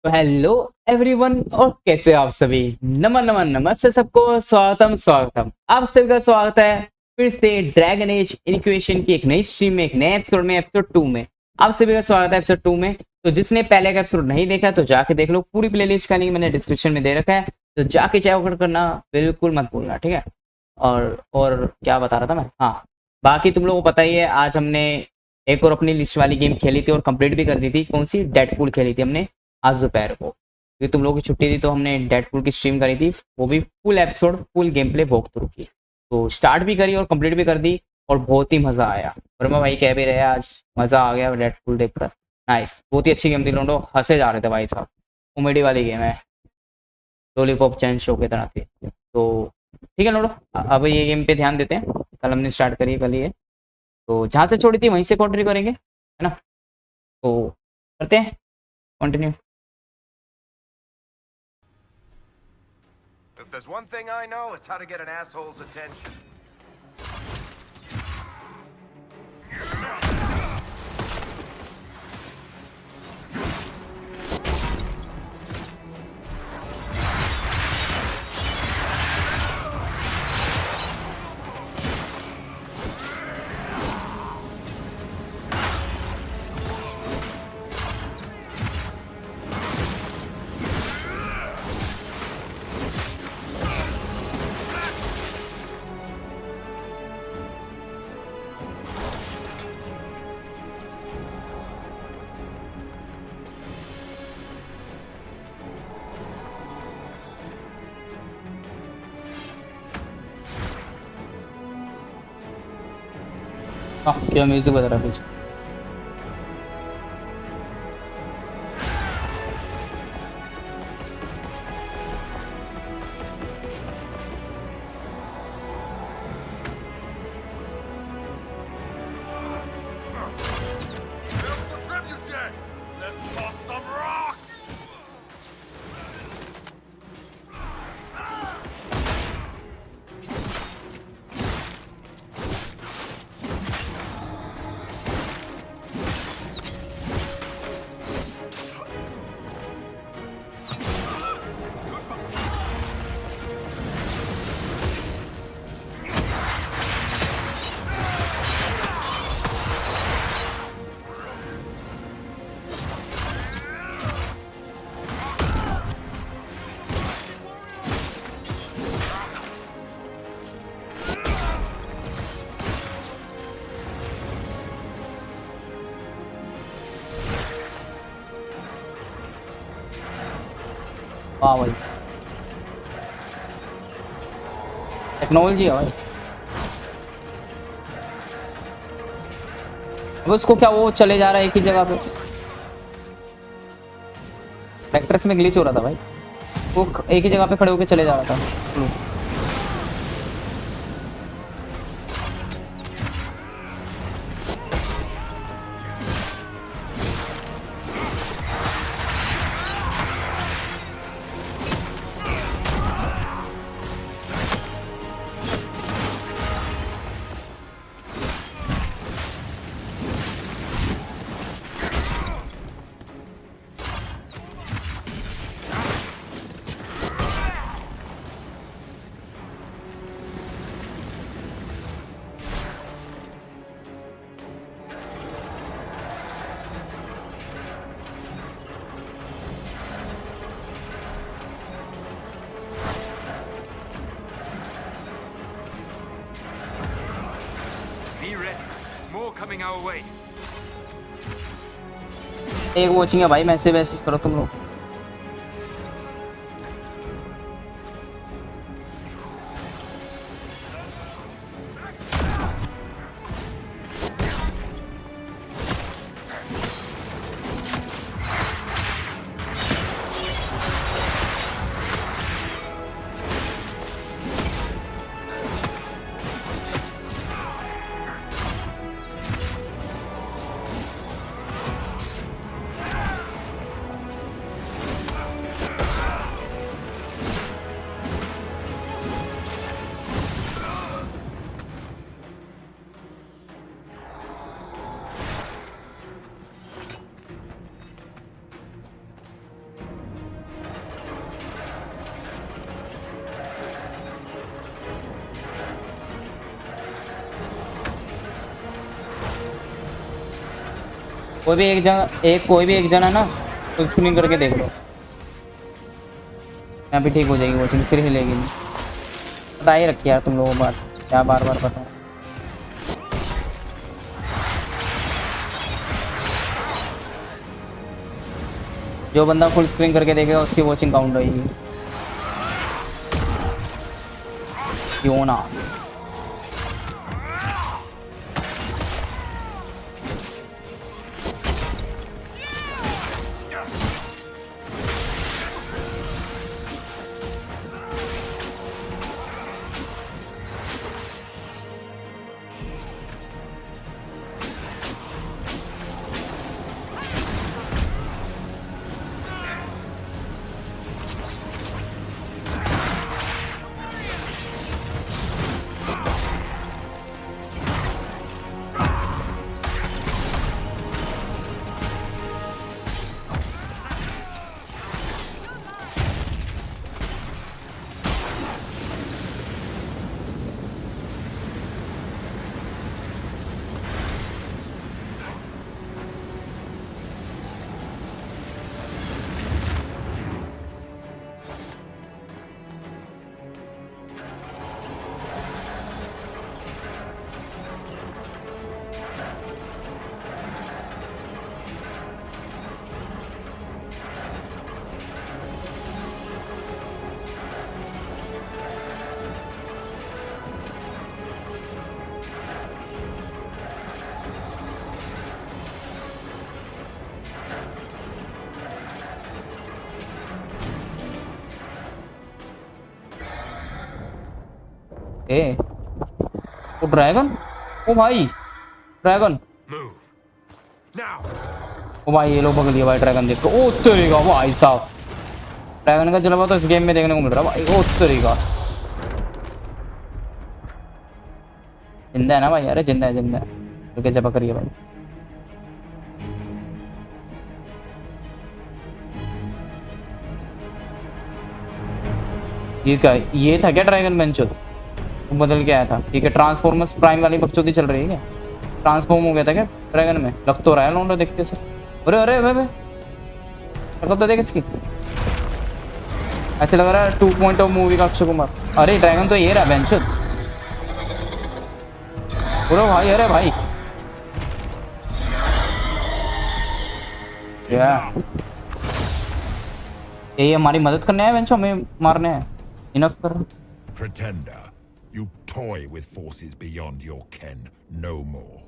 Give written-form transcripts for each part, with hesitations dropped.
तो hello everyone, और कैसे आप सभी। नमन नमन नमस्ते सबको, स्वागतम स्वागतम। आप सभी का स्वागत है फिर से ड्रैगन एज इनक्वेशन की एक नई स्ट्रीम में, एक नए एपिसोड में, एपिसोड 2 में। आप सभी का स्वागत है एपिसोड 2 में। तो जिसने पहले का एपिसोड नहीं देखा तो जाके देख लो, पूरी प्लेलिस्ट का लिंक मैंने डिस्क्रिप्शन में दे रखा है, तो जाके चेकआउट करना बिल्कुल मत भूलना, ठीक है। और क्या बता रहा था मैं, हाँ, बाकी तुम लोगों को पता ही है, आज हमने एक और अपनी लिस्ट वाली गेम खेली थी और कंप्लीट भी कर दी थी। कौन सी? डेडपूल खेली थी हमने आज दोपहर को, क्योंकि तुम लोगों की छुट्टी थी तो हमने डेडपूल की स्ट्रीम करी थी, वो भी full episode, full game play walk through की। तो स्टार्ट भी करी और कंप्लीट भी कर दी और बहुत ही मजा आया। वर्मा भाई कह भी रहे आज मजा आ गया डेडपूल देखकर। नाइस, बहुत ही अच्छी गेम थी, लोगों हंसे जा रहे थे भाई साहब। कॉमेडी वाली गेम है, लॉलीपॉप चैन शो की तरह थी। तो ठीक है लोडो, अब ये गेम पे ध्यान देते हैं। कल हमने स्टार्ट करी है, कल ये, तो जहाँ से छोड़ी थी वहीं से कंटिन्यू करेंगे, है ना। तो करते हैं continue. If there's one thing I know, it's how to get an asshole's attention. क्या म्यूजिक बजा रहा है पीछे। Let's toss some rocks! वाह भाई, टेक्नोलॉजी है भाई। अब उसको क्या, वो चले जा रहा है एक ही जगह पे। ट्रैक्टर्स में ग्लिच हो रहा था भाई, वो एक ही जगह पे खड़े होकर चले जा रहा था। Be ready. More coming our way. एक वॉचिंग है भाई, मैसेज वैसेज करो तुम लोग। कोई भी एक जना ना फुल स्क्रीन करके देख लो, यहाँ पे ठीक हो जाएगी वॉचिंग, फिर हिलेगी नहीं। बता ही रखी यार तुम लोगों को बात, क्या बार बार बताओ। जो बंदा फुल स्क्रीन करके देखेगा उसकी वॉचिंग काउंट होगी, क्यों ना। ए वो ड्रैगन, ओ भाई ड्रैगन, Move. Now. ओ भाई ये लोग पकड़ लिया भाई ड्रैगन, देखो ओ तेरेगा भाई साहब, ड्रैगन का जलवा तो इस गेम में देखने को मिल रहा है भाई, ओ तेरेगा। जिंदा है ना भाई, अरे जिंदा है जिंदा है, रुके जब पकड़िए भाई। ये क्या, ये था क्या ड्रैगन बेंचो, वो बदल के आया था। ठीक है, ट्रांसफॉर्मर्स प्राइम वाली बकचोदी चल रही है क्या, ट्रांसफॉर्म हो गया था क्या ड्रैगन में, लग तो रहा है लौंडा देखते से। अरे अरे भाई शक्ल तो देख इसकी, ऐसे लग रहा है 2.0 मूवी का अक्षय कुमार। अरे ड्रैगन तो ये रहा बेंचो, अरे भाई अरे भाई क्या ये हमारी मदद करने आए बेंचो, हमें मारने हैं, इनफ कर। Pretender, you toy with forces beyond your ken, no more.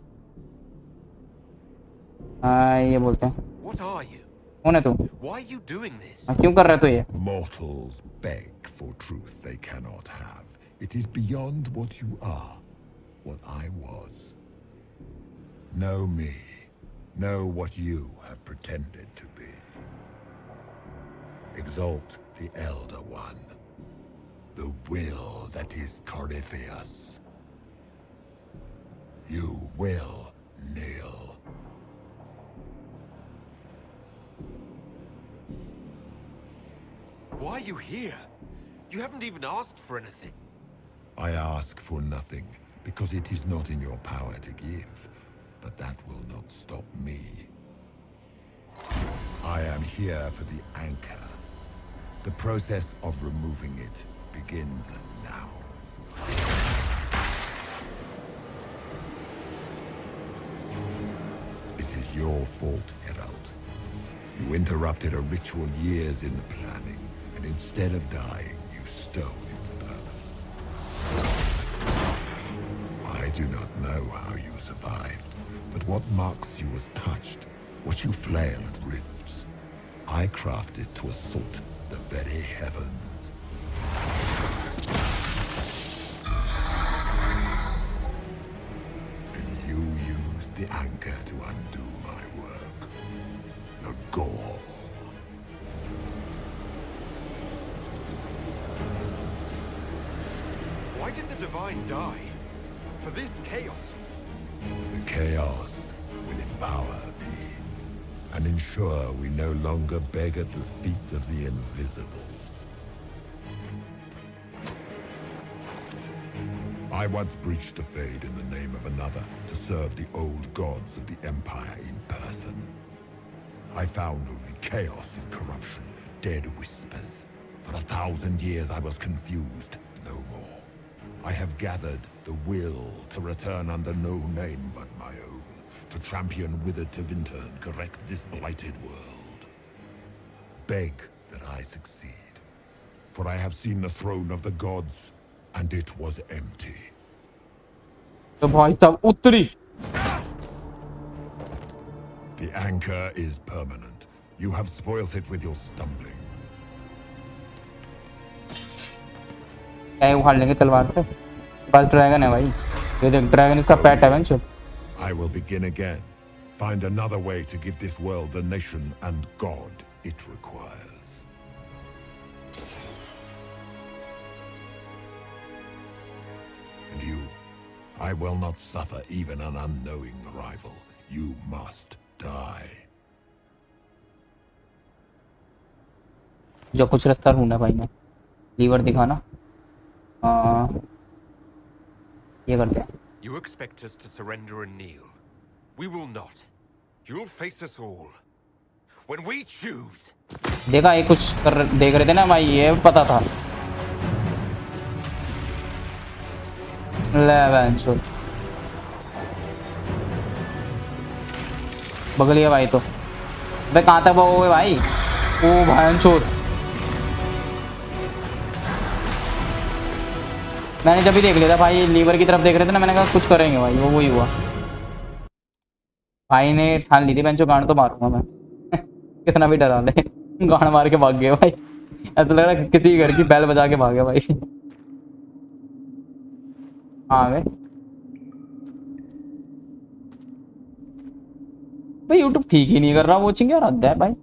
हाँ ये बोलते हैं। What are you? कौन है तू, Why are you doing this? क्यों कर रहा है तू ये। Mortals beg for truth they cannot have. It is beyond what you are, what I was. Know me. Know what you have pretended to be. Exalt the Elder One. The will that is Corypheus. You will kneel. Why are you here? You haven't even asked for anything. I ask for nothing, because it is not in your power to give. But that will not stop me. I am here for the anchor. The process of removing it begins now. It is your fault, Herald. You interrupted a ritual years in the planning, and instead of dying, you stole its purpose. I do not know how you survived, but what marks you as touched, what you flail at rifts, I crafted to assault the very heavens. And you used the anchor to undo my work. The gore. Why did the Divine die? For this chaos. The chaos will empower me and ensure we no longer beg at the feet of the invisible. I once breached the Fade in the name of another to serve the old gods of the Empire in person. I found only chaos and corruption, dead whispers. For 1,000 years I was confused, no more. I have gathered the will to return under no name but my own, to champion withered to winter and correct this blighted world. Beg that I succeed, for I have seen the throne of the gods, and it was empty. तो भाई साहब उत्तरी The anchor is permanent. You have spoilt it with your stumbling. क्या उखाड़ लेंगे तलवार से? बस ड्रैगन है भाई, ये देख ड्रैगन इसका पेट है बेंचो। I will begin again. Find another way to give this world the nation and God it requires. And you, I will not suffer even an unknowing rival. You must die. जो कुछ रास्ता ढूंढा भाई मैं, liver दिखाना। ये करते हैं। You expect us to surrender and kneel. We will not. You'll face us all. When we choose. देखा ये कुछ कर देख रहे थे ना भाई, ये पता था। ले बेंचो बगलिया भाई, तो बे कहाँ तक वो भाई, ओ भैंचो। मैंने जब भी देख लिया था भाई, लीवर की तरफ देख रहे थे ना, मैंने कहा कुछ करेंगे भाई, वो वही हुआ। भाई ने ठान ली थी बेंचो, गांड तो मारूंगा मैं कितना भी डरा ले, गांड मार के भाग गया भाई। ऐसा लग रहा है किसी घर की बैल बजा के भाग गया भाई। हाँ भाई यूट्यूब ठीक ही नहीं कर रहा, वॉचिंग यार हद है भाई।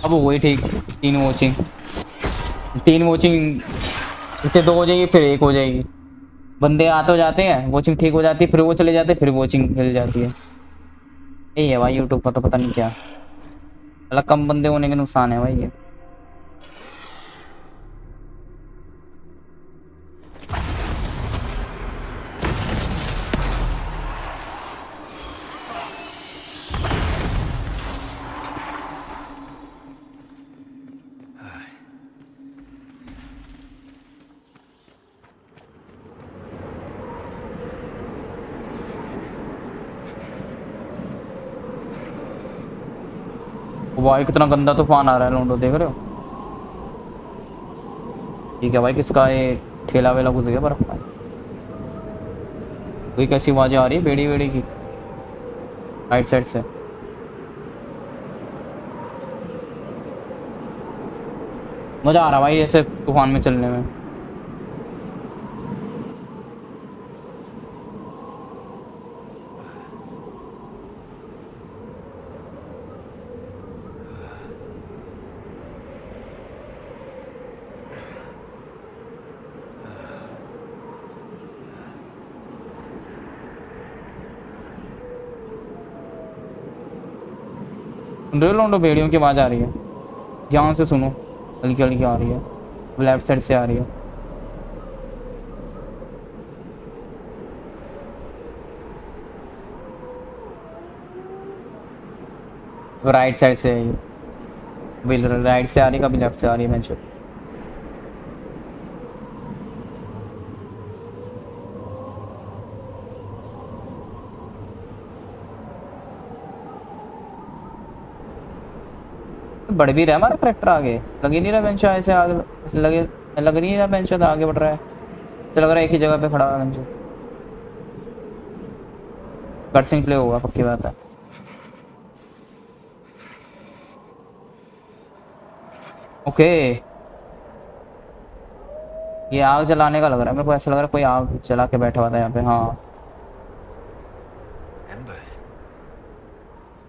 अब वही ठीक, तीन वॉचिंग इससे 2 हो जाएगी, फिर 1 हो जाएगी। बंदे आते हो जाते हैं, वॉचिंग ठीक हो जाती है, फिर वो चले जाते हैं, फिर वॉचिंग हिल जाती है। यही है भाई यूट्यूब का, तो पता नहीं क्या, मतलब कम बंदे होने के नुकसान है भाई ये। भाई कितना गंदा तूफान आ रहा है लोंडो, देख रहे हो? ठीक है भाई, किसका ये ठेला वेला घुस गया बर्फ में। कोई कैसी आवाजें आ रही है बेड़ी वेड़ी की राइट साइड से। मजा आ रहा भाई ऐसे तूफान में चलने में। लोंडो भेड़ियों की आवाज़ आ रही है, ध्यान से सुनो, हल्की हल्की आ रही है, लेफ्ट साइड से आ रही है। राइट साइड से है, कभी राइट से आ रही है, कभी लेफ्ट से आ रही है। मैं बढ़ भी रहा है हमारा ट्रैक्टर आगे, लग ही नहीं रहा बेंच ऐसे आगे लग नहीं रहा बेंच आगे बढ़ रहा है, ऐसा लग रहा है एक ही जगह पे खड़ा है बेंच। कटसिंग प्ले होगा पक्की बात है। ओके ये आग जलाने का लग रहा है मेरे को, ऐसा लग रहा है कोई आग जला के बैठा हुआ था यहाँ पे। हाँ Embers.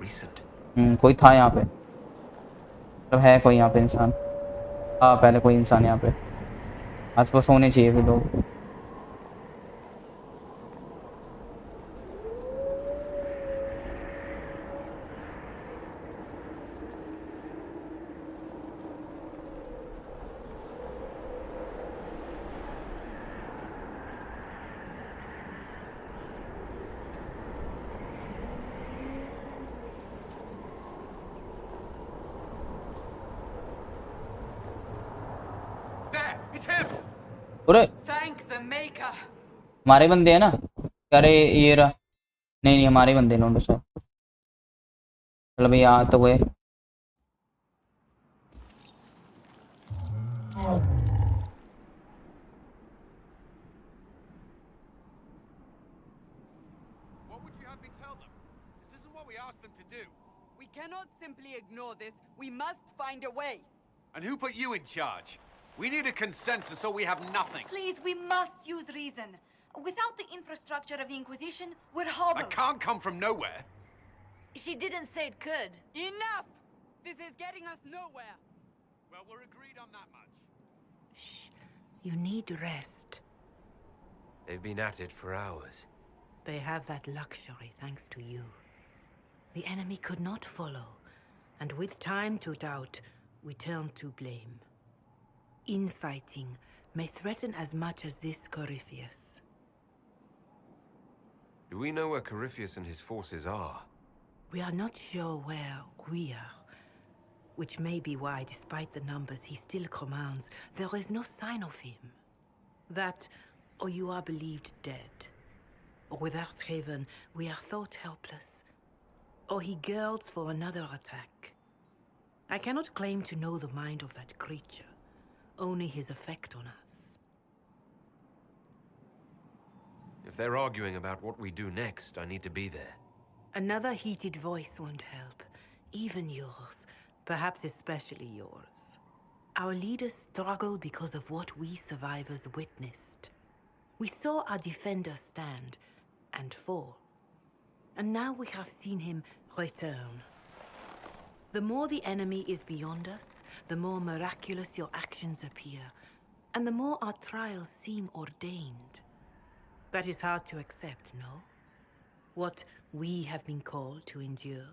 Recent. कोई था यहाँ पे, मतलब है कोई यहाँ पे इंसान। हाँ पहले कोई इंसान यहाँ पे आसपास होने चाहिए भी लोग। There! It's him! अरे Thank the Maker. हमारे बंदे हैं ना। अरे ये रहा। नहीं नहीं हमारे बंदे लोग सो। चलो भाई आ तो गए। What would you have me tell them? This isn't what we asked them to do. We cannot simply ignore this. We must find a way. And who put you in charge? We need a consensus or we have nothing. Please, we must use reason. Without the infrastructure of the Inquisition, we're I hobbled. can't come from nowhere. She didn't say it could. Enough! This is getting us nowhere. Well, we're agreed on that much. Shh. You need rest. They've been at it for hours. They have that luxury thanks to you. The enemy could not follow, and with time to doubt, we turn to blame. Infighting may threaten as much as this Corypheus. Do we know where Corypheus and his forces are? We are not sure where we are, which may be why, despite the numbers he still commands, there is no sign of him. That, or you are believed dead. Or without Haven, we are thought helpless. Or he girds for another attack. I cannot claim to know the mind of that creature, only his effect on us. If they're arguing about what we do next, I need to be there. Another heated voice won't help. Even yours. Perhaps especially yours. Our leaders struggle because of what we survivors witnessed. We saw our defender stand and fall. And now we have seen him return. The more the enemy is beyond us, the more miraculous your actions appear, and the more our trials seem ordained. That is hard to accept, no? What we have been called to endure,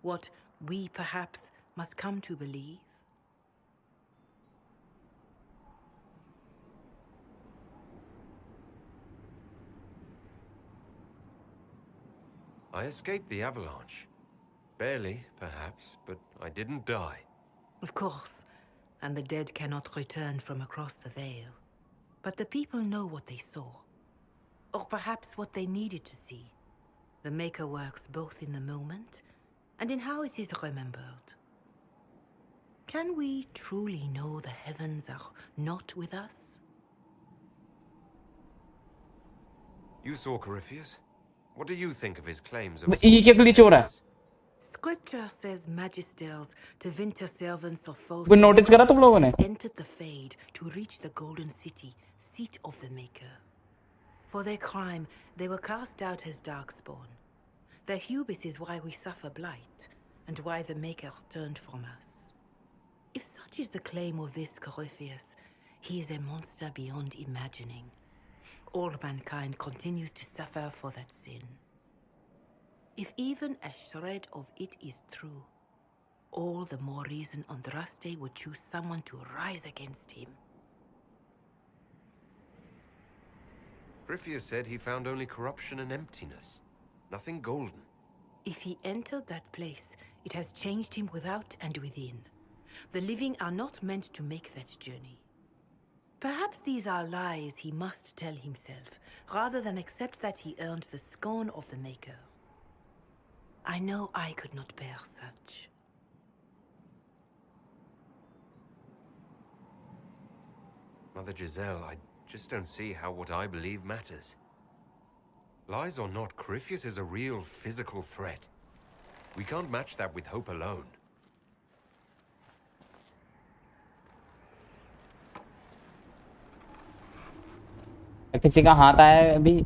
what we perhaps must come to believe. I escaped the avalanche. Barely, perhaps, but I didn't die. Of course, and the dead cannot return from across the veil. But the people know what they saw. Or perhaps what they needed to see. The Maker works both in the moment and in how it is remembered. Can we truly know the heavens are not with us? You saw Corypheus? What do you think of his claims of... ये क्या glitch हो रहा है? Scripture says magisters to winter servants of false कोई notice करा तुम लोगों ने? entered the Fade to reach the Golden City, seat of the Maker. For their crime, they were cast out as Darkspawn. Their hubris is why we suffer blight, and why the Maker turned from us. If such is the claim of this Corypheus, he is a monster beyond imagining. All mankind continues to suffer for that sin. If even a shred of it is true, all the more reason Andraste would choose someone to rise against him. Corypheus said he found only corruption and emptiness. Nothing golden. If he entered that place, it has changed him without and within. The living are not meant to make that journey. Perhaps these are lies he must tell himself, rather than accept that he earned the scorn of the Maker. I know I could not bear such. Mother Giselle, I just don't see how what I believe matters. Lies or not, Corypheus is a real physical threat. We can't match that with hope alone. किसी का हाथ आया है अभी।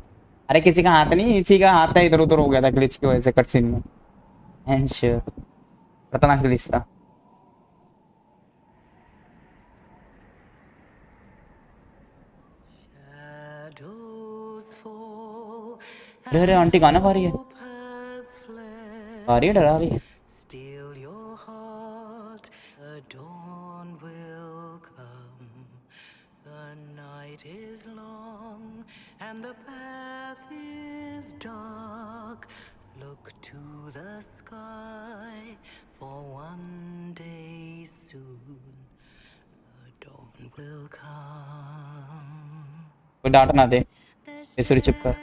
अरे किसी का हाथ नहीं, इसी का हाथ था, इधर उधर हो गया था ग्लिच की वजह से कटसीन में। एंश खतरनाक ग्लिच था। Shadows fall अरे अरे and आंटी गाना गा रही है, hope has fled. गा रही है, डरा रही है। Still your heart, the dawn will come. The night is long and the path is dark. Look to the sky, for one day soon the dawn will come. कोई डांट ना दे, बेसुरी चुप कर।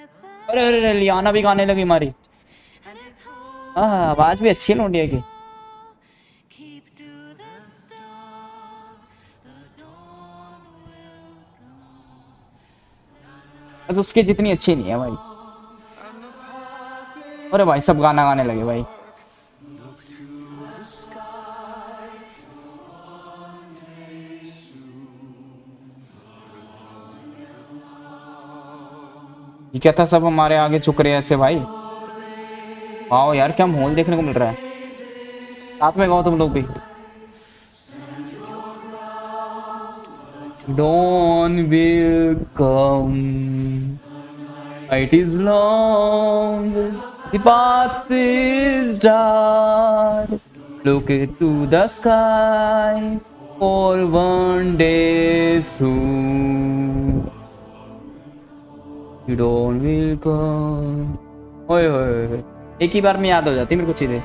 अरे अरे अरे, लियाना भी गाने लगी हमारी। And his hope आवाज भी अच्छी है लौंडिया की। keep to the stars. The dawn will come. बस उसकी जितनी अच्छी नहीं है भाई। अरे भाई सब गाना गाने लगे भाई। ये क्या था, सब हमारे आगे झुक रहे हैं ऐसे भाई। वाओ यार, क्या माहौल देखने को मिल रहा है। साथ में गाओ तुम लोग भी। Dawn will come, night is long, the path is dark, look to the sky, for one day soon, the dawn will come। ओए ओए ओए, एक ही बार में याद हो जाती मेरे को चीजें।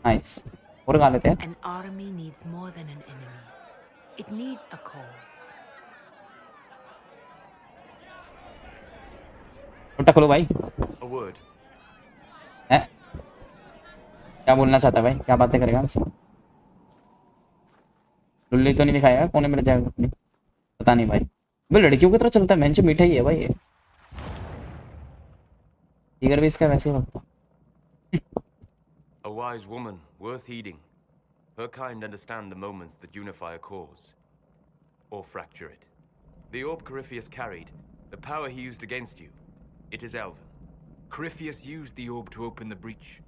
नाइस, और गा लेते हैं। An army needs more than an enemy. It needs a cause. उल्टा खोलो भाई। A word. है क्या बोलना चाहता है भाई, क्या बातें करेगा हमसे। लुल्ली तो नहीं दिखाएगा, कोने में रह जाएगा अपनी। पता नहीं भाई, भाई लड़कियों की तरह चलता है, मैंने मीठा ही है भाई ये। जिगर भी इसका वैसे ही लगता है। A wise woman, worth heeding. Her kind understand the moments that unify a cause. Or fracture it. The orb Corypheus carried, the power he used against you, it is elven. Corypheus used the orb to open the breach.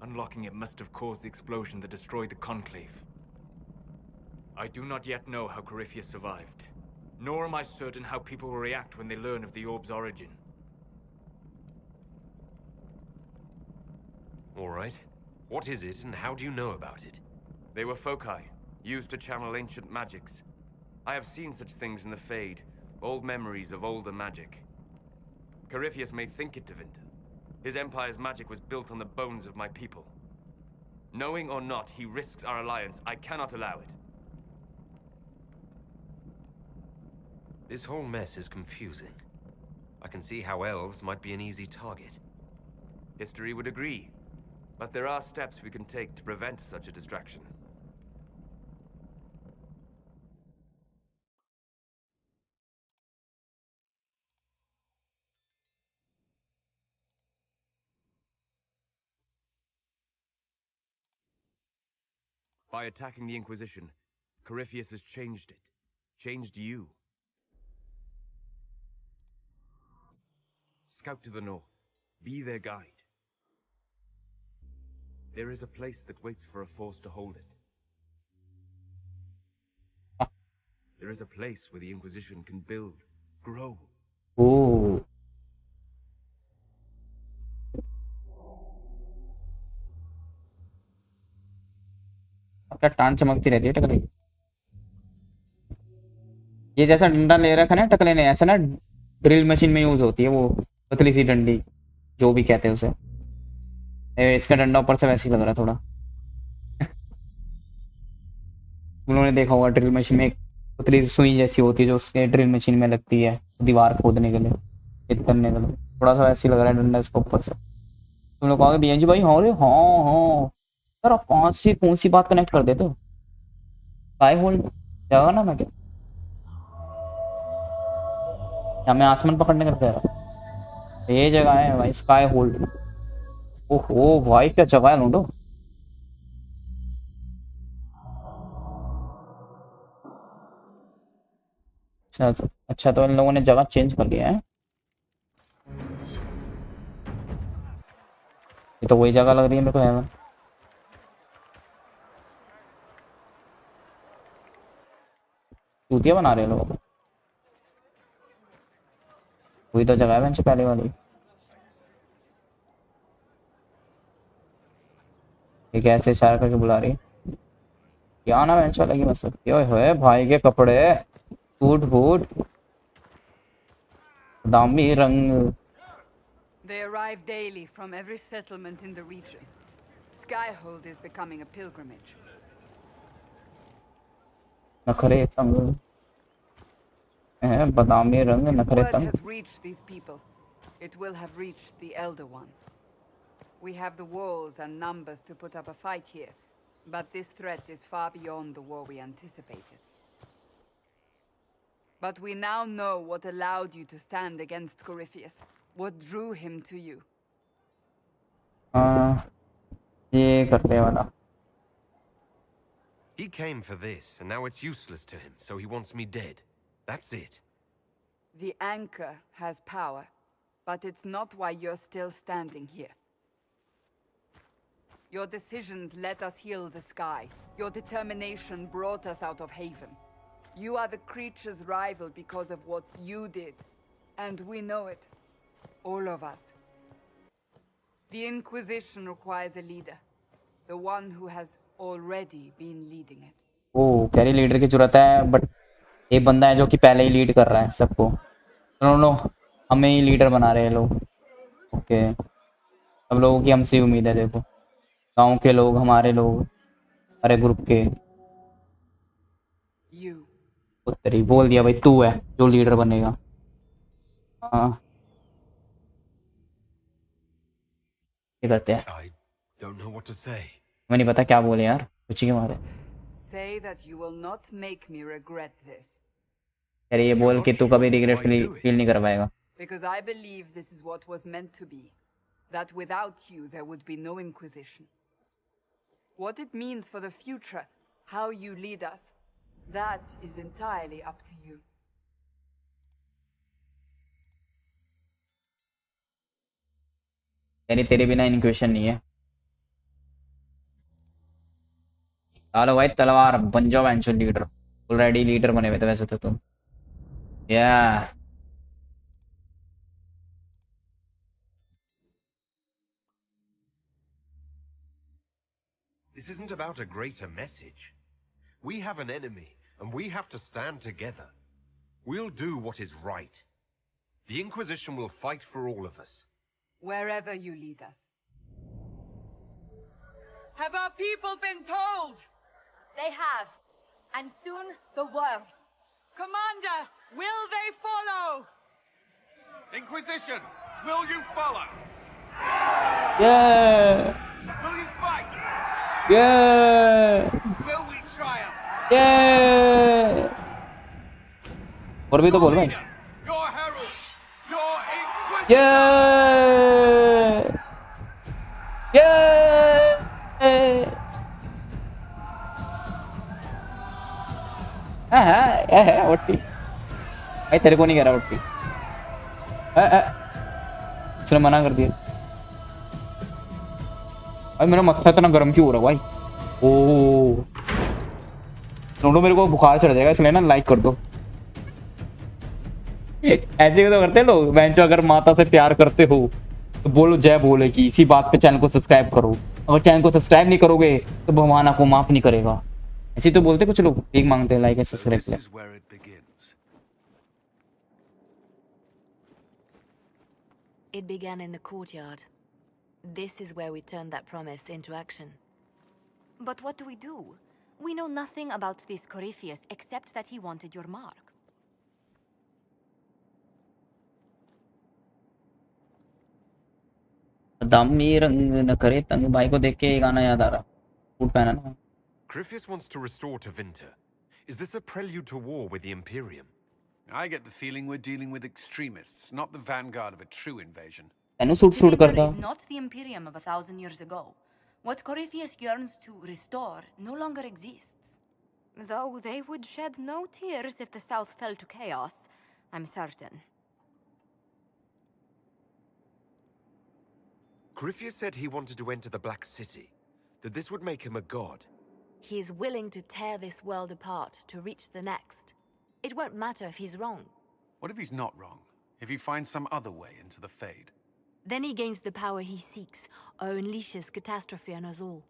Unlocking it must have caused the explosion that destroyed the Conclave. I do not yet know how Corypheus survived, nor am I certain how people will react when they learn of the orb's origin. All right. What is it, and how do you know about it? They were foci, used to channel ancient magics. I have seen such things in the Fade, old memories of older magic. Corypheus may think it Tevinter. His empire's magic was built on the bones of my people. Knowing or not, he risks our alliance. I cannot allow it. This whole mess is confusing. I can see how elves might be an easy target. History would agree. But there are steps we can take to prevent such a distraction. By attacking the Inquisition, Corypheus has changed it. Changed you. Scout to the north. Be their guide. There is a place that waits for a force to hold it. There is a place where the Inquisition can build, grow. ओह क्या टांग चमकती रहती है टकले। ये जैसा डंडा ले रखा है ना टकले ने, ऐसा ना ड्रिल मशीन में यूज होती है वो पतली सी डंडी, जो भी कहते हैं उसे। इसका डंडा ऊपर से वैसे ही लग रहा है थोड़ा। उन्होंने देखा होगा ड्रिल मशीन में एक पतली सुई जैसी होती है जो उसके ड्रिल मशीन में लगती है दीवार खोदने के लिए, छेद करने के लिए। थोड़ा सा वैसे ही लग रहा है डंडा इसका ऊपर से। तुम लोग कहोगे बीएन जी भाई, हाँ रे हाँ हाँ यार, आप कौन सी बात कनेक्ट कर देते हो। स्काई होल्ड जगह ना, मैं क्या मैं आसमान पकड़ने का कह रहा। ये जगह है भाई स्काई होल्ड। ओहो भाई क्या जगह है लूडो। अच्छा तो इन लोगों ने जगह चेंज कर लिया है। ये तो वही जगह लग रही है मेरे को हेवन। चूतिया बना रहे हैं लोग। वही तो जगह है बेंच पहले वाली। ये कैसे इशारा करके बुला रही है? क्या ना बेंच वाला की मत सकती है भाई के कपड़े फूट फूट दामी रंग। They arrive daily from every settlement in the region. Skyhold is becoming a pilgrimage. नखरे तंग है बादामी रंग If नखरे word तंग। has reached these people, it will have reached the Elder One. We have the walls and numbers to put up a fight here, but this threat is far beyond the war we anticipated. But we now know what allowed you to stand against Corypheus, what drew him to you. हाँ ये करने वाला। He came for this, and now it's useless to him, so he wants me dead. That's it. The Anchor has power, but it's not why you're still standing here. Your decisions let us heal the sky. Your determination brought us out of Haven. You are the creature's rival because of what you did. And we know it. All of us. The Inquisition requires a leader. The one who has already been leading it. ओ कह रही leader की जरूरत है but एक बंदा है जो कि पहले ही लीड कर रहा है सबको। नो नो हमें ही लीडर बना रहे हैं लोग। ओके सब लोगों की हमसे उम्मीद है। देखो गांव के लोग हमारे लोग हमारे ग्रुप के You. उत्तरी बोल दिया भाई तू है जो लीडर बनेगा। हाँ ये करते हैं। I don't know what to say. मैं नहीं पता क्या बोले यार कुछ के मारे। Say that you will not make me regret this. अरे ये बोल कि तू कभी रिग्रेट फील नहीं कर पाएगा। Because I believe this is what was meant to be. That without you there would be no Inquisition. What it means for the future, how you lead us, that is entirely up to you. यानी तेरे बिना इनक्वेशन नहीं है। चलो भाई तलवार बन जाओ वेंचर लीडर। ऑलरेडी लीडर बने हुए थे वैसे तो तुम। या This isn't about a greater message. We have an enemy, and we have to stand together. We'll do what is right. The Inquisition will fight for all of us. Wherever you lead us. Have our people been told? They have. And soon, the world. Commander, will they follow? Inquisition, will you follow? ये Will you fight? ये Will we triumph? ये और भी तो बोल भाई। Your herald, your Inquisitor. ये है ओटी भाई तेरे को नहीं कह रहा ओटी। उसने मना कर दिया। भाई मेरा मत्था इतना गर्म क्यों हो रहा भाई? ओ दोनों मेरे को बुखार चढ़ जाएगा इसलिए ना लाइक कर दो। ऐसे ही तो करते हैं लोग। बेंचो अगर माता से प्यार करते हो तो बोलो जय बोले कि इसी बात पे चैनल को सब्सक्राइब करो। अगर चैनल को सब्सक्राइब नहीं करोगे तो भगवान आपको माफ नहीं करेगा। ऐसे तो बोलते कुछ लोग ठीक मांगते हैं लाइक एंड सब्सक्राइब के लिए। This is where it begins. It began in the courtyard. This is where we turned that promise into action. But what do we do? We know nothing about this Corypheus except that he wanted your mark. दामी रंग न करे तंग भाई को देख के ये गाना याद आ रहा। सूट पहना ना। Corypheus wants to restore Tevinter. Is this a prelude to war with the Imperium? I get the feeling we're dealing with extremists, not the vanguard of a true invasion. तेनू सूट सूट Tevinter करता। is not the Imperium of 1,000 years ago. What Corypheus yearns to restore no longer exists. Though they would shed no tears if the South fell to chaos, I'm certain. Corypheus said he wanted to enter the Black City, that this would make him a god. He is willing to tear this world apart to reach the next. It won't matter if he's wrong. What if he's not wrong? If he finds some other way into the Fade? Then he gains the power he seeks, or unleashes catastrophe on us all.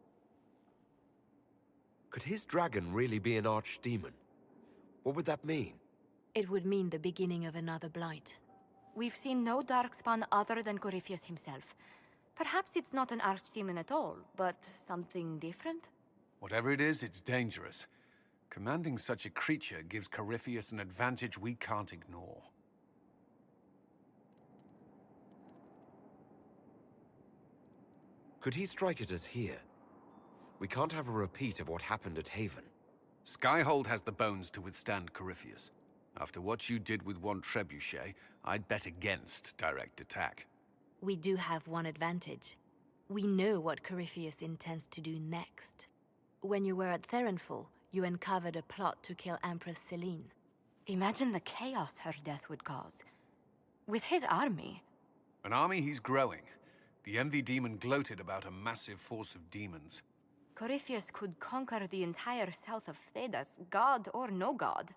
Could his dragon really be an archdemon? What would that mean? It would mean the beginning of another blight. We've seen no darkspawn other than Corypheus himself. Perhaps it's not an archdemon at all, but something different? Whatever it is, it's dangerous. Commanding such a creature gives Corypheus an advantage we can't ignore. Could he strike at us here? We can't have a repeat of what happened at Haven. Skyhold has the bones to withstand Corypheus. After what you did with one trebuchet, I'd bet against direct attack. We do have one advantage. We know what Corypheus intends to do next. When you were at Therenfall, you uncovered a plot to kill Empress Celine. Imagine the chaos her death would cause. With his army. An army he's growing. The Envy Demon gloated about a massive force of demons. Corypheus could conquer the entire south of Thedas, god or no god.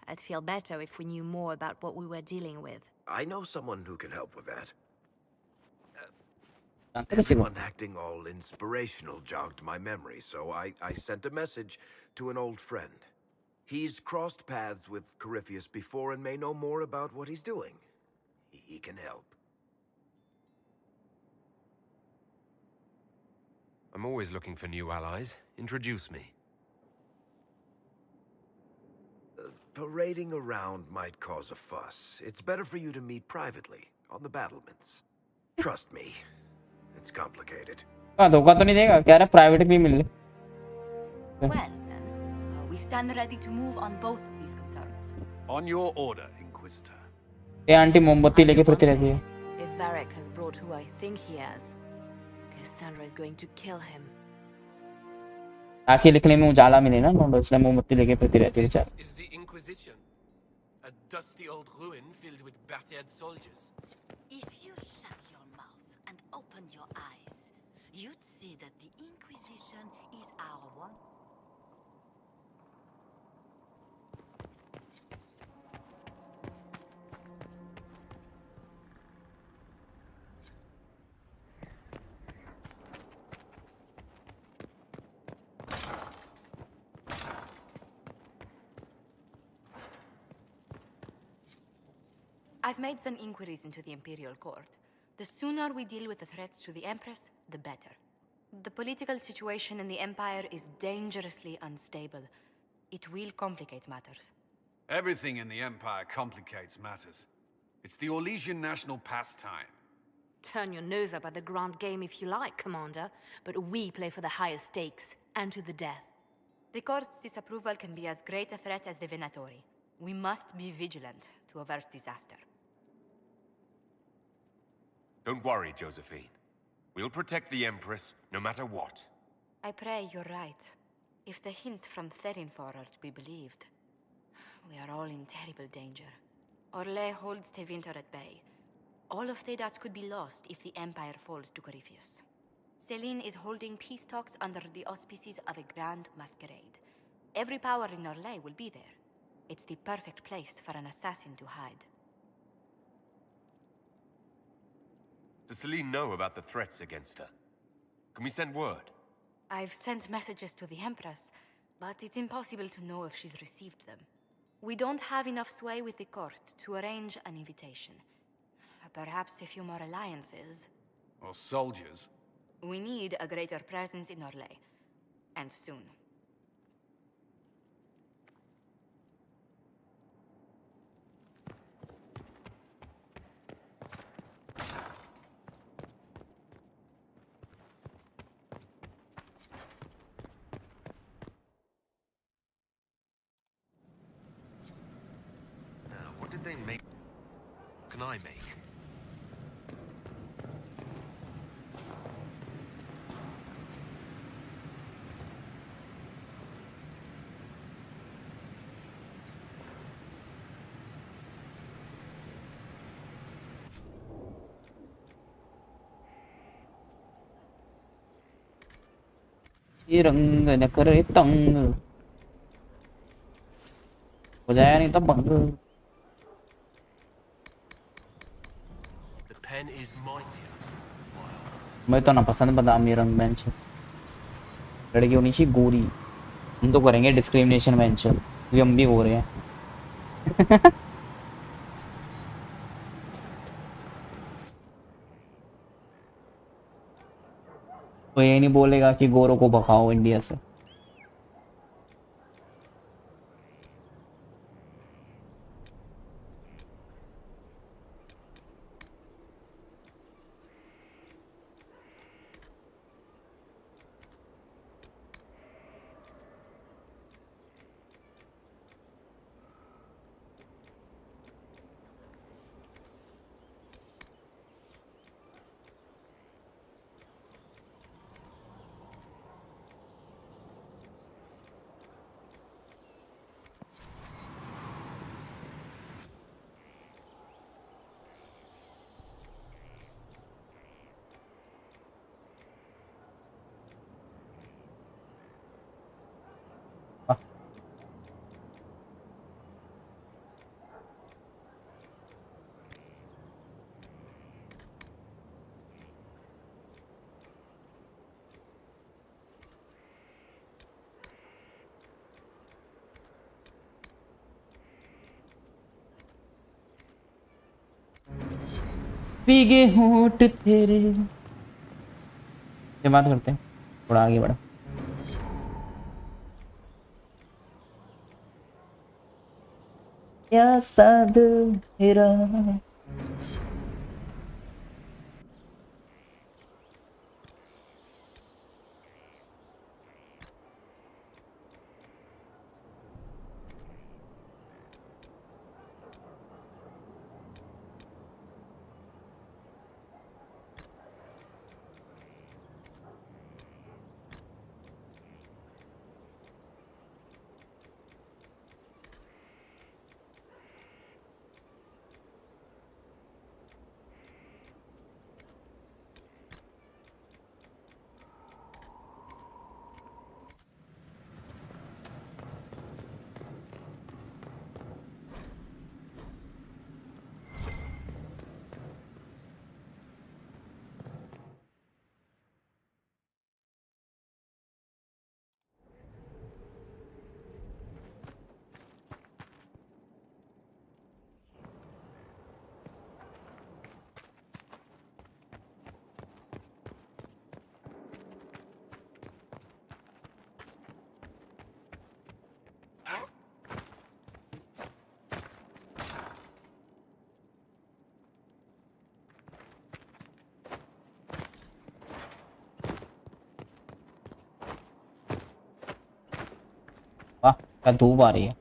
I'd feel better if we knew more about what we were dealing with. I know someone who can help with that. Tanto siguro. Everyone acting all inspirational jogged my memory, so I sent a message to an old friend. He's crossed paths with Corypheus before and may know more about what he's doing. He can help. I'm always looking for new allies. Introduce me. Parading around might cause a fuss. It's better for you to meet privately, on the battlements. Trust me, it's complicated. हाँ धोखा तो नहीं देगा कह रहा private भी मिल ले Well, then, we stand ready to move on both of these concerns. On your order, Inquisitor. ये आंटी मोमबत्ती लेके फिरती रहती है If Varric has brought who I think he has, Cassandra is going to kill him. आंखें लिखने में उजाला मिले ना नोंडो इसलिए मोमबत्ती लेके फिरती रहती है बेचारा Is the Inquisition a dusty old ruin filled with battered soldiers? If you shut your mouth and open your eyes, you'd see that the Inquisition is our one. I've made some inquiries into the Imperial Court. The sooner we deal with the threats to the Empress, the better. The political situation in the Empire is dangerously unstable. It will complicate matters. Everything in the Empire complicates matters. It's the Orlesian national pastime. Turn your nose up at the grand game if you like, Commander, but we play for the highest stakes, and to the death. The Court's disapproval can be as great a threat as the Venatori. We must be vigilant to avert disaster. Don't worry, Josephine. We'll protect the Empress, no matter what. I pray you're right. If the hints from Therinfor are to be believed, we are all in terrible danger. Orlais holds Tevinter at bay. All of Thedas could be lost if the Empire falls to Corypheus. Celine is holding peace talks under the auspices of a grand masquerade. Every power in Orlais will be there. It's the perfect place for an assassin to hide. Does Celine know about the threats against her? Can we send word? I've sent messages to the Empress, but it's impossible to know if she's received them. We don't have enough sway with the court to arrange an invitation. Perhaps a few more alliances. Or soldiers. We need a greater presence in Orlais. And soon. What did they make? Can I make? ये रंग न करे तंग, हो जाएगा नहीं तो भंग। The pen is mightier. मैं तो ना पसंद बादामी रंग बेंच, लड़की होनी चाहिए गोरी। हम तो करेंगे डिस्क्रिमिनेशन बेंच क्योंकि हम भी हो रहे हैं। तो ये नहीं बोलेगा कि गोरों को भगाओ इंडिया से। भीगे होंठ तेरे, ये बात करते हैं थोड़ा आगे बढ़ा। या साद तेरा वाह क्या धूप आ रही है।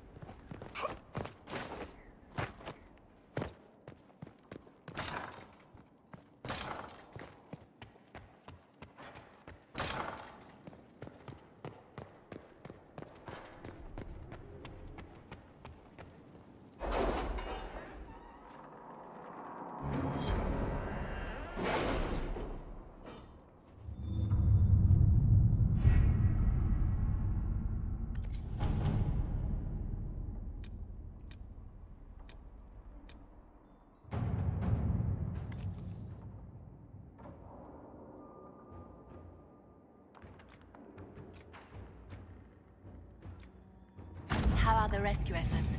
How are the rescue efforts?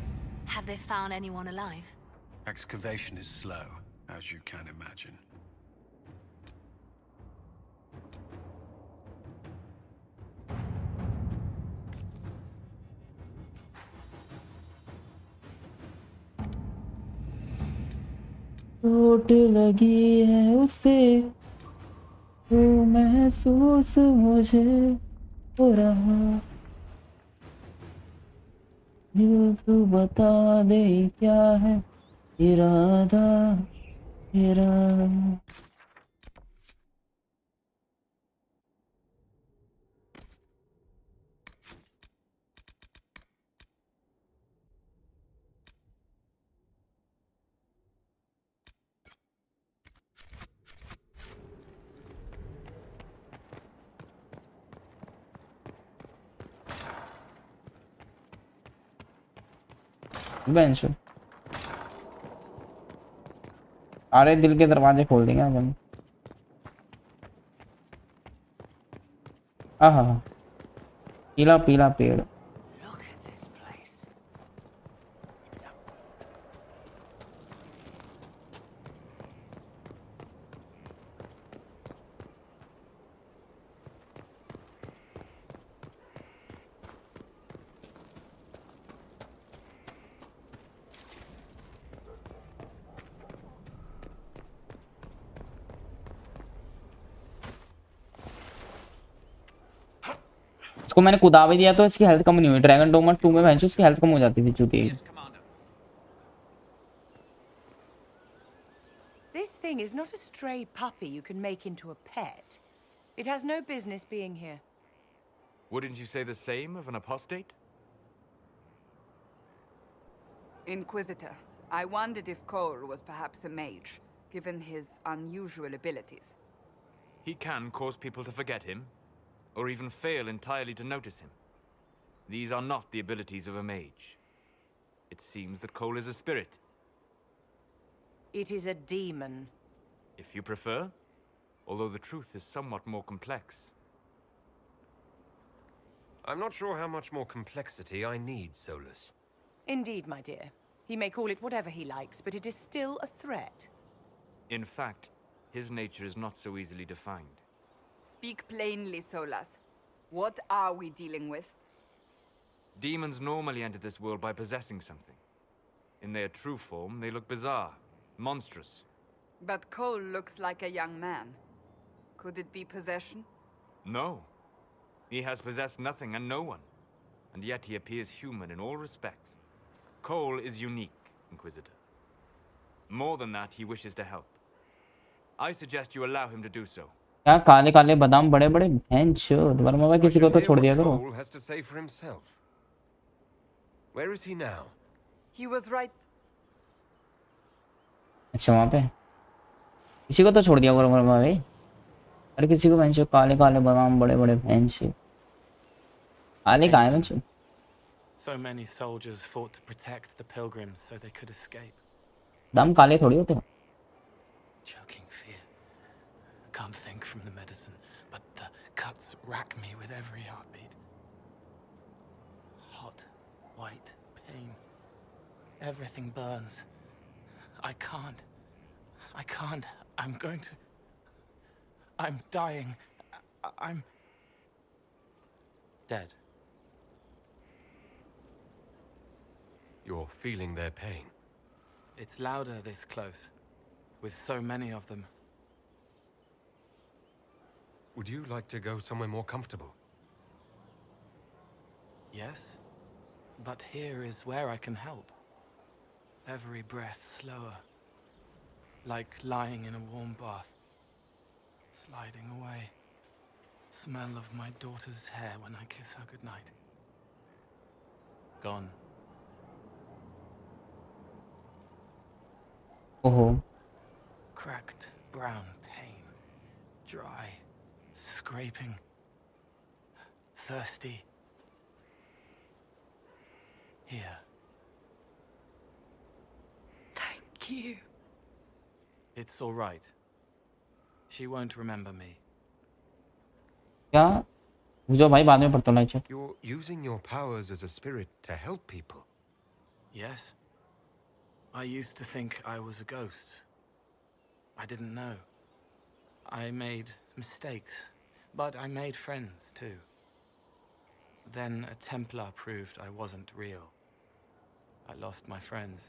Have they found anyone alive? Excavation is slow, as you can imagine. चोट लगी है उसे, वो महसूस मुझे हो रहा। दिल तू बता दे क्या है इरादा तेरा। बेंच सारे दिल के दरवाजे खोल देंगे आज हम। हाँ हाँ, पीला पीला पेड़। इसको मैंने कुदा भी दिया तो इसकी हेल्थ कम नहीं हुई। ड्रैगन डोमर 2 में भैंसो इसकी हेल्थ कम हो जाती थी चूती। This thing is not a stray puppy you can make into a pet. It has no business being here. Wouldn't you say the same of an apostate? Inquisitor, I wondered if Cole was perhaps a mage, given his unusual abilities. He can cause people to forget him, or even fail entirely to notice him. These are not the abilities of a mage. It seems that Cole is a spirit. It is a demon. If you prefer, although the truth is somewhat more complex. I'm not sure how much more complexity I need, Solus. Indeed, my dear. He may call it whatever he likes, but it is still a threat. In fact, his nature is not so easily defined. Speak plainly, Solas. What are we dealing with? Demons normally enter this world by possessing something. In their true form, they look bizarre, monstrous. But Cole looks like a young man. Could it be possession? No. He has possessed nothing and no one. And yet he appears human in all respects. Cole is unique, Inquisitor. More than that, he wishes to help. I suggest you allow him to do so. क्या काले काले बादाम बड़े बड़े भैंसो वर्मा भाई किसी को तो छोड़ दिया करो। Cole has to say for himself. Where is he now? He was right. अच्छा वहाँ पे किसी को तो छोड़ दिया करो वर्मा भाई। अरे किसी को भैंसो काले काले बादाम बड़े बड़े भैंसो काले कहाँ है भैंसो? So many soldiers fought to protect the pilgrims so they could escape. दाम काले थोड़ी होते हैं। Choking fear. Can't think from the medicine, but the cuts rack me with every heartbeat. Hot, white pain. Everything burns. I can't. I'm going to... I'm dying. I'm... dead. You're feeling their pain. It's louder this close, with so many of them. Would you like to go somewhere more comfortable? Yes, but here is where I can help. Every breath slower, like lying in a warm bath, sliding away. Smell of my daughter's hair when I kiss her goodnight. Gone. Oh. Cracked brown pain, dry, scraping, thirsty. Here. Thank you. It's all right. She won't remember me. क्या जो भाई बाद में पढ़ता हूँ। You're using your powers as a spirit to help people. Yes. I used to think I was a ghost. I didn't know. I made mistakes, but I made friends too. Then a Templar proved I wasn't real. I lost my friends.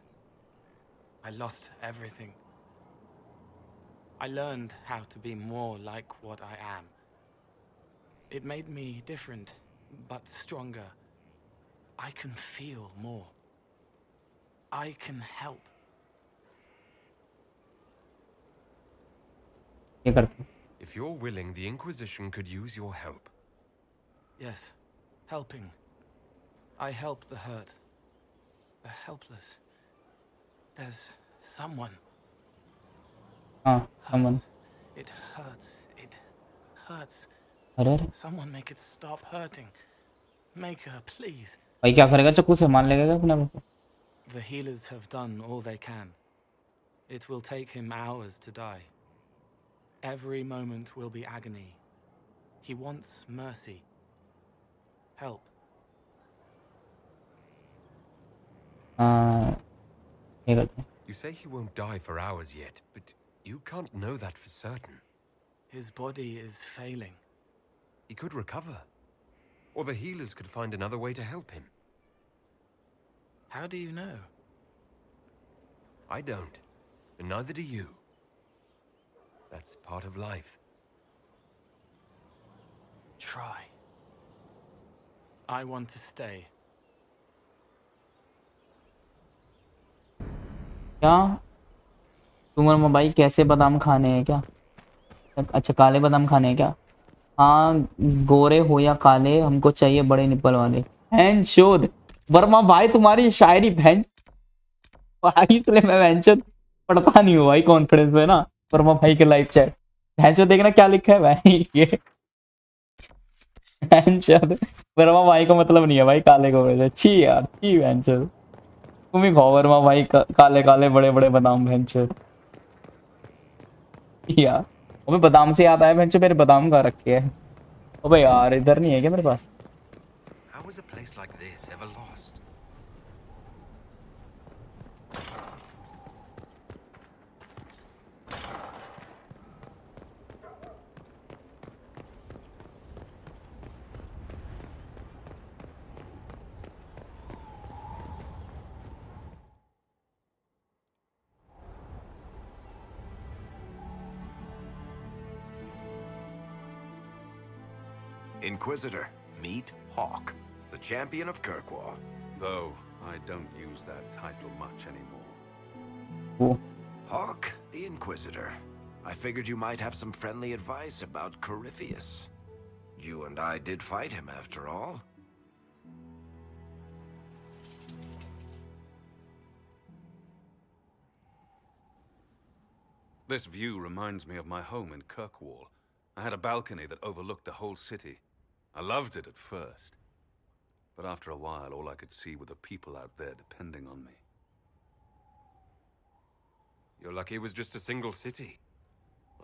I lost everything. I learned how to be more like what I am. It made me different, but stronger. I can feel more. I can help. If you're willing, the Inquisition could use your help. Yes, helping. I help the hurt, the helpless. There's someone. Someone. It hurts. It hurts. अरे Someone make it stop hurting. Make her, please. भाई क्या करेगा? चाकू से मार लेगा अपने आप को। The healers have done all they can. It will take him hours to die. Every moment will be agony. He wants mercy. Help. ये करते हैं. You say he won't die for hours yet, but you can't know that for certain. His body is failing. He could recover. Or the healers could find another way to help him. How do you know? I don't. And neither do you. That's part of life. Try. I want to stay. क्या तुम्हारा भाई कैसे बादाम खाने हैं क्या? अच्छा काले बादाम खाने हैं क्या? हाँ गोरे हो या काले हमको चाहिए बड़े निप्पल वाले. बहन चोद वर्मा भाई तुम्हारी शायरी बहन भाई इसलिए मैं बहन चोद पढ़ता नहीं हूँ भाई कॉन्फिडेंस में ना. वर्मा भाई के लाइव चैट बहन चोद देखना क्या लिखा है भाई ये बहन चोद वर्मा भाई को मतलब नहीं है भाई काले को. छी यार छी बहन चोद तुम ही खाओ वर्मा भाई काले काले बड़े बड़े बादाम बहन चोद यार. अबे बादाम से याद आया बहन चोद मेरे बादाम का रखे है. अबे यार इधर नहीं है क्या मेरे पास? How is a place like this ever lost? Inquisitor, meet Hawk, the champion of Kirkwall. Though I don't use that title much anymore. Cool. Hawk, the Inquisitor. I figured you might have some friendly advice about Corypheus. You and I did fight him after all. This view reminds me of my home in Kirkwall. I had a balcony that overlooked the whole city. I loved it at first. But after a while, all I could see were the people out there depending on me. You're lucky it was just a single city.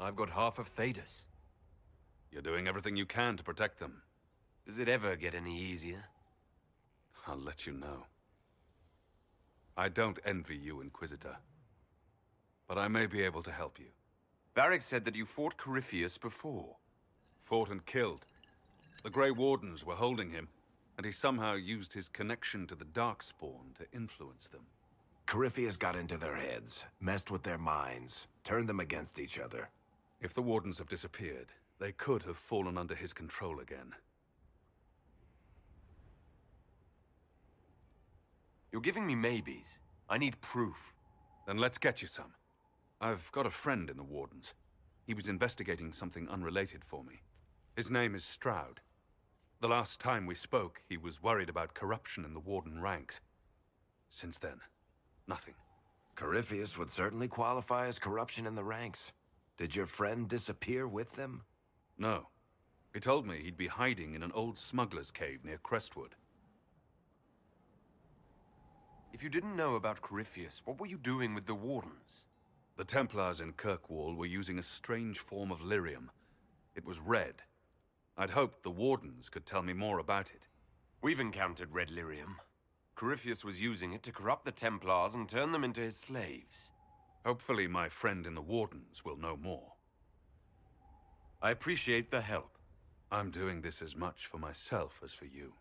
I've got half of Thedas. You're doing everything you can to protect them. Does it ever get any easier? I'll let you know. I don't envy you, Inquisitor. But I may be able to help you. Varric said that you fought Corypheus before. Fought and killed. The Grey Wardens were holding him, and he somehow used his connection to the Darkspawn to influence them. Corypheus got into their heads, messed with their minds, turned them against each other. If the Wardens have disappeared, they could have fallen under his control again. You're giving me maybes. I need proof. Then let's get you some. I've got a friend in the Wardens. He was investigating something unrelated for me. His name is Stroud. The last time we spoke, he was worried about corruption in the Warden ranks. Since then, nothing. Corypheus would certainly qualify as corruption in the ranks. Did your friend disappear with them? No. He told me he'd be hiding in an old smuggler's cave near Crestwood. If you didn't know about Corypheus, what were you doing with the Wardens? The Templars in Kirkwall were using a strange form of lyrium. It was red. I'd hoped the Wardens could tell me more about it. We've encountered red lyrium. Corypheus was using it to corrupt the Templars and turn them into his slaves. Hopefully my friend in the Wardens will know more. I appreciate the help. I'm doing this as much for myself as for you.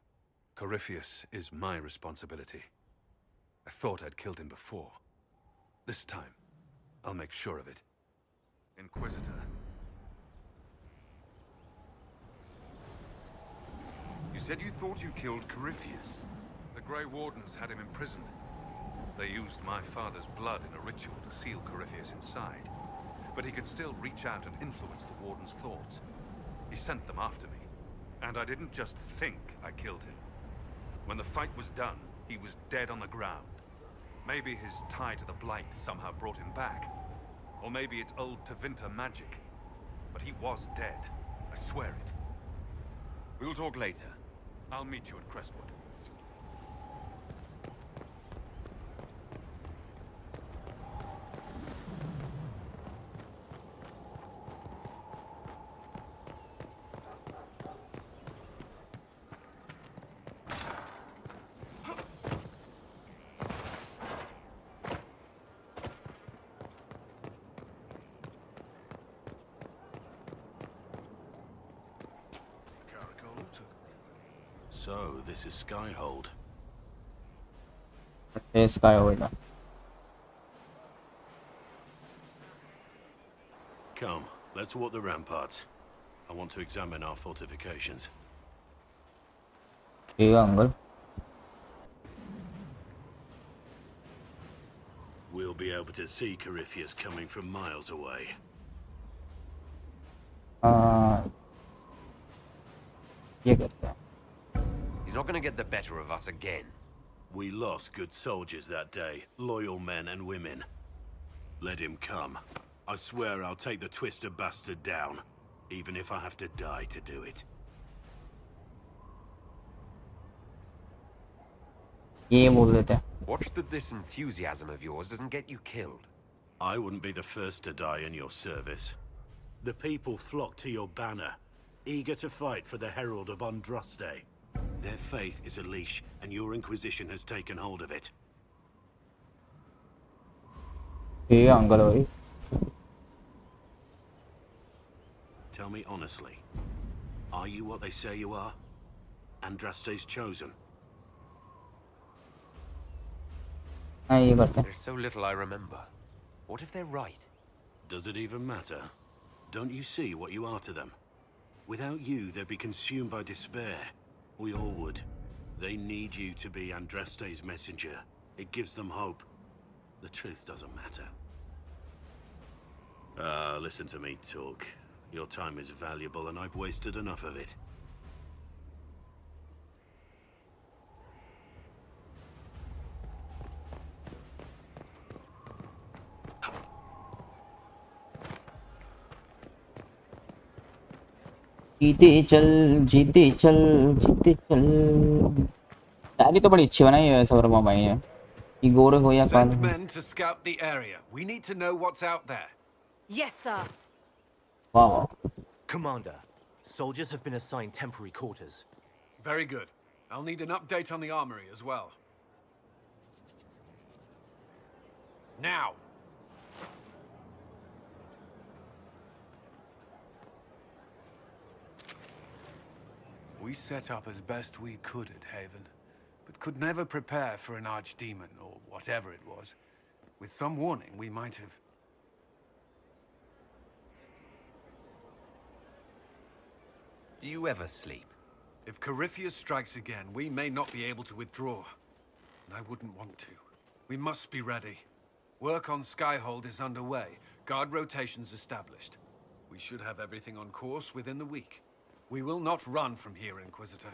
Corypheus is my responsibility. I thought I'd killed him before. This time, I'll make sure of it. Inquisitor. You said you thought you killed Corypheus. The Grey Wardens had him imprisoned. They used my father's blood in a ritual to seal Corypheus inside. But he could still reach out and influence the Warden's thoughts. He sent them after me. And I didn't just think I killed him. When the fight was done, he was dead on the ground. Maybe his tie to the Blight somehow brought him back. Or maybe it's old Tevinter magic. But he was dead. I swear it. We'll talk later. I'll meet you at Crestwood. So, this is Skyhold. Yes, guy होगा. Come, let's walk the ramparts. I want to examine our fortifications. ठीक है uncle. We'll be able to see Corypheus coming from miles away. ये करते हैं. He's not going to get the better of us again. We lost good soldiers that day, loyal men and women. Let him come. I swear I'll take the twister bastard down, even if I have to die to do it. ये बोल देते हैं. Watch that this enthusiasm of yours doesn't get you killed. I wouldn't be the first to die in your service. The people flock to your banner, eager to fight for the Herald of Andraste. Their faith is a leash, and your Inquisition has taken hold of it. ठीक है uncle भाई. Tell me honestly, are you what they say you are? Andraste's chosen? हाँ ये करते हैं. There's so little I remember. What if they're right? Does it even matter? Don't you see what you are to them? Without you, they'd be consumed by despair. We all would. They need you to be Andraste's messenger. It gives them hope. The truth doesn't matter. Listen to me talk. Your time is valuable and I've wasted enough of it. जीते चल जीते चल जीते चल. Diary तो बड़ी अच्छी बनाई है सौरमा भाई ने. ये गोरे हो या काले. Send men to scout the area. We need to know what's out there. Yes, sir. Wow. Commander, soldiers have been assigned temporary quarters. Very good. I'll need an update on the armory as well. Now! We set up as best we could at Haven, but could never prepare for an archdemon, or whatever it was. With some warning, we might have... Do you ever sleep? If Corypheus strikes again, we may not be able to withdraw. And I wouldn't want to. We must be ready. Work on Skyhold is underway. Guard rotations established. We should have everything on course within the week. We will not run from here, Inquisitor.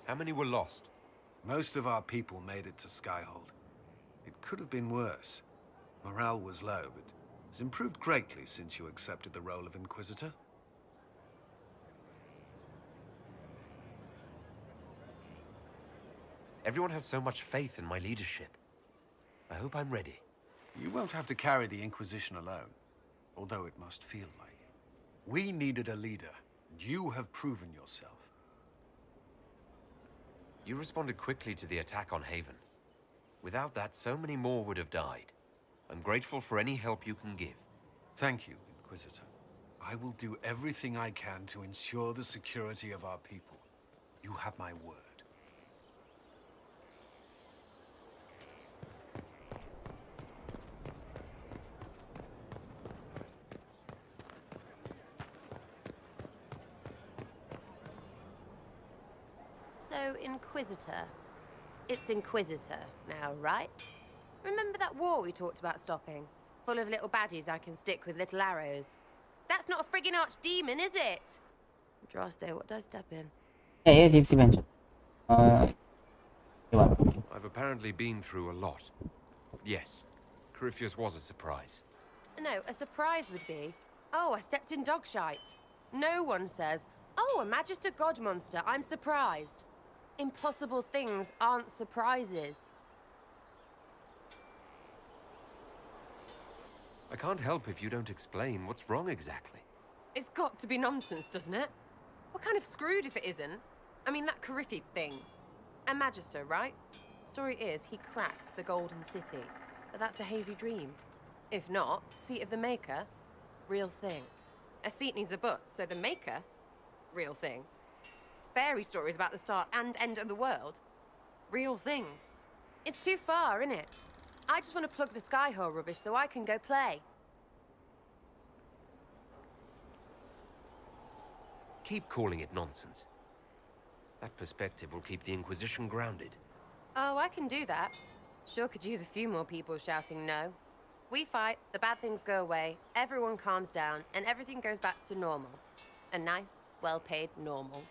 How many were lost? Most of our people made it to Skyhold. It could have been worse. Morale was low, but it's improved greatly since you accepted the role of Inquisitor. Everyone has so much faith in my leadership. I hope I'm ready. You won't have to carry the Inquisition alone, although it must feel like it. We needed a leader, and you have proven yourself. You responded quickly to the attack on Haven. Without that, so many more would have died. I'm grateful for any help you can give. Thank you, Inquisitor. I will do everything I can to ensure the security of our people. You have my word. So, Inquisitor. It's Inquisitor now, right? Remember that war we talked about stopping? Full of little baddies I can stick with little arrows. That's not a friggin' archdemon, is it? Andraste, what did I step in? Yeah, Gypsy mentioned. I've apparently been through a lot. Yes, Corypheus was a surprise. No, a surprise would be, oh, I stepped in dog shite. No one says, oh, a Magister God monster, I'm surprised. Impossible things aren't surprises. I can't help if you don't explain what's wrong exactly. It's got to be nonsense, doesn't it? We're kind of screwed if it isn't. I mean, that Corypheus thing. A Magister, right? Story is, he cracked the Golden City. But that's a hazy dream. If not, seat of the Maker, real thing. A seat needs a butt, so the maker, real thing. Fairy stories about the start and end of the world, real things. It's too far, isn't it? I just want to plug the Skyhole rubbish so I can go play. Keep calling it nonsense. That perspective will keep the Inquisition grounded. Oh, I can do that. Sure could use a few more people shouting no. We fight, the bad things go away, everyone calms down, and everything goes back to normal. A nice, well-paid normal.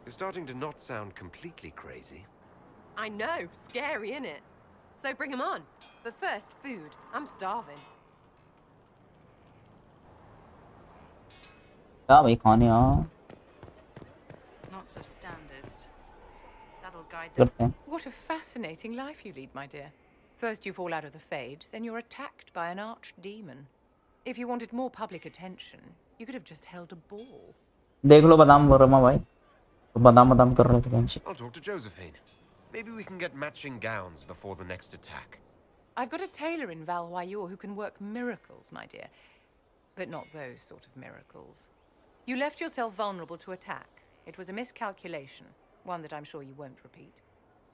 You're starting to not sound completely crazy. I know, scary, innit? So bring 'em on. But first, food. I'm starving. क्या भाई खाने हाँ Not so standard. That'll guide करते them. हैं What a fascinating life you lead, my dear. First you fall out of the Fade, then you're attacked by an archdemon. If you wanted more public attention, you could have just held a ball. देख लो बादाम वर्मा भाई तो बादाम कर रहे थे bench I'll talk to Josephine. Maybe we can get matching gowns before the next attack. I've got a tailor in Valwayor who can work miracles, my dear. But not those sort of miracles. You left yourself vulnerable to attack. It was a miscalculation, one that I'm sure you won't repeat.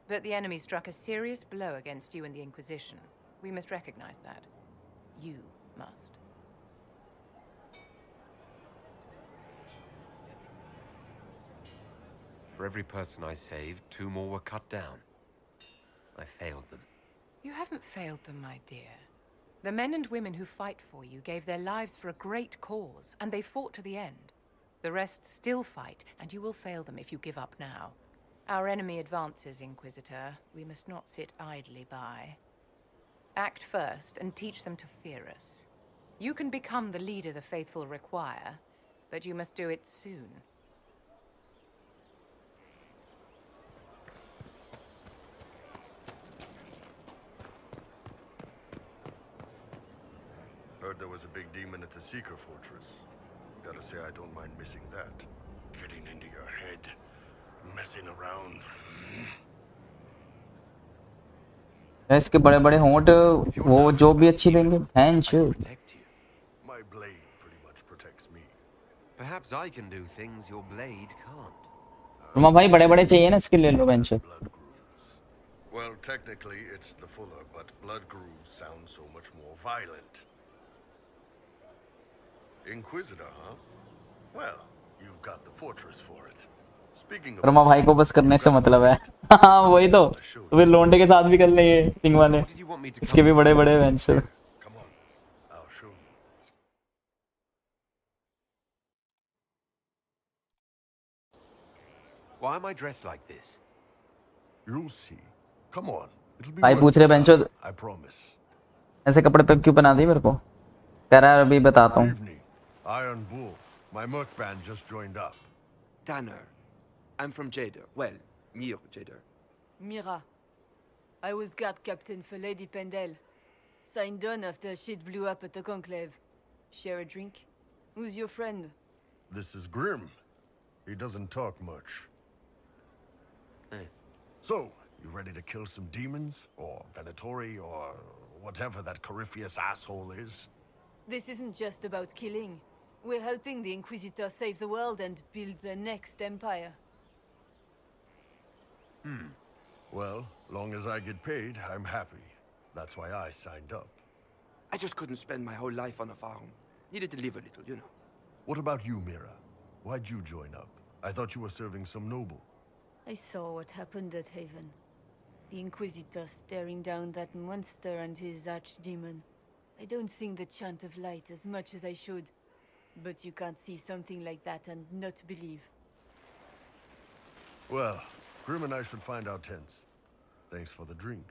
But the enemy struck a serious blow against you and the Inquisition. We must recognize that. You must. For every person I saved, 2 more were cut down. I failed them. You haven't failed them, my dear. The men and women who fight for you gave their lives for a great cause, and they fought to the end. The rest still fight, and you will fail them if you give up now. Our enemy advances, Inquisitor. We must not sit idly by. Act first and teach them to fear us. You can become the leader the faithful require, but you must do it soon. Heard there was a big demon at the Seeker Fortress. Gotta say, I don't mind missing that. Getting into your head, messing around. इसके बड़े बड़े होंठ वो जो भी अच्छी देंगे bench My blade pretty much protects me. Perhaps I can do things your blade can't. Roma भाई बड़े बड़े चाहिए ना इसके ले लो bench Well, technically, it's the fuller, but blood grooves sound so much more violent. Inquisitor, huh? Well, you've got the fortress for it. Speaking of... Roma भाई को बस करने से मतलब है हाँ वही तो फिर लोंडे के साथ भी कर लेंगे सिंग वाले इसके भी बड़े बड़े bench Come on, I'll show you. Why am I dressed like this? You'll see. Come on. It'll be भाई worth पूछ रहे the बेंचो time, I promise. ऐसे कपड़े पे क्यों बना दी मेरे को कह रहा है अभी बताता हूँ Iron Bull. My merc band just joined up. Tanner. I'm from Jader. Well, near Jader. Mira. I was guard captain for Lady Pendel. Signed on after shit blew up at the Conclave. Share a drink? Who's your friend? This is Grim. He doesn't talk much. So, you ready to kill some demons? Or Venatori? Or whatever that Corypheus asshole is? This isn't just about killing. We're helping the Inquisitor save the world and build the next empire. Well, long as I get paid, I'm happy. That's why I signed up. I just couldn't spend my whole life on a farm. Needed to live a little, you know. What about you, Mira? Why'd you join up? I thought you were serving some noble. I saw what happened at Haven. The Inquisitor staring down that monster and his archdemon. I don't sing the chant of light as much as I should. But you can't see something like that and not believe. Well, Grim and I should find our tents. Thanks for the drink.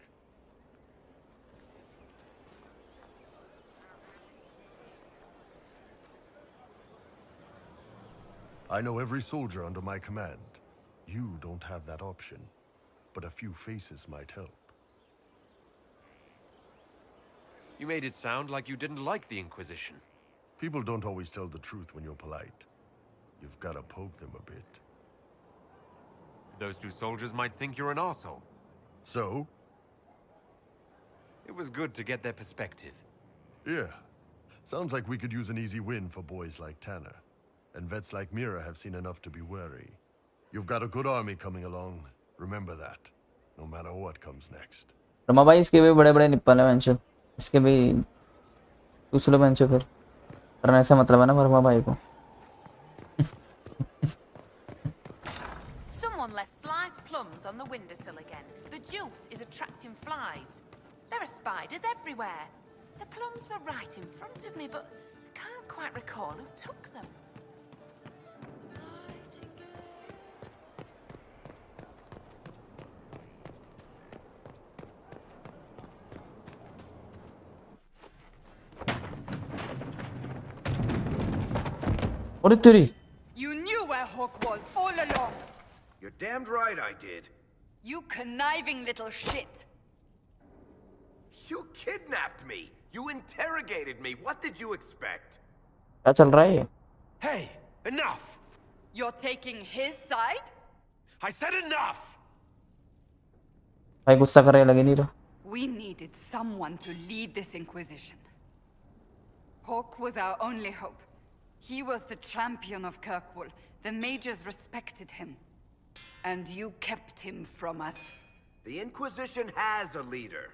I know every soldier under my command. You don't have that option, but a few faces might help. You made it sound like you didn't like the Inquisition. People don't always tell the truth when you're polite. You've got to poke them a bit. Those 2 soldiers might think you're an arsehole. So? It was good to get their perspective. Yeah. Sounds like we could use an easy win for boys like Tanner. And vets like Mira have seen enough to be wary. You've got a good army coming along. Remember that. No matter what comes next. Rama भाई इसके भी बड़े बड़े nipple है बेंचो, इसके भी पूछ लो बेंचो फिर, करने से मतलब है ना रमा भाई को. Someone left sliced plums on the windowsill again. The juice is attracting flies. There are spiders everywhere. The plums were right in front of me, but I can't quite recall who took them. अरे तेरी. You knew where Hawk was all along. You're damned right I did. You conniving little shit. You kidnapped me. You interrogated me. What did you expect? क्या चल रहा है? Hey, enough! You're taking his side? I said enough! भाई गुस्सा कर रहे लगे नहीं रहा. We needed someone to lead this Inquisition. Hawk was our only hope. He was the champion of Kirkwall. The mages respected him. And you kept him from us. The Inquisition has a leader.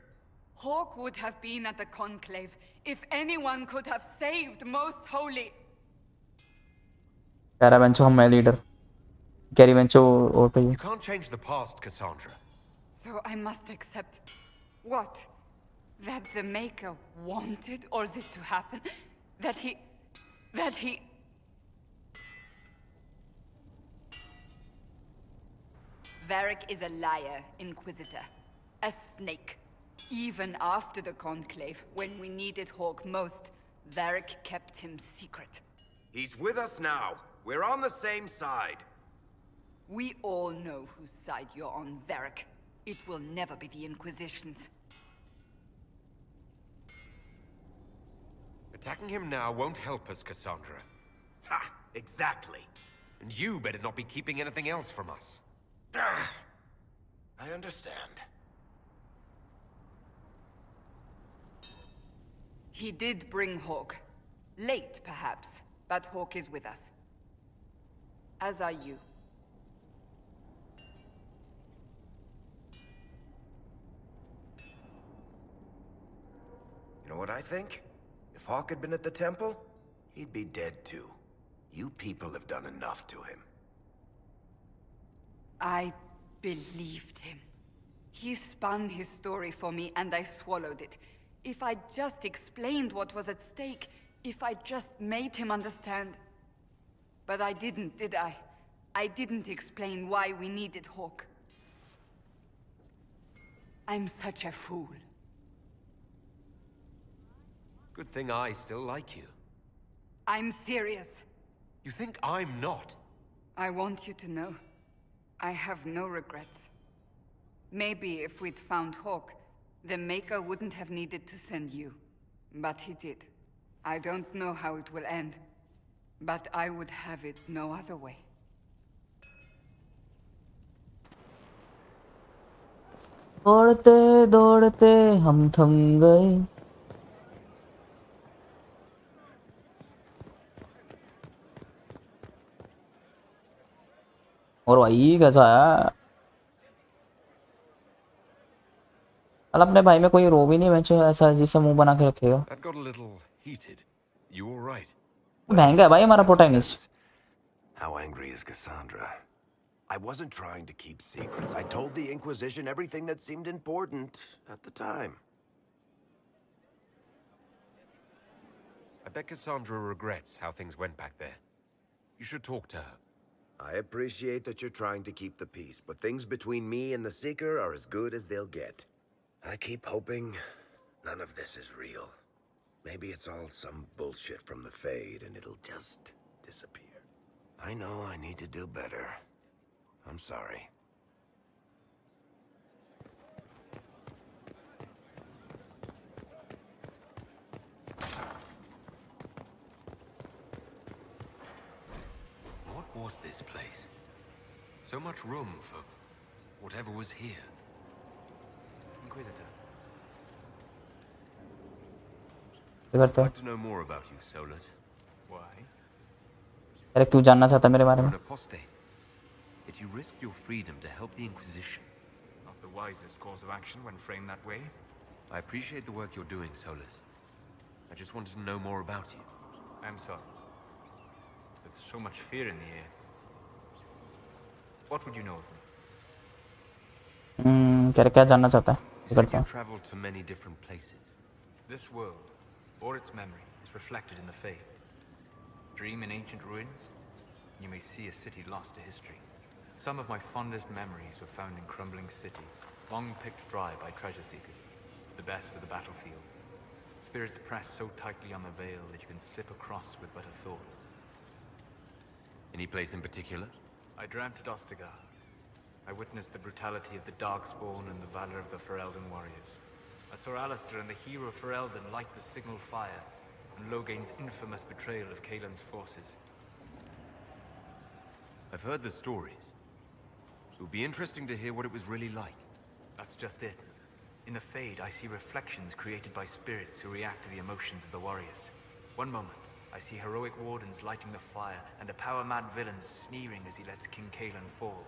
Hawk would have been at the Conclave if anyone could have saved Most Holy. कह रहा बेंचो हम मैं leader. कह रही बेंचो और पे. You can't change the past, Cassandra. So I must accept what? That the Maker wanted all this to happen? That he... Varric is a liar, Inquisitor. A snake. Even after the Conclave, when we needed Hawk most, Varric kept him secret. He's with us now. We're on the same side. We all know whose side you're on, Varric. It will never be the Inquisition's. Attacking him now won't help us, Cassandra. Ha! Exactly. And you better not be keeping anything else from us. I understand. He did bring Hawk. Late, perhaps, but Hawk is with us. As are you. You know what I think? If Hawk had been at the temple, he'd be dead too. You people have done enough to him. I believed him. He spun his story for me, and I swallowed it. If I just explained what was at stake, if I just made him understand. But I didn't, did I? I didn't explain why we needed Hawk. I'm such a fool. Good thing I still like you. I'm serious. You think I'm not? I want you to know, I have no regrets. Maybe if we'd found Hawk, the Maker wouldn't have needed to send you. But he did. I don't know how it will end, but I would have it no other way. दौड़ते दौड़ते हम थम गए. और भाई कैसा है? कल अपने भाई में कोई रो भी नहीं बेंचो ऐसा जिससे मुंह बना के रखेगा. That got a little heated. You all right? महंगा है भाई हमारा protagonist. How angry is Cassandra? I wasn't trying to keep secrets. I told the Inquisition everything that seemed important at the time. I bet Cassandra regrets how things went back there. You should talk to her. I appreciate that you're trying to keep the peace, but things between me and the Seeker are as good as they'll get. I keep hoping none of this is real. Maybe it's all some bullshit from the Fade and it'll just disappear. I know I need to do better. I'm sorry. What was this place? So much room for whatever was here. Inquisitor. करते I'd हो? like to know more about you, Solus. Why? अरे तू जानना चाहता मेरे बारे You're में? an apostate, yet you risked your freedom to help the Inquisition. Not the wisest course of action when framed that way. I appreciate the work you're doing, Solus. I just wanted to know more about you. I'm sorry. With so much fear in the air. What would you know of me? क्या क्या जानना चाहता है? You करते said हो? you traveled to many different places. This world, or its memory, is reflected in the Fade. Dream in ancient ruins, and you may see a city lost to history. Some of my fondest memories were found in crumbling cities, long picked dry by treasure seekers. The best of the battlefields. Spirits press so tightly on the veil that you can slip across with but a thought. Any place in particular? I dreamt at Ostagar. I witnessed the brutality of the Darkspawn and the valor of the Ferelden warriors. I saw Alistair and the hero Ferelden light the signal fire, and Logain's infamous betrayal of Kaelin's forces. I've heard the stories. It would be interesting to hear what it was really like. That's just it. In the Fade, I see reflections created by spirits who react to the emotions of the warriors. One moment, I see heroic wardens lighting the fire, and a power-mad villain sneering as he lets King Kaelin fall.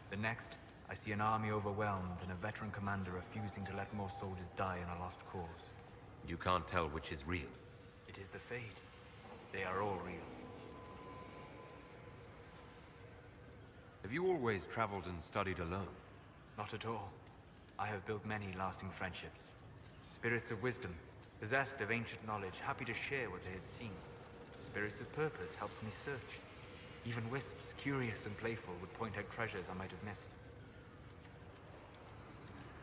The next, I see an army overwhelmed and a veteran commander refusing to let more soldiers die in a lost cause. You can't tell which is real. It is the Fade. They are all real. Have you always traveled and studied alone? Not at all. I have built many lasting friendships. Spirits of wisdom, possessed of ancient knowledge, happy to share what they had seen. Spirits of purpose helped me search. Even wisps, curious and playful, would point out treasures I might have missed.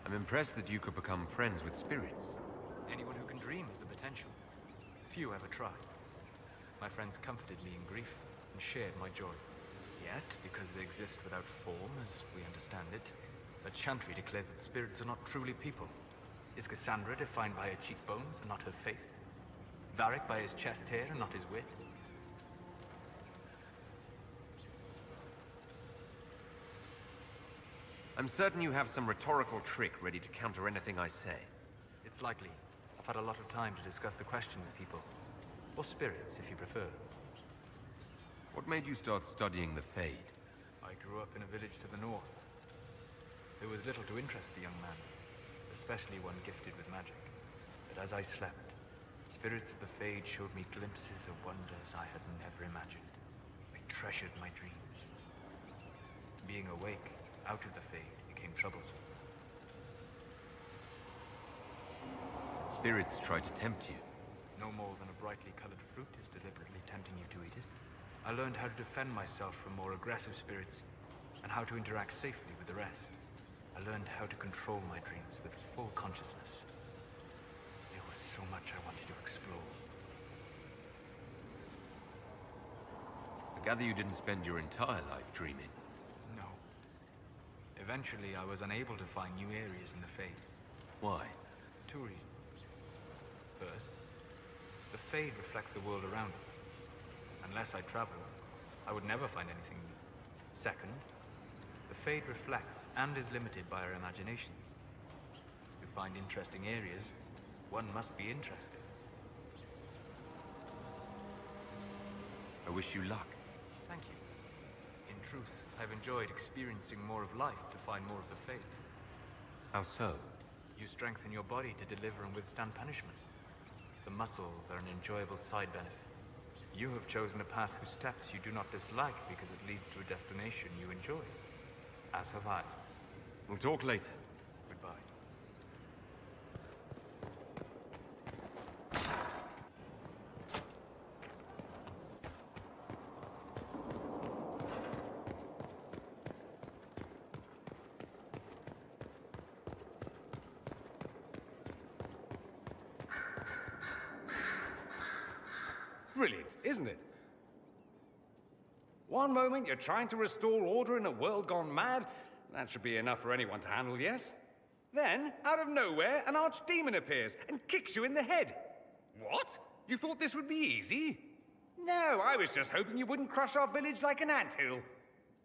I'm impressed that you could become friends with spirits. Anyone who can dream has the potential. Few ever try. My friends comforted me in grief and shared my joy. Yet, because they exist without form, as we understand it, the Chantry declares that spirits are not truly people. Is Cassandra defined by her cheekbones and not her faith? Varric by his chest hair and not his wit? I'm certain you have some rhetorical trick ready to counter anything I say. It's likely. I've had a lot of time to discuss the question with people. Or spirits, if you prefer. What made you start studying the Fade? I grew up in a village to the north. There was little to interest a young man, especially one gifted with magic. But as I slept, spirits of the Fade showed me glimpses of wonders I had never imagined. I treasured my dreams. Being awake, out of the Fade, became troublesome. Spirits try to tempt you. No more than a brightly colored fruit is deliberately tempting you to eat it. I learned how to defend myself from more aggressive spirits, and how to interact safely with the rest. I learned how to control my dreams with full consciousness. There was so much I wanted to explore. I gather you didn't spend your entire life dreaming. No. Eventually, I was unable to find new areas in the Fade. Why? 2 reasons. First, the Fade reflects the world around it. Unless I travel, I would never find anything new. Second, the Fade reflects and is limited by our imaginations. To find interesting areas, one must be interested. I wish you luck. Thank you. In truth, I've enjoyed experiencing more of life to find more of the Fade. How so? You strengthen your body to deliver and withstand punishment. The muscles are an enjoyable side benefit. You have chosen a path whose steps you do not dislike because it leads to a destination you enjoy. As have I. We'll talk later. Goodbye. Brilliant, isn't it? One moment you're trying to restore order in a world gone mad. That should be enough for anyone to handle, yes? Then, out of nowhere, an archdemon appears and kicks you in the head. What? You thought this would be easy? No, I was just hoping you wouldn't crush our village like an anthill.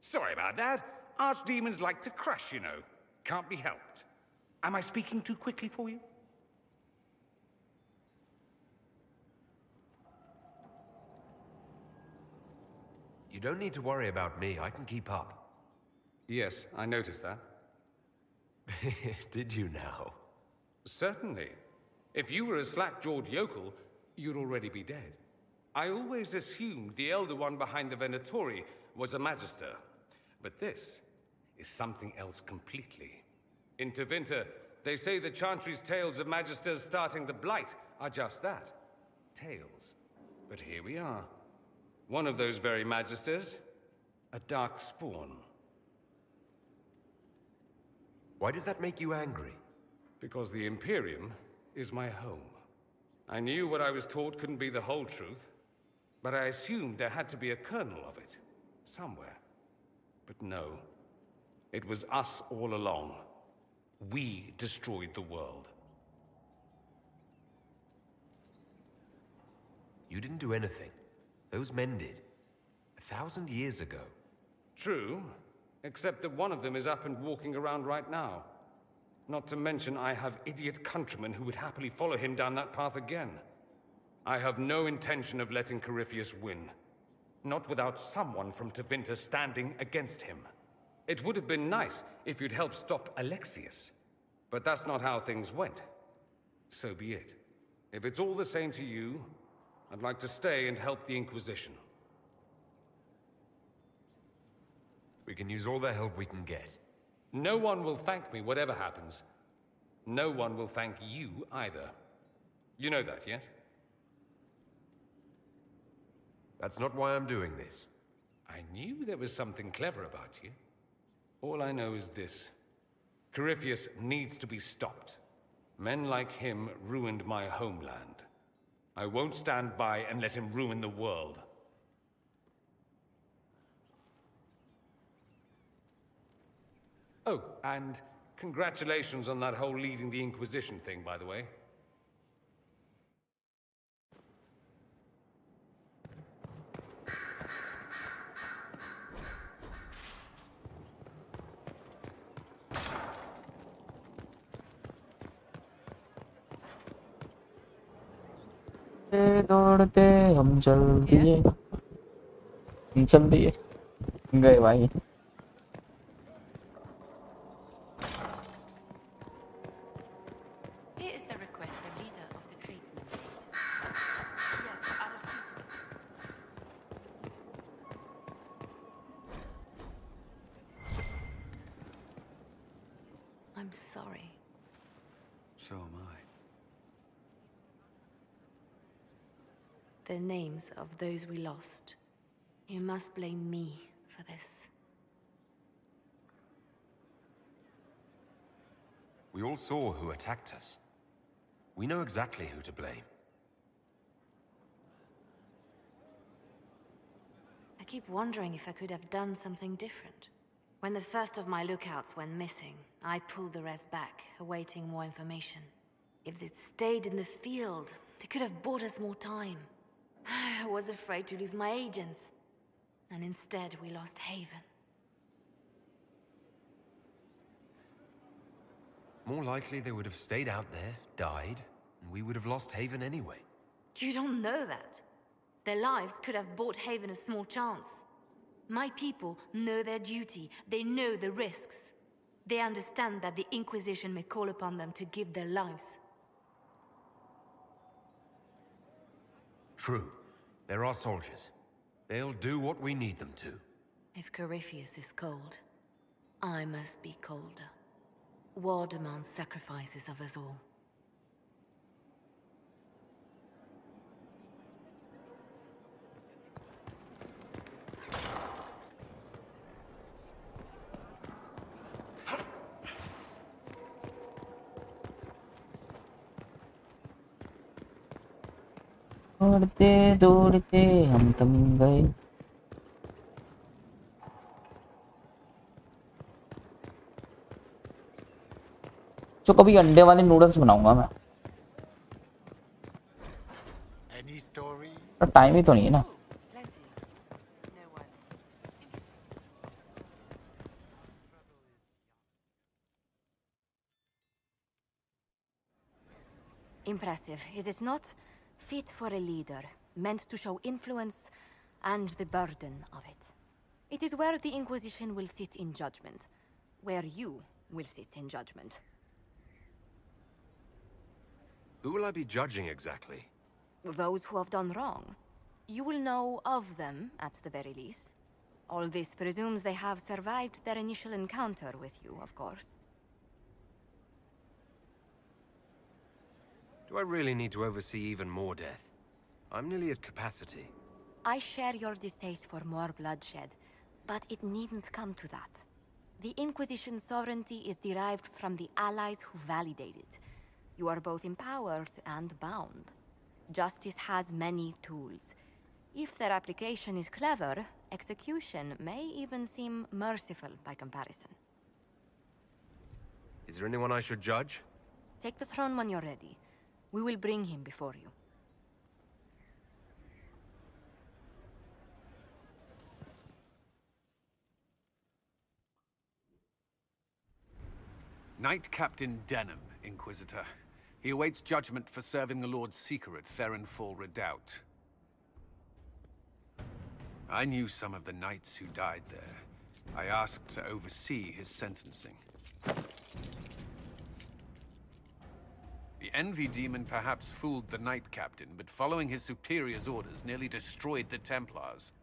Sorry about that. Archdemons like to crush, you know. Can't be helped. Am I speaking too quickly for you? You don't need to worry about me. I can keep up. Yes, I noticed that. Did you now? Certainly. If you were a slack-jawed yokel, you'd already be dead. I always assumed the Elder One behind the Venatori was a Magister. But this is something else completely. In Tevinter, they say the Chantry's tales of Magisters starting the Blight are just that. Tales. But here we are. One of those very Magisters, a dark spawn. Why does that make you angry? Because the Imperium is my home. I knew what I was taught couldn't be the whole truth, but I assumed there had to be a kernel of it, somewhere. But no, it was us all along. We destroyed the world. You didn't do anything. Those men did. 1,000 years ago. True, except that one of them is up and walking around right now. Not to mention I have idiot countrymen who would happily follow him down that path again. I have no intention of letting Corypheus win. Not without someone from Tevinter standing against him. It would have been nice if you'd helped stop Alexius. But that's not how things went. So be it. If it's all the same to you, I'd like to stay and help the Inquisition. We can use all the help we can get. No one will thank me, whatever happens. No one will thank you either. You know that, yes? That's not why I'm doing this. I knew there was something clever about you. All I know is this. Corypheus needs to be stopped. Men like him ruined my homeland. I won't stand by and let him ruin the world. Oh, and congratulations on that whole leading the Inquisition thing, by the way. दौड़ते हम चल दिए गए भाई. Here is the request the leader of the tradesmen made. Yes, I'll see to it. I'm sorry. So am I. The names of those we lost. You must blame me for this. We all saw who attacked us. We know exactly who to blame. I keep wondering if I could have done something different. When the first of my lookouts went missing, I pulled the rest back, awaiting more information. If they'd stayed in the field, they could have bought us more time. I was afraid to lose my agents. And instead, we lost Haven. More likely they would have stayed out there, died, and we would have lost Haven anyway. You don't know that. Their lives could have bought Haven a small chance. My people know their duty. They know the risks. They understand that the Inquisition may call upon them to give their lives. True. There are soldiers. They'll do what we need them to. If Corypheus is cold, I must be colder. War demands sacrifices of us all. दौड़ते दौड़ते हम थम गए. तो कभी अंडे वाले noodles बनाऊंगा मैं. पर टाइम ही तो नहीं है ना. Impressive, is it not? Fit for a leader, meant to show influence, and the burden of it. It is where the Inquisition will sit in judgment, where you will sit in judgment. Who will I be judging exactly? Those who have done wrong. You will know of them, at the very least. All this presumes they have survived their initial encounter with you, of course. Do I really need to oversee even more death? I'm nearly at capacity. I share your distaste for more bloodshed, but it needn't come to that. The Inquisition's sovereignty is derived from the allies who validate it. You are both empowered and bound. Justice has many tools. If their application is clever, execution may even seem merciful by comparison. Is there anyone I should judge? Take the throne when you're ready. We will bring him before you. Knight Captain Denham, Inquisitor. He awaits judgment for serving the Lord Seeker at Therenfall Redoubt. I knew some of the knights who died there. I asked to oversee his sentencing. The Envy Demon perhaps fooled the Knight Captain, but following his superior's orders nearly destroyed the Templars.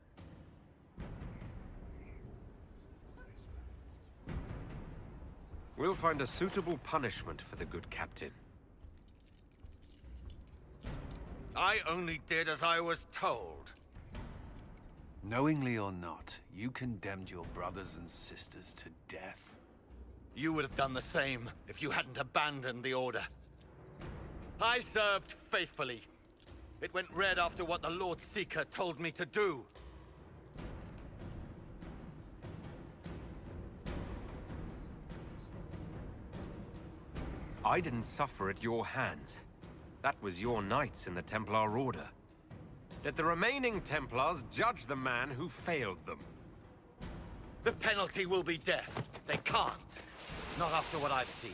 We'll find a suitable punishment for the good captain. I only did as I was told. Knowingly or not, you condemned your brothers and sisters to death. You would have done the same if you hadn't abandoned the Order. I served faithfully. It went red after what the Lord Seeker told me to do. I didn't suffer at your hands. That was your knights in the Templar Order. Let the remaining Templars judge the man who failed them. The penalty will be death. They can't. Not after what I've seen.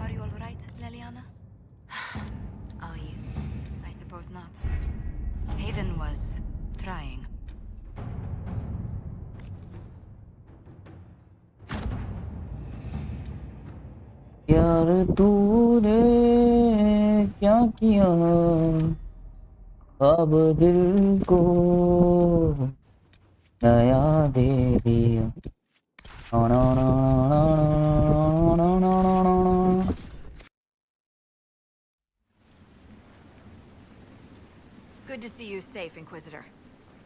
Are you all right, Leliana? Are you? I suppose not. Haven was trying. यार तूने क्या किया अब दिल को नया दे दिया ना ना ना ना ना ना ना। Good to see you safe, Inquisitor.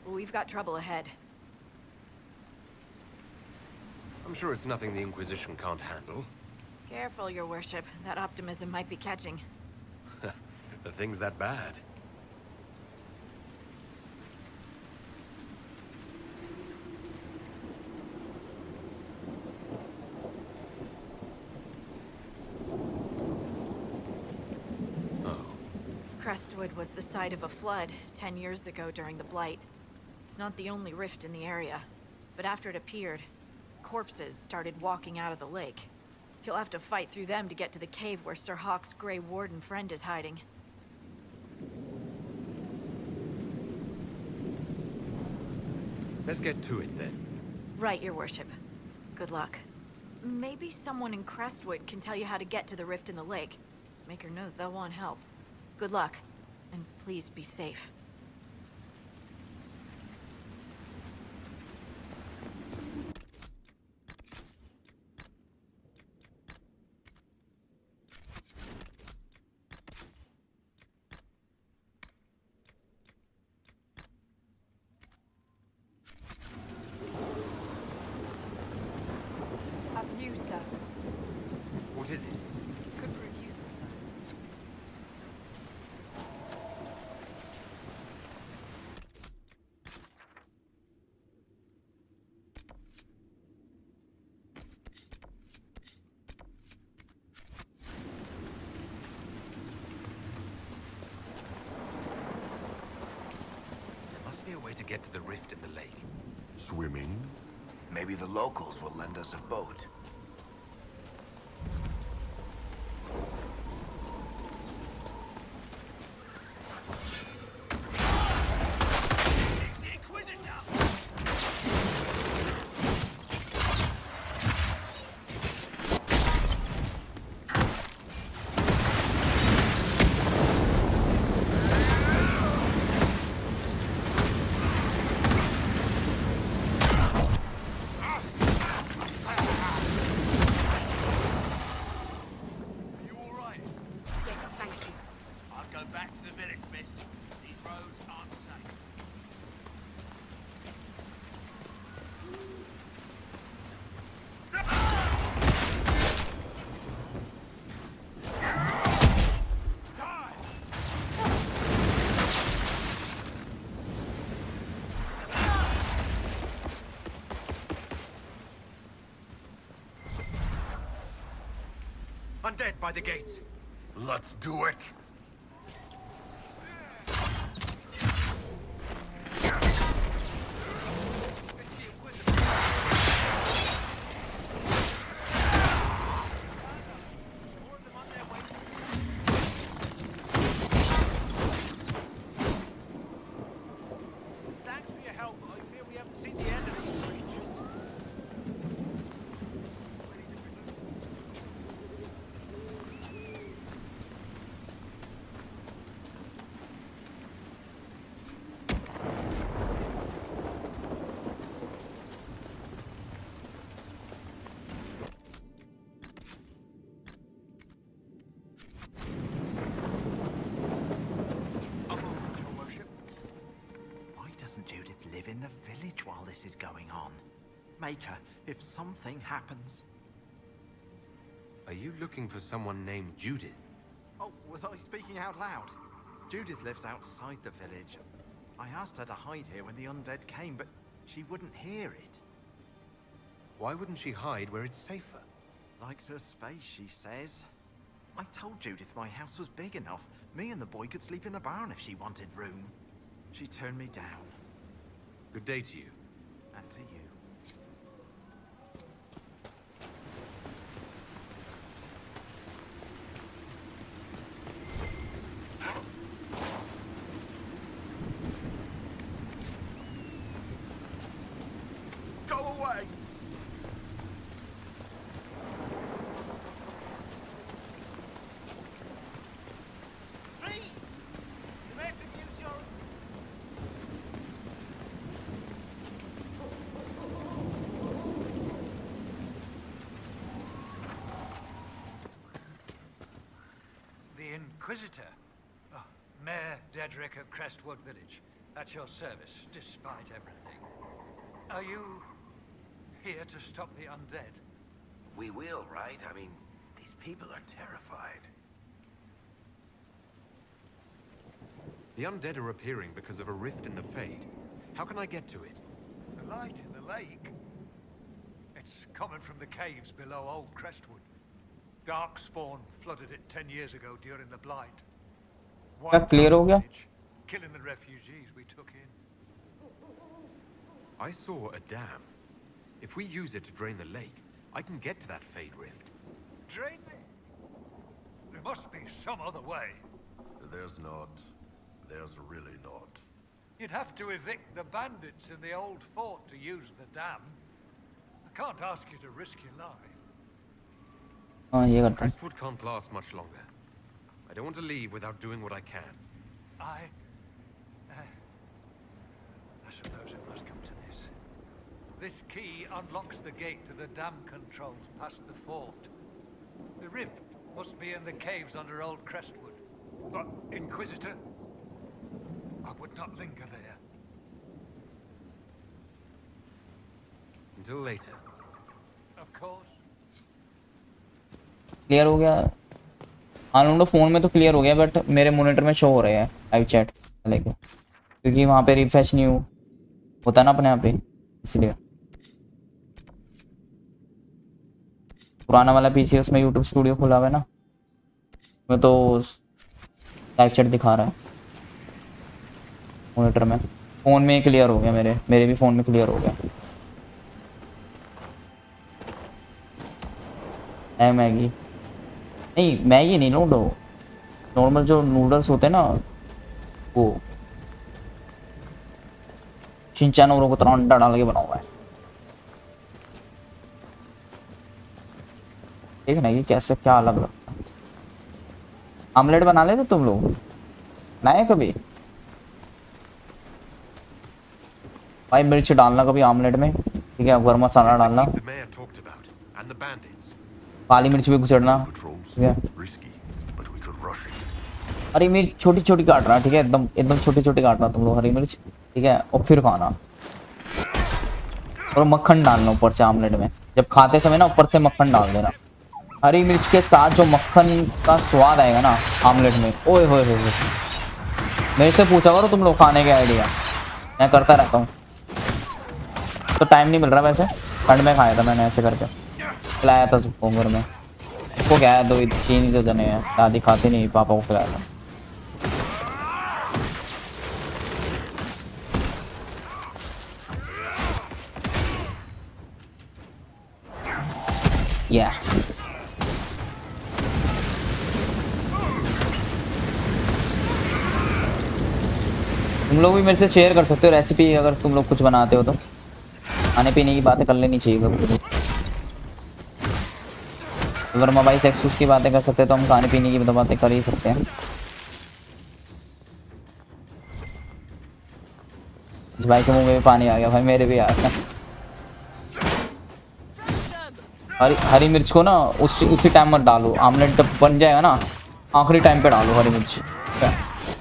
We've got trouble ahead. I'm sure it's nothing the Inquisition can't handle. Careful, Your Worship. That optimism might be catching. The thing's that bad. Crestwood was the site of a flood 10 years ago during the Blight. It's not the only rift in the area, but after it appeared, corpses started walking out of the lake. You'll have to fight through them to get to the cave where Sir Hawke's Grey Warden friend is hiding. Let's get to it then. Right, Your Worship. Good luck. Maybe someone in Crestwood can tell you how to get to the rift in the lake. Maker knows they'll want help. Good luck, and please be safe. Of you, sir. must be a way to get to the rift in the lake. Swimming? Maybe the locals will lend us a boat. Undead by the gates. Let's do it. Thanks for your help, but I fear we haven't seen the end of these creatures. Why doesn't Judith live in the village while this is going on? Make her, if something happens. Are you looking for someone named Judith? Oh, was I speaking out loud? Judith lives outside the village. I asked her to hide here when the undead came, but she wouldn't hear it. Why wouldn't she hide where it's safer? Likes her space, she says. I told Judith my house was big enough. Me and the boy could sleep in the barn if she wanted room. She turned me down. Good day to you. And to you. Go away! Please! You may have to use your... The Inquisitor? Oh, Mayor Dedrick of Crestwood Village. At your service, despite everything. Are you here to stop the undead? We will, right? I mean, these people are terrified. The undead are appearing because of a rift in the Fade. How can I get to it? The light in the lake? It's coming from the caves below Old Crestwood. Darkspawn flooded it 10 years ago during the Blight. क्या clear हो गया? Killing the refugees we took in. I saw a dam. If we use it to drain the lake, I can get to that Fade rift. Drain it? There must be some other way. There's not. There's really not. You'd have to evict the bandits in the old fort to use the dam. I can't ask you to risk your life. हाँ ये करता हूँ. Crestwood can't last much longer. I don't want to leave without doing what I can. I suppose it must come to this. This key unlocks the gate to the dam controls past the fort. The rift must be in the caves under Old Crestwood. But, Inquisitor, I would not linger there. Until later. Of course. Clear हो गया. हाँ लोगों phone में तो clear हो गया but मेरे monitor में शो हो रहे हैं लाइव चैट लेके क्योंकि वहाँ पे रिफ्रेश नहीं होता ना अपने यहाँ पे इसलिए. पुराना वाला पीसी उसमें यूट्यूब स्टूडियो खुला हुआ है ना मैं तो लाइव चैट दिखा रहा है मॉनिटर में. फोन में क्लियर हो गया, मेरे भी फोन में क्लियर हो गया। है मैगी? नहीं मैगी नहीं, नॉर्मल जो नूडल्स होते हैं ना, वो शिनचैन और को तरह अंडा डाल के बना हुआ है। देख ना ये कैसे क्या अलग लगता है। आमलेट बना लेते तुम लोग? बनाए कभी? भाई मिर्च डालना कभी आमलेट में, ठीक है, गरम मसाला डालना, काली मिर्च भी कुचड़ना, ठीक है। हरी मिर्च छोटी छोटी काटना, ठीक है, एकदम एकदम छोटी छोटी काटना तुम लोग हरी मिर्च, ठीक है, और फिर खाना। और मक्खन डालना ऊपर से आमलेट में, जब खाते समय ना ऊपर से मक्खन डाल देना। हरी मिर्च के साथ जो मक्खन का स्वाद आएगा ना आमलेट में, ओए होए होए। मेरे से पूछा करो तुम लोग खाने के आइडिया, मैं करता रहता हूँ। तो टाइम नहीं मिल रहा, वैसे ठंड में खाया था मैंने ऐसे करके, खिलाया था सबको घर में। वो क्या है, 2-3 ही तो जने हैं, दादी खाती नहीं, पापा को खिलाया था। Yeah. तुम लोग भी मेरे से शेयर कर सकते हो रेसिपी, अगर तुम लोग कुछ बनाते हो तो। खाने पीने की बातें कर लेनी चाहिए कभी कभी। अगर मोबाइल सेक्स की बातें कर सकते हैं तो हम खाने पीने की भी तो बातें कर ही सकते हैं। इस भाई के मुंह में भी पानी आ गया, भाई मेरे भी आ गया। हरी मिर्च को ना उसी टाइम मत डालो, आमलेट जब बन जाएगा ना आखिरी टाइम पे डालो हरी मिर्च, ठीक है।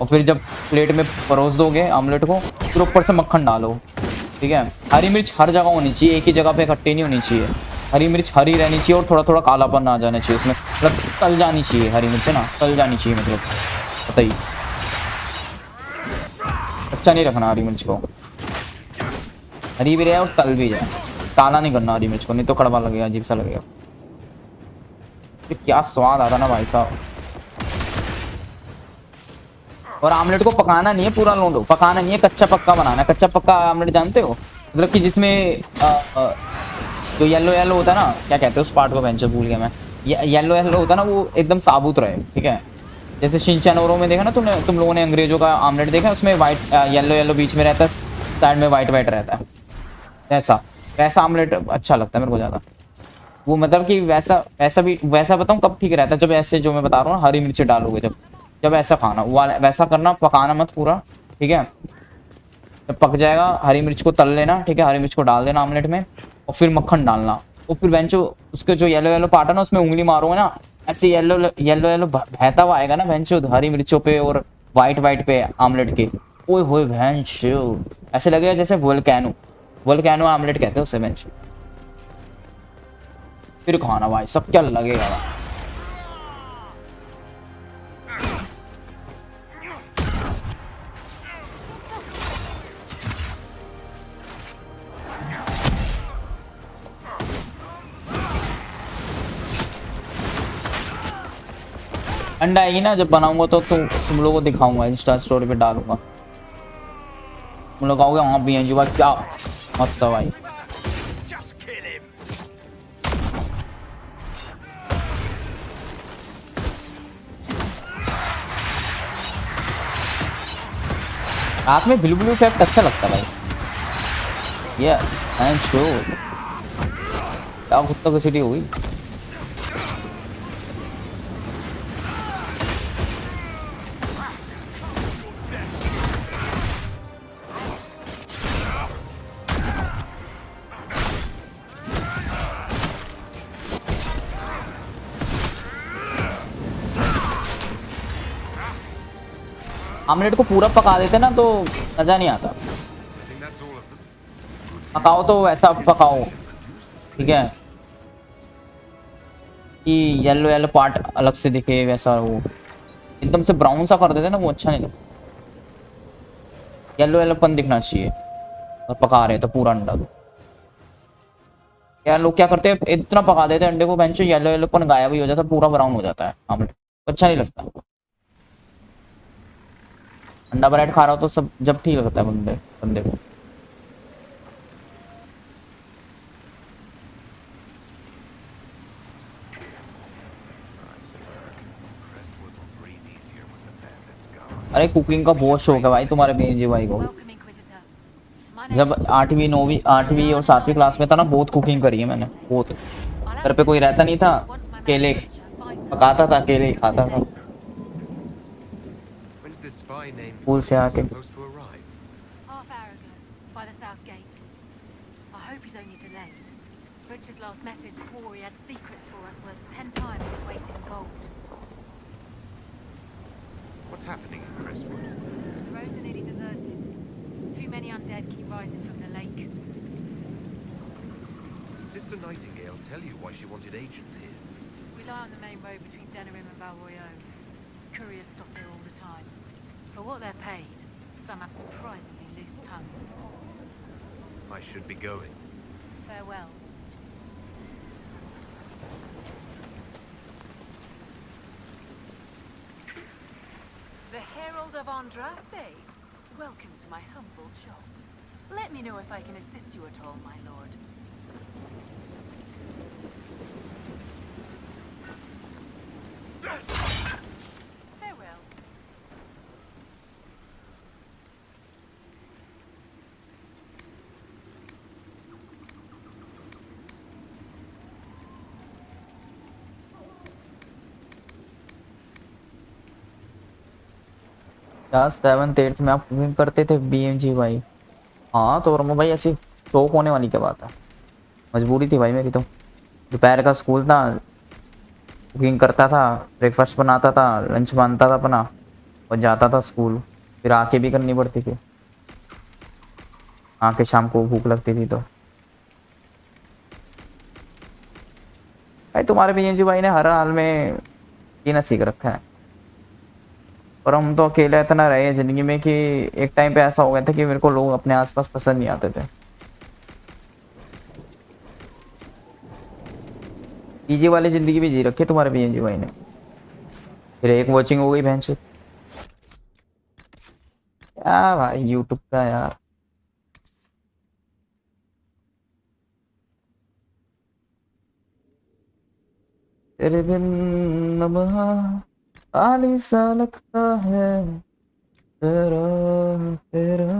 और फिर जब प्लेट में परोस दोगे आमलेट को, फिर ऊपर से मक्खन डालो, ठीक है। हरी मिर्च हर जगह होनी चाहिए, एक ही जगह पे इकट्ठी नहीं होनी चाहिए। हरी मिर्च हरी रहनी चाहिए और थोड़ा थोड़ा कालापन आ जाना चाहिए उसमें, मतलब तल जानी चाहिए हरी मिर्च ना, तल जानी चाहिए, मतलब पता ही, अच्छा नहीं रखना हरी मिर्च को, हरी भी रहे और तल भी जाए। काला नहीं करना हरी मिर्च को, नहीं तो कड़वा लगेगा, अजीब सा लगेगा। तो क्या स्वाद आता ना भाई साहब। और आमलेट को पकाना नहीं है पूरा, लोंडो पकाना नहीं है, कच्चा पक्का बनाना है। कच्चा पक्का आमलेट जानते हो, मतलब कि जिसमें जो येलो येलो होता है ना, क्या कहते हैं उस पार्ट को, वेंचर भूल गया मैं, येलो येलो होता है ना, वो एकदम साबुत रहे, ठीक है। जैसे शिनचैन औरों में देखा ना तुम लोगों ने, अंग्रेजों का आमलेट देखा, उसमें वाइट येलो येलो बीच में रहता है, साइड में वाइट वाइट रहता है, वैसा आमलेट अच्छा लगता है मेरे को ज़्यादा। वो मतलब कि वैसा बताऊँ कब ठीक रहता है, जब ऐसे जो मैं बता रहा हूँ ना, हरी मिर्ची डालोगे जब ऐसा खाना वैसा करना, पकाना मत पूरा, ठीक है। जब पक जाएगा हरी मिर्च को तल लेना, ठीक है, हरी मिर्च को डाल देना आमलेट में, और फिर मक्खन डालना, और फिर बेंचो उसके जो येलो येलो पार्ट है ना, उसमें उंगली मारोगे ना, ऐसे येलो येलो बहता हुआ आएगा ना बेंचो हरी मिर्चों पे और वाइट वाइट पे आमलेट के, ओए होए बेंचो, ऐसे लगेगा जैसे वोल्केनो आमलेट कहते हैं उसे बेंचो। फिर खाना भाई सब क्या लगेगा भाई। अंडा आएगी ना जब बनाऊंगा तो तुम लोगों को दिखाऊंगा, इंस्टा स्टोरी पे डालूंगा, तुम लोग आओगे वहाँ भी हैं जो भाई क्या मस्त है भाई। रात में ब्लू ब्लू इफेक्ट अच्छा लगता है भाई। ये शो क्या कुत्ता की सिटी हुई। आमलेट को पूरा पका देते ना तो मज़ा नहीं आता। पकाओ तो ऐसा पकाओ, ठीक है, कि येलो येलो पार्ट अलग से दिखे, वैसा वो एकदम से ब्राउन सा कर देते ना, वो अच्छा नहीं लगता। येलो येलोपन दिखना चाहिए, और पका रहे तो पूरा अंडा दो। यार लोग क्या करते हैं, इतना पका देते हैं अंडे को, बेंचो येलो येलोपन गायब ही हो जाता है, पूरा ब्राउन हो जाता है आमलेट, अच्छा नहीं लगता। अंडा ब्रेड खा रहा हो तो सब जब ठीक लगता है बंदे बंदे को। अरे कुकिंग का बहुत शौक है भाई तुम्हारे बीएनजी भाई को। जब 8वीं और 7वीं क्लास में था ना, बहुत कुकिंग करी है मैंने, बहुत। घर पे कोई रहता नहीं था, अकेले पकाता था, अकेले ही खाता था। When's this spy named school से Quinn आके supposed to arrive? Half hour ago, by the south gate. I hope he's only delayed. Butcher's last message swore he had secrets for us worth 10 times his weight in gold. What's happening in Crestwood? The roads are nearly deserted. Too many undead keep rising from the lake. Did Sister Nightingale tell you why she wanted agents here? We lie on the main road between Denerim and Valroyaux. Couriers stop there all the time. For what they're paid, some have surprisingly loose tongues. I should be going. Farewell. The Herald of Andraste. Welcome to my humble shop. Let me know if I can assist you at all, my lord. Farewell. Class 7th 8th में आप cooking करते थे BMG भाई? हाँ तो वर्मा भाई, ऐसी शौक होने वाली क्या बात है, मजबूरी थी भाई मेरी तो। दोपहर का स्कूल था, कुकिंग करता था, ब्रेकफास्ट बनाता था, लंच बनता था अपना और जाता था स्कूल। फिर आके भी करनी पड़ती थी, आके शाम को भूख लगती थी तो। भाई तुम्हारे बीएमजी भाई ने हर हाल में जीना सीख रखा है, और हम तो अकेले इतना रहे हैं जिंदगी में कि एक टाइम पे ऐसा हो गया था कि मेरे को लोग अपने आसपास पसंद नहीं आते थे। पीजी वाली जिंदगी भी जी रखी है तुम्हारे बीएनजी भाई ने। फिर एक वॉचिंग हो गई भैंस। क्या भाई यूट्यूब का यार। तेरे बिन लम्हा खाली सा लगता है, तेरा तेरा।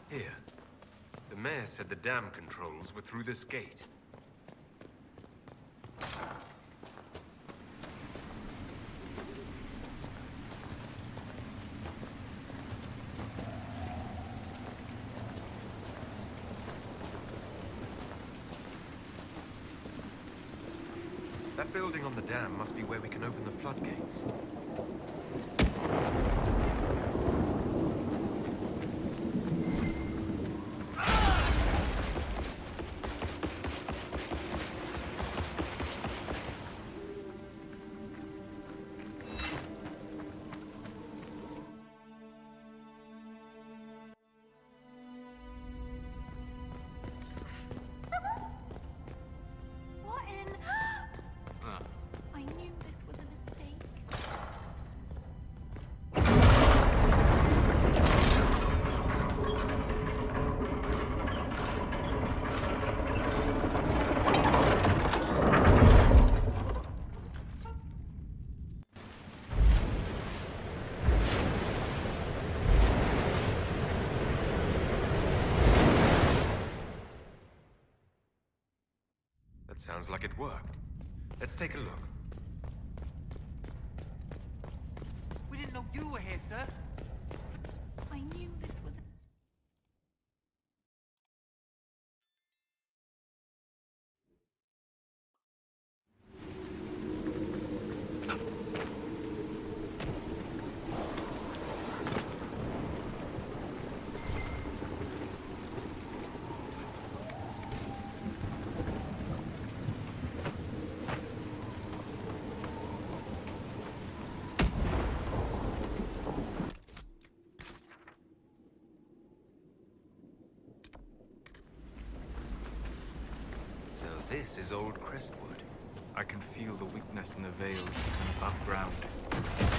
Here. The mayor said the dam controls were through this gate. That building on the dam must be where we can open the floodgates. What in? I knew this was a mistake. That sounds like it worked. Let's take a look. We didn't know you were here, sir. I knew this was a... So this is old Crestwood. I can feel the weakness in the veils and above ground.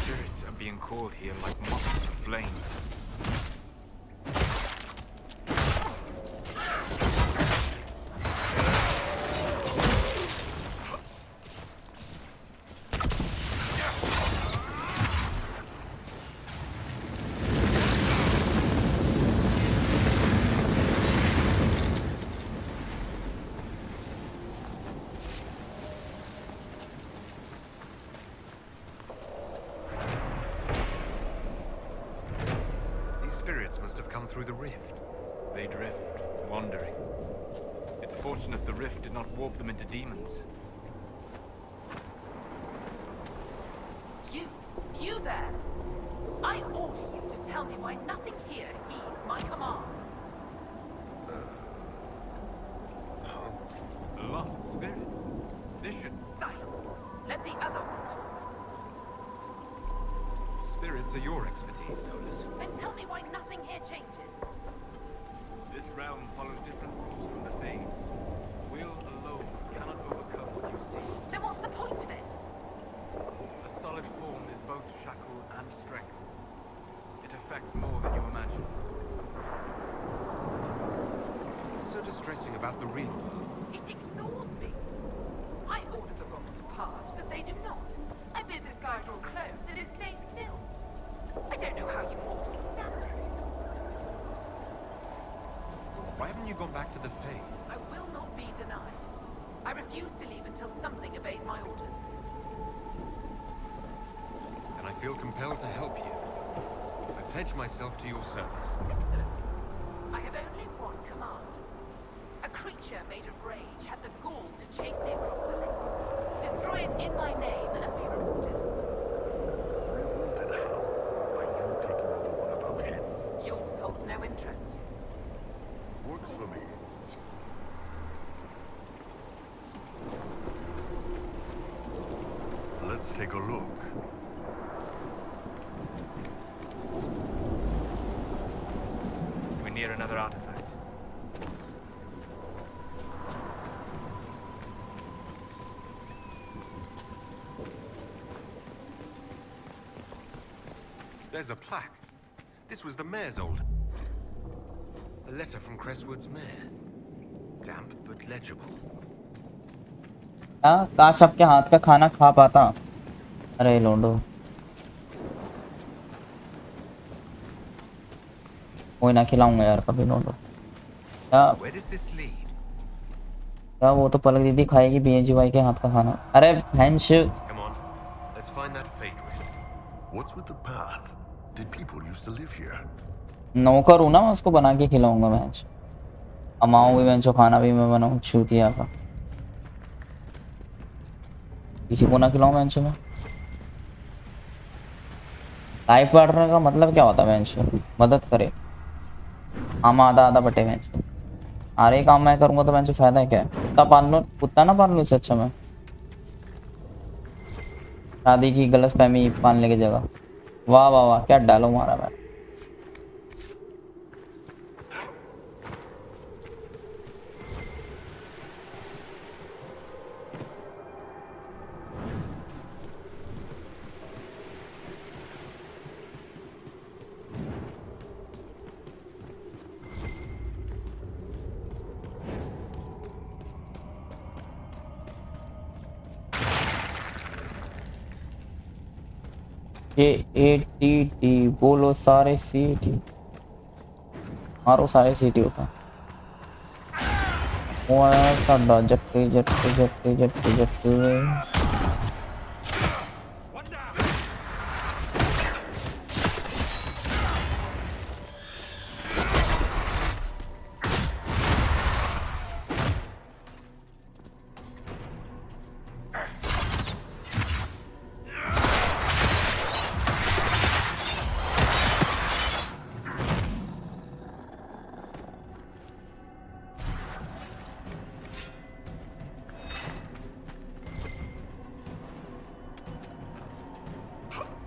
Spirits are being called here like moths to flame. Spirits must have come through the rift. They drift, wandering. It's fortunate the rift did not warp them into demons. You there! I order you to tell me why nothing here heeds my commands. A lost spirit? Vision? Silence. Let the other one talk. Spirits are your expertise, Solus. Then tell me why nothing here changes. This realm follows different rules from the Thedas. Will alone cannot overcome what you see. Then what's the point of it? A solid form is both shackle and strength. It affects more than you imagine. What's so distressing about the real world? It ignores me. I order the rocks to part, but they do not. I bid the sky draw close, and it stays still. I don't know how you mortals stand it. Why haven't you gone back to the Fae? I will not be denied. I refuse to leave until something obeys my orders. And I feel compelled to help you. I pledge myself to your service. Excellent. I have only one command. A creature made of rage had the gall to chase me across the lake. Destroy it in my name and be rewarded. Rewarded how? By you taking over one of our heads? Yours holds no interest. Works for me. Let's take a look. We're near another artifact. There's a plaque. This was the mayor's old... A letter from Crestwood's mayor. Damp but legible. काश आपके हाथ का खाना खा पाता। अरे लोंडो, कोई ना खिलाऊंगा यार कभी लोंडो। Where does this lead? क्या वो तो पलक दीदी खाएगी बीएनजी भाई के हाथ का खाना। अरे भैंस। Come on, let's find that fate rift. What's with the path? Did people used to live here? नौकर हूँ ना, मैं उसको बना के खिलाऊंगा भैंस। अमाऊँ भी भैंसो, खाना भी मैं बनाऊँ छूतिया का। किसी को ना खिलाऊं भैंसो में। लाइफ पार्टनर का मतलब क्या होता है भैंसो? मदद करे। हम आधा आधा बटे भैंसो। अरे काम मैं करूंगा तो भैंसो फायदा है क्या? कुत्ता पाल लो, कुत्ता ना पाल लो इससे अच्छा मैं। शादी की गलतफहमी पालने की जगह। वाह वाह वाह, क्या डालो मारा मैं। AATT बोलो सारे सीटी, मारो सारे सीटी होता। वो साडा जट्टे जट्टे जट्टे जट्टे जट्टे।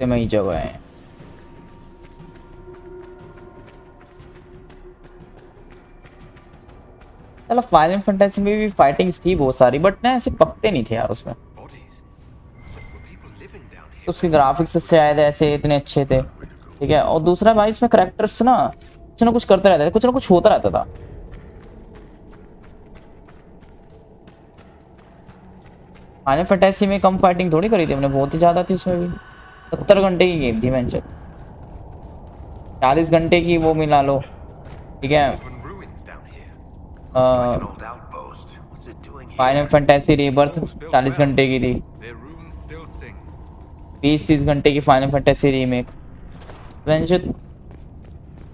में ही जगह है। चलो फाइनल फैंटेसी में भी फाइटिंग्स थी बहुत सारी, बट ना ऐसे पकते नहीं थे यार उसमें। उसके ग्राफिक्स शायद ऐसे इतने अच्छे थे, ठीक है। और दूसरा भाई इसमें करेक्टर्स ना कुछ करते रहते थे, कुछ ना कुछ होता रहता था। फाइनल फैंटेसी में कम फाइटिंग थोड़ी करी थी हमने, बहुत ही ज्यादा थी उसमें भी। 70 घंटे की गेम थी मैंने, 40 घंटे की वो मिला लो, ठीक है। फाइनल फैंटेसी रीबर्थ 40 घंटे की थी, 20-30 घंटे की फाइनल फैंटेसी रीमेक।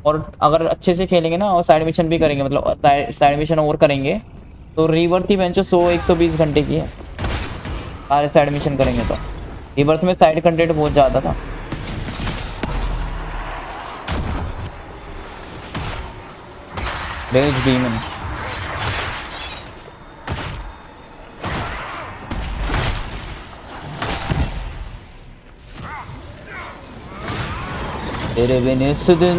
और अगर अच्छे से खेलेंगे ना और साइड मिशन भी करेंगे, मतलब साइड मिशन और करेंगे, तो रीबर्थ ही बेंचो 100-120 घंटे की है। सारे साइड मिशन करेंगे तो रीबर्थ में साइड कंटेंट बहुत ज़्यादा था। रेज डीमन तेरे बिन इस दिल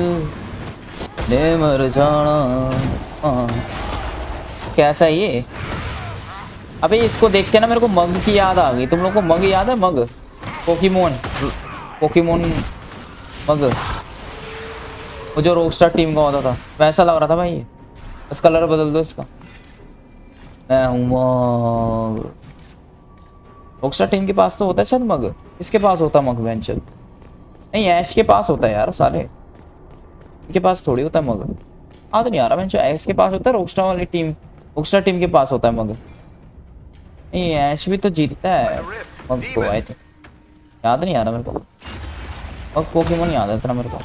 ने मर जाना। कैसा है ये? अबे इसको देख के ना मेरे को मग की याद आ गई। तुम लोग को मग याद है? मग पोकेमोन मग, वो जो रॉकस्टार टीम का होता था, वैसा लग रहा था भाई ये। बस कलर बदल दो इसका। मैं हूँ मग। रॉकस्टार टीम के पास तो होता है शायद मग। किसके पास होता है मग? वेंचर नहीं, ऐश के पास होता है यार साले, इनके पास थोड़ी होता है मग। याद नहीं आ रहा वेंचर, ऐश के पास होता है, रॉकस्टार वाली टीम, रॉकस्टार टीम के पास होता है मग। नहीं, ऐश भी तो जीतता है मग को, आई थिंक। याद नहीं आ रहा मेरे को, मग पोकेमोन याद है इतना मेरे को।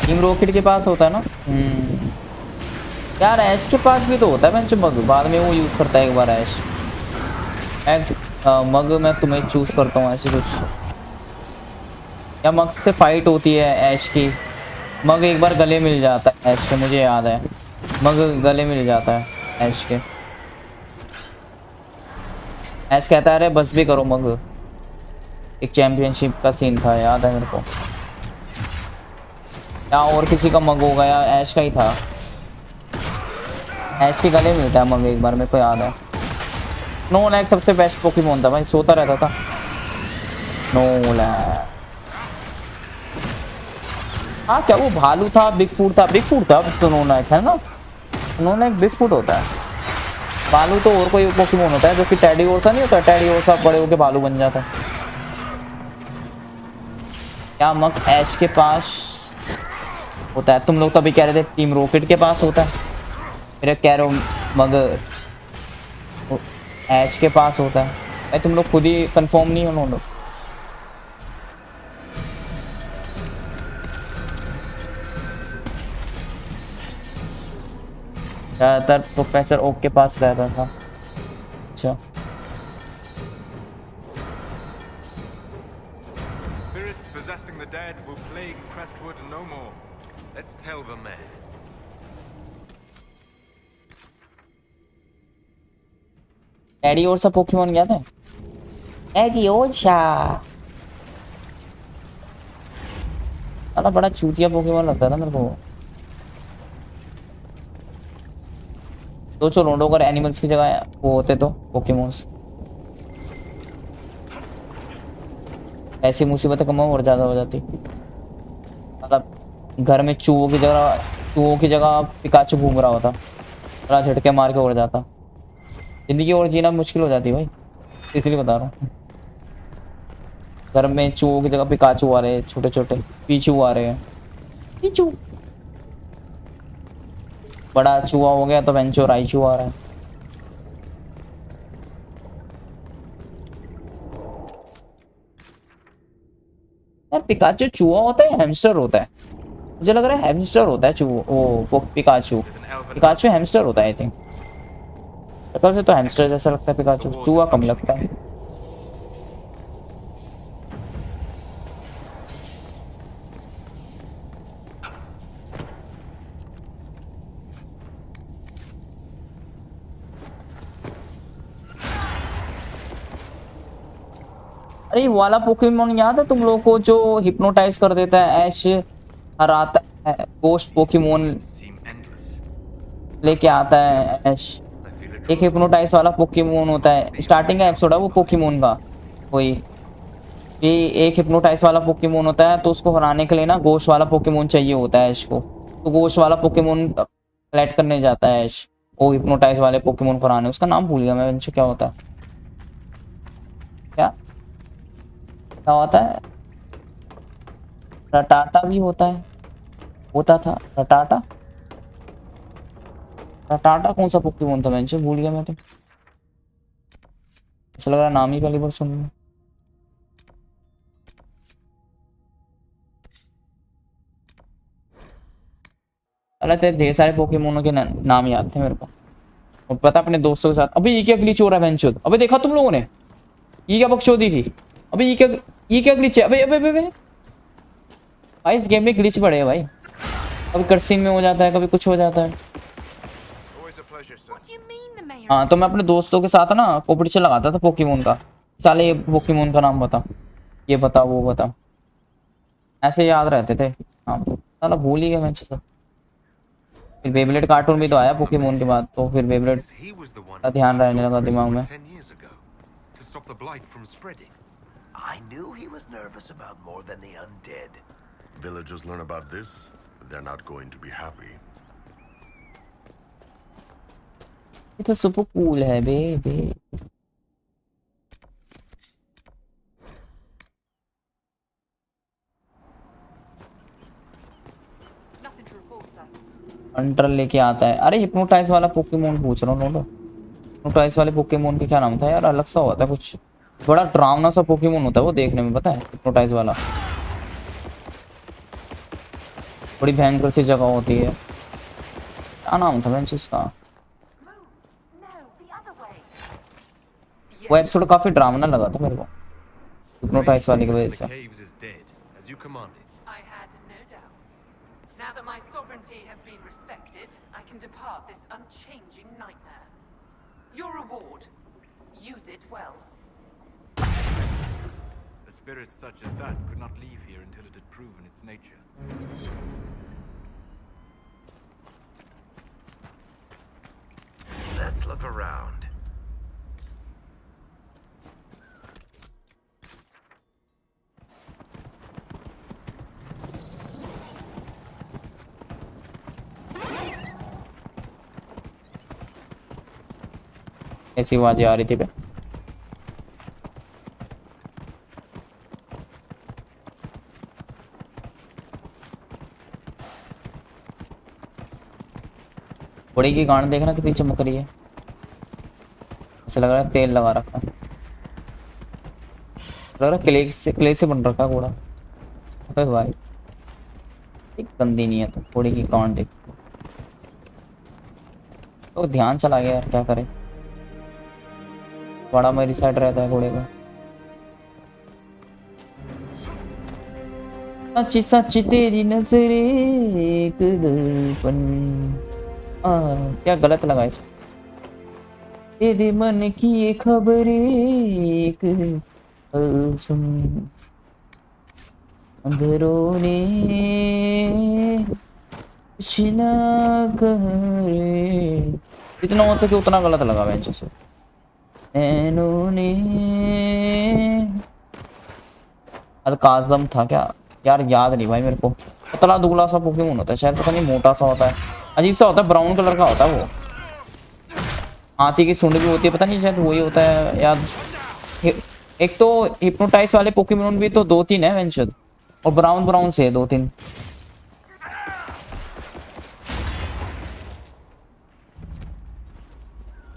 टीम रॉकेट के पास होता है ना। यार ऐश के पास भी तो होता है बेंच मग, बाद में वो यूज करता है एक बार ऐश। मग मैं तुम्हें चूज करता हूँ ऐसे कुछ, या मग से फाइट होती है ऐश की। मग एक बार गले मिल जाता है ऐश के, मुझे याद है मग गले मिल जाता है ऐश के। ऐश कहता है अरे बस भी करो मग। एक चैंपियनशिप का सीन था, याद है मेरे को। या और किसी का मग होगा या ऐश का ही था। ऐश के गले मिलता है मग एक बार, मेरे को याद है। नो लैग सबसे बेस्ट पोकेमोन था भाई, सोता रहता था नो लैग। हाँ क्या वो भालू था, बिग फूड था, बिग फूड था नो लैग है ना। नो लैग बिग फूड होता है। भालू तो और कोई पोकेमोन होता है जो कि टैडी ओरसा नहीं होता, टैडी ओरसा बड़े होके भालू बन जाता है। क्या मग ऐश के पास होता है? तुम लोग तो अभी कह रहे थे टीम रॉकेट के पास होता है, फिर कह रहे हो मग ऐश के पास होता है। भाई तुम लोग खुद ही कंफर्म नहीं हो लोग। ज़्यादातर प्रोफेसर ओक के पास रहता था। अच्छा Spirits possessing the dead will plague Crestwood no more. Let's tell the men. एडी और सा पोकेमोन याद है? एडी और सा साला बड़ा चूतिया पोकेमोन लगता था मेरे को। सोचो लोडो अगर एनिमल्स की जगह वो होते तो पोकेमोन्स, ऐसी मुसीबतें कम और ज़्यादा हो जाती। मतलब घर में चूहों की जगह पिकाचू घूम रहा होता, थोड़ा झटके मार के उड़ जाता। जिंदगी और जीना मुश्किल हो जाती भाई, इसलिए बता रहा हूँ। घर में चूहों की जगह पिकाचू आ रहे हैं, छोटे छोटे पीचू आ रहे हैं। पीचू बड़ा चूहा हो गया तो वेंचो राइचू आ रहा है। यार पिकाचू चूहा होता है हैमस्टर होता है? मुझे लग रहा है हैमस्टर होता है वो पिकाचू। पिकाचू हैमस्टर होता है आई थिंक। शक्ल से तो हैमस्टर जैसा लगता है पिकाचू, चूहा कम लगता है। अरे वाला पोकेमोन याद है तुम लोगों को जो हिप्नोटाइज कर देता है, ऐश हराता है, गोस्ट पोकेमोन लेके आता है ऐश। एक हिप्नोटाइज वाला पोकेमोन होता है, स्टार्टिंग का एपिसोड है वो पोकेमोन का। वही ये एक हिप्नोटाइज वाला पोकेमोन होता है, तो उसको हराने के लिए ना गोस्ट वाला पोकेमोन चाहिए होता है ऐश को। तो गोस्ट वाला पोकेमोन कलेक्ट करने जाता है ऐश वो हिप्नोटाइज वाले पोकेमोन को हराने। उसका नाम भूल गया मैं, क्या होता है, क्या क्या होता है? रटाटा भी होता है, होता था रटाटा। रटाटा कौन सा पोकेमोन था, मैं भूल गया मैं तो। ऐसा लग रहा है नाम ही पहली बार सुन रहा हूं। अरे तेरे ढेर सारे पोकेमोनों के नाम याद थे मेरे को, और पता अपने दोस्तों के साथ। अभी ये क्या ग्लिच हो रहा है बेंचोद? अबे देखा तुम लोगों ने ये क्या बकचोदी थी? अबे ये क्या ग्लिच है? अबे अबे अबे भाई इस गेम में ग्लिच बड़े हैं भाई, कभी कटसीन में हो जाता है, कभी कुछ हो जाता है। हाँ तो मैं अपने दोस्तों के साथ ना कॉम्पिटिशन लगाता था पोकेमोन का। साले ये पोकेमोन का नाम बता, ये बता, वो बता, ऐसे याद रहते थे। हाँ साला भूल ही गया मैं सब। फिर बेबलेट कार्टून भी तो आया पोकेमोन के बाद, तो फिर बेबलेट का ध्यान रहने लगा दिमाग में। I knew he was nervous about more than the undead. Villagers learn about this, they're not going to be happy. ये तो सुपर कूल है बेबी। हंटर लेके आता है। अरे हिप्नोटाइज वाला पोकेमोन पूछ रहा हूँ। हिप्नोटाइज वाले पोकेमोन के क्या नाम था यार? अलग सा होता है कुछ, बड़ा डरावना सा पोकेमोन होता है वो देखने में, पता है? हिप्नोटाइज वाला बड़ी भयंकर सी जगह होती है, क्या नाम था बेंच उसका? वो एपिसोड काफी डरावना लगा था मेरे को हिप्नोटाइज वाले की वजह से। Now that my sovereignty has been respected, I can depart this unchanging nightmare. Your reward. Use it well. A spirit such as that could not leave here until it had proven its nature. Let's look around. ऐसी आवाजें आ रही थी पे। घोड़े की गांड देखना कितनी चमक रही है, ऐसा लग रहा है तेल लगा रखा है, लग रहा है क्ले से बन रखा घोड़ा। अबे भाई एक गंदी नहीं है तो घोड़े की गांड देख तो ध्यान चला गया यार, क्या करे? बड़ा मेरी साइड रहता है घोड़े का। सच्ची सच्ची तेरी नजरे एक दर्पण। क्या गलत लगा इसको? तेरे मन की ये खबरें एक सुन, अंधेरों ने कुछ ना करे। जितना हो सके उतना गलत लगा बेंच से। नैनों ने अल्काज़म था क्या यार, याद नहीं भाई मेरे को। पतला दुबला सा पोकेमोन होता है शायद, पता नहीं, मोटा सा होता है, अजीब सा होता है, ब्राउन कलर का होता है वो। हाथी की सूंड भी होती है, पता नहीं शायद वही होता है याद। एक तो हिप्नोटाइज वाले पोकेमोन भी तो 2-3 है वेंचर, और ब्राउन ब्राउन से 2-3।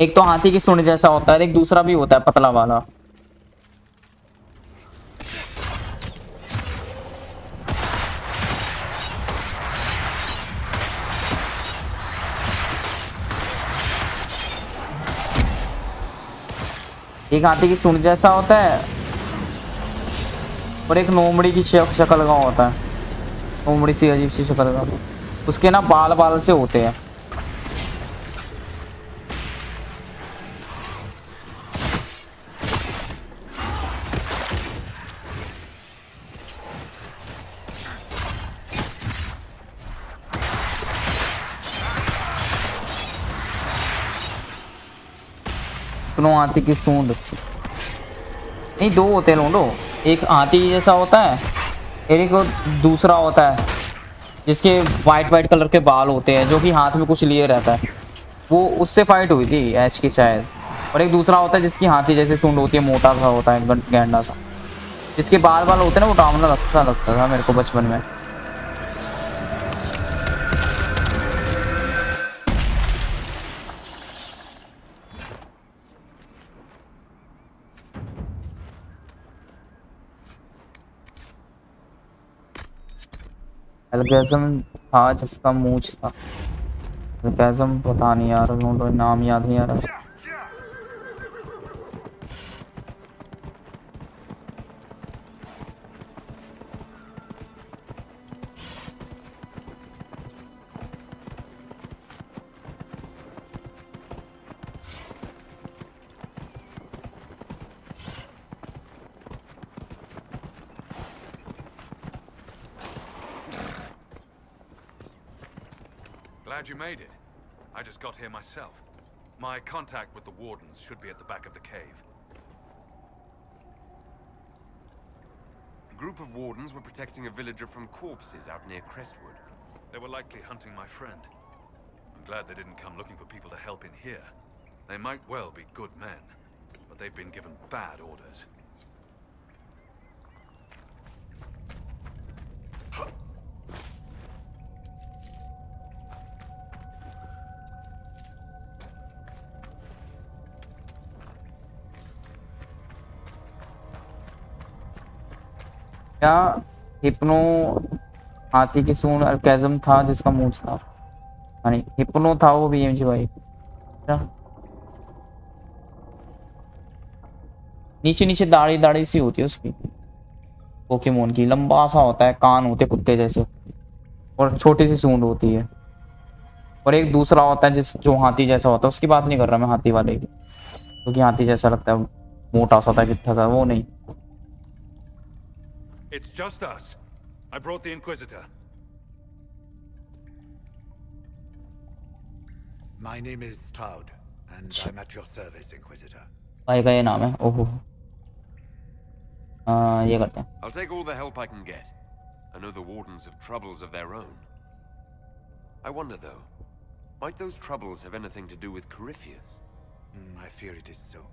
एक तो हाथी की सूंड जैसा होता है, एक दूसरा भी होता है पतला वाला। एक हाथी की सूंड जैसा होता है और एक लोमड़ी की शक्ल का होता है, लोमड़ी सी अजीब सी शक्ल का। उसके ना बाल बाल से होते हैं। हाथी की सूंड नहीं, 2 होते हैं लोंडो, एक हाथी जैसा होता है, एक दूसरा होता है जिसके वाइट वाइट कलर के बाल होते हैं, जो कि हाथ में कुछ लिए रहता है। वो उससे फाइट हुई थी एच की शायद। और एक दूसरा होता है जिसकी हाथी जैसे सूंड होती है, मोटा सा होता है, गैंडा सा, जिसके बाल बाल होते हैं ना, वो डामना लगता था मेरे को बचपन में। एल्गेजम था जिसका मूंछ था। एल्गेजम पता नहीं यार, नाम याद नहीं आ रहा। Glad you made it. I just got here myself. My contact with the wardens should be at the back of the cave. A group of wardens were protecting a villager from corpses out near Crestwood. They were likely hunting my friend. I'm glad they didn't come looking for people to help in here. They might well be good men, but they've been given bad orders. क्या hypno हाथी की सूंड अल्केज़म था जिसका मूंछ था? नहीं, hypno था वो बीएमजी भाई। क्या नीचे नीचे दाढ़ी दाढ़ी सी होती है उसकी, पोकेमोन की, लंबा सा होता है, कान होते कुत्ते जैसे, और छोटी सी सूंड होती है। और एक दूसरा होता है जो हाथी जैसा होता है, उसकी बात नहीं कर रहा मैं, हाथी वाले की, क्योंकि हाथी जैसा लगता है, मोटा सा था, गिट्ठा था, वो नहीं। It's just us. I brought the Inquisitor. My name is Toud, and I'm at your service, Inquisitor. भाई का ये नाम है, ओहो। ये करते हैं। I'll take all the help I can get. I know the wardens have troubles of their own. I wonder though, might those troubles have anything to do with Corypheus? I fear it is so.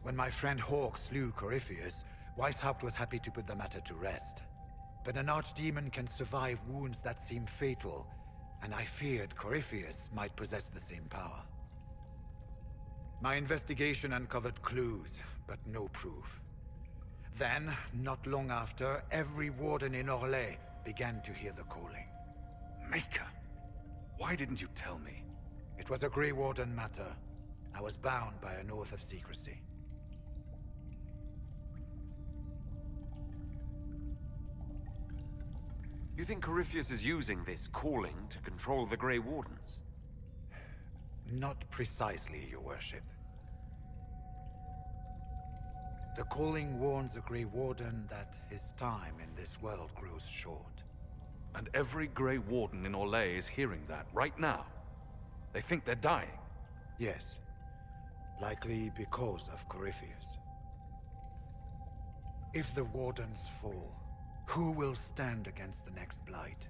When my friend Hawk slew Corypheus, Weishaupt was happy to put the matter to rest. But an archdemon can survive wounds that seem fatal, and I feared Corypheus might possess the same power. My investigation uncovered clues, but no proof. Then, not long after, every warden in Orlais began to hear the calling. Maker, why didn't you tell me? It was a Grey Warden matter. I was bound by an oath of secrecy. You think Corypheus is using this calling to control the Grey Wardens? Not precisely, Your Worship. The calling warns a Grey Warden that his time in this world grows short. And every Grey Warden in Orlais is hearing that right now. They think they're dying. Yes. Likely because of Corypheus. If the Wardens fall, who will stand against the next Blight?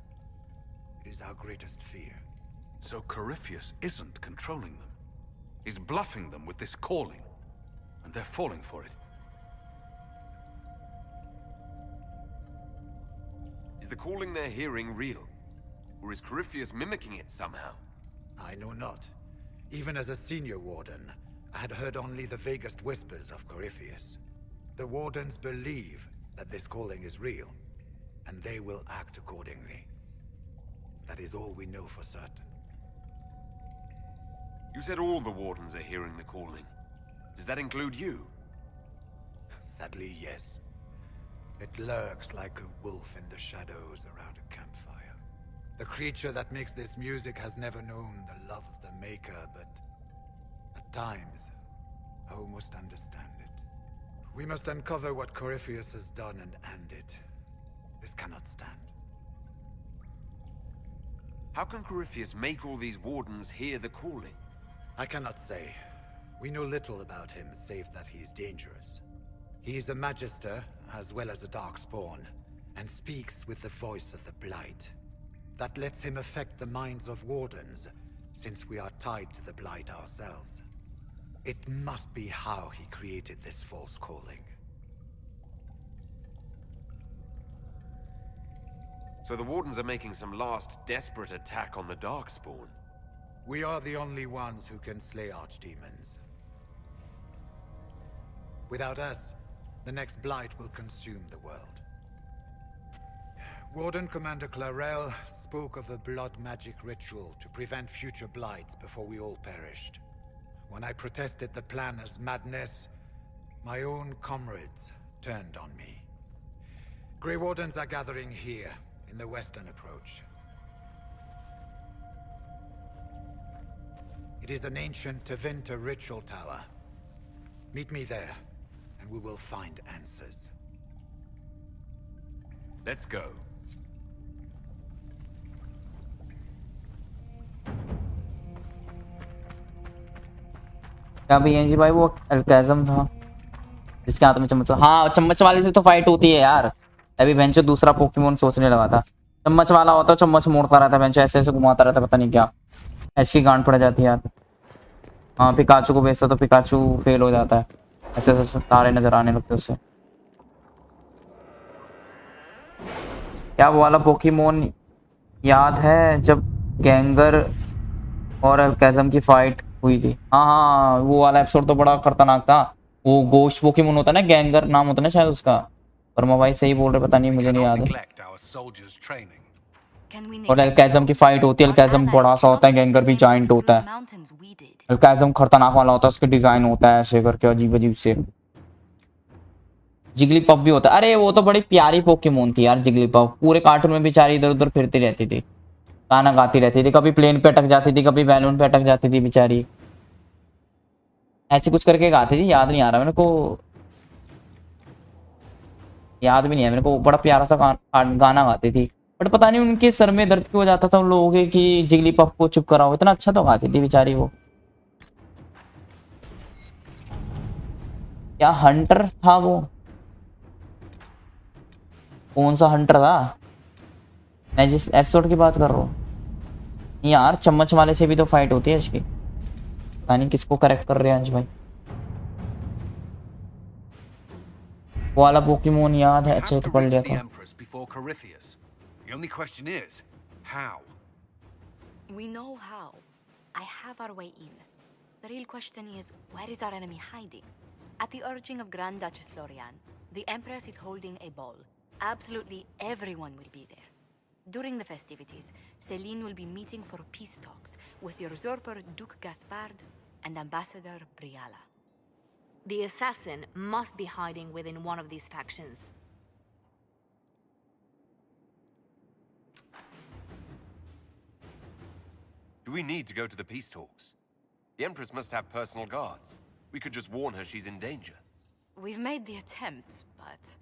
It is our greatest fear. So Corypheus isn't controlling them. He's bluffing them with this calling. And they're falling for it. Is the calling they're hearing real? Or is Corypheus mimicking it somehow? I know not. Even as a senior Warden, I had heard only the vaguest whispers of Corypheus. The Wardens believe that this calling is real, and they will act accordingly. That is all we know for certain. You said all the Wardens are hearing the calling. Does that include you? Sadly, yes. It lurks like a wolf in the shadows around a campfire. The creature that makes this music has never known the love of the Maker, but at times, I almost understand it. We must uncover what Corypheus has done and end it. This cannot stand. How can Corypheus make all these Wardens hear the calling? I cannot say. We know little about him, save that he is dangerous. He is a Magister, as well as a Darkspawn, and speaks with the voice of the Blight. That lets him affect the minds of Wardens, since we are tied to the Blight ourselves. It must be how he created this false calling. So the Wardens are making some last desperate attack on the Darkspawn. We are the only ones who can slay archdemons. Without us, the next Blight will consume the world. Warden Commander Clarel spoke of a blood magic ritual to prevent future Blights before we all perished. When I protested the plan as madness, my own comrades turned on me. Grey Wardens are gathering here, in the western approach. It is an ancient Tevinter ritual tower. Meet me there, and we will find answers. Let's go. क्या भी जी भाई वो अल्काज़म था जिसके हाथ में चम्मच, हाँ चम्मच वाले से तो फाइट होती है यार। अभी बेंचो दूसरा पोकेमोन सोचने लगा था, चम्मच वाला होता, चम्मच मोड़ता रहता बेंचो, ऐसे ऐसे घुमाता रहता, पता नहीं क्या ऐसी गांड पड़ जाती है यार। हाँ पिकाचू को भेजता तो पिकाचू फेल हो जाता है, ऐसे ऐसे तारे नजर आने लगते उससे। क्या वो वाला पोकेमोन याद है जब गैंगर और अल्काज़म की फाइट हुई थी? हाँ हाँ वो वाला एपिसोड तो बड़ा खतरनाक था। वो गोश्त पोकेमोन होता है ना, गैंगर नाम होता है ना शायद उसका। वर्मा भाई सही बोल रहे, पता नहीं मुझे नहीं याद है। और अल्काज़म की फाइट होती है, अल्काज़म बड़ा सा होता है, गैंगर भी जायंट होता है। अल्काज़म खतरनाक वाला होता है, उसके डिजाइन होता है ऐसे करके अजीब अजीब से। जिगलीपफ भी होता है। अरे वो तो बड़ी प्यारी पोकेमोन थी यार जिगलीपफ, पूरे कार्टून में बेचारी इधर उधर फिरती रहती थी, गाना गाती रहती थी, कभी प्लेन पे अटक जाती थी, कभी बैलून पे अटक जाती थी बेचारी, ऐसे कुछ करके गाती थी, याद नहीं आ रहा मेरे को, याद भी नहीं है मेरे को। बड़ा प्यारा सा गाना गाती थी, बट पता नहीं उनके सर में दर्द क्यों हो जाता था उन लोगों के कि जिगलीपफ को चुप कराओ। इतना अच्छा तो गाती थी बेचारी वो। क्या हंटर था वो? कौन सा हंटर था? मैं जिस एपिसोड की बात कर रहा हूँ यार, चम्मच वाले से भी तो फाइट होती है इसकी। पता नहीं किसको करेक्ट कर रहे हैं अंश भाई। वो वाला पोकेमोन याद है, अच्छे तो पढ़ लिया था। The only question is, how? We know how. I have our way in. The real question is, where is our enemy hiding? At the urging of Grand Duchess Florian, the Empress is holding a ball. Absolutely everyone will be there. During the festivities, Celine will be meeting for peace talks with the usurper Duke Gaspard and Ambassador Briala. The assassin must be hiding within one of these factions. Do we need to go to the peace talks? The Empress must have personal guards. We could just warn her she's in danger. We've made the attempt, but...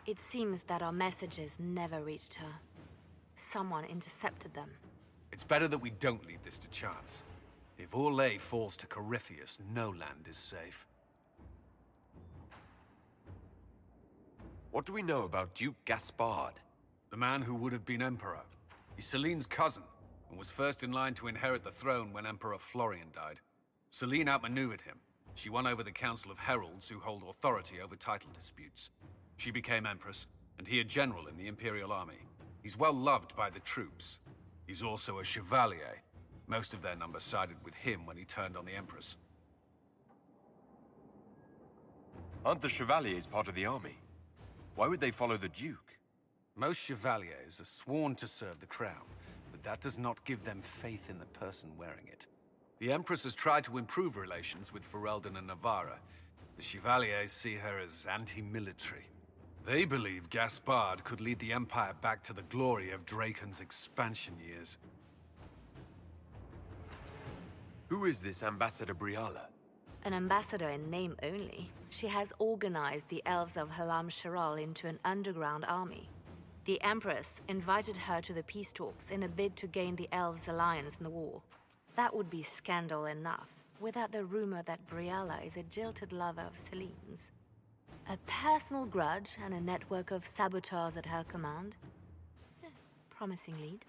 It seems that our messages never reached her. Someone intercepted them. It's better that we don't leave this to chance. If Orlais falls to Corypheus, no land is safe. What do we know about Duke Gaspard? The man who would have been Emperor. He's Celine's cousin, and was first in line to inherit the throne when Emperor Florian died. Celine outmaneuvered him. She won over the Council of Heralds, who hold authority over title disputes. She became Empress, and he a general in the Imperial Army. He's well loved by the troops. He's also a Chevalier. Most of their number sided with him when he turned on the Empress. Aren't the Chevaliers part of the army? Why would they follow the Duke? Most Chevaliers are sworn to serve the crown, but that does not give them faith in the person wearing it. The Empress has tried to improve relations with Ferelden and Navarra. The Chevaliers see her as anti-military. They believe Gaspard could lead the Empire back to the glory of Draken's expansion years. Who is this Ambassador Briala? An ambassador in name only. She has organized the elves of Halam Sharal into an underground army. The Empress invited her to the peace talks in a bid to gain the elves' alliance in the war. That would be scandal enough, without the rumor that Briala is a jilted lover of Celine's. A personal grudge and a network of saboteurs at her command. Promising lead.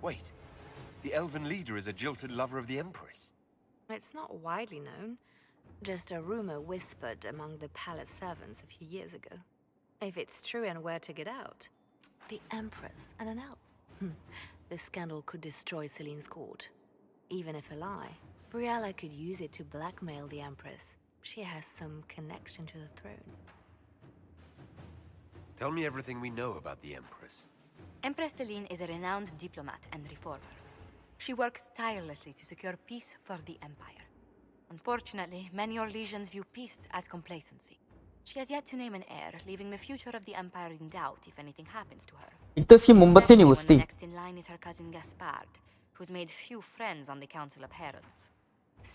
Wait, the elven leader is a jilted lover of the Empress. It's not widely known, just a rumor whispered among the palace servants a few years ago. If it's true and were to get out, the Empress and an elf. The scandal could destroy Celine's court. Even if a lie, Briala could use it to blackmail the Empress. She has some connection to the throne. Tell me everything we know about the Empress. Empress Celine is a renowned diplomat and reformer. She works tirelessly to secure peace for the Empire. Unfortunately, many Orlesians view peace as complacency. She has yet to name an heir, leaving the future of the Empire in doubt if anything happens to her. मोमबत्ती नहीं Especially when बुझती. the next in line is her cousin Gaspard, who's made few friends on the Council of Heralds.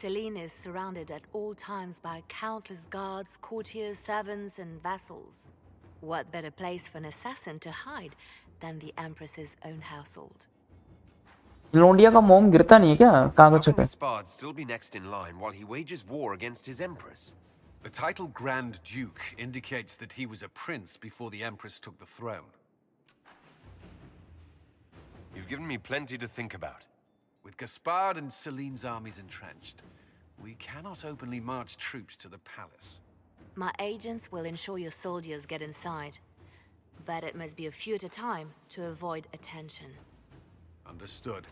Celine is surrounded at all times by countless guards, courtiers, servants, and vassals. What better place for an assassin to hide than the Empress's own household? लोंडिया का मोम गिरता नहीं है क्या How कागजों can पे? Gaspard still be next in line while he wages war against his Empress? The title Grand Duke indicates that he was a prince before the Empress took the throne. You've given me plenty to think about. With Gaspard and Celine's armies entrenched, we cannot openly march troops to the palace. My agents will ensure your soldiers get inside. But it must be a few at a time to avoid attention. Understood.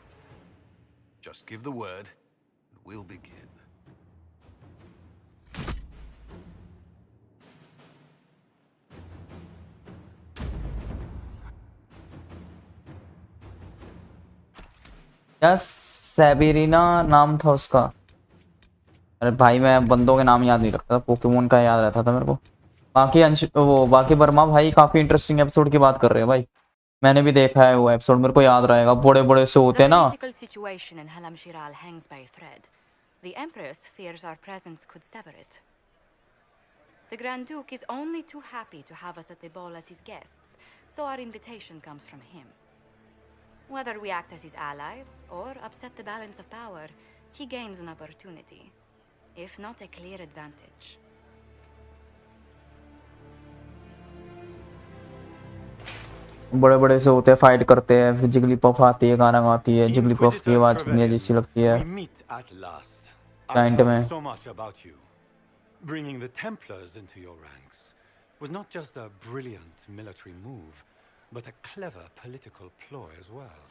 Just give the word, and we'll begin. क्या सेबेरिना नाम था उसका? अरे भाई मैं बंदों के नाम याद नहीं रखता था, पोकेमोन का याद रहता था मेरे को। बाकी वर्मा भाई काफी इंटरेस्टिंग एपिसोड की बात कर रहे हैं भाई। मैंने भी देखा है वो एपिसोड, मेरे को याद रहेगा। बड़े बड़े से होते हैं ना। The political situation in Halam Shiral hangs by a thread. The Empress fears our presence could sever it. The Grand Duke is only too happy to have us at the ball as his guests, so our invitation comes from him. Whether we act as his allies or upset the balance of power, he gains an opportunity, if not a clear advantage. बड़े बड़े से होते हैं, fight करते हैं, फिर जिगलीपफ आती है, गाना गाती है, जिगलीपफ की आवाज कितनी अजीब सी लगती है। We meet at last. Kind I've में। heard so much about you. Bringing the Templars into your ranks was not just a brilliant military move, but a clever political ploy as well.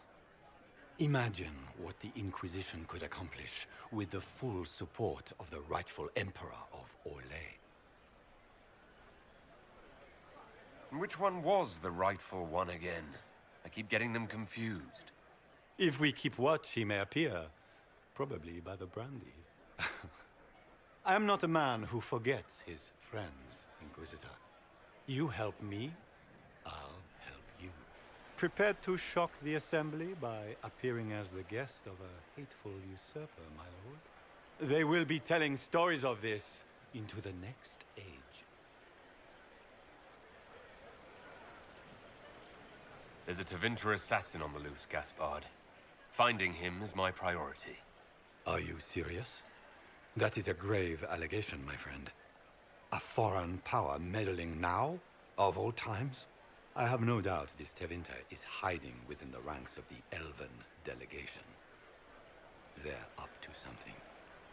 Imagine what the Inquisition could accomplish with the full support of the rightful Emperor of Orlais. Which one was the rightful one again? I keep getting them confused. If we keep watch, he may appear, probably by the brandy. I am not a man who forgets his friends, Inquisitor. You help me, I'll help you. Prepared to shock the Assembly by appearing as the guest of a hateful usurper, my lord? They will be telling stories of this into the next age. There's a Tevinter assassin on the loose, Gaspard. Finding him is my priority. Are you serious? That is a grave allegation, my friend. A foreign power meddling now, of all times? I have no doubt this Tevinter is hiding within the ranks of the Elven delegation. They're up to something.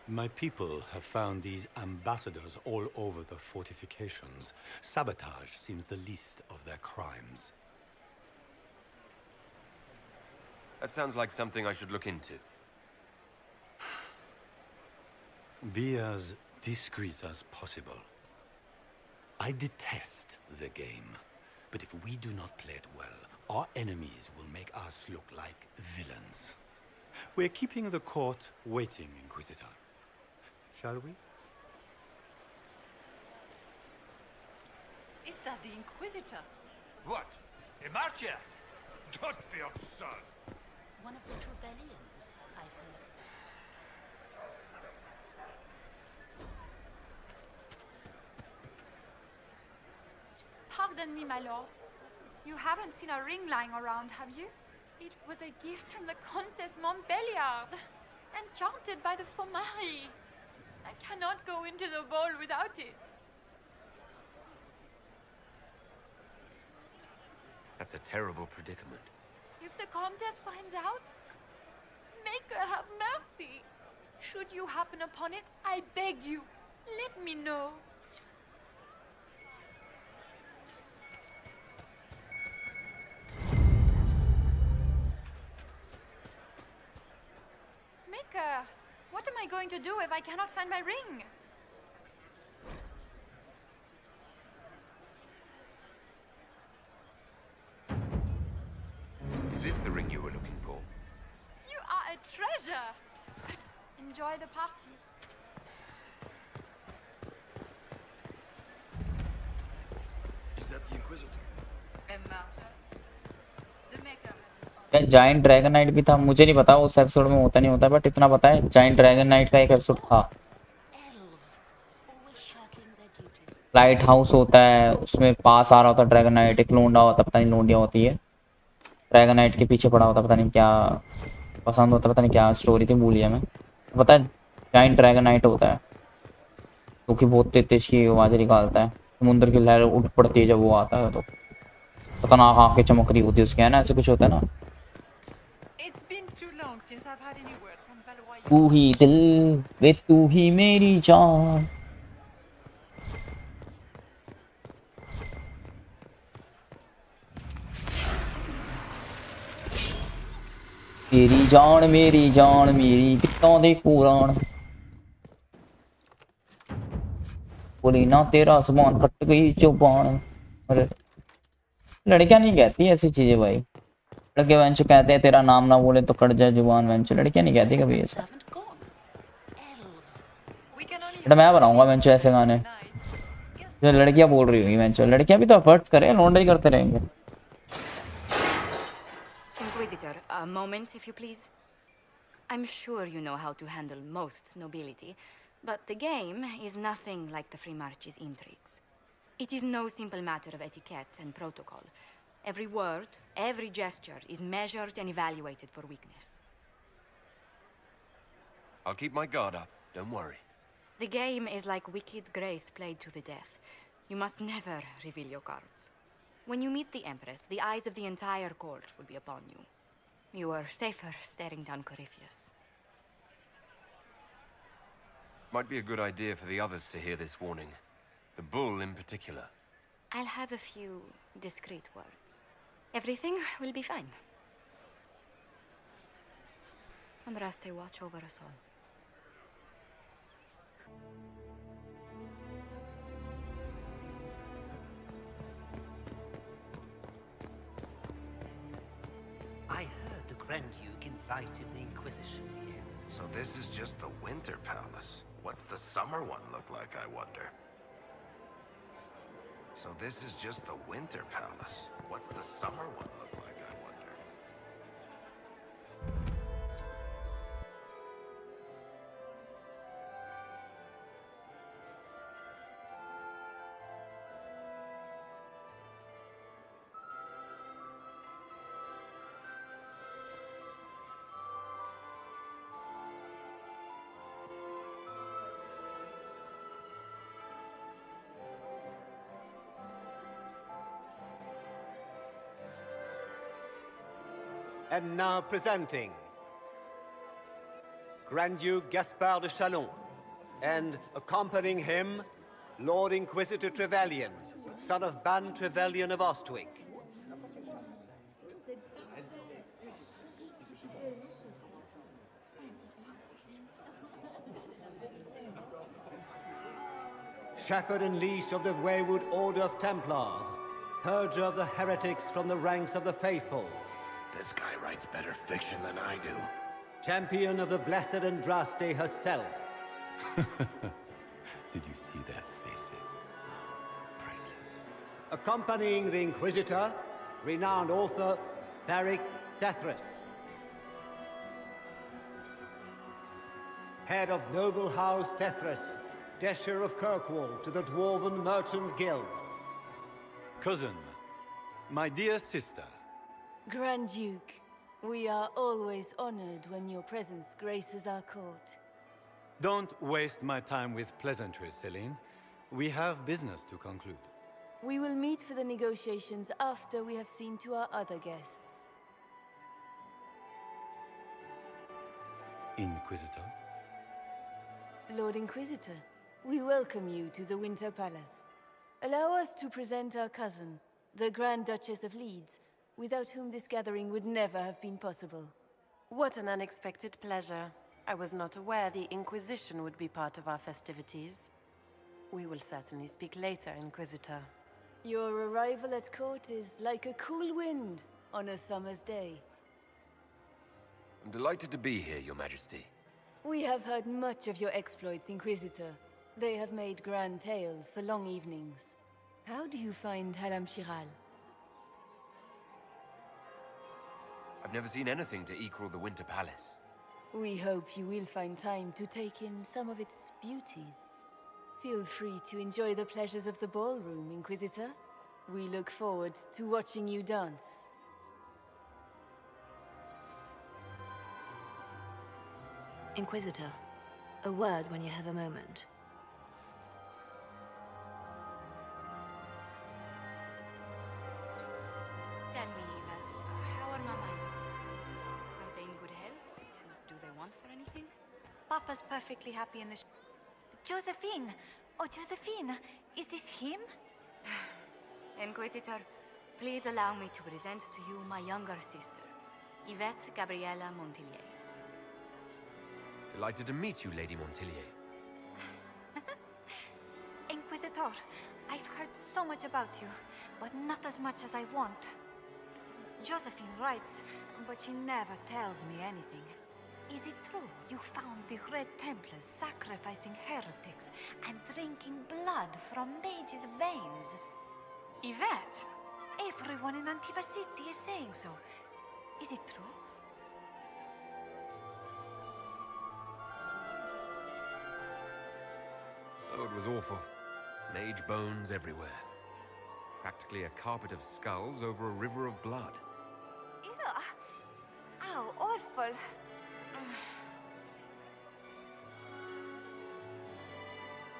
My people have found these ambassadors all over the fortifications. Sabotage seems the least of their crimes. That sounds like something I should look into. Be as discreet as possible. I detest the game, but if we do not play it well, our enemies will make us look like villains. We're keeping the court waiting, Inquisitor. Shall we? Is that the Inquisitor? What? Imartia? Don't be absurd. One of the Trevellians, I've heard. Pardon me, my lord. You haven't seen a ring lying around, have you? It was a gift from the Countess Montbelliard, enchanted by the Fomari. I cannot go into the ball without it. That's a terrible predicament. If the Countess finds out, make her have mercy. Should you happen upon it, I beg you, let me know. Maker, what am I going to do if I cannot find my ring? Is this the ring you were looking for? You are a treasure. Enjoy the party. Is that the Inquisitor? Emma, the Maker क्या giant dragon night भी था? मुझे नहीं पता उस episode में होता नहीं होता, बट इतना पता है जाइंट ड्रैगन नाइट का एक एपिसोड था। लाइट हाउस होता है, उसमें पास आ रहा होता है ड्रैगन नाइट, एक लोंडा होता है, पता नहीं लोंडिया होती है, ड्रैगन नाइट के पीछे पड़ा होता है, पता नहीं क्या पसंद होता है, पता नहीं क्या स्टोरी थी, भूल गया मैं। पता है जाइंट ड्रैगन नाइट होता है क्योंकि बहुत तेज की आवाज़ निकालता है, समुद्र की लहर उठ पड़ती है जब वो आता है, तो खतरनाक आँखें चमक रही होती है उसके, है ना, ऐसे कुछ होता है ना। तू ही दिल वे तू ही मेरी जान, तेरी जान मेरी कितों दे कुरान, बोली ना तेरा जुबान कट गई जुबान। अरे लड़कियां नहीं कहती ऐसी चीजें भाई, लड़के वंश कहते हैं तेरा नाम ना बोले तो कट जाए जुबान, वंश लड़कियां नहीं कहती कभी ऐसा। बट मैं बनाऊंगा वंश ऐसे गाने जो लड़कियां बोल रही होगी, वंश लड़कियां भी तो एफर्ट्स करें, लौंडे ही करते रहेंगे। Inquisitor, a moment, if you please. I'm sure you know how to handle most nobility, but the game is nothing like the Free March's intrigues. It is no simple matter of etiquette and protocol. Every word, every gesture is measured and evaluated for weakness. I'll keep my guard up, don't worry. The game is like Wicked Grace played to the death. You must never reveal your cards. When you meet the Empress, the eyes of the entire court will be upon you. You are safer staring down Corypheus. Might be a good idea for the others to hear this warning. The bull in particular. I'll have a few discreet words. Everything will be fine. Andraste, watch over us all. I heard the Grand Duke invited the Inquisition here. So this is just the Winter Palace. What's the summer one look like, I wonder? So this is just the Winter Palace. What's the summer one look like, I wonder? And now presenting Grand Duke Gaspard de Chalon, and accompanying him, Lord Inquisitor Trevelyan, son of Ban Trevelyan of Ostwick. Shepherd and leash of the wayward Order of Templars, purger of the heretics from the ranks of the faithful. This guy writes better fiction than I do. Champion of the Blessed Andraste herself. Did you see their faces? Priceless. Accompanying the Inquisitor, renowned author Tharic Thedas. Head of noble house Thedas, Desher of Kirkwall to the Dwarven Merchants Guild. Cousin, my dear sister. Grand Duke, we are always honored when your presence graces our court. Don't waste my time with pleasantries, Celine. We have business to conclude. We will meet for the negotiations after we have seen to our other guests. Inquisitor? Lord Inquisitor, we welcome you to the Winter Palace. Allow us to present our cousin, the Grand Duchess of Leeds, without whom this gathering would never have been possible. What an unexpected pleasure. I was not aware the Inquisition would be part of our festivities. We will certainly speak later, Inquisitor. Your arrival at court is like a cool wind on a summer's day. I'm delighted to be here, Your Majesty. We have heard much of your exploits, Inquisitor. They have made grand tales for long evenings. How do you find Halam Shiral? I've never seen anything to equal the Winter Palace. We hope you will find time to take in some of its beauties. Feel free to enjoy the pleasures of the ballroom, Inquisitor. We look forward to watching you dance. Inquisitor, a word when you have a moment. Tell me, Yvette, how are Mama and Papa? Are they in good health? Do they want for anything? Papa's perfectly happy in the Josephine! Oh, Josephine! Is this him? Inquisitor, please allow me to present to you my younger sister, Yvette Gabriella Montillier. Delighted to meet you, Lady Montillier. Inquisitor, I've heard so much about you, but not as much as I want. Josephine writes, but she never tells me anything. Is it true you found the Red Templars sacrificing heretics and drinking blood from mages' veins? Yvette! Everyone in Antiva City is saying so. Is it true? Oh, it was awful. Mage bones everywhere. Practically a carpet of skulls over a river of blood. Ew. How awful.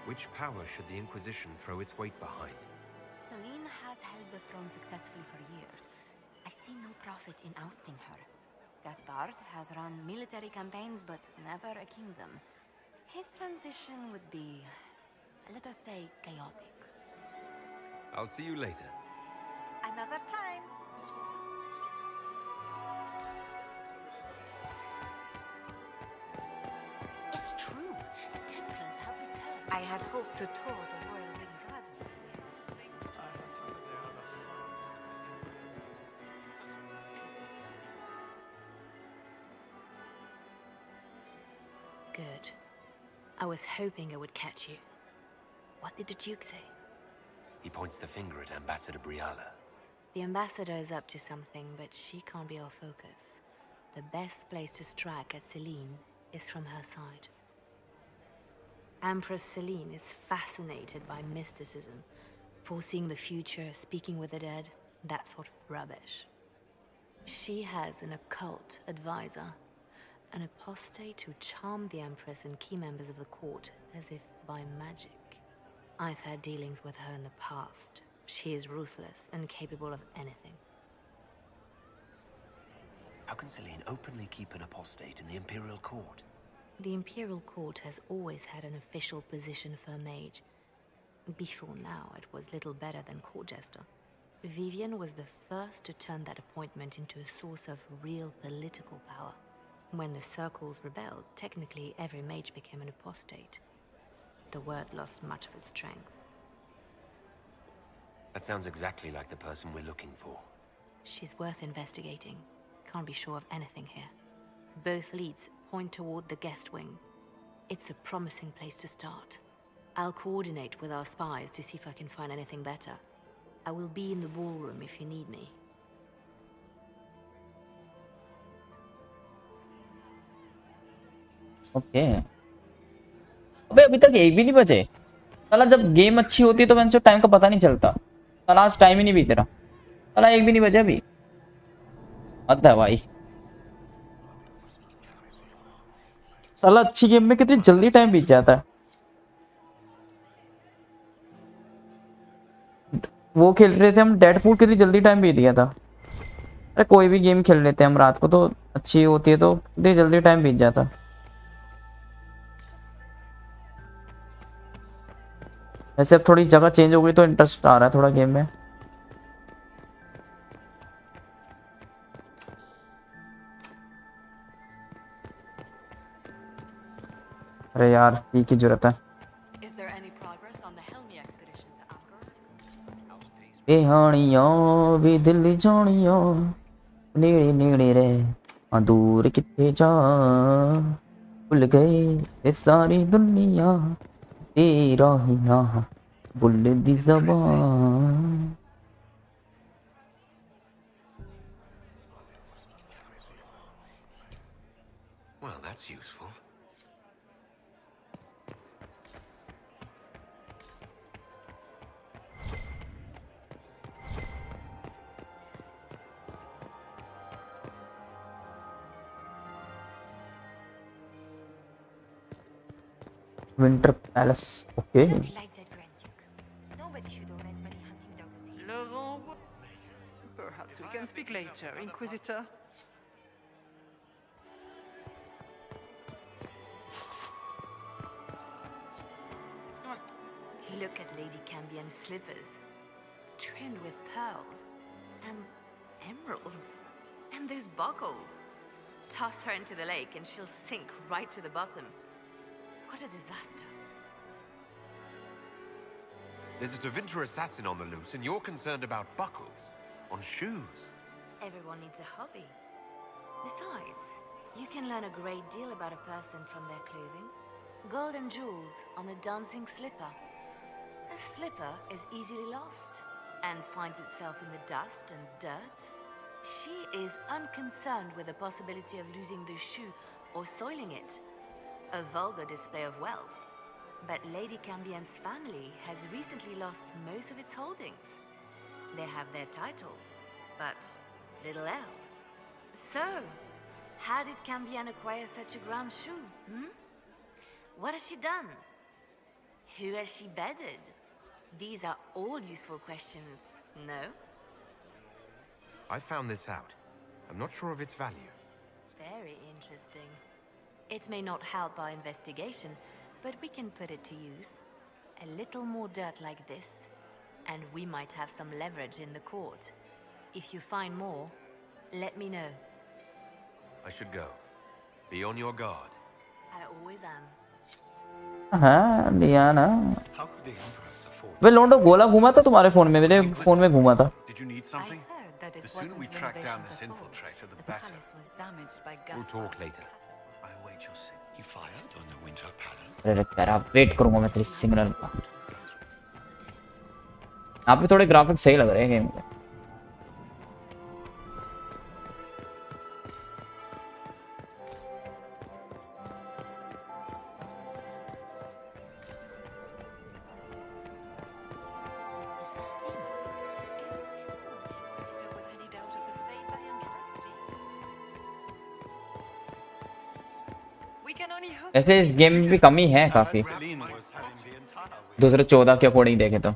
Which power should the Inquisition throw its weight behind? Celine has held the throne successfully for years. I see no profit in ousting her. Gaspard has run military campaigns, but never a kingdom. His transition would be, let us say, chaotic. I'll see you later. Another time. It's true. The Templars have returned. I had hoped to tour the Royal Wing Gardens. Good. I was hoping I would catch you. What did the Duke say? He points the finger at Ambassador Briala. The ambassador is up to something, but she can't be our focus. The best place to strike at Celine is from her side. Empress Celine is fascinated by mysticism, foreseeing the future, speaking with the dead, that sort of rubbish. She has an occult advisor, an apostate who charmed the Empress and key members of the court as if by magic. I've had dealings with her in the past. She is ruthless and capable of anything. How can Celine openly keep an apostate in the Imperial Court? The Imperial Court has always had an official position for a mage. Before now, it was little better than court jester. Vivian was the first to turn that appointment into a source of real political power. When the circles rebelled, technically every mage became an apostate. The word lost much of its strength. That sounds exactly like the person we're looking for. She's worth investigating. Can't be sure of anything here. Both leads point toward the guest wing. It's a promising place to start. I'll coordinate with our spies to see if I can find anything better. I will be in the ballroom if you need me. Okay अबे अभी तक 1 भी नहीं बजे। साला जब game अच्छी होती है तो मैंने टाइम का पता नहीं चलता। साला आज टाइम ही नहीं बीत रहा। साला 1 भी नहीं बजे अभी। हद है भाई। साला अच्छी गेम में कितनी जल्दी टाइम बीत जाता है। वो खेल रहे थे हम डेडपूल, कितनी जल्दी टाइम बीत गया था। अरे कोई भी गेम खेल लेते हैं हम रात को तो अच्छी होती है तो कितनी जल्दी टाइम बीत जाता। ऐसे अब थोड़ी जगह चेंज हो गई तो इंटरेस्ट आ रहा है थोड़ा गेम में। अरे यार ये की जरूरत है। हानियों भी दिल जानियों नेड़े नेड़े रे दूर कितने जा भूल गए ये सारी दुनिया तेरा ही ना भूल दी ज़बान। Well, that's useful. Winter Palace, okay. Perhaps we can speak later, Inquisitor. Look at Lady Cambion's slippers, trimmed with pearls and emeralds, and those buckles. Toss her into the lake and she'll sink right to the bottom. What a disaster. There's a Tevinter assassin on the loose, and you're concerned about buckles on shoes. Everyone needs a hobby. Besides, you can learn a great deal about a person from their clothing. Gold and jewels on a dancing slipper. A slipper is easily lost and finds itself in the dust and dirt. She is unconcerned with the possibility of losing the shoe or soiling it. A vulgar display of wealth. But Lady Cambion's family has recently lost most of its holdings. They have their title, but little else. So, how did Cambion acquire such a grand shoe, What has she done? Who has she bedded? These are all useful questions, no? I found this out. I'm not sure of its value. Very interesting. It may not help our investigation, but we can put it to use. A little more dirt like this, and we might have some leverage in the court. If you find more, let me know. I should go. Be on your guard. I always am. हाँ लिया ना। वे लोंडो गोला घूमा था तुम्हारे phone में, मेरे phone में घूमा था। Did you need something? The sooner we track down this infiltrator, the better. We'll talk later. I await your signal. He fired on the Winter Palace. अरे तेरा वेट करूंगा मैं तेरी सिग्नल का। यहाँ पे थोड़े ग्राफिक्स सही लग रहे हैं गेम में। ऐसे इस गेम में भी कमी है काफी 2014 के अकॉर्डिंग देखे तो।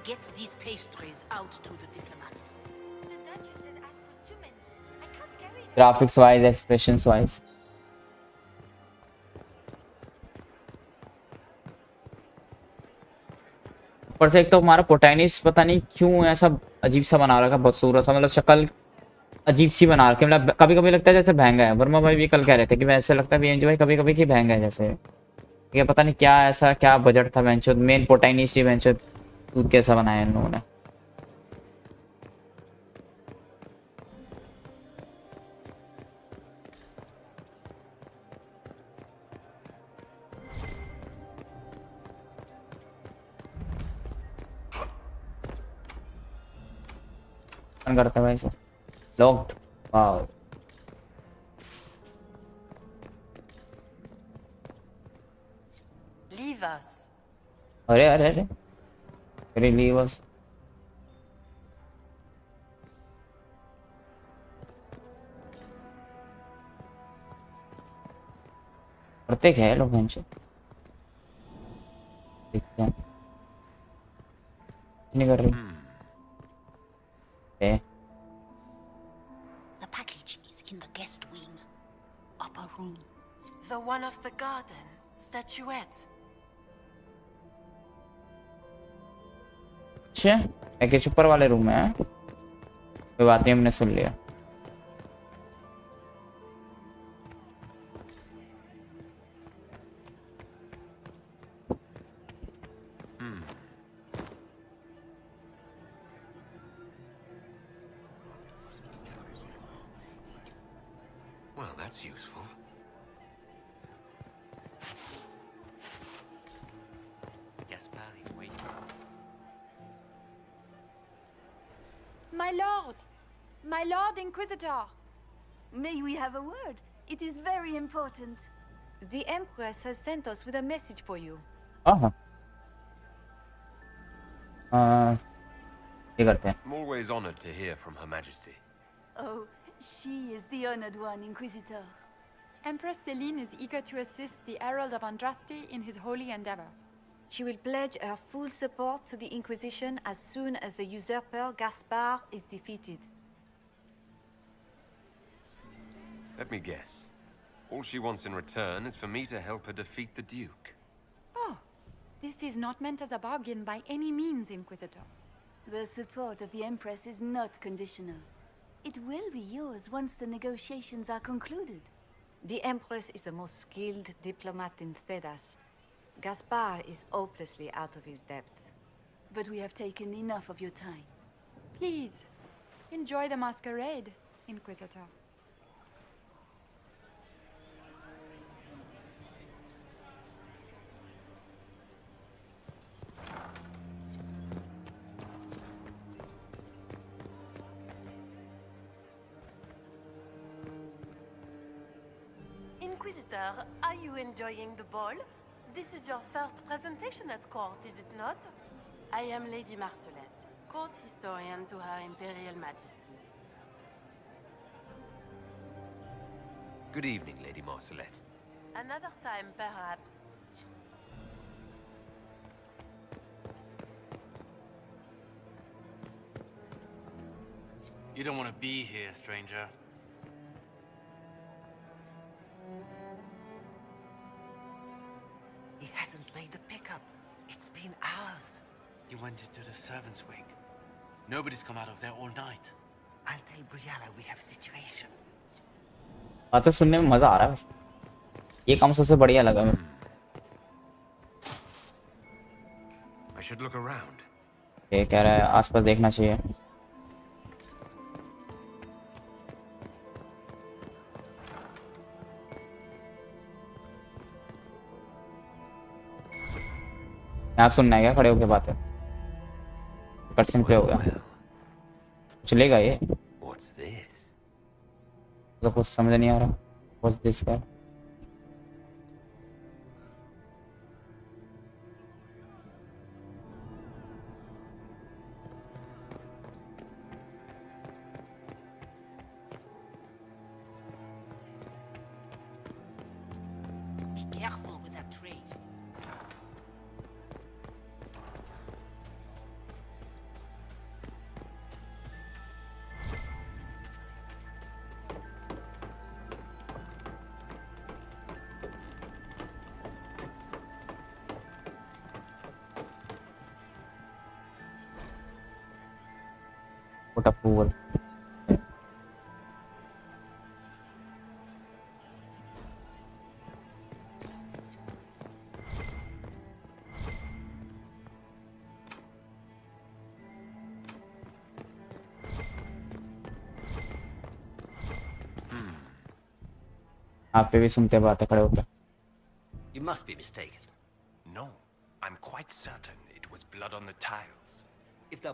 Get these pastries out to the diplomats. The Duchess has asked for too many. I can't carry them. Graphics wise, expressions wise. ऊपर से एक तो हमारा प्रोटैगनिस्ट पता नहीं क्यों ऐसा अजीब सा बना रखा, बदसूरत सा, मतलब शक्ल अजीब सी बना रखी, मतलब कभी कभी लगता है जैसे भैंगा है। वर्मा भाई भी कल कह रहे थे कि वैसे लगता है बीएनजी भाई कभी कभी कि भैंगा है जैसे। ये पता नहीं क्या ऐसा क्या बजट था बेंचो, मेन प्रोटैगनिस्ट ही बेंचो दूध कैसा बनाया इन लोगों ने। करता है भाई से लॉक्ड। Wow Leave us. अरे अरे अरे अरे लीव अस। करते क्या है लोग बेंचो, देखते हैं नहीं कर रही। Okay. The package is in the guest wing, upper room. The one of the garden, statuette. अच्छा पैकेज ऊपर वाले रूम में है, कोई बात नहीं, हमने सुन लिया। Well, that's useful. Gaspar is waiting. My lord Inquisitor. May we have a word? It is very important. The Empress has sent us with a message for you. हाँ ये करते हैं। I'm always honored to hear from Her Majesty. Oh, she is the honored one, Inquisitor. Empress Celine is eager to assist the Herald of Andraste in his holy endeavor. She will pledge her full support to the Inquisition as soon as the usurper Gaspar is defeated. Let me guess. All she wants in return is for me to help her defeat the Duke. Oh, this is not meant as a bargain by any means, Inquisitor. The support of the Empress is not conditional. It will be yours once the negotiations are concluded. The Empress is the most skilled diplomat in Thedas. Gaspar is hopelessly out of his depth. But we have taken enough of your time. Please, enjoy the masquerade, Inquisitor. Inquisitor, are you enjoying the ball? This is your first presentation at court, is it not? I am Lady Marcelette, court historian to Her Imperial Majesty. Good evening, Lady Marcelette. Another time, perhaps. You don't want to be here, stranger. He hasn't made the pickup. It's been hours. He went into the servants' wing. Nobody's come out of there all night. I'll tell Brianna we have a situation. बातें सुनने में मजा आ रहा है, ये काम सबसे बढ़िया लगा मुझे। I should look around. ये कह रहा है आसपास देखना चाहिए। यहाँ सुनना है क्या खड़े होके बातें? परसेंट पे हो गया, चलेगा ये? What's this? तो कुछ समझ नहीं आ रहा। What's this guy? Be careful with that tray. Put approval. आप पे भी सुनते बातें खड़े होकर. You must be mistaken. No, I'm quite certain it was blood on the tiles. If thou...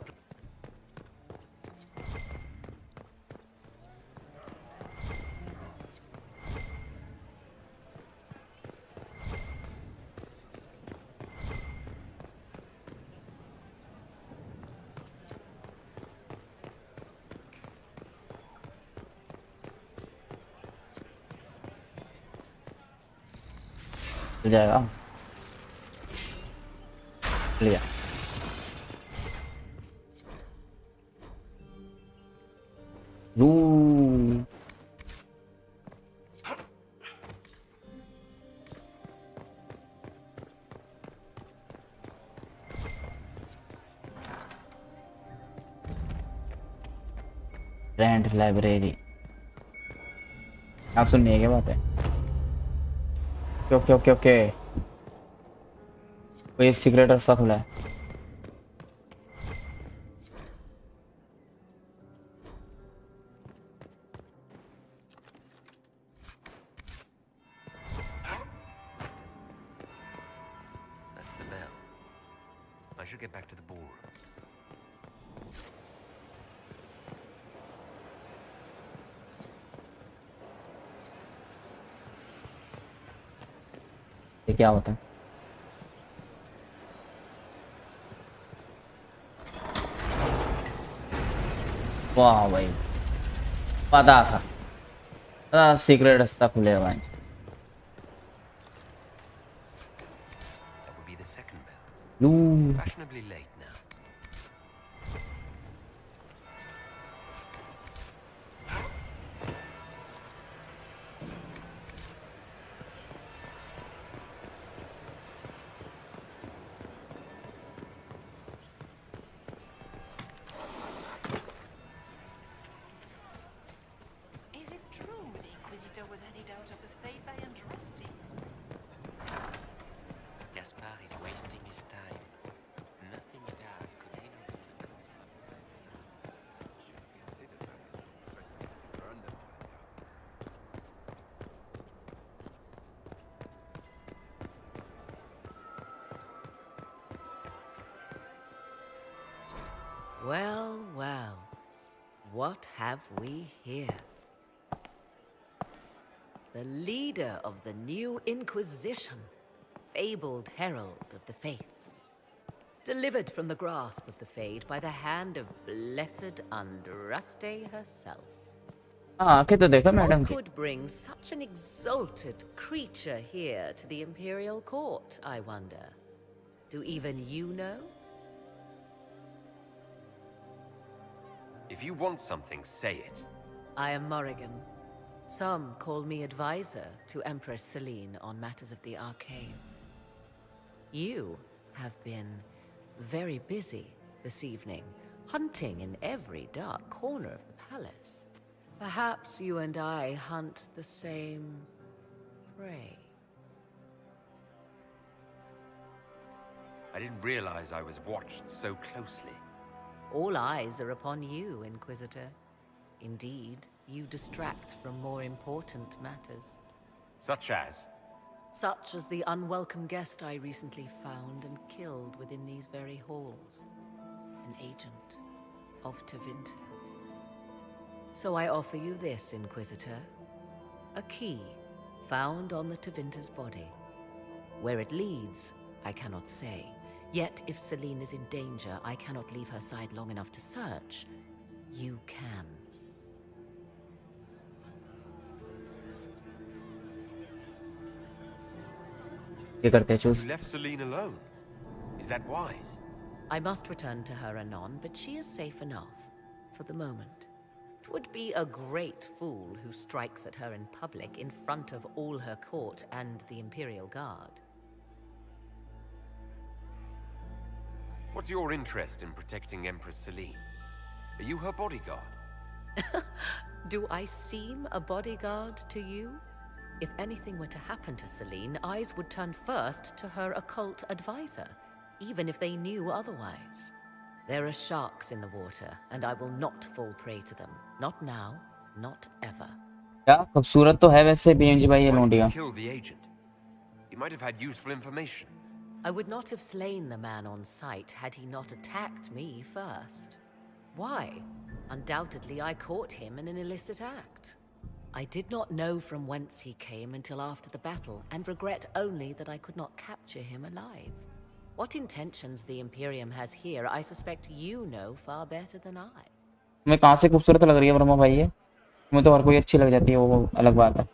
चल जाएगा. लिया. Ooh. Rand library. आप सुननी है क्या बात है? Okay okay okay. कोई सीक्रेट रास्ता खुला है. That's the bell. I should get back to the ballroom. ये क्या होता है? वाह भाई, पता था सीक्रेट रास्ता खुले हुआ है. That would be the second bell. Ooh. Fashionably late now. Is it true the Inquisitor was headed out of the faith I am trusting? Gaspar is wasting his time. Nothing he does could anyone should consider to burn them to the Well, well. What have we here? The leader of the new Inquisition, fabled herald of the faith. Delivered from the grasp of the Fade by the hand of blessed Andraste herself. आंखें तो देखो madam What की. could bring such an exalted creature here to the Imperial Court, I wonder? Do even you know? If you want something, say it. I am Morrigan. Some call me advisor to Empress Celine on matters of the arcane. You have been very busy this evening, hunting in every dark corner of the palace. Perhaps you and I hunt the same prey. I didn't realize I was watched so closely. All eyes are upon you, Inquisitor. Indeed, you distract from more important matters. Such as? Such as the unwelcome guest I recently found and killed within these very halls. An agent of Tevinter. So I offer you this, Inquisitor. A key found on the Tevinter's body. Where it leads, I cannot say. Yet if Celine is in danger, I cannot leave her side long enough to search. You can. ये करते हैं choose. You left Celine alone. Is that wise? I must return to her anon, but she is safe enough for the moment. It would be a great fool who strikes at her in public in front of all her court and the Imperial Guard. What's your interest in protecting Empress Celine? Are you her bodyguard? Do I seem a bodyguard to you? If anything were to happen to Celine, eyes would turn first to her occult advisor, even if they knew otherwise. There are sharks in the water, and I will not fall prey to them. Not now, not ever. क्या खूबसूरत तो है वैसे BMG भाई ये Why did लौंडिया. you kill the agent? He might have had useful information. I would not have slain the man on sight had he not attacked me first. Why? Undoubtedly, I caught him in an illicit act. I did not know from whence he came until after the battle, and regret only that I could not capture him alive. What intentions the Imperium has here, I suspect you know far better than I. मैं कहाँ से खूबसूरत लग रही है वर्मा भाई ये? मुझे तो हर कोई अच्छी लग जाती है, वो अलग बात है.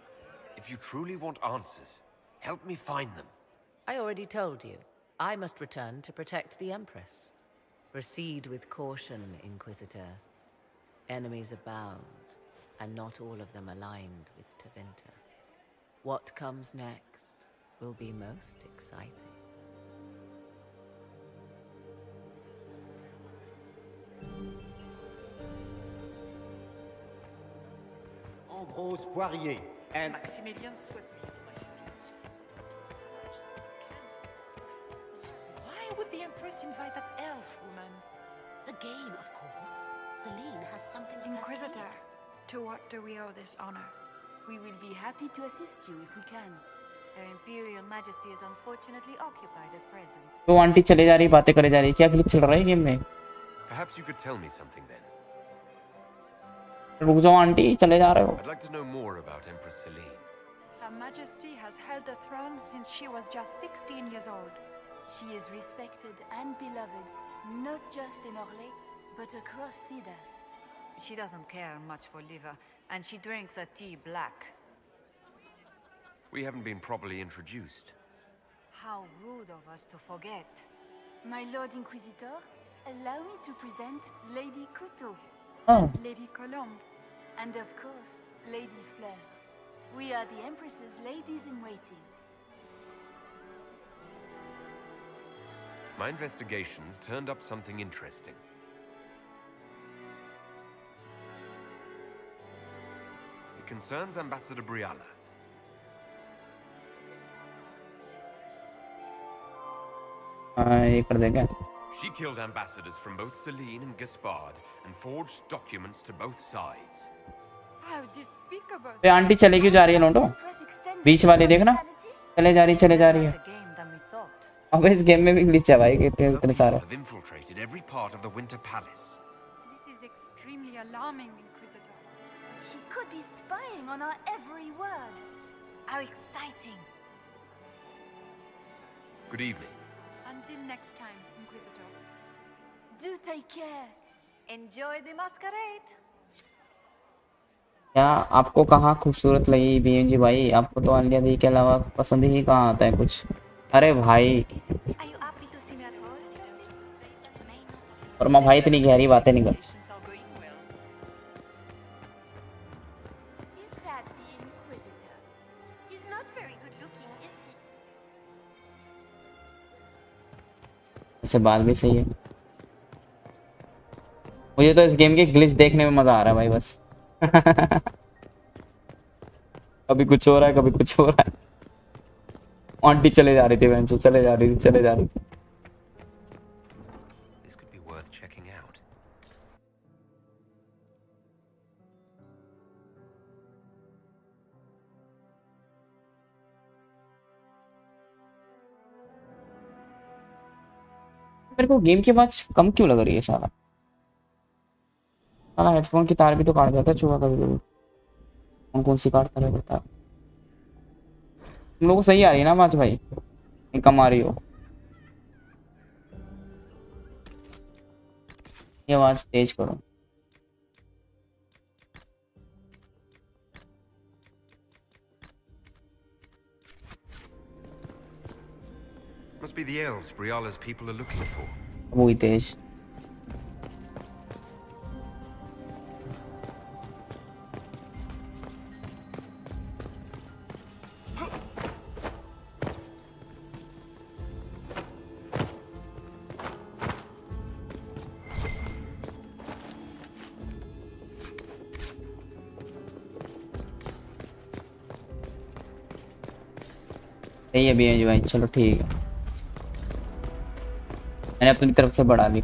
If you truly want answers, help me find them. I already told you. I must return to protect the Empress. Proceed with caution, Inquisitor. Enemies abound, and not all of them aligned with Tevinter. What comes next will be most exciting. Ambrose Poirier and Maximilian swept me to my feet. Why would the Empress invite that elf woman? The game, of course. Celine has something to Inquisitor, to what do we owe this honor? We will be happy to assist you if we can. Her Imperial Majesty is unfortunately occupied at present. तो aunty चले जा रही, बातें करे जा रही, क्या glitch चल रहा है गेम में? Perhaps you could tell me something then. रुक जाओ आंटी, चले जा रहे हो. I'd like to know more about Empress Celine. Her Majesty has held the throne since she was just 16 years old. She is respected and beloved, not just in Orlais, but across Thedas. She doesn't care much for liver, and she drinks her tea black. We haven't been properly introduced. How rude of us to forget. My Lord Inquisitor, allow me to present Lady Couteau. Oh. Lady Colombe. And of course, Lady Fleur. We are the Empress's ladies-in-waiting. My investigations turned up something interesting. It concerns Ambassador Briala. ये कर देंगे. She killed ambassadors from both Celine and Gaspard and forged documents to both sides. How despicable. ये aunty चले क्यों जा रही है लोंडो? बीच वाली देखना, चले जा रही है. अबे इस गेम में भी ग्लिच है भाई, कितने सारे. Have infiltrated every part of the Winter Palace. This is extremely alarming, Inquisitor. She could be spying on our every word. How exciting. Good evening. Until next time, Inquisitor. Do take care. Enjoy the masquerade. क्या आपको कहाँ खूबसूरत लगी BMG भाई? आपको तो अलिया दी के अलावा पसंद ही कहाँ आता है कुछ? अरे भाई, और माँ भाई इतनी गहरी बातें नहीं कर. Is that the Inquisitor? He's not very good looking, is he? ऐसे बात भी सही है. मुझे तो इस गेम के ग्लिच देखने में मजा आ रहा है भाई बस. कभी कुछ हो रहा है, कभी कुछ हो रहा है. आंटी चले जा रही थी, बहन चले जा रही थी. This could be worth checking out. मेरे को गेम की आवाज कम क्यों लग रही है साला? साला हेडफोन की तार भी तो काट देता है चूहा कभी कभी. कौन सी काटता है बता. तुम लोगों को सही आ रही है ना आवाज भाई? कम आ रही हो? ये आवाज तेज करो. Must be the elves Briala's people are looking for. वो ही तेज. नहीं अभी है भाई, चलो ठीक है, मैंने अपनी तरफ से बढ़ा ली।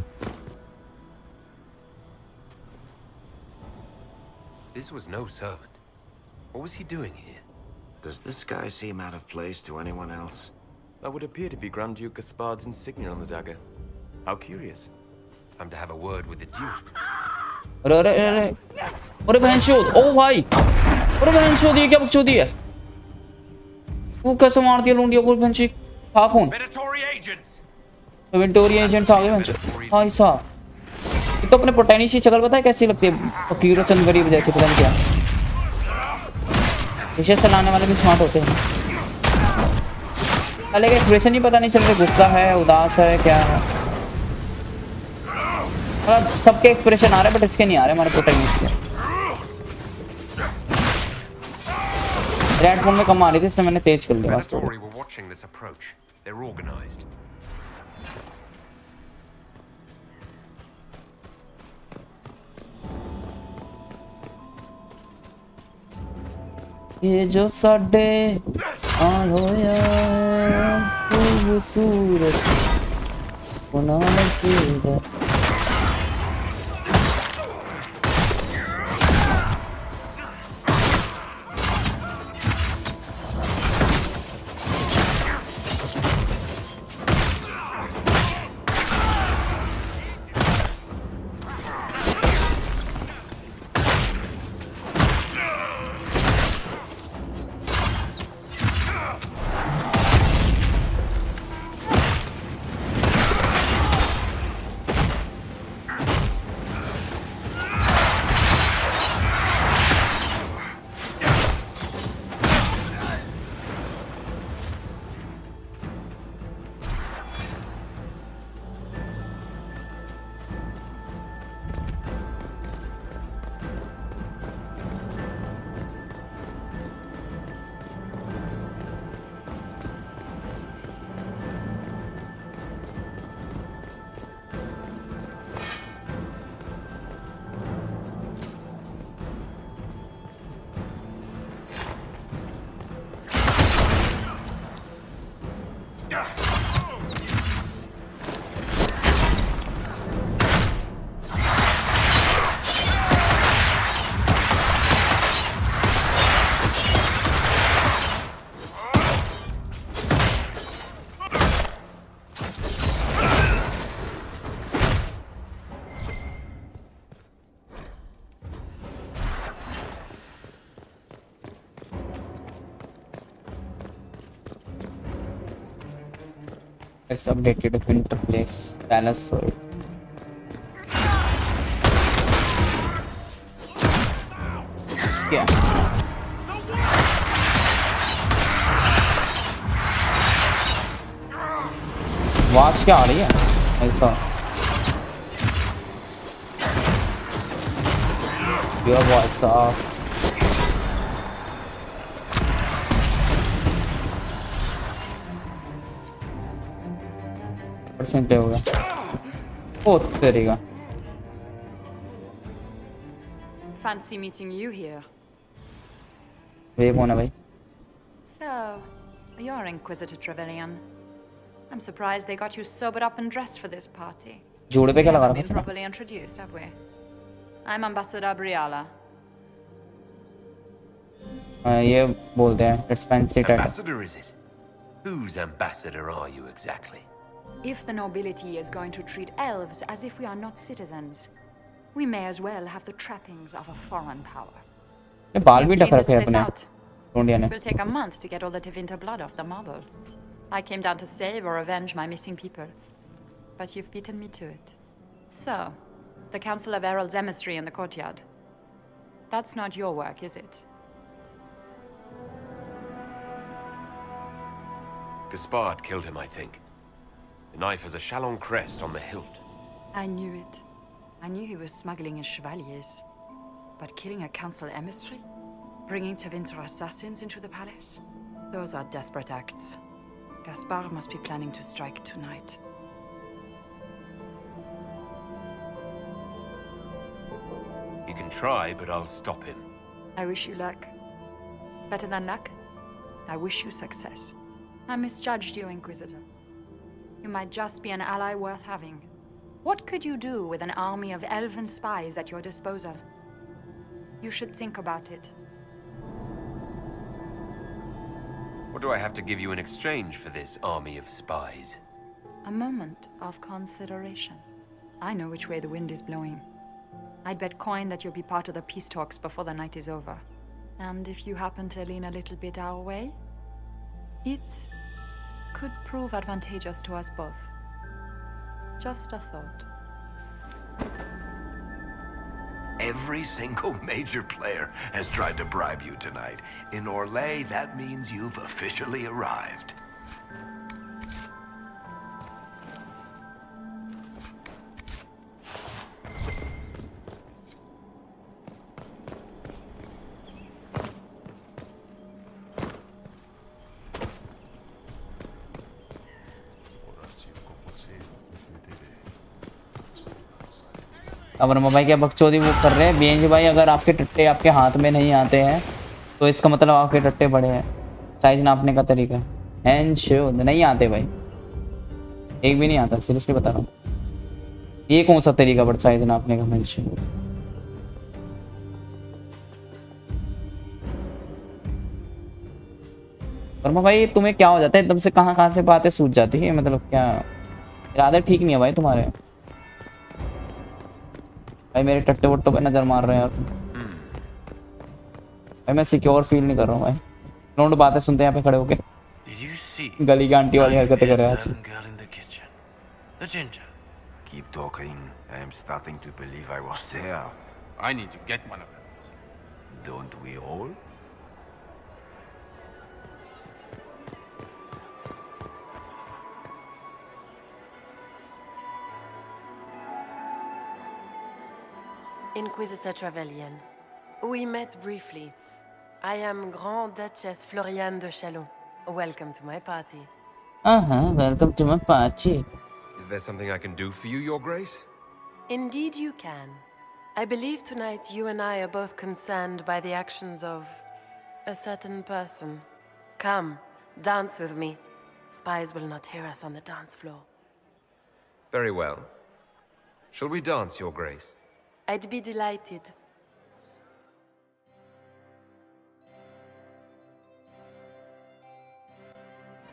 This was no servant. What was he doing here? Does this guy seem out of place to anyone else? That would appear to be Grand Duke Gaspard's insignia on the dagger. How curious. Time to have a word with the Duke. अरे अरे अरे अरे बहनचोद, ओ भाई, अरे बहनचोद ये क्या बकचोदी है? वो कैसे मार दिया लूंडिया को बहनची? हाँ फोन। विक्टोरिया एजेंट्स आ गए बहनचोद। भाई साहब, ये तो अपने पोटैनी सी शक्ल पता है कैसी लगती है? फकीर चंद गरीब जैसे, पता नहीं क्या। विशेष चलाने वाले भी स्मार्ट होते हैं। अलग एक्सप्रेशन ही पता नहीं चल रहा, गुस्सा है, उदास है, क्या है? मतलब सबके एक्सप्रेशन आ रहे हैं बट इसके नहीं आ रहे हमारे प्रोटैगनिस्ट के। रेड फोन में कम आ रही थी इसलिए मैंने तेज कर लिया। ये जो साडे आल होया खूबसूरत बना लगे। It's updated to winter place palace soil. Yeah. आवाज क्या आ रही है ऐसा? Your voice off. परसेंट होगा। ओ तेरेगा। Fancy meeting you here. वे कौन है भाई? So, you're Inquisitor Trevelyan. I'm surprised they got you sobered up and dressed for this party. जोड़े पे क्या लगा रखा है? Been properly introduced, have we? I'm Ambassador Briala. ये बोलते हैं it's fancy title. Ambassador is it? Whose ambassador are you exactly? If the nobility is going to treat elves as if we are not citizens, we may as well have the trappings of a foreign power. ये बाल भी ढक रखे हैं अपने रोंडिया ने। It will take a month to get all the Tevinter blood off the marble. I came down to save or avenge my missing people, but you've beaten me to it. So, the Council of Herald's emissary in the courtyard. That's not your work, is it? Gaspard killed him, I think. The knife has a Chalon crest on the hilt. I knew it. I knew he was smuggling his chevaliers. But killing a council emissary? Bringing Tevinter assassins into the palace? Those are desperate acts. Gaspard must be planning to strike tonight. You can try, but I'll stop him. I wish you luck. Better than luck? I wish you success. I misjudged you, Inquisitor. You might just be an ally worth having. What could you do with an army of elven spies at your disposal? You should think about it. What do I have to give you in exchange for this army of spies? A moment of consideration. I know which way the wind is blowing. I'd bet coin that you'll be part of the peace talks before the night is over. And if you happen to lean a little bit our way, it could prove advantageous to us both. Just a thought. Every single major player has tried to bribe you tonight. In Orlais, that means you've officially arrived. अब रमा भाई क्या बकचोदी वो कर रहे हैं Benz भाई। अगर आपके टट्टे आपके हाथ में नहीं आते हैं तो इसका मतलब आपके टट्टे बड़े हैं। साइज नापने का तरीका नहीं आते भाई, एक भी नहीं आता, सीरियसली बता रहा हूँ। ये कौन सा तरीका बट साइज नापने का मेंशन। वर्मा भाई तुम्हें क्या हो जाता है एकदम से, कहाँ से बातें सूझ जाती है, मतलब क्या इरादे ठीक नहीं है भाई तुम्हारे। भाई मेरे टट्टे वट्टों पे नजर मार रहे हैं यार भाई, मैं सिक्योर फील नहीं कर रहा हूँ भाई। लोग बातें सुनते हैं यहाँ पे खड़े होके, गली की आंटी वाली हरकतें कर रहे हैं आज। The ginger. Keep talking. I am starting to believe I was there. I need to get one of those. Don't we all? Inquisitor Trevelyan. We met briefly. I am Grand Duchess Floriane de Chalon. Welcome to my party. Welcome to my party. Is there something I can do for you, Your Grace? Indeed you can. I believe tonight you and I are both concerned by the actions of a certain person. Come, dance with me. Spies will not hear us on the dance floor. Very well. Shall we dance, Your Grace? I'd be delighted.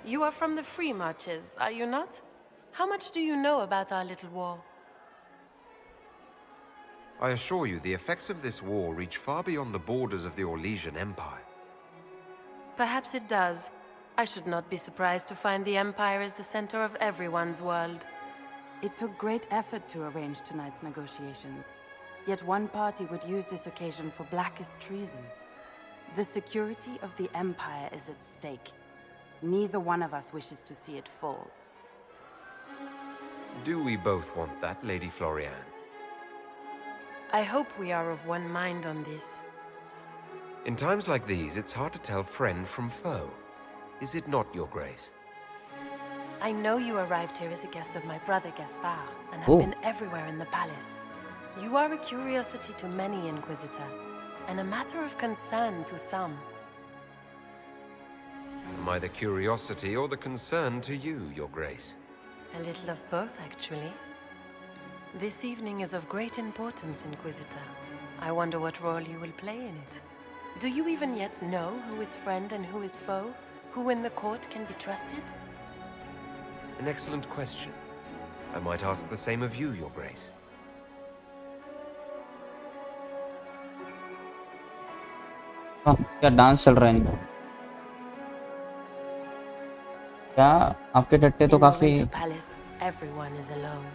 You are from the Free Marches, are you not? How much do you know about our little war? I assure you, the effects of this war reach far beyond the borders of the Orlesian Empire. Perhaps it does. I should not be surprised to find the Empire is the center of everyone's world. It took great effort to arrange tonight's negotiations. Yet one party would use this occasion for blackest treason. The security of the Empire is at stake. Neither one of us wishes to see it fall. Do we both want that, Lady Floriane? I hope we are of one mind on this. In times like these, it's hard to tell friend from foe. Is it not, Your Grace? I know you arrived here as a guest of my brother Gaspard, and have been everywhere in the palace. You are a curiosity to many, Inquisitor, and a matter of concern to some. Am I the curiosity or the concern to you, Your Grace? A little of both, actually. This evening is of great importance, Inquisitor. I wonder what role you will play in it. Do you even yet know who is friend and who is foe? Who in the court can be trusted? An excellent question. I might ask the same of you, Your Grace. क्या dance चल रहा है इनका? क्या आपके टट्टे तो काफी everyone is alone.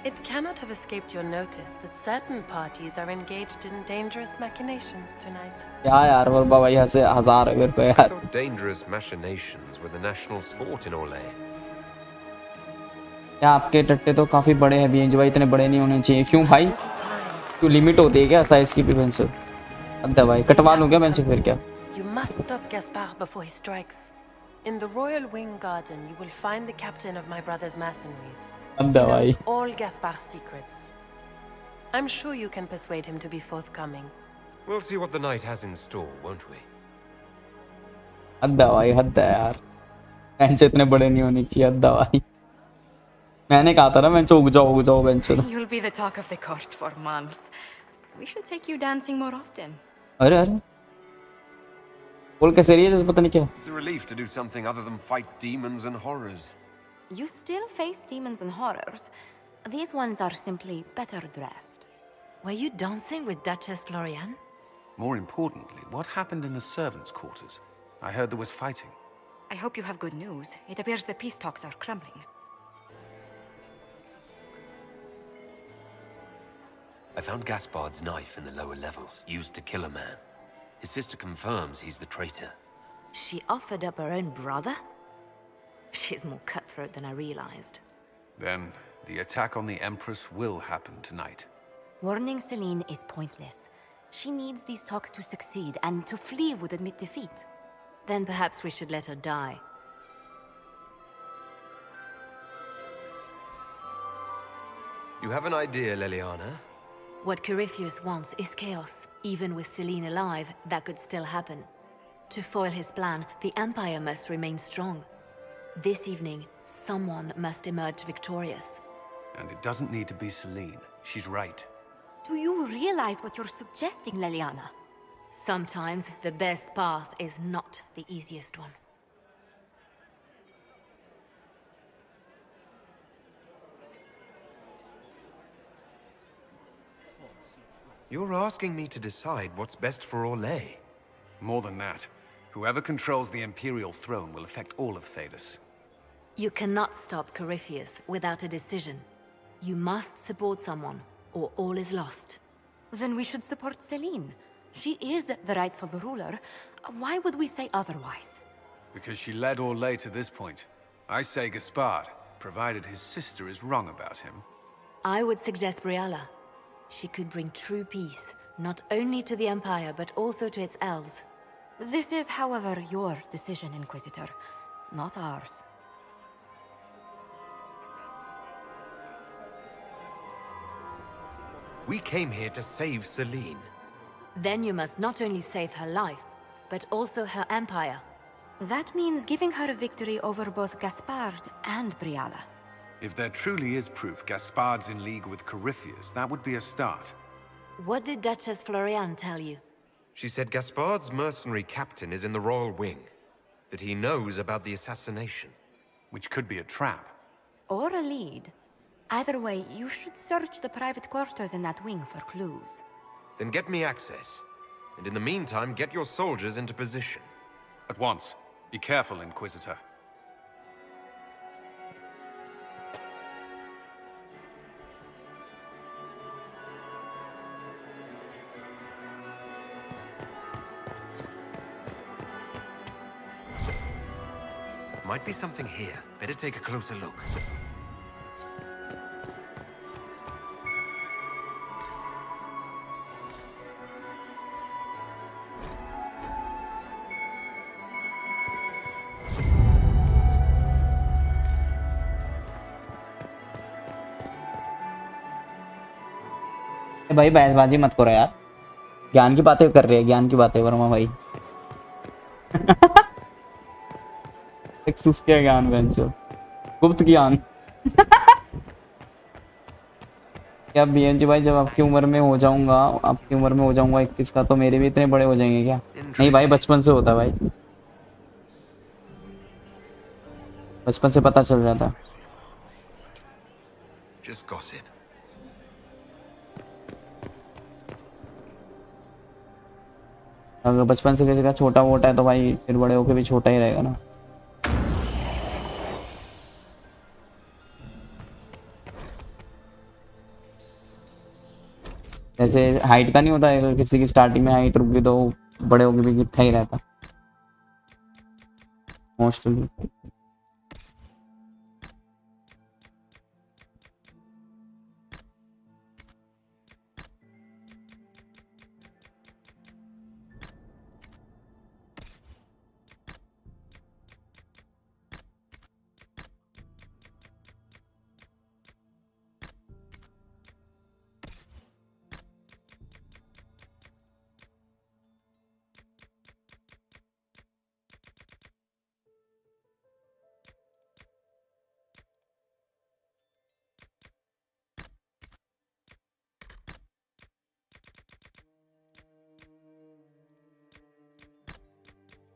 It cannot have escaped your notice that certain parties are engaged in dangerous machinations tonight. क्या यार वर्बा भाई ऐसे हजार अगर पे यार. Dangerous machinations were the national sport in Orlais. क्या आपके टट्टे तो काफी बड़े हैं भी, भाई इतने बड़े नहीं होने चाहिए. क्यों भाई? क्यों लिमिट होती है क्या साइज की भी पेंसिल? अब दवाई कटवा लूं क्या पेंसिल फिर क्या? You must stop Gaspard before he strikes. In the Royal Wing Garden, you will find the captain of my brother's mercenaries. He knows all Gaspard's secrets. I'm sure you can persuade him to be forthcoming. We'll see what the night has in store, won't we? हद है भाई, हद है यार. Bench इतने बड़े नहीं होने चाहिए दवाई। मैंने कहा था ना बेंच उग जाओ bench. You'll be the talk of the court for months. We should take you dancing more often. अरे बोल कैसे रही है पता नहीं क्या। It's a relief to do something other than fight demons and horrors. You still face demons and horrors. These ones are simply better dressed. Were you dancing with Duchess Florian? More importantly, what happened in the servants' quarters? I heard there was fighting. I hope you have good news. It appears the peace talks are crumbling. I found Gaspard's knife in the lower levels, used to kill a man. His sister confirms he's the traitor. She offered up her own brother? She's more cutthroat than I realized. Then, the attack on the Empress will happen tonight. Warning Celine is pointless. She needs these talks to succeed, and to flee would admit defeat. Then perhaps we should let her die. You have an idea, Leliana? What Corypheus wants is chaos. Even with Celine alive, that could still happen. To foil his plan, the Empire must remain strong. This evening, someone must emerge victorious. And it doesn't need to be Celine. She's right. Do you realize what you're suggesting, Leliana? Sometimes the best path is not the easiest one. You're asking me to decide what's best for Orlais. More than that, whoever controls the Imperial throne will affect all of Thedas. You cannot stop Corypheus without a decision. You must support someone, or all is lost. Then we should support Celine. She is the rightful ruler. Why would we say otherwise? Because she led Orlais to this point. I say Gaspard, provided his sister is wrong about him. I would suggest Briala. She could bring true peace, not only to the Empire, but also to its elves. This is, however, your decision, Inquisitor, not ours. We came here to save Celine. Then you must not only save her life, but also her empire. That means giving her a victory over both Gaspard and Briala. If there truly is proof Gaspard's in league with Corypheus, that would be a start. What did Duchess Florian tell you? She said Gaspard's mercenary captain is in the royal wing, that he knows about the assassination. Which could be a trap. Or a lead. Either way, you should search the private quarters in that wing for clues. Then get me access. And in the meantime, get your soldiers into position. At once. Be careful, Inquisitor. Might be something here. Better take a closer look. भाई बहसबाजी मत करो यार, ज्ञान की बातें कर रहे हैं, ज्ञान की बातें वर्मा भाई। क्या ज्ञान बेंचो, गुप्त ज्ञान। क्या बीएनजी भाई जब आपकी उम्र में हो जाऊंगा, 21 का, तो मेरे भी इतने बड़े हो जाएंगे क्या? नहीं भाई, बचपन से होता भाई, बचपन से पता चल जाता। Just gossip. अगर बचपन से किसी का छोटा वोटा है तो भाई फिर बड़े होके भी छोटा ही रहेगा ना। जैसे हाइट का नहीं होता है, अगर किसी की स्टार्टिंग में हाइट रुक गई तो बड़े होके भी गिट्ठा ही रहता मोस्टली।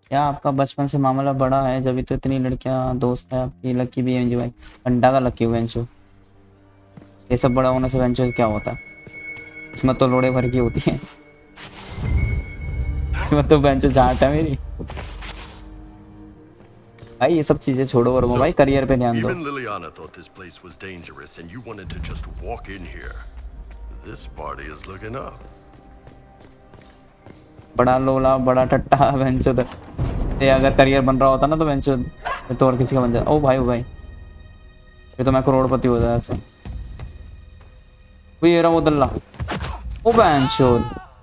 क्या आपका बचपन से मामला बड़ा है, जब तो इतनी लड़कियां दोस्त है आपकी। लकी भी है भाई, अंडा का लकी हुआ बेंचो। ये सब बड़ा होने से बेंचो क्या होता है, इसमें तो लोड़े भर की होती है। इसमें तो बेंचो जाट है मेरी। भाई ये सब चीजें छोड़ो और भाई करियर पे ध्यान दो। Even Liliana thought this place was dangerous and you wanted to just walk in here. This party is looking up. बड़ा लोला बड़ा टट्टा बेंचो। ये अगर करियर बन रहा होता ना तो बेंचो तो और किसी का बन जाता। ओ भाई ये तो मैं करोड़पति हो जाए ऐसे। ये रहा वो दल्ला। ओ बेंचो,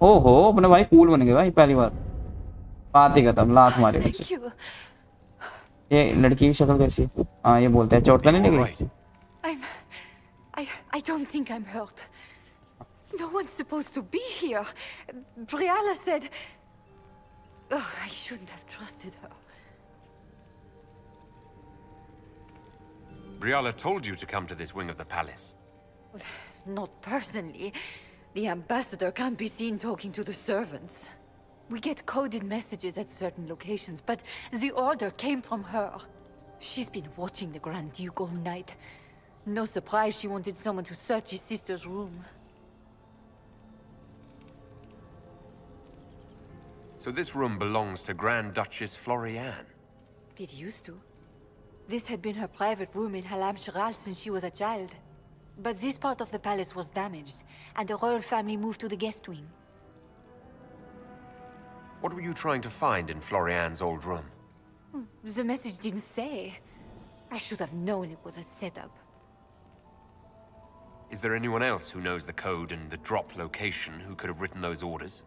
ओहो अपने भाई कूल बन गए भाई पहली बार। बात ही खत्म, लात मारे बेंचो। ये लड़की की शक्ल कैसी है? हाँ ये बोलते हैं चोट तो नहीं निकली। I don't think I'm hurt. No one's supposed to be here. Briala said... Oh, I shouldn't have trusted her. Briala told you to come to this wing of the palace. Not personally. The ambassador can't be seen talking to the servants. We get coded messages at certain locations, but the order came from her. She's been watching the Grand Duke all night. No surprise she wanted someone to search his sister's room. So this room belongs to Grand Duchess Florianne? It used to. This had been her private room in Halam Shiral since she was a child. But this part of the palace was damaged, and the royal family moved to the guest wing. What were you trying to find in Florianne's old room? The message didn't say. I should have known it was a setup. Is there anyone else who knows the code and the drop location who could have written those orders?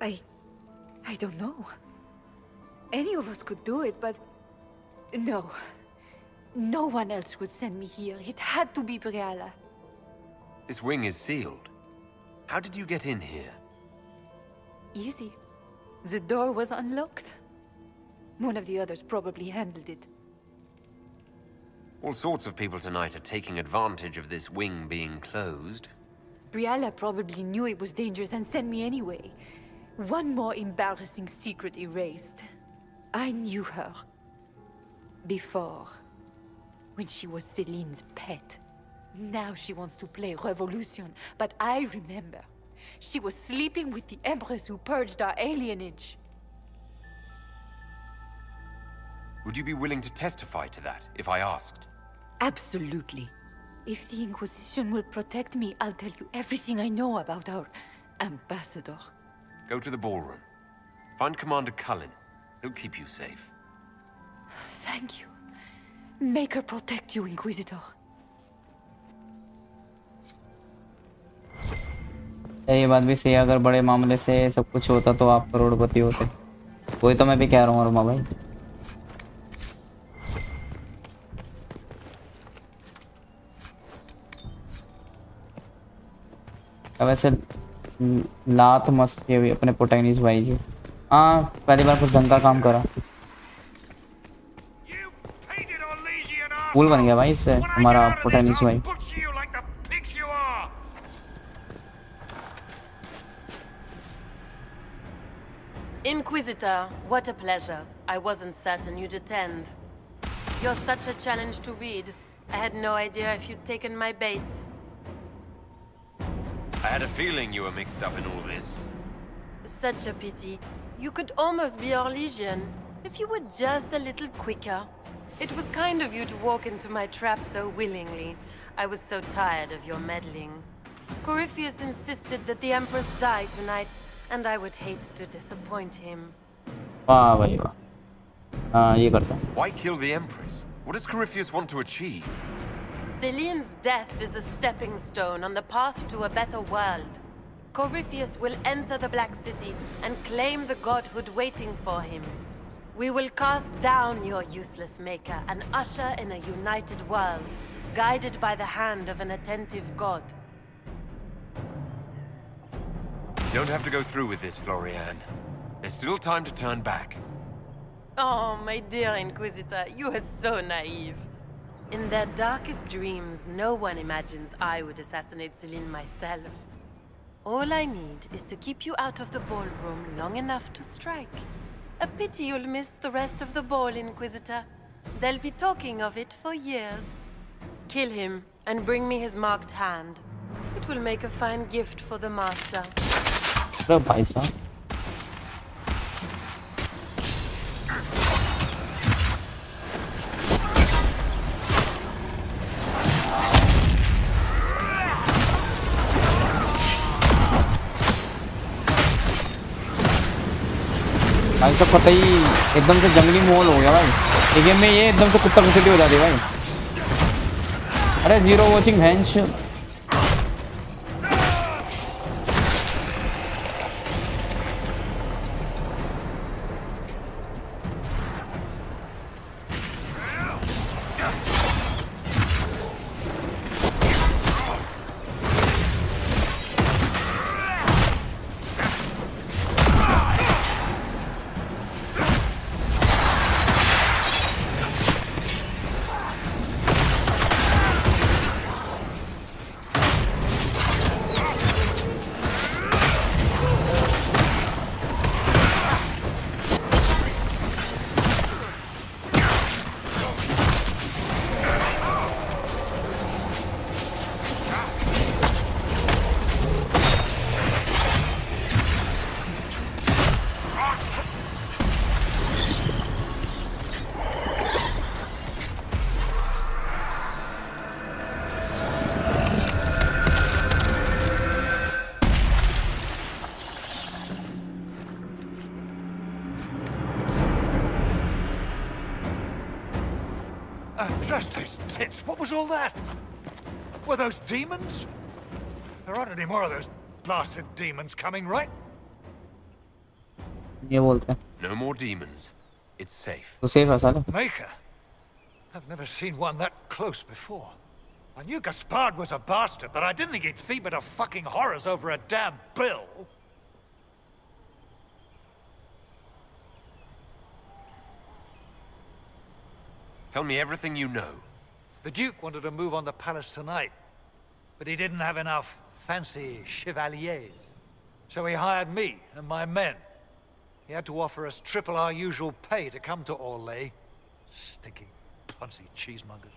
I don't know. Any of us could do it, but... No. No one else could send me here. It had to be Briala. This wing is sealed. How did you get in here? Easy. The door was unlocked. One of the others probably handled it. All sorts of people tonight are taking advantage of this wing being closed. Briala probably knew it was dangerous and sent me anyway. One more embarrassing secret erased. I knew her. Before. When she was Celine's pet. Now she wants to play revolution, but I remember. She was sleeping with the Empress who purged our alienage. Would you be willing to testify to that, if I asked? Absolutely. If the Inquisition will protect me, I'll tell you everything I know about our ambassador. Go to the ballroom. Find Commander Cullen. He'll keep you safe. Thank you. Make her protect you, Inquisitor. ये बात भी सही है, अगर बड़े मामले से सब कुछ होता तो आप करोड़पति होते। वही तो मैं भी कह रहा हूँ अरुमा भाई। वैसे लात मस्त की हुई अपने पोटाइनिस भाई की। हाँ पहली बार कुछ ढंग का काम करा। फूल बन गया भाई इससे हमारा पोटाइनिस भाई। Inquisitor, what a pleasure. I wasn't certain you'd attend. You're such a challenge to read. I had no idea if you'd taken my bait. I had a feeling you were mixed up in all this. Such a pity. You could almost be our Legion, if you were just a little quicker. It was kind of you to walk into my trap so willingly. I was so tired of your meddling. Corypheus insisted that the Empress die tonight, and I would hate to disappoint him. वाह भाई वाह। हाँ ये करता हूँ। Why kill the Empress? What does Corypheus want to achieve? Celine's death is a stepping stone on the path to a better world. Corypheus will enter the Black City and claim the godhood waiting for him. We will cast down your useless maker and usher in a united world, guided by the hand of an attentive god. You don't have to go through with this, Florianne. There's still time to turn back. Oh, my dear Inquisitor, you are so naive. In their darkest dreams, no one imagines I would assassinate Celine myself. All I need is to keep you out of the ballroom long enough to strike. A pity you'll miss the rest of the ball, Inquisitor. They'll be talking of it for years. Kill him and bring me his marked hand. It will make a fine gift for the Master. अरे भाई साहब भाई सब पता ही एकदम से जंगली माहौल हो गया भाई। गेम में ये एकदम से कुत्ता कुत्ती हो जाती है भाई। अरे zero watching bench Justice tits, what was all that? Were those demons? There aren't any more of those blasted demons coming, right? ये बोलते हैं No more demons. It's safe. तो सेफ है साला। Maker? I've never seen one that close before. I knew Gaspard was a bastard, but I didn't think he'd feed to fucking horrors over a damn bill. Tell me everything you know. The Duke wanted to move on the palace tonight, but he didn't have enough fancy chevaliers. So he hired me and my men. He had to offer us triple our usual pay to come to Orlais. Stinking, punsy cheesemongers.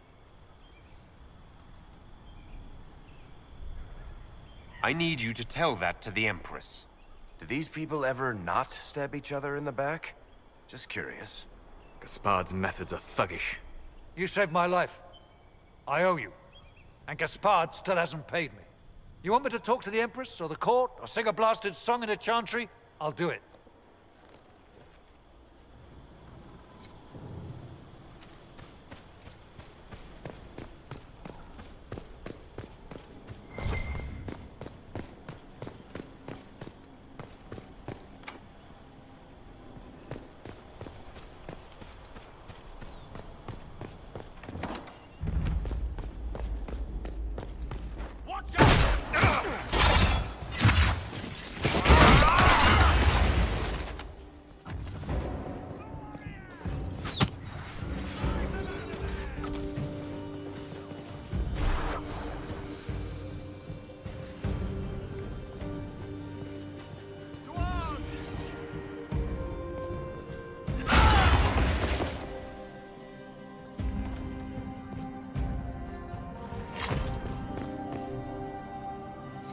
I need you to tell that to the Empress. Do these people ever not stab each other in the back? Just curious. Gaspard's methods are thuggish. You saved my life. I owe you. And Gaspard still hasn't paid me. You want me to talk to the Empress, or the court, or sing a blasted song in a chantry? I'll do it.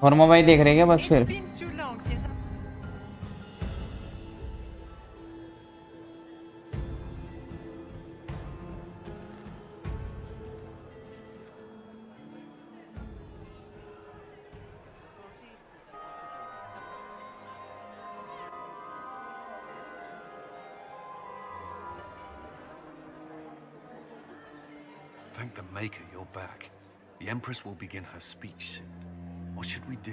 Verma भाई देख रहे क्या बस फिर Thank the Maker you're back. The Empress will begin her speech soon. What should we do?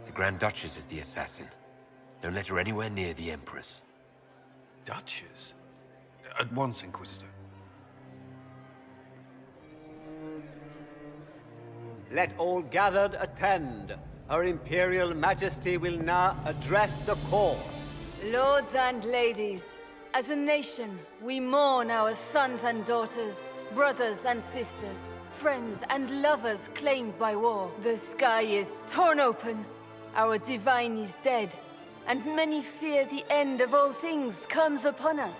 The Grand Duchess is the assassin. Don't let her anywhere near the Empress. Duchess? At once, Inquisitor. Let all gathered attend. Her Imperial Majesty will now address the court. Lords and ladies, As a nation, we mourn our sons and daughters, brothers and sisters, friends and lovers claimed by war. The sky is torn open, our divine is dead, and many fear the end of all things comes upon us.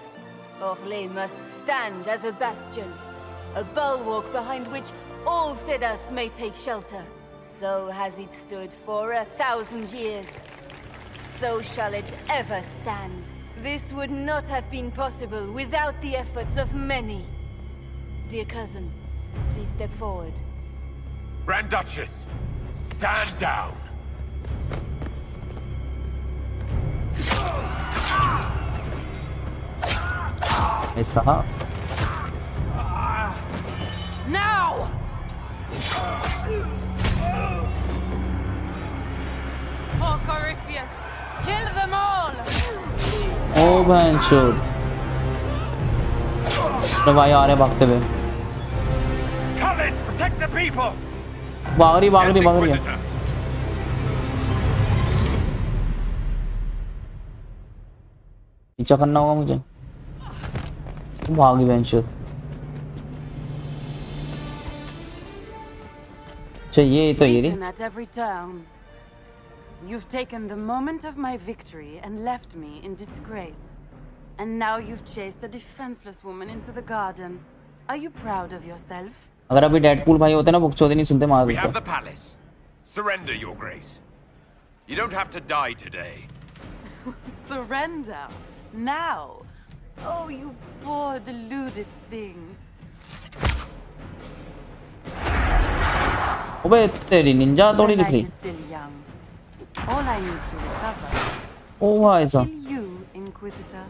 Orlais must stand as a bastion, a bulwark behind which all Thedas may take shelter. So has it stood for 1,000 years. So shall it ever stand. This would not have been possible without the efforts of many. Dear cousin, please step forward. Grand Duchess, stand down. ऐसा Now! For Corypheus, kill them all! ओ भैंसोद तो भाई आ रहे भागते हुए Cullen, protect the people. भाग रही है पीछा करना होगा मुझे भागी भैंसोद अच्छा ये तो ये Beaten at every turn. You've taken the moment of my victory and left me in disgrace. And now you've chased a defenseless woman into the garden. Are you proud of yourself? अगर अभी Deadpool भाई होते ना बकचोदी नहीं सुनते मार We have देते the palace. Surrender, Your Grace. You don't have to die today. Surrender? Now? Oh, you poor deluded thing. अबे तेरी निंजा थोड़ी The दिख night रही is still young. All I need to recover ओ भाई साहब is you, Inquisitor.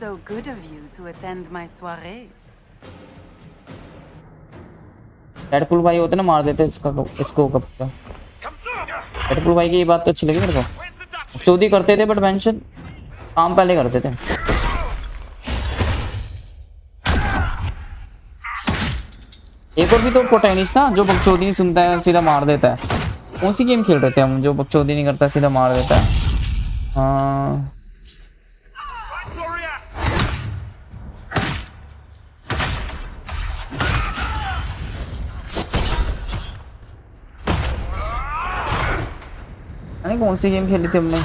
So good of you to attend my soirée. Deadpool भाई होते ना मार देते इसको कब का डेडपूल भाई की ये बात तो अच्छी लगी मेरे को चौधरी करते थे बट मेंशन काम पहले करते थे एक और भी तो प्रोटैगनिस्ट था जो बकचोदी नहीं सुनता है सीधा मार देता है कौन सी गेम खेल रहे थे हम जो बकचोदी नहीं करता सीधा मार देता है हाँ नहीं कौन सी गेम खेली थी हमने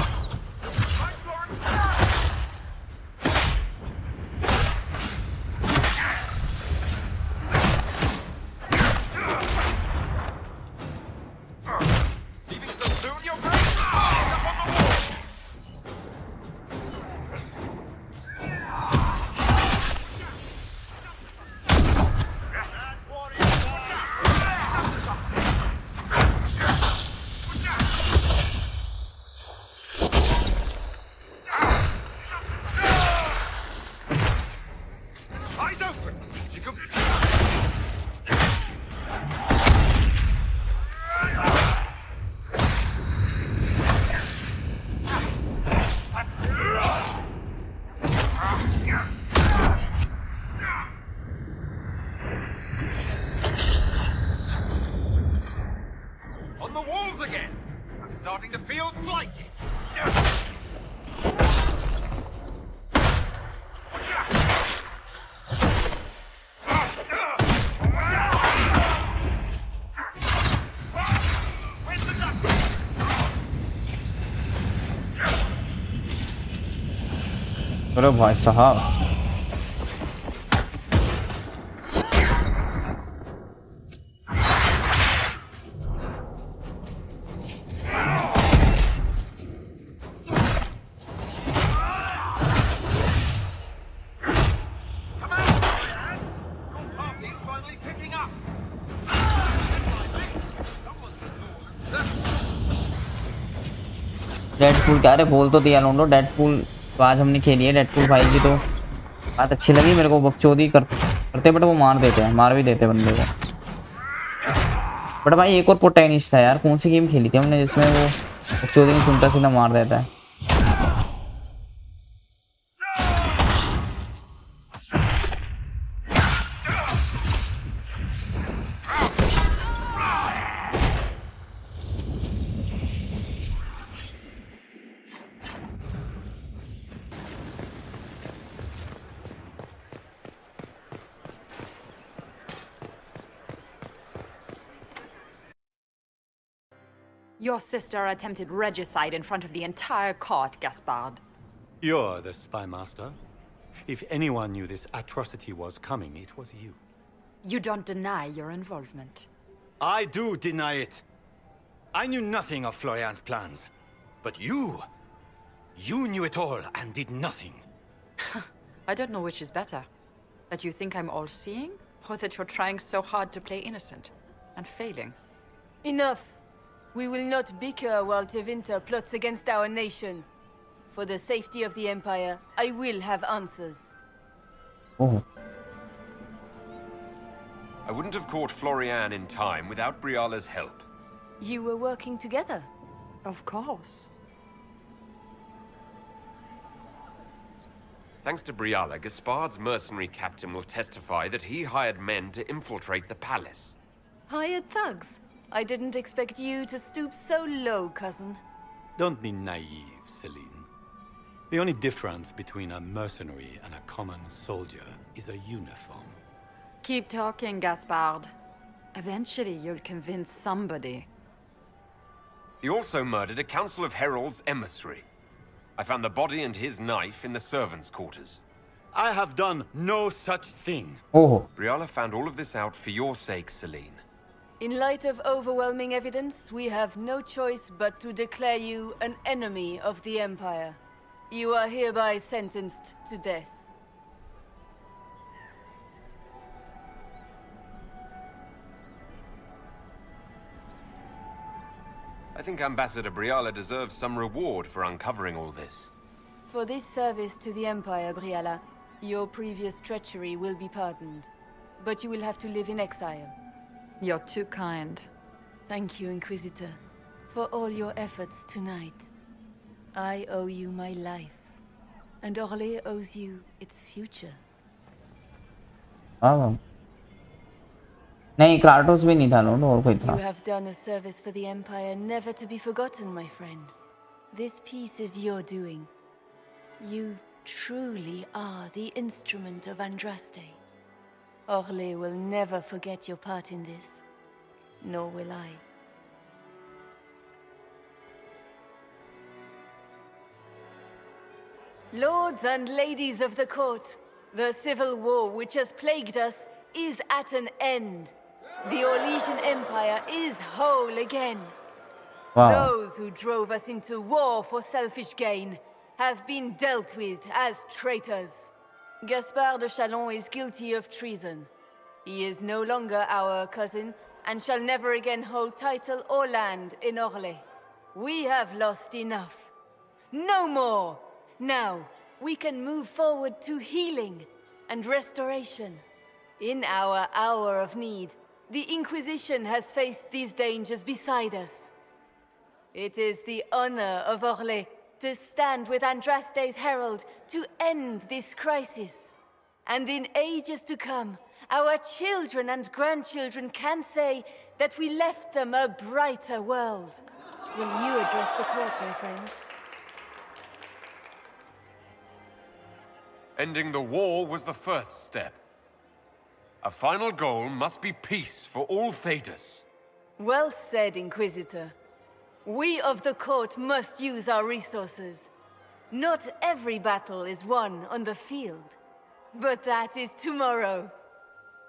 अरे भाई साहब डेडपूल क्या रे बोल तो दिया लोंडो डेडपूल तो आज हमने खेली है डेडपूल भाई की तो बात अच्छी लगी मेरे को बकचोदी करते बट वो मार देते हैं मार भी देते बंदे को बट भाई एक और प्रोटैगनिस्ट था यार कौन सी गेम खेली थी हमने जिसमें वो बकचोदी नहीं सुनता सीधा मार देता है Your sister attempted regicide in front of the entire court, Gaspard. You're the spy master. If anyone knew this atrocity was coming, it was you. You don't deny your involvement. I do deny it. I knew nothing of Florian's plans. But you knew it all and did nothing. I don't know which is better. That you think I'm all-seeing, or that you're trying so hard to play innocent and failing. Enough. We will not bicker while Tevinter plots against our nation. For the safety of the Empire, I will have answers. Oh. I wouldn't have caught Florian in time without Briala's help. You were working together? Of course. Thanks to Briala, Gaspard's mercenary captain will testify that he hired men to infiltrate the palace. Hired thugs? I didn't expect you to stoop so low, cousin. Don't be naive, Celine. The only difference between a mercenary and a common soldier is a uniform. Keep talking, Gaspard. Eventually, you'll convince somebody. He also murdered a Council of Heralds emissary. I found the body and his knife in the servants' quarters. I have done no such thing. Oh. Briala found all of this out for your sake, Celine. In light of overwhelming evidence, we have no choice but to declare you an enemy of the Empire. You are hereby sentenced to death. I think Ambassador Briala deserves some reward for uncovering all this. For this service to the Empire, Briala, your previous treachery will be pardoned. But you will have to live in exile. You're too kind. Thank you, Inquisitor, for all your efforts tonight. I owe you my life, and Orlais owes you its future. हाँ नहीं Kratos भी नहीं था no और कोई था. You have done a service for the Empire never to be forgotten, my friend. This piece is your doing. You truly are the instrument of Andraste. Orlais will never forget your part in this, nor will I. Lords and ladies of the court, the civil war which has plagued us is at an end. The Orlesian Empire is whole again. Wow. Those who drove us into war for selfish gain have been dealt with as traitors. Gaspard de Chalon is guilty of treason. He is no longer our cousin and shall never again hold title or land in Orlais. We have lost enough. No more! Now, we can move forward to healing and restoration. In our hour of need, the Inquisition has faced these dangers beside us. It is the honor of Orlais to stand with Andraste's herald to end this crisis. And in ages to come, our children and grandchildren can say that we left them a brighter world. Will you address the court, my friend? Ending the war was the first step. A final goal must be peace for all Thedas. Well said, Inquisitor. We of the court must use our resources. Not every battle is won on the field. But that is tomorrow.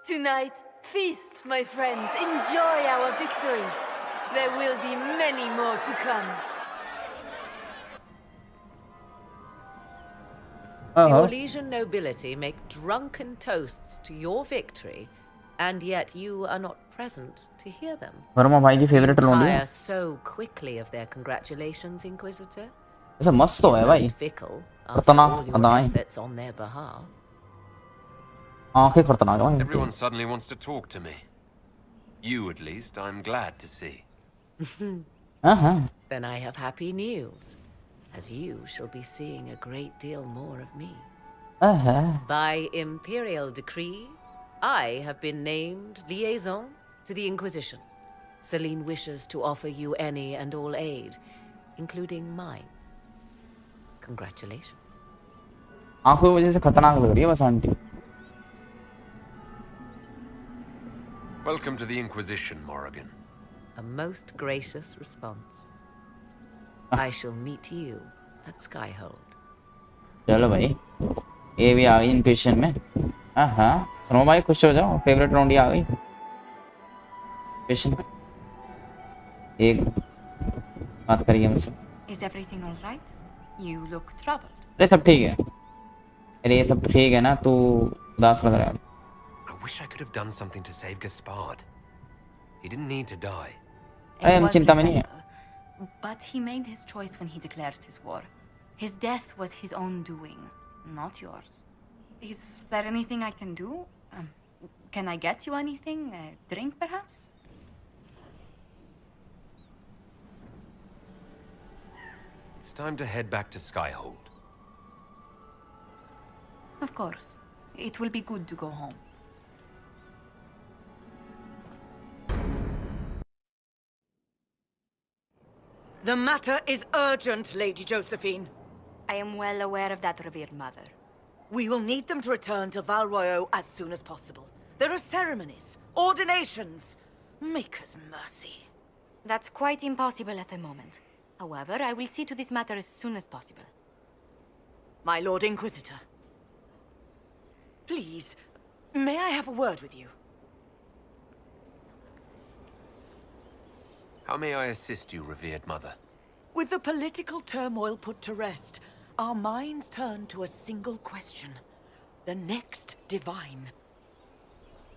Tonight, feast, my friends. Enjoy our victory. There will be many more to come. The Orlesian nobility make drunken toasts to your victory, and yet you are not present to hear them. Verma भाई की favourite You रोंडी है. tire so quickly of their congratulations, Inquisitor. ऐसा मस्त तो है भाई. Fickle खतरनाक after all your खतरनाक. efforts on their behalf. आंखें खतरनाक हैं. Everyone suddenly wants to talk to me. You, at least, I'm glad to see. Then I have happy news, as you shall be seeing a great deal more of me. By imperial decree, I have been named liaison to the Inquisition. Celine wishes to offer you any and all aid, including mine. Congratulations. आंखों की वजह से खतरनाक लग रही है बस aunty. Welcome to the Inquisition, Morrigan. A most gracious response. I shall meet you at Skyhold. चलो भाई, ये भी आ गई इनक्विजिशन में। हाँ, सुनो भाई, खुश हो जाओ, फेवरेट राउंड ही आ गई इनक्विजिशन। एक बात करिए मुझसे। Is everything all right? You look troubled. अरे सब ठीक है, अरे ये सब ठीक है ना, तू उदास लग रहा है। I wish I could have done something to save Gaspard. He didn't need to die. अरे हम चिंता में नहीं है। But he made his choice when he declared his war. His death was his own doing, not yours. Is there anything I can do? Can I get you anything? A drink, perhaps? It's time to head back to Skyhold. Of course. It will be good to go home. The matter is urgent, Lady Josephine. I am well aware of that, revered mother. We will need them to return to Val Royeaux as soon as possible. There are ceremonies, ordinations. Make us mercy. That's quite impossible at the moment. However, I will see to this matter as soon as possible. My Lord Inquisitor. Please, may I have a word with you? How may I assist you, revered mother? With the political turmoil put to rest, our minds turn to a single question. The next divine.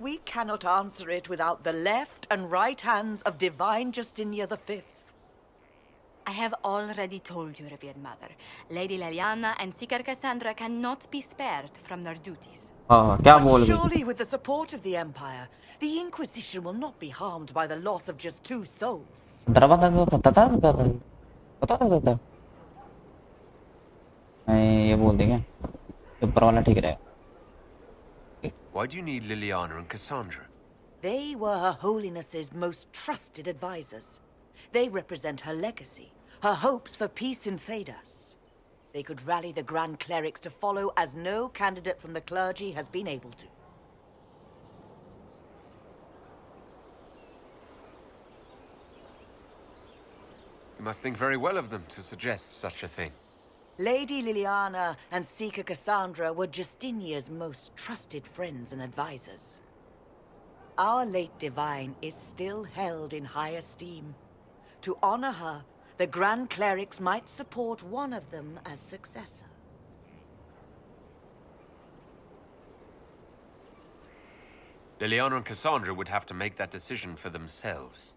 We cannot answer it without the left and right hands of Divine Justinia V. I have already told you, revered mother. Lady Leliana and Seeker Cassandra cannot be spared from their duties. But surely with the support of the Empire, the Inquisition will not be harmed by the loss of just 2 souls. ये बोल देंगे, ऊपर वाला ठीक रहेगा। Why do you need Liliana and Cassandra? They were Her Holiness's most trusted advisors. They represent her legacy, her hopes for peace in Thedas. They could rally the Grand Clerics to follow as no candidate from the clergy has been able to. You must think very well of them to suggest such a thing. Lady Liliana and Seeker Cassandra were Justinia's most trusted friends and advisors. Our late divine is still held in high esteem. To honor her, the Grand Clerics might support one of them as successor. Liliana and Cassandra would have to make that decision for themselves.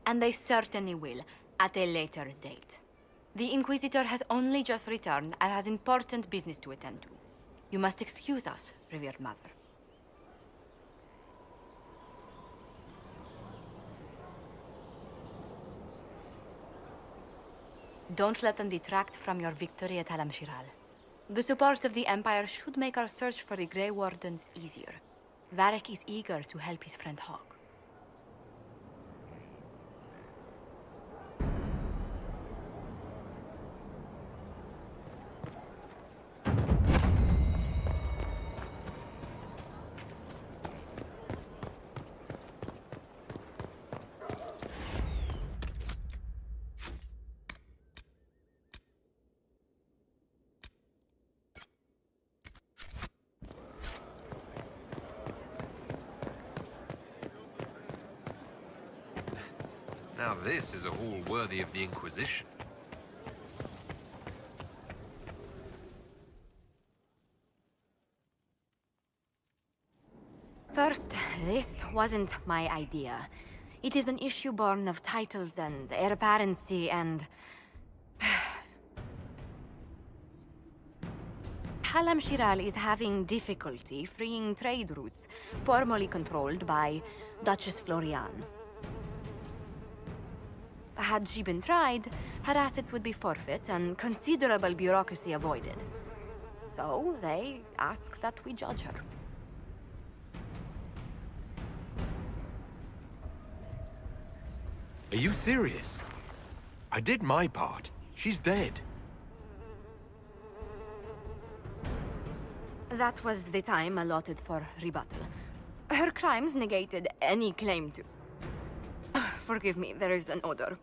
And they certainly will, at a later date. The Inquisitor has only just returned and has important business to attend to. You must excuse us, revered mother. Don't let them detract from your victory at Alam-Shiral. The support of the Empire should make our search for the Grey Wardens easier. Varric is eager to help his friend Hawk. Now this is a hall worthy of the Inquisition. First, this wasn't my idea. It is an issue born of titles and heir apparency and... Alam-Shiral is having difficulty freeing trade routes formerly controlled by Duchess Florian. Had she been tried, her assets would be forfeit and considerable bureaucracy avoided. So they ask that we judge her. Are you serious? I did my part. She's dead. That was the time allotted for rebuttal. Her crimes negated any claim to... Forgive me, there is an odor.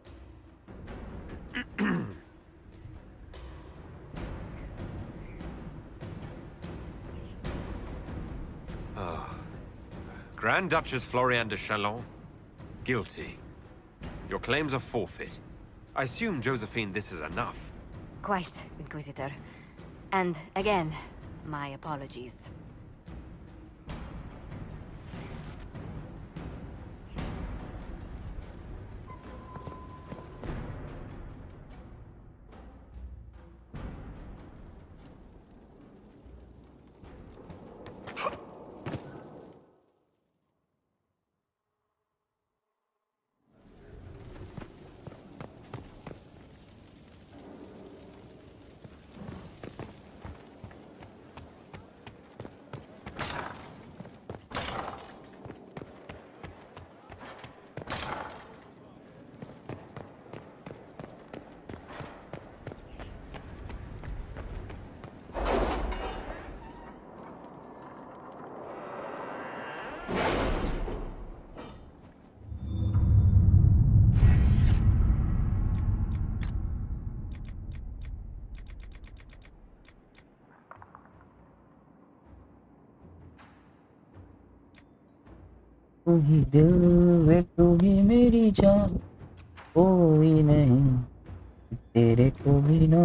Grand Duchess Floriane de Chalon, guilty. Your claims are forfeit. I assume, Josephine, this is enough. Quite, Inquisitor. And again, my apologies. तू ही दिल वे तू ही मेरी जान कोई नहीं तेरे को भी ना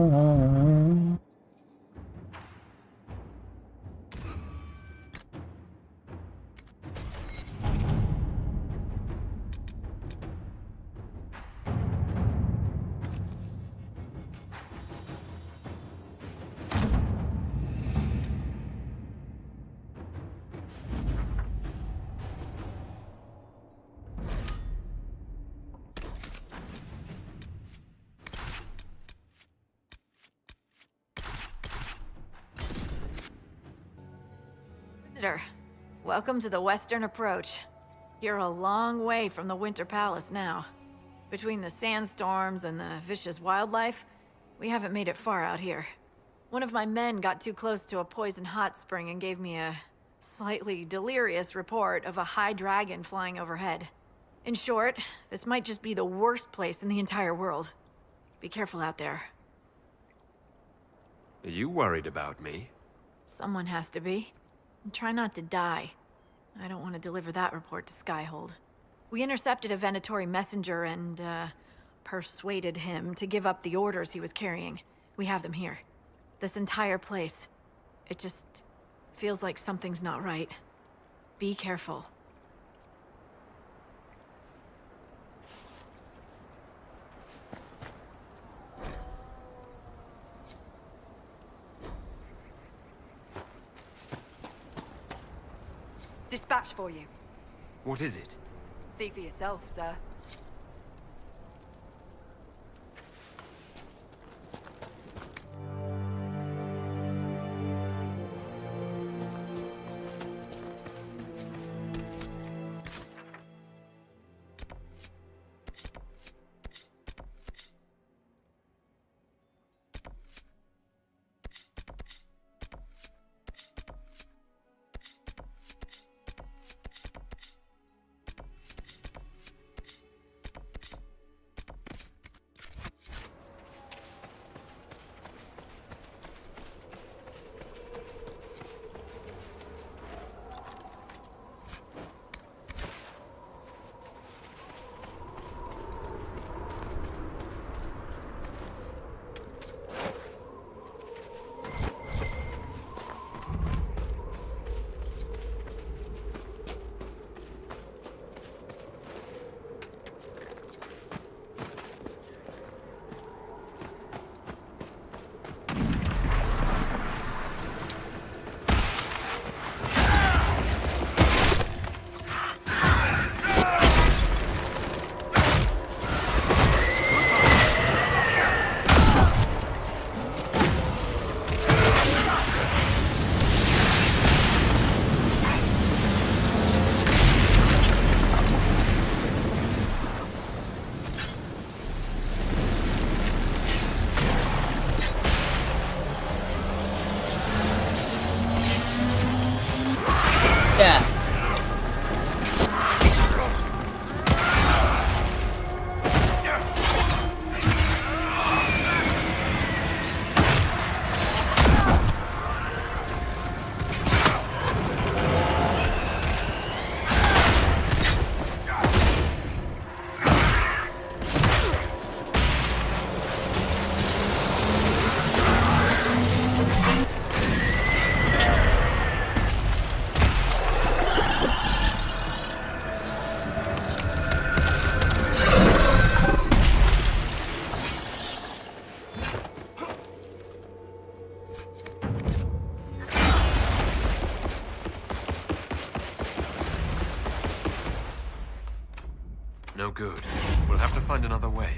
Welcome to the Western Approach. You're a long way from the Winter Palace now. Between the sandstorms and the vicious wildlife, we haven't made it far out here. One of my men got too close to a poison hot spring and gave me a slightly delirious report of a high dragon flying overhead. In short, this might just be the worst place in the entire world. Be careful out there. Are you worried about me? Someone has to be. And try not to die. I don't want to deliver that report to Skyhold. We intercepted a Venatori messenger and, persuaded him to give up the orders he was carrying. We have them here. This entire place. It just feels like something's not right. Be careful. Dispatch for you. What is it? See for yourself, sir. other way.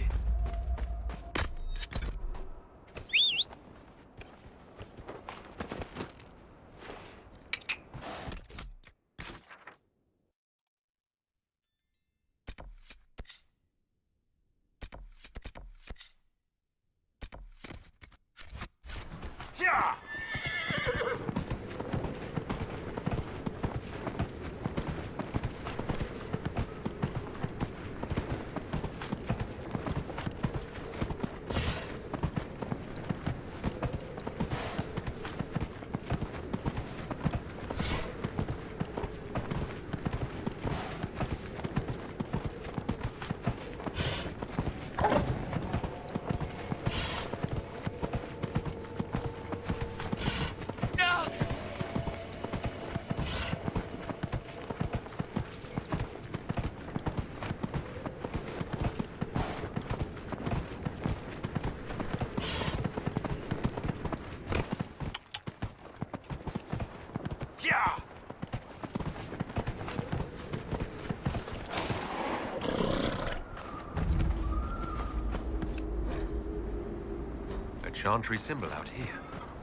A chantry symbol out here.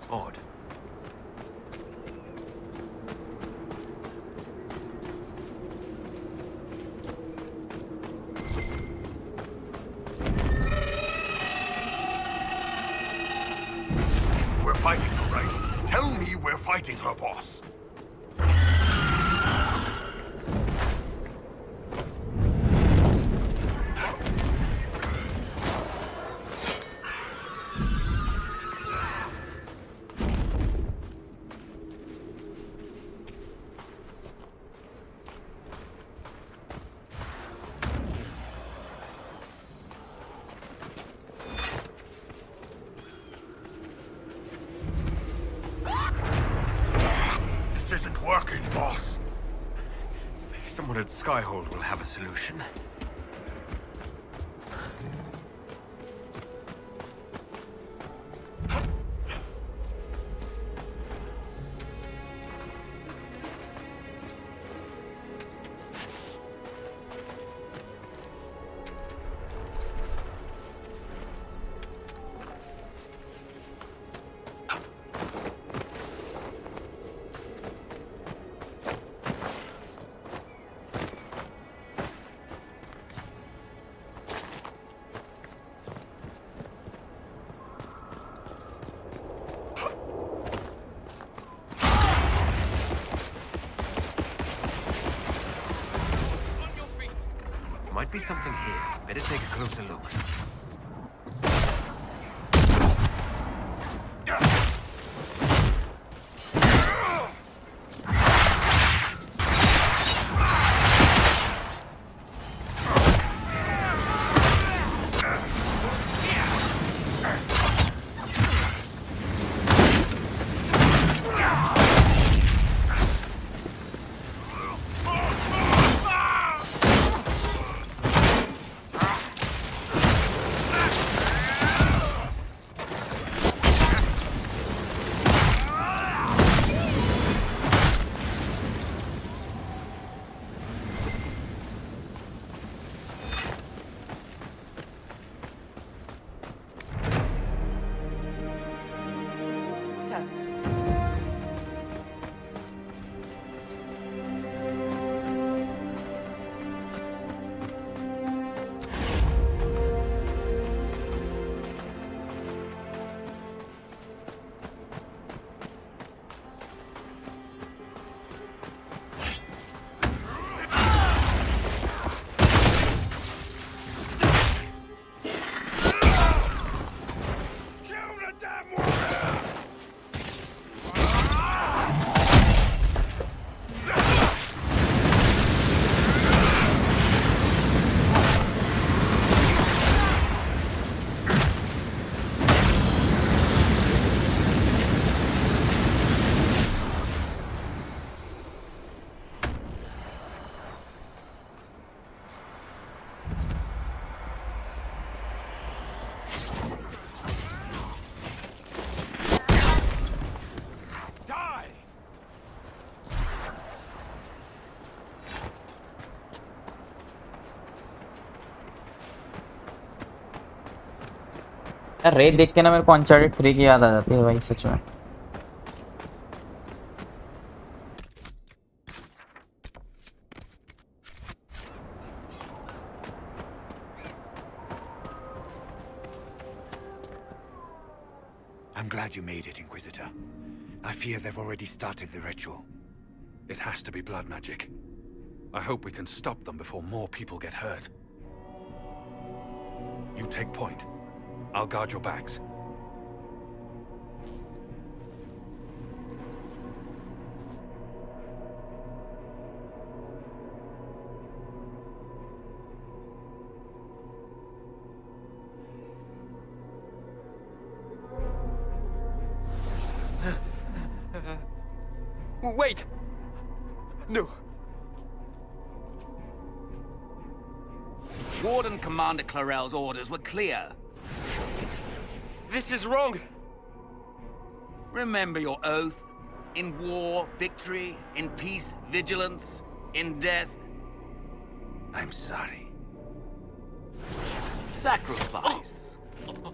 Odd. We're fighting her, right? Tell me we're fighting her, boss. Isn't working, boss. Someone at Skyhold will have a solution. Might be something here. Better take a closer look. यार red देख के ना मेरे को uncharted 3 की याद आ जाती है भाई सच में। I'm glad you made it, Inquisitor. I fear they've already started the ritual. It has to be blood magic. I hope we can stop them before more people get hurt. You take point. I'll guard your backs. Wait! No. Warden Commander Clarel's orders were clear. This is wrong. Remember your oath. In war, victory. In peace, vigilance. In death, I'm sorry. sacrifice. Good.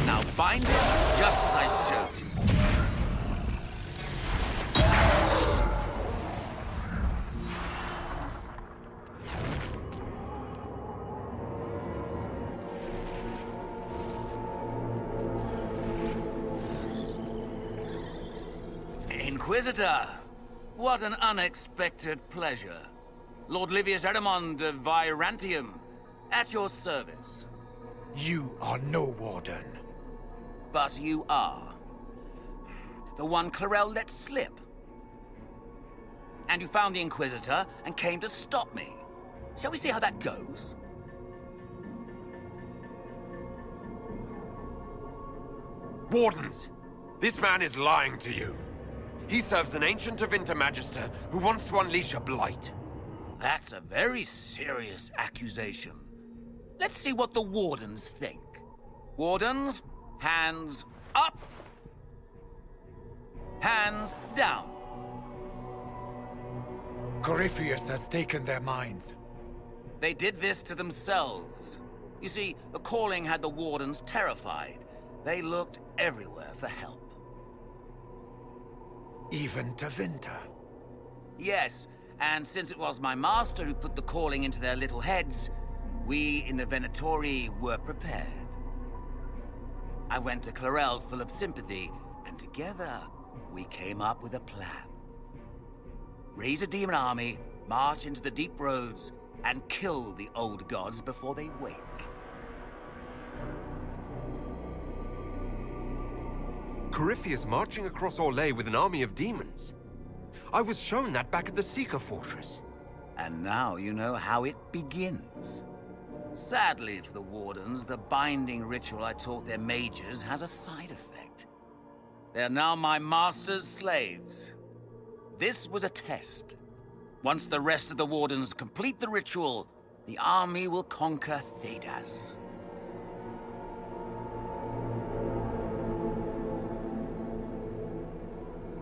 Now bind it just as I showed you. Inquisitor, what an unexpected pleasure. Lord Livius Erimond of Virantium, at your service. You are no warden. But you are. The one Clarel let slip. And you found the Inquisitor and came to stop me. Shall we see how that goes? Wardens, this man is lying to you. He serves an ancient Tevinter Magister who wants to unleash a blight. That's a very serious accusation. Let's see what the Wardens think. Wardens, hands up. Hands down. Corypheus has taken their minds. They did this to themselves. You see, the calling had the Wardens terrified. They looked everywhere for help. Even Tevinter. Yes, and since it was my master who put the calling into their little heads, we in the Venatori were prepared. I went to Clarel full of sympathy, and together we came up with a plan. Raise a demon army, march into the deep roads, and kill the old gods before they wake. Corypheus marching across Orlais with an army of demons. I was shown that back at the Seeker Fortress. And now you know how it begins. Sadly for the Wardens, the binding ritual I taught their mages has a side effect. They're now my master's slaves. This was a test. Once the rest of the Wardens complete the ritual, the army will conquer Thedas.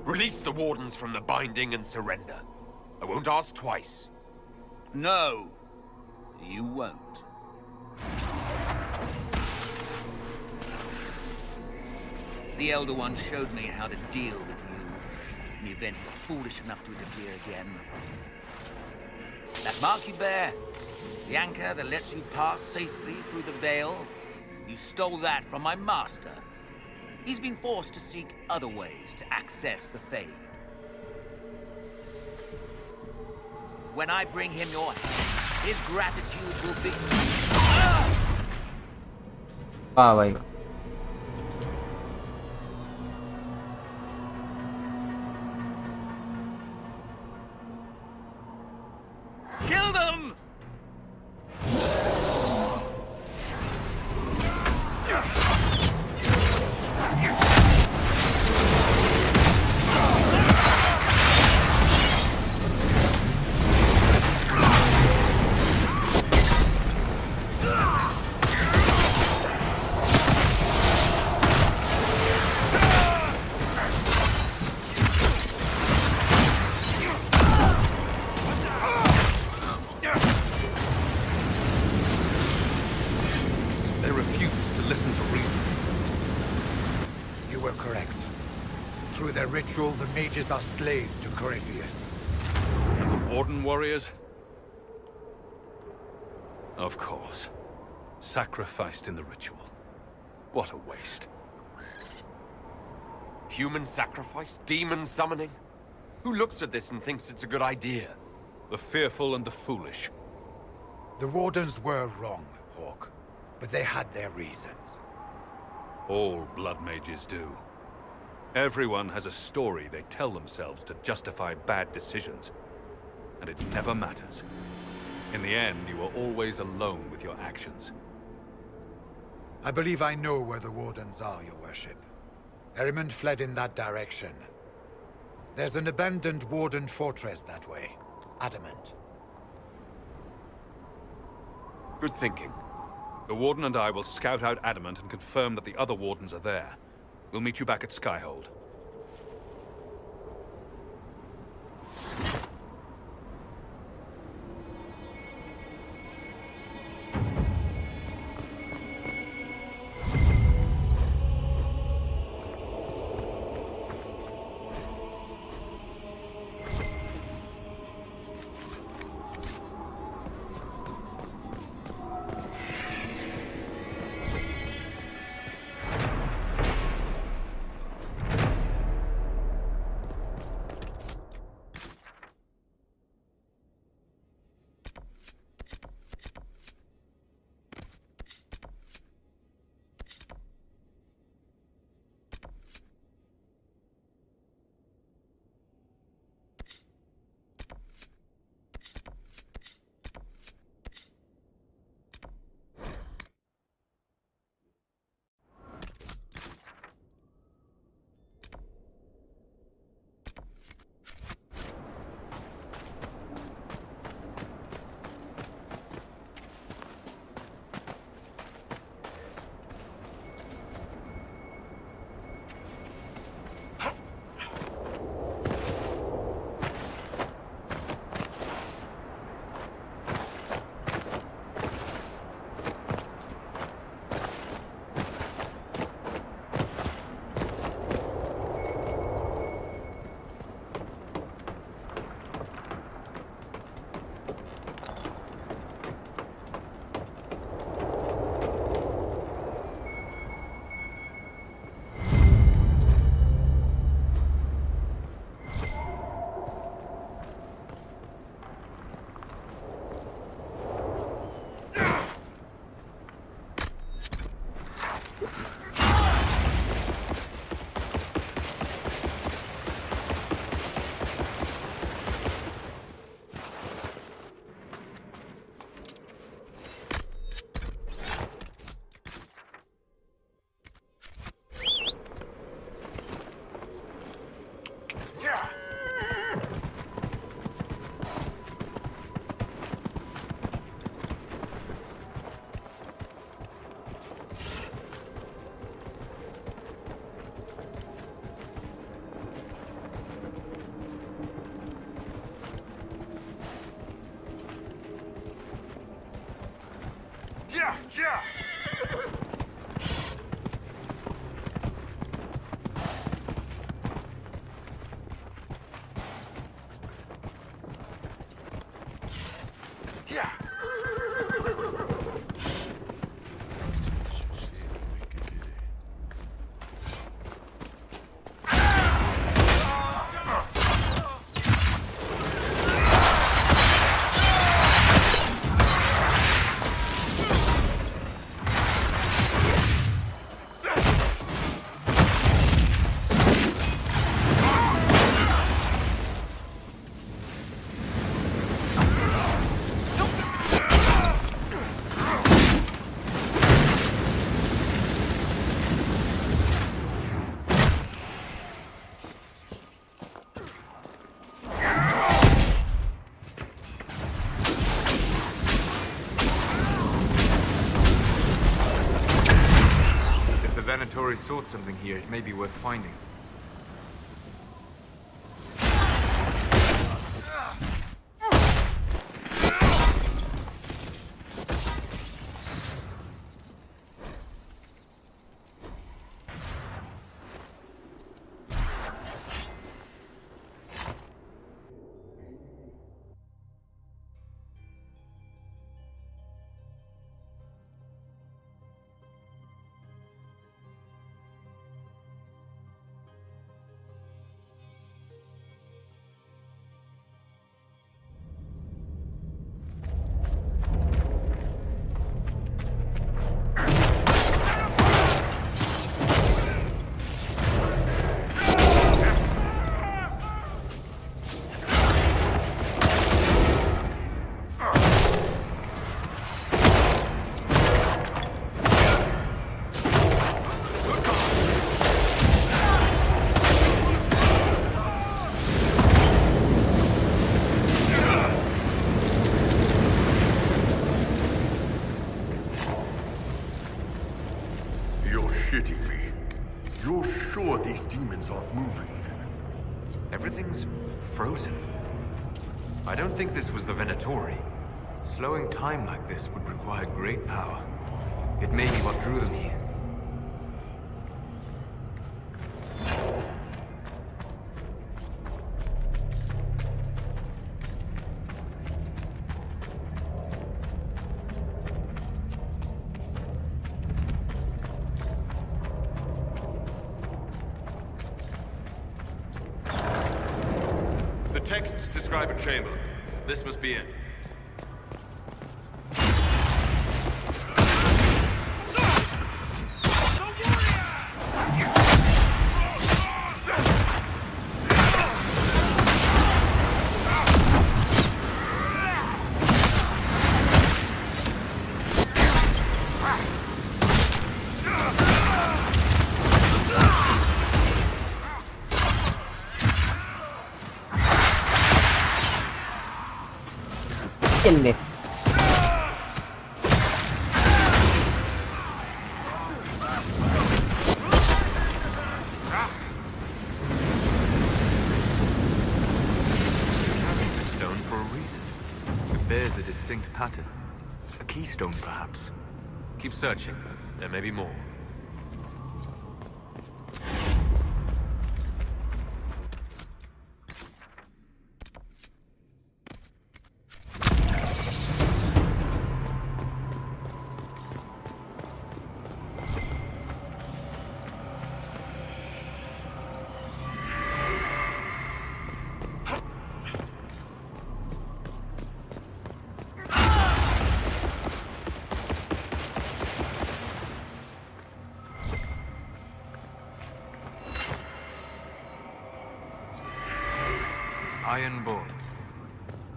Release the Wardens from the binding and surrender. I won't ask twice. No, you won't. The Elder One showed me how to deal with you, in the event you're foolish enough to interfere again. That mark you bear, the anchor that lets you pass safely through the veil, you stole that from my master. He's been forced to seek other ways to access the Fade. When I bring him your head, his gratitude will be... वाह भाई वाह। Kill them! ritual, the mages are slaves to Corypheus. And the Warden warriors? Of course. Sacrificed in the ritual. What a waste. Human sacrifice? Demon summoning? Who looks at this and thinks it's a good idea? The fearful and the foolish. The Wardens were wrong, Hawk, but they had their reasons. All blood mages do. Everyone has a story they tell themselves to justify bad decisions. And it never matters. In the end, you are always alone with your actions. I believe I know where the Wardens are, Your Worship. Erimond fled in that direction. There's an abandoned Warden fortress that way. Adamant. Good thinking. The Warden and I will scout out Adamant and confirm that the other Wardens are there. We'll meet you back at Skyhold. Yeah! Venatori sought something here, it may be worth finding. hands off moving. Everything's frozen. I don't think this was the Venatori. Slowing time like this would require great power. It may be what drew them here. The texts describe a chamber. This must be it. kill ले Stone for a reason. It bears a distinct pattern. A keystone, perhaps. Keep searching. There may be more. Ironborn.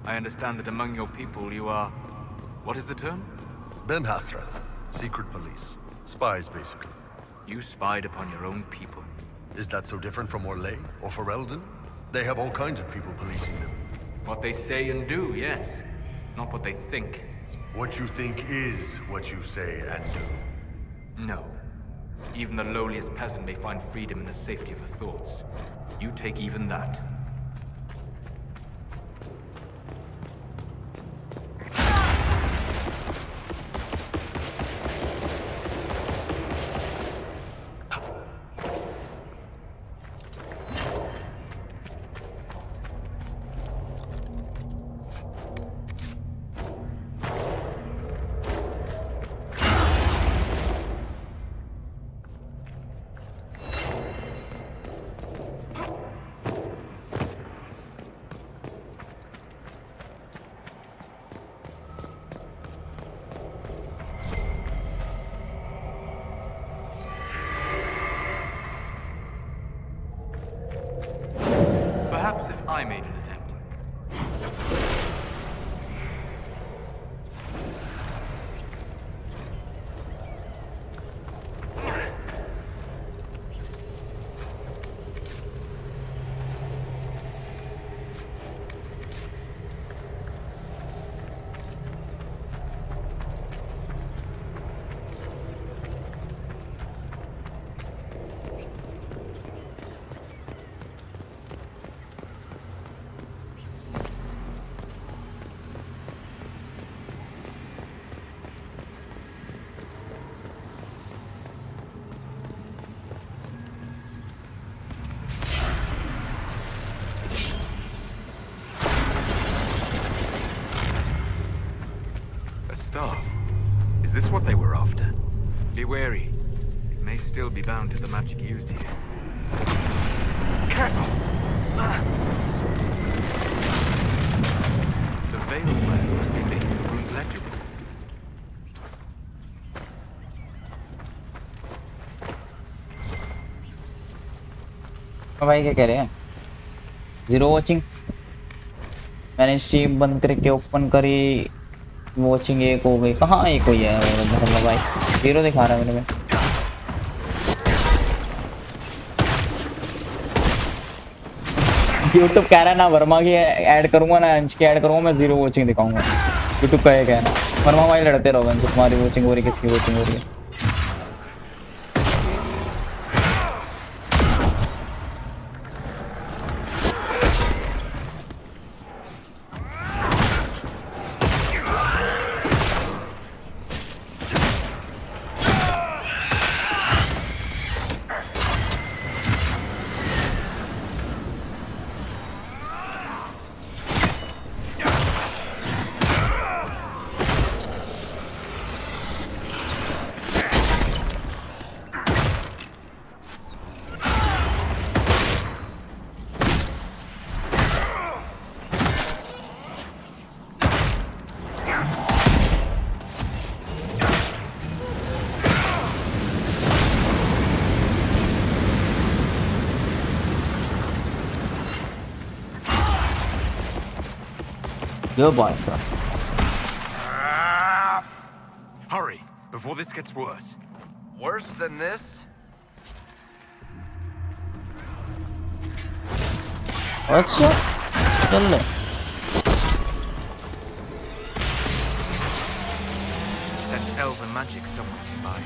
I understand that among your people you are... What is the term? Ben Hasra. Secret police. Spies, basically. You spied upon your own people. Is that so different from Orlais or Ferelden? They have all kinds of people policing them. What they say and do, yes. Not what they think. What you think is what you say and do. No. Even the lowliest peasant may find freedom in the safety of her thoughts. You take even that. Perhaps if I made an attempt. Staff. Is this what they were after? Be wary. It may still be bound to the magic used here. Careful! The veil flare must be making the runes legible. भाई क्या कह रहे हैं zero watching मैंने stream बंद करके open करी watching एक हो गई कहाँ एक हुई है धर्म भाई जीरो दिखा रहा है मेरे में यूट्यूब कह रहा है ना वर्मा की ऐड करूंगा ना अंश की ऐड करूंगा मैं जीरो वॉचिंग दिखाऊंगा यूट्यूब का ये कहना वर्मा भाई लड़ते रहोगे अंश तुम्हारी वॉचिंग हो रही किसकी वॉचिंग हो रही है Go भाई साहब. Hurry, before this gets worse. Worse than this? अच्छा चल ले. Such elven magic someone nearby.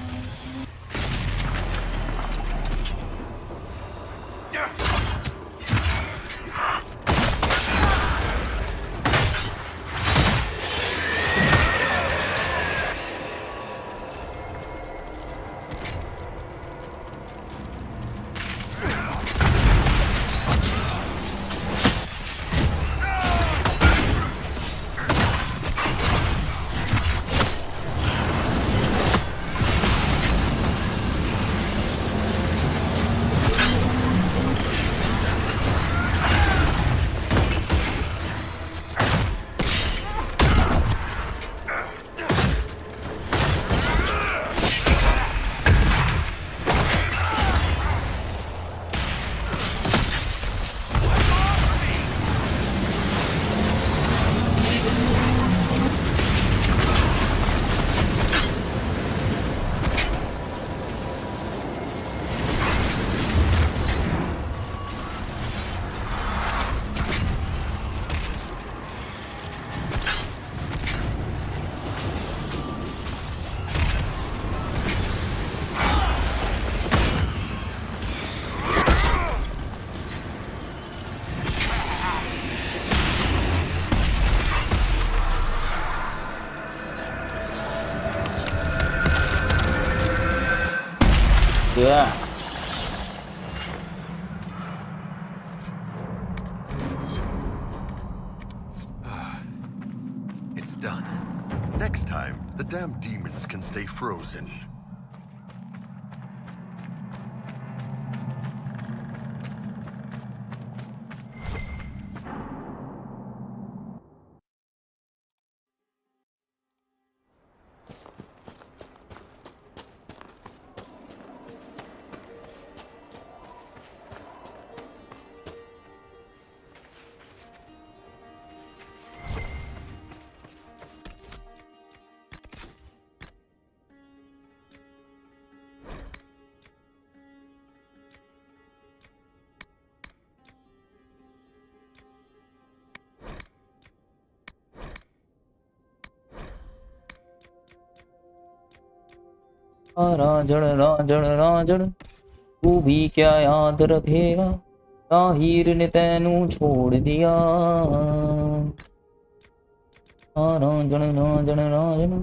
Yeah. It's done. Next time, the damn demons can stay frozen. Rajar Rajar Rajar तू भी क्या याद रखेगा ताहिर ने तैनू छोड़ दिया राजड़ राजड़ राजड़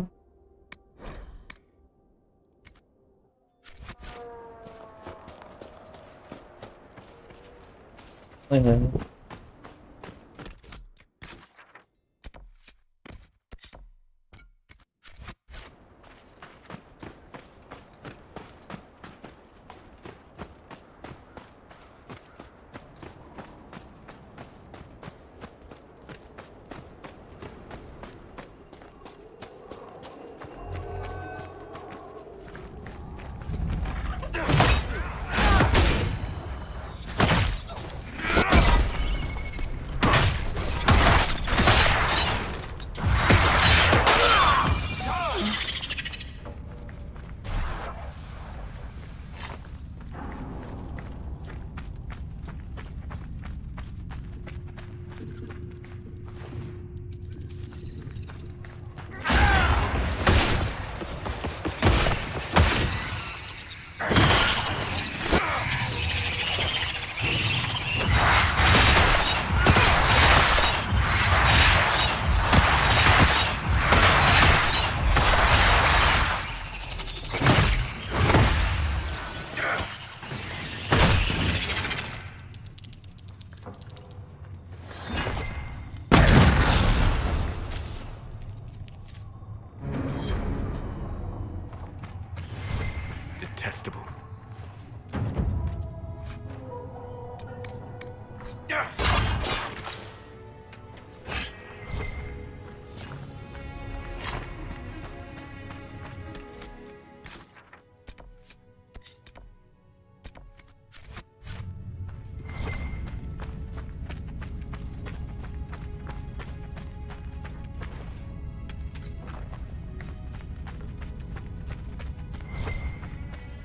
Detestable.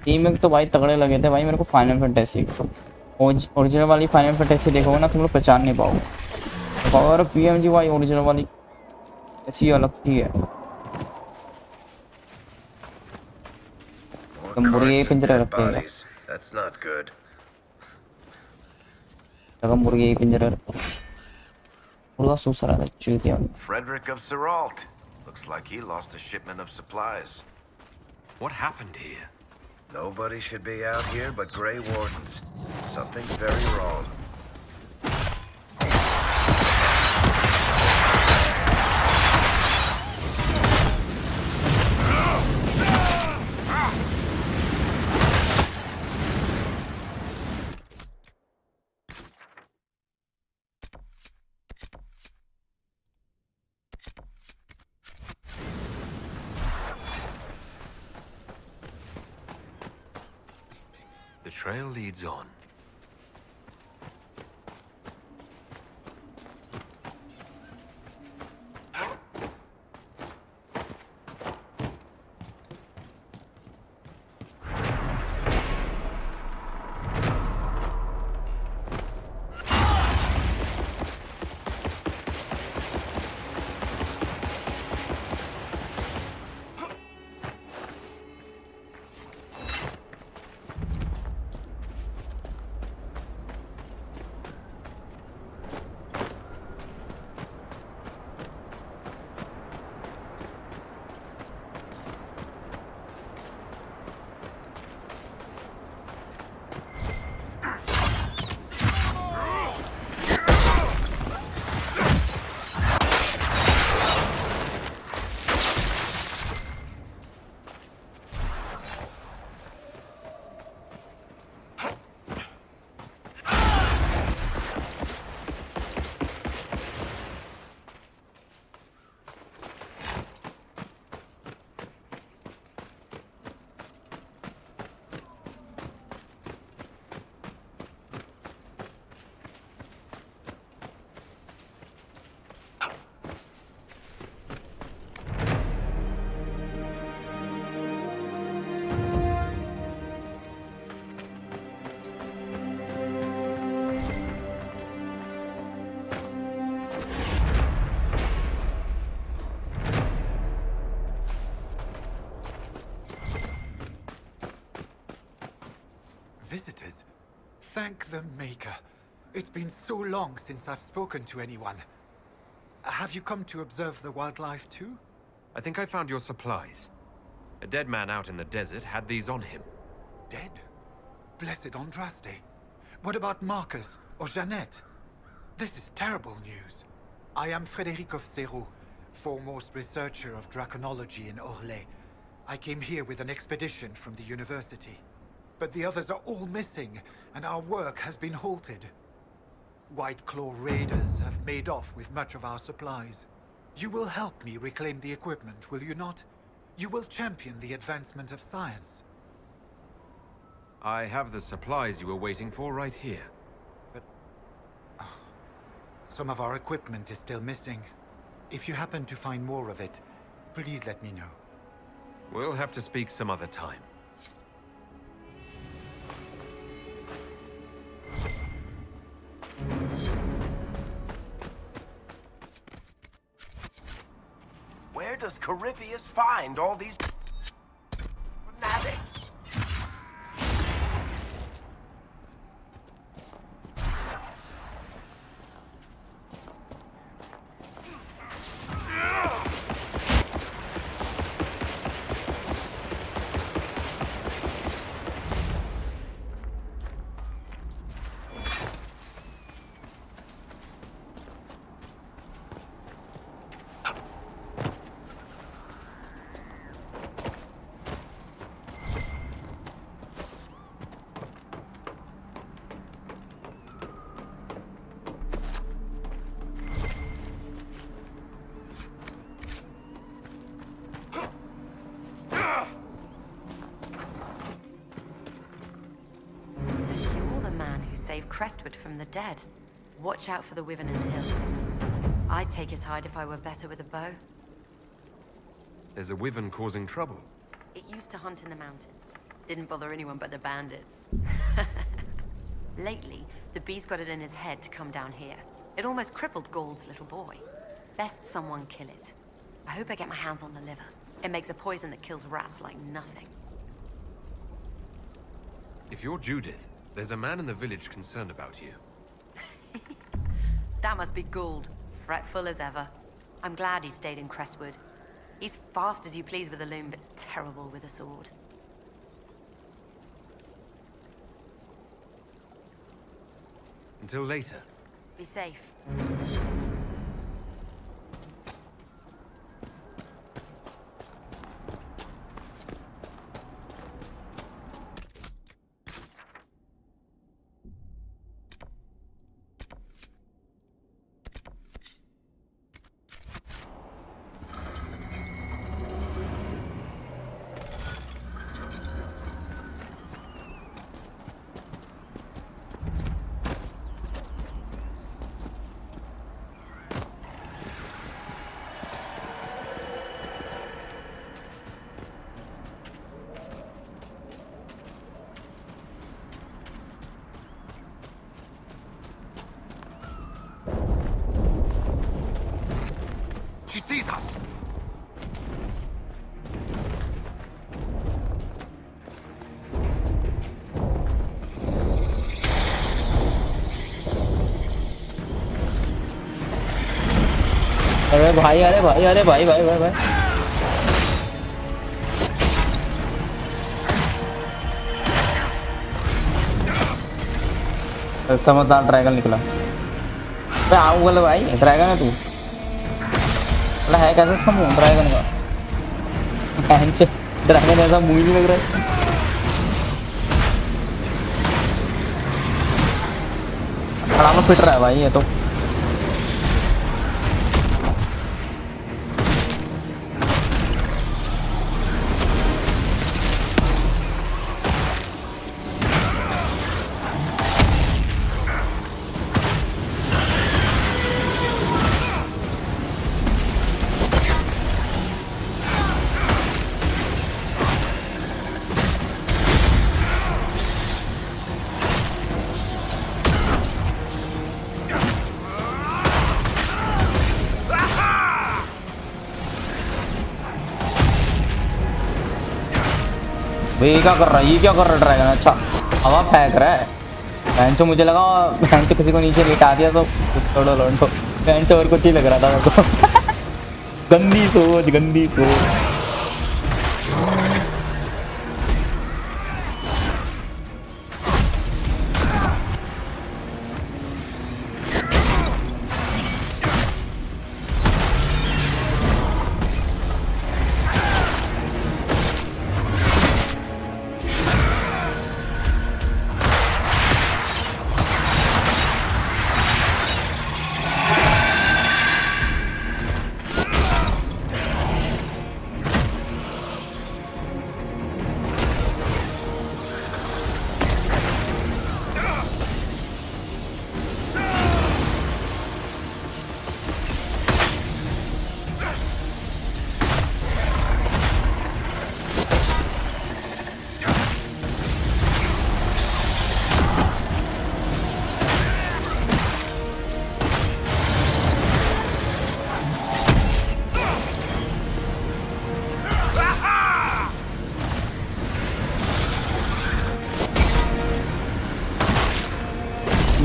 रीमेक तो भाई तगड़े लगे थे भाई मेरे को फाइनल फैंटेसी। ओरिजिनल वाली फाइनल फैंटेसी देखोगे ना तुम लोग पहचान नहीं पाओगे। और पीएमजी भाई ओरिजिनल वाली ऐसी अलग थी है। तुम मुर्गे पिंजरे रखते हैं क्या? That's not good. लगा मुर्गे पिंजरे रखते हैं। मुर्गा सूस रहा था चूतिया। Frederick of Seralt. Looks like he lost a shipment of supplies. What happened here? Nobody should be out here but Grey Wardens. Something's very wrong. The trail leads on. Visitors? Thank the Maker. It's been so long since I've spoken to anyone. Have you come to observe the wildlife too? I think I found your supplies. A dead man out in the desert had these on him. Dead? Blessed Andraste. What about Marcus or Jeannette? This is terrible news. I am Frederic of Serrault, foremost researcher of draconology in Orlais. I came here with an expedition from the university. But the others are all missing, and our work has been halted. White Claw raiders have made off with much of our supplies. You will help me reclaim the equipment, will you not? You will champion the advancement of science. I have the supplies you were waiting for right here. But some of our equipment is still missing. If you happen to find more of it, please let me know. We'll have to speak some other time. Where does Corypheus find all these fanatics? Crestwood from the dead. Watch out for the Wyvern in the hills. I'd take his hide if I were better with a bow. There's a Wyvern causing trouble. It used to hunt in the mountains. Didn't bother anyone but the bandits. Lately, the beast got it in his head to come down here. It almost crippled Gauld's little boy. Best someone kill it. I hope I get my hands on the liver. It makes a poison that kills rats like nothing. If you're Judith, there's a man in the village concerned about you. That must be Gould. Fretful as ever. I'm glad he stayed in Crestwood. He's fast as you please with a loom, but terrible with a sword. Until later. Be safe. She sees us! अरे भाई अरे भाई अरे भाई भाई भाई भाई समझदार ड्रैगन निकला। अबे आऊंगा भाई, ड्रैगन है तू। अल्लाह है कैसे इसका मुंह ड्रैगन का? ड्रैगन ऐसा मुंह ही नहीं लग रहा है इसका। खड़ा में फिट रहा है भाई ये तो। ये क्या कर रहा है? ये क्या कर रहा है ड्रैगन? अच्छा हवा फेंक रहा है। बेंचो मुझे लगा बेंचो किसी को नीचे लिटा दिया तो छोड़ो लोटो। बेंचो और कुछ ही लग रहा था मेरे को। गंदी सोच गंदी सोच।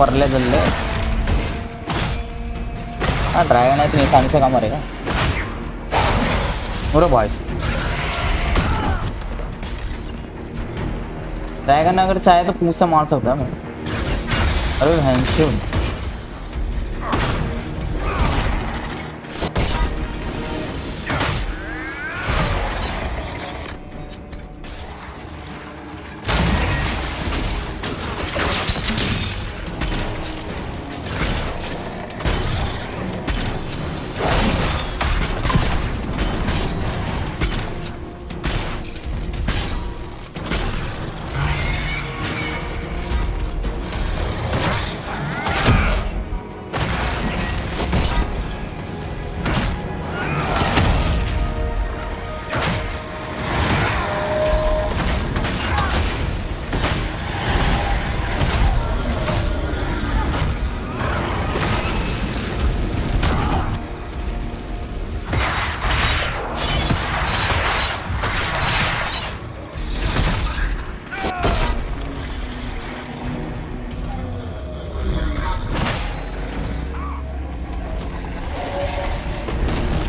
मरले जल्ले। हाँ ड्रैगन है इतनी आसानी से कहाँ मरेगा? अरे भाई ड्रैगन अगर चाहे तो पूछ से मार सकता है मैं। अरे हैंशो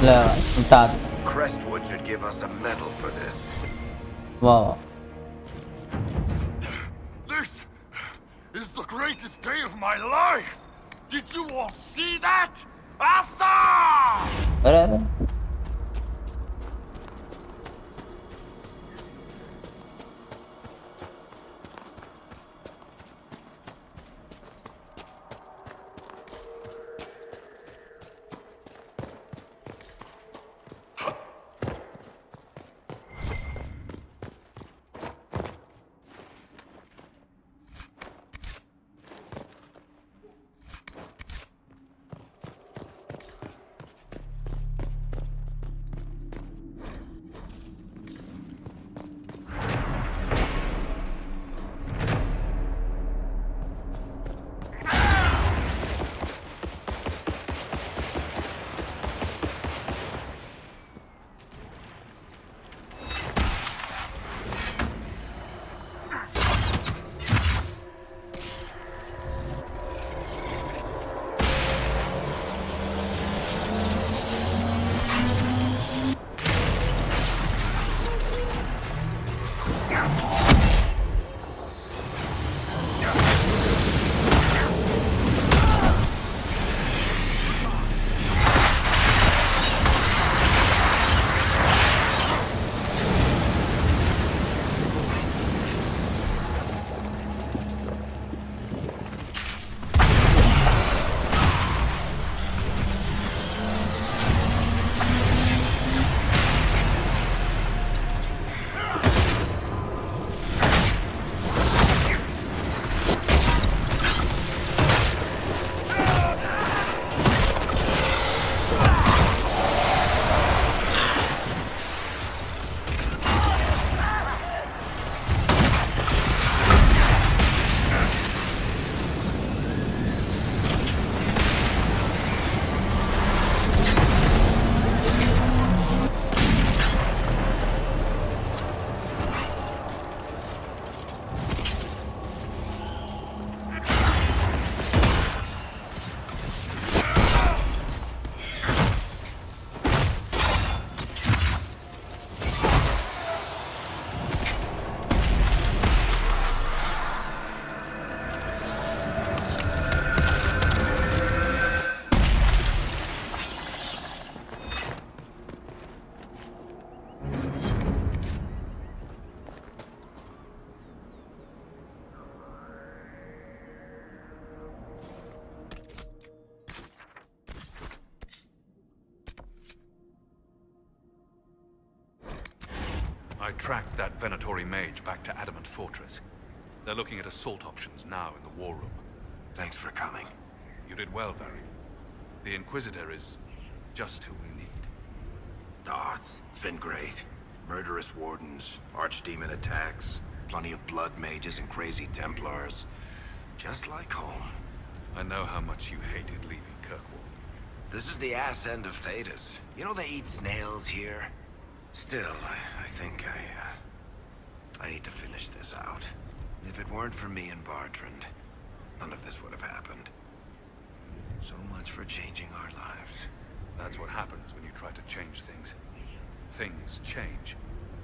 उतार Crestwood should give us a medal for this. वाह This is the greatest day of my life! Did you all see that? Asa! अरे अरे I tracked that Venatori mage back to Adamant Fortress. They're looking at assault options now in the war room. Thanks for coming. You did well, Varric. The Inquisitor is just who we need. Oh, it's been great. Murderous wardens, archdemon attacks, plenty of blood mages and crazy Templars. Just like home. I know how much you hated leaving Kirkwall. This is the ass end of Thedas. You know they eat snails here? Still, I think I need to finish this out. If it weren't for me and Bartrand, none of this would have happened. So much for changing our lives. That's what happens when you try to change things. Things change.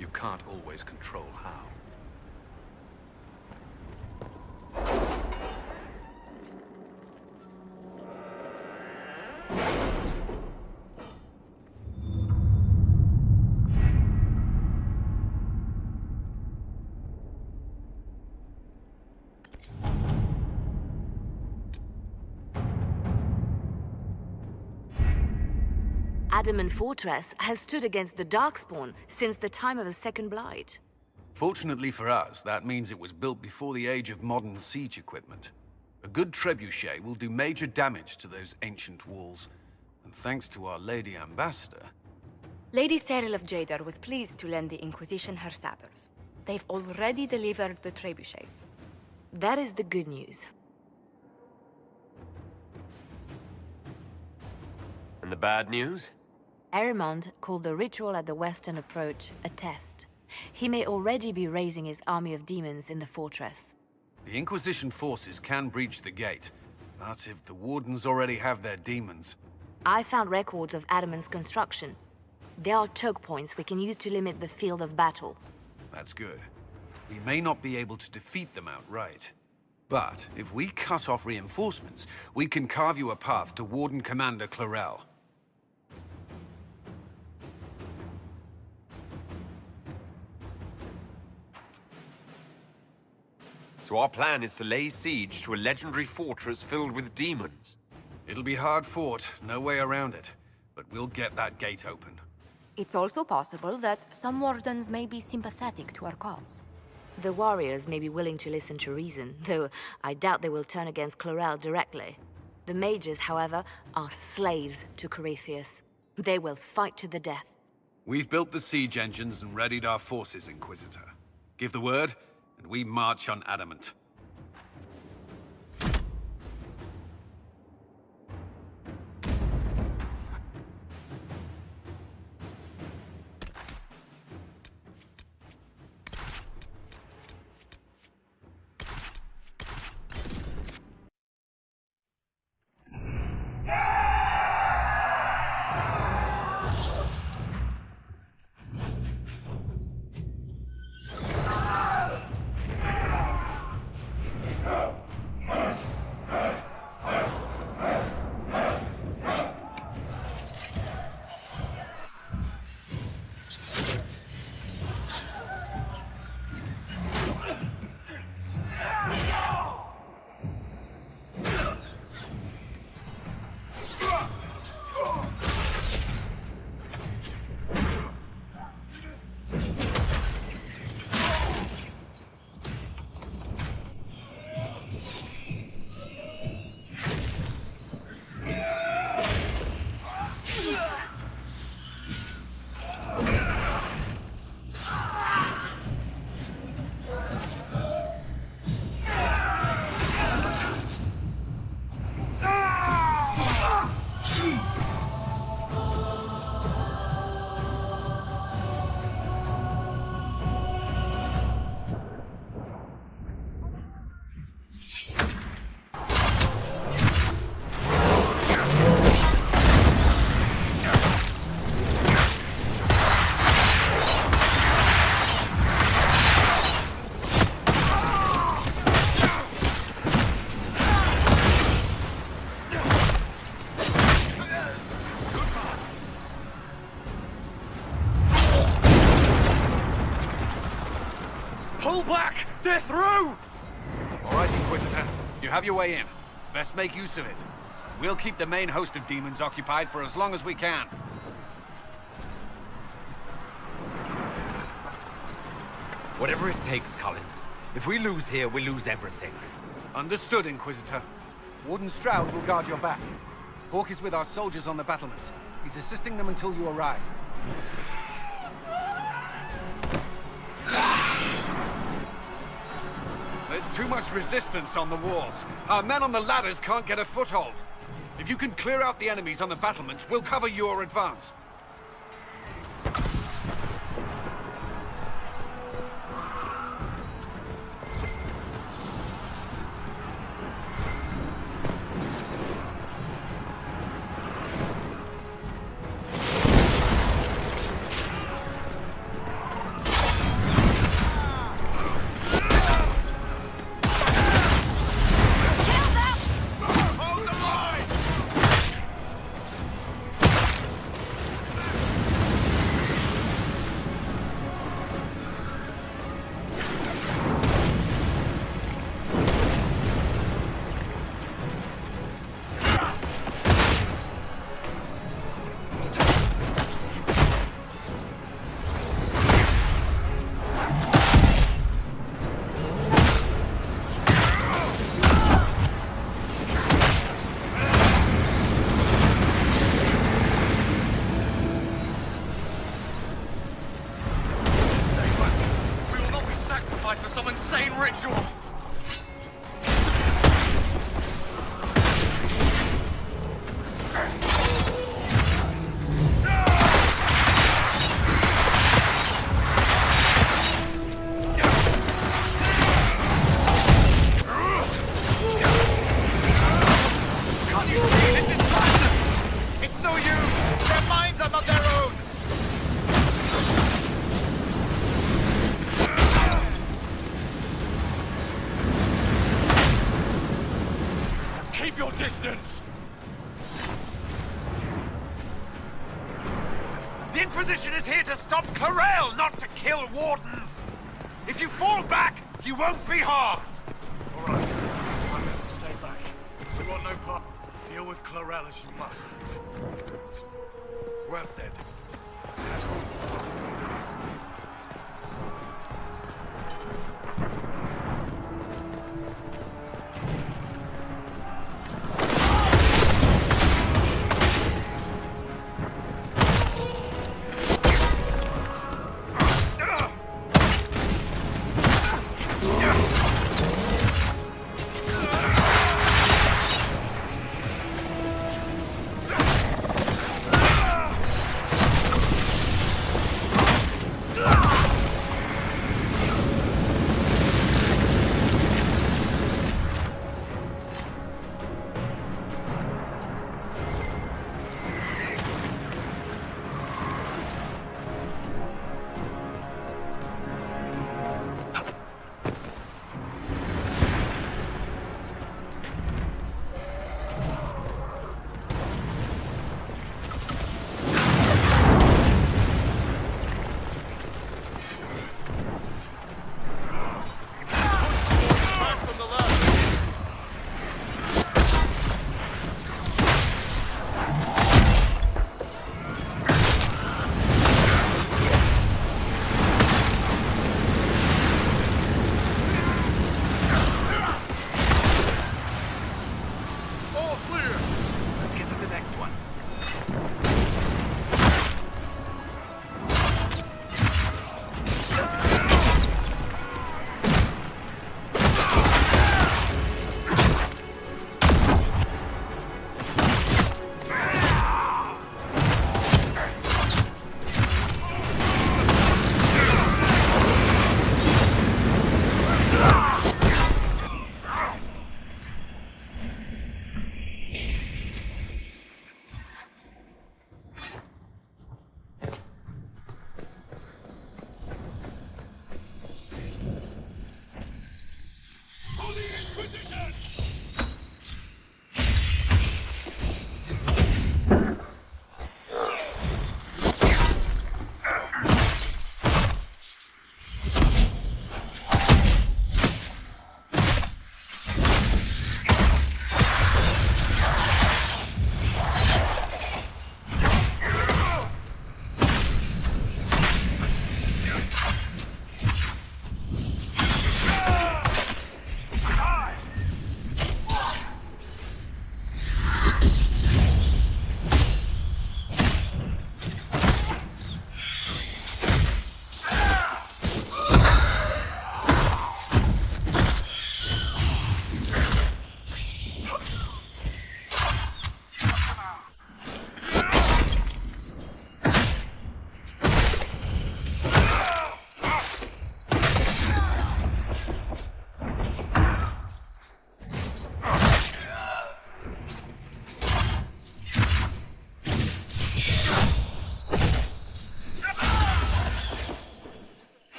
You can't always control how. Adamant Fortress has stood against the Darkspawn since the time of the Second Blight. Fortunately for us, that means it was built before the age of modern siege equipment. A good trebuchet will do major damage to those ancient walls. And thanks to our Lady Ambassador... Lady Cyril of Jadar was pleased to lend the Inquisition her sabers. They've already delivered the trebuchets. That is the good news. And the bad news? Erimond called the ritual at the western approach a test. He may already be raising his army of demons in the fortress. The Inquisition forces can breach the gate, but if the Wardens already have their demons, I found records of Adamant's construction. There are choke points we can use to limit the field of battle. That's good. We may not be able to defeat them outright. But if we cut off reinforcements, we can carve you a path to Warden Commander Clarel. So our plan is to lay siege to a legendary fortress filled with demons. It'll be hard fought, no way around it. But we'll get that gate open. It's also possible that some wardens may be sympathetic to our cause. The warriors may be willing to listen to reason, though I doubt they will turn against Clarel directly. The mages, however, are slaves to Corypheus. They will fight to the death. We've built the siege engines and readied our forces, Inquisitor. Give the word, and we march on Adamant. Pull back! They're through! All right, Inquisitor. You have your way in. Best make use of it. We'll keep the main host of demons occupied for as long as we can. Whatever it takes, Colin. If we lose here, we lose everything. Understood, Inquisitor. Warden Stroud will guard your back. Hawk is with our soldiers on the battlements. He's assisting them until you arrive. There's too much resistance on the walls. Our men on the ladders can't get a foothold. If you can clear out the enemies on the battlements, we'll cover your advance. For some insane ritual! Can't you see? This is madness! It's distance! The Inquisition is here to stop Clarel, not to kill wardens! If you fall back, you won't be harmed! All right. Stay back. We want no part. Deal with Clarel as you must. Well said.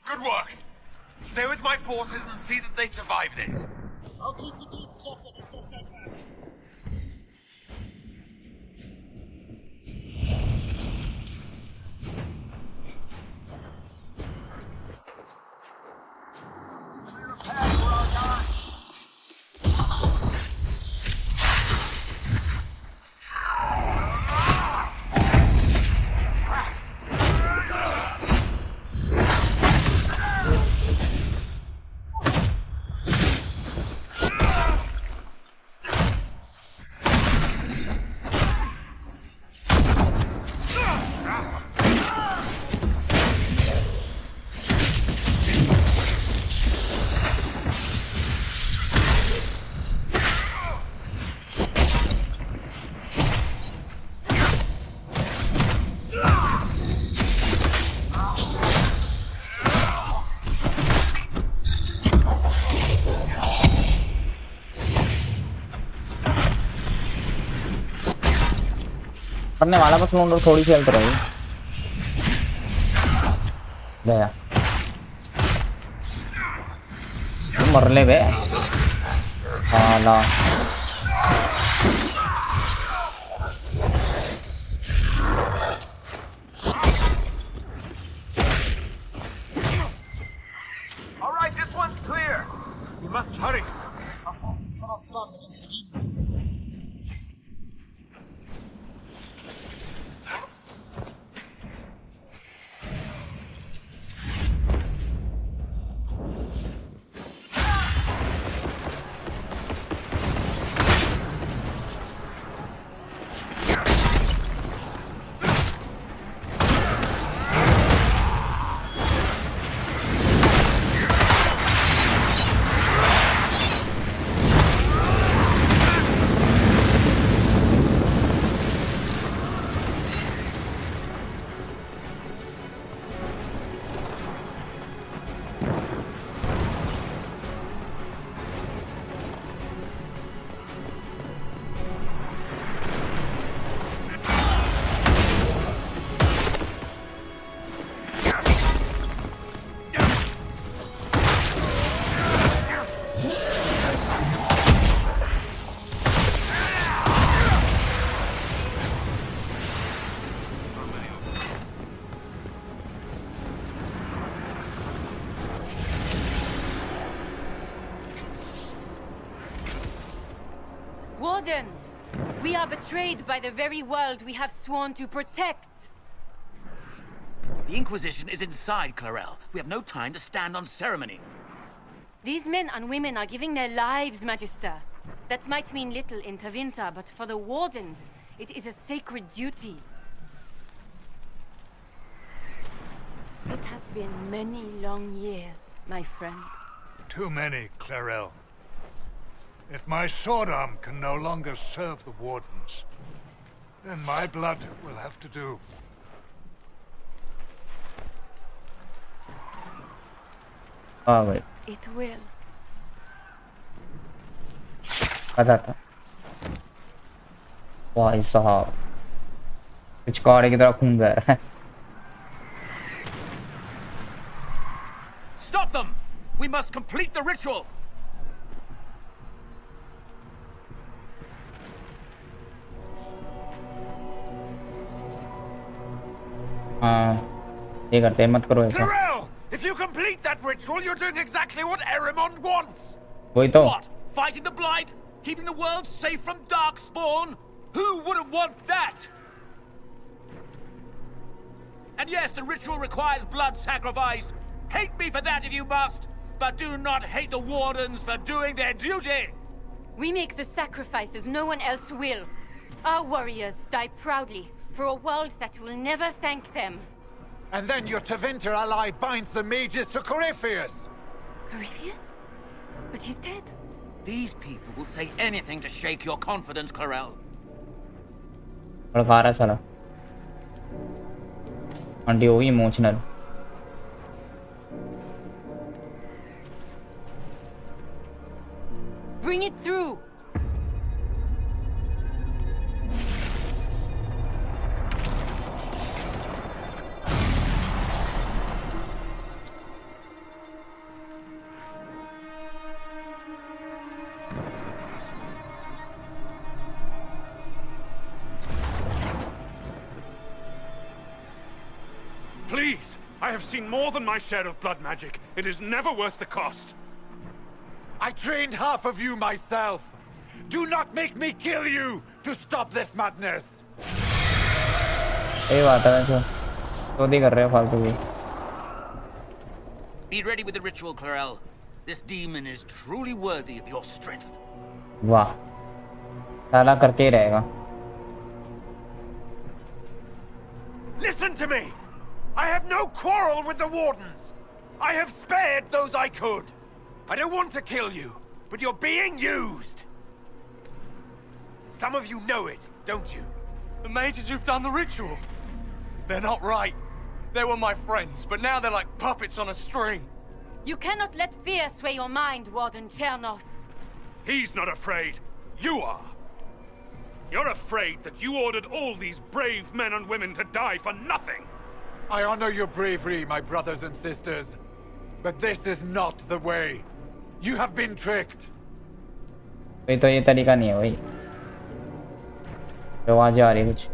Good work. Stay with my forces and see that they survive this. I'll keep the deep tough as best I can. करने वाला बस loan थोड़ी सी health रही गया मर ले बे हाला All right, this one's clear. We must hurry. Our forces cannot stand against the demons. Wardens! We are betrayed by the very world we have sworn to protect! The Inquisition is inside, Clarel. We have no time to stand on ceremony. These men and women are giving their lives, Magister. That might mean little in Tevinter, but for the Wardens, it is a sacred duty. It has been many long years, my friend. Too many, Clarel. If my sword arm can no longer serve the Wardens, then my blood will have to do. हाँ भाई It will. पता था भाई साहब पिचकारी की तरह खून बह रहा है Stop them! We must complete the ritual! हाँ ये करते हैं मत करो ऐसा Clarel! If you complete that ritual, you're doing exactly what Erimond wants! वही तो What? Fighting the Blight? Keeping the world safe from Darkspawn? Who wouldn't want that? And yes, the ritual requires blood sacrifice. Hate me for that if you must, but do not hate the Wardens for doing their duty! We make the sacrifices no one else will. Our warriors die proudly for a world that will never thank them. And then your Tevinter ally binds the mages to Corypheus! Corypheus? But he's dead. These people will say anything to shake your confidence, Clarel. भड़का रहा है साला aunty होगी emotional Bring it through! Please! I have seen more than my share of blood magic. It is never worth the cost. I trained half of you myself! Do not make me kill you to stop this madness! ये बात है जो चोरी कर रहे हो फालतू की Be ready with the ritual, Clarel. This demon is truly worthy of your strength. वाह साला करके ही रहेगा Listen to me! I have no quarrel with the Wardens! I have spared those I could! I don't want to kill you, but you're being used! Some of you know it, don't you? The mages who've done the ritual. They're not right. They were my friends, but now they're like puppets on a string. You cannot let fear sway your mind, Warden Chernov. He's not afraid. You are. You're afraid that you ordered all these brave men and women to die for nothing! I honor your bravery, my brothers and sisters. But this is not the way. You have been tricked. भाई तो ये तरीका नहीं है भाई। तो आवाज़ आ रही है कुछ।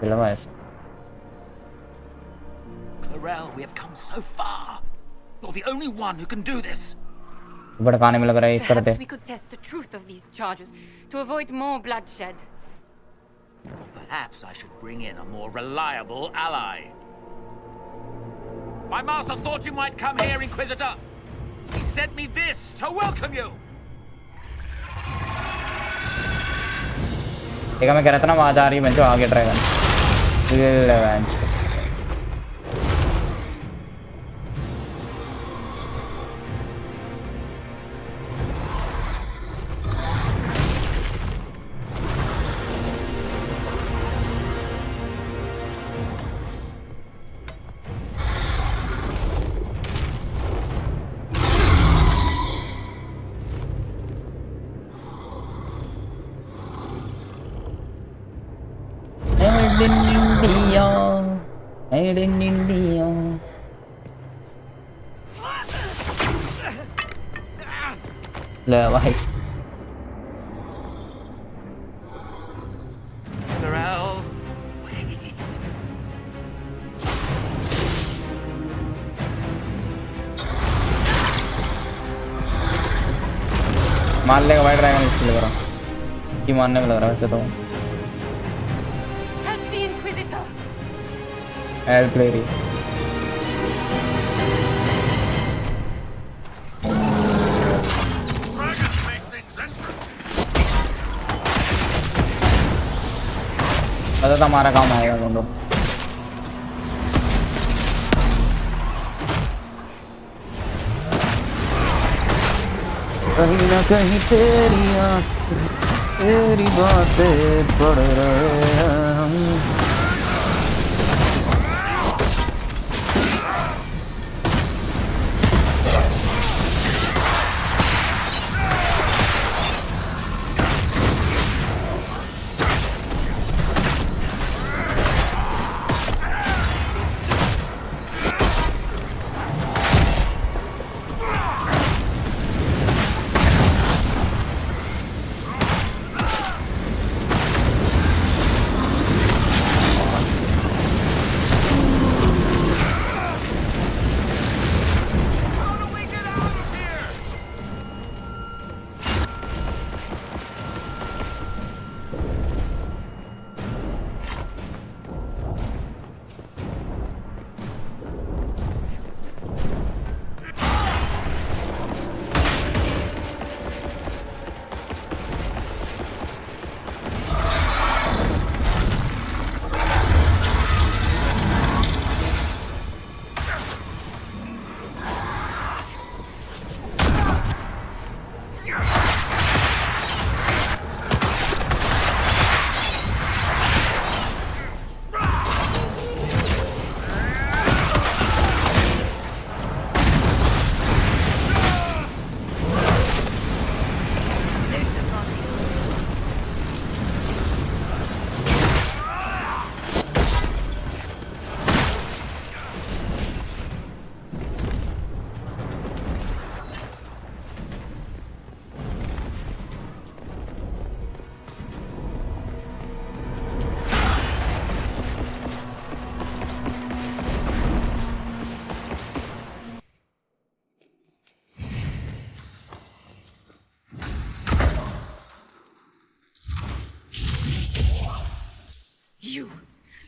लगा ऐसा। Clarel, we have come so far. You're the only one who can do this. भड़काने में लग रहा है एक करते। Perhaps we could test the truth of these charges to avoid more bloodshed. Or perhaps I should bring in a more reliable ally. My master thought you might come here, Inquisitor. He sent me this to welcome you. देखा मैं कह रहा था ना आवाज़ आ रही है मैं तो आगे ड्रैगन। Made in India. ले भाई। Clarel, मार लेगा भाई ड्रैगन इसके लग रहा कि मारने में लग रहा है वैसे तो। Help the Inquisitor. हेल्प ले रही। पता था हमारा काम आएगा दोनों। कहीं ना कहीं तेरी बातें पढ़ रहे हैं हम।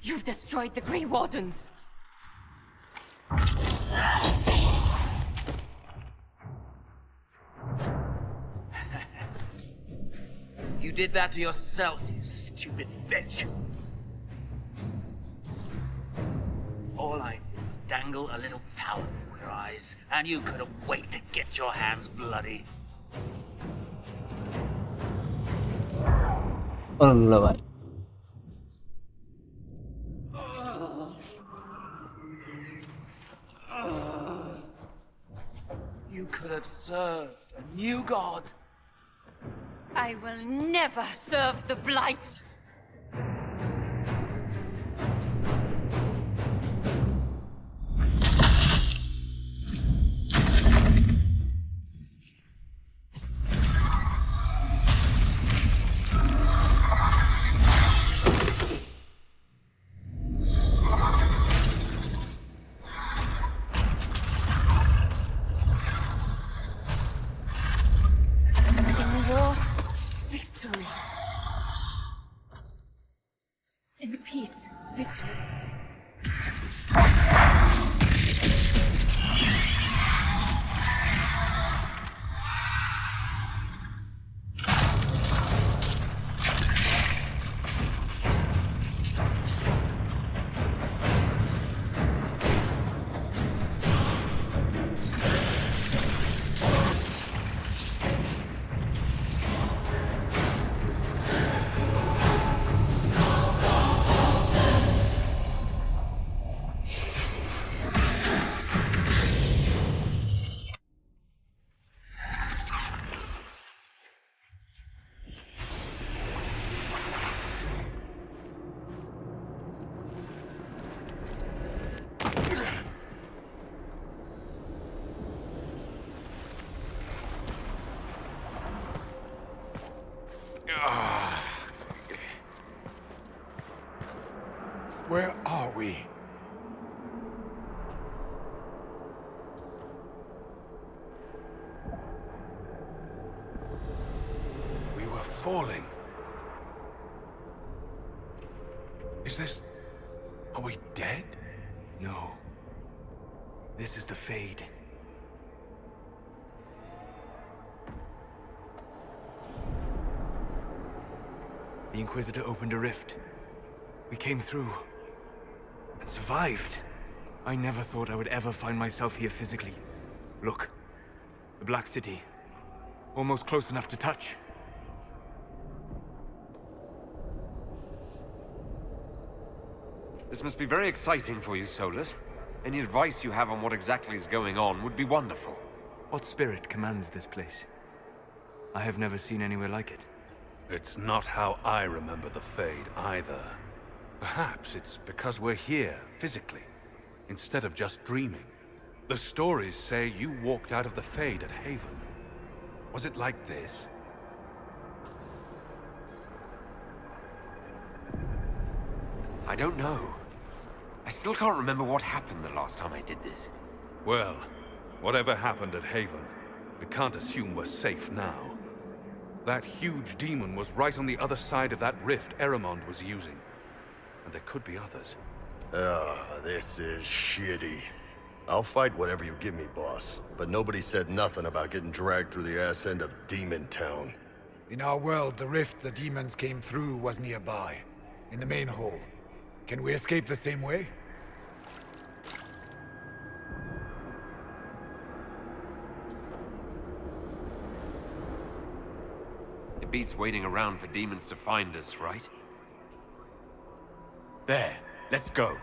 You've destroyed the Grey Wardens. you did that to yourself, you stupid bitch. All I did was dangle a little power before your eyes, and you couldn't wait to get your hands bloody. Allah bhai. You could have served a new god. I will never serve the Blight! In peace, vigilance. Where are we? We were falling. Is this... Are we dead? No. This is the Fade. The Inquisitor opened a rift. We came through. And survived. I never thought I would ever find myself here physically. Look. The Black City. Almost close enough to touch. This must be very exciting for you, Solus. Any advice you have on what exactly is going on would be wonderful. What spirit commands this place? I have never seen anywhere like it. It's not how I remember the Fade, either. Perhaps it's because we're here, physically, instead of just dreaming. The stories say you walked out of the Fade at Haven. Was it like this? I don't know. I still can't remember what happened the last time I did this. Well, whatever happened at Haven, we can't assume we're safe now. That huge demon was right on the other side of that rift Eramond was using. And there could be others. This is shitty. I'll fight whatever you give me, boss. But nobody said nothing about getting dragged through the ass end of Demon Town. In our world, the rift the demons came through was nearby, in the main hall. Can we escape the same way? It beats waiting around for demons to find us, right? There. Let's go.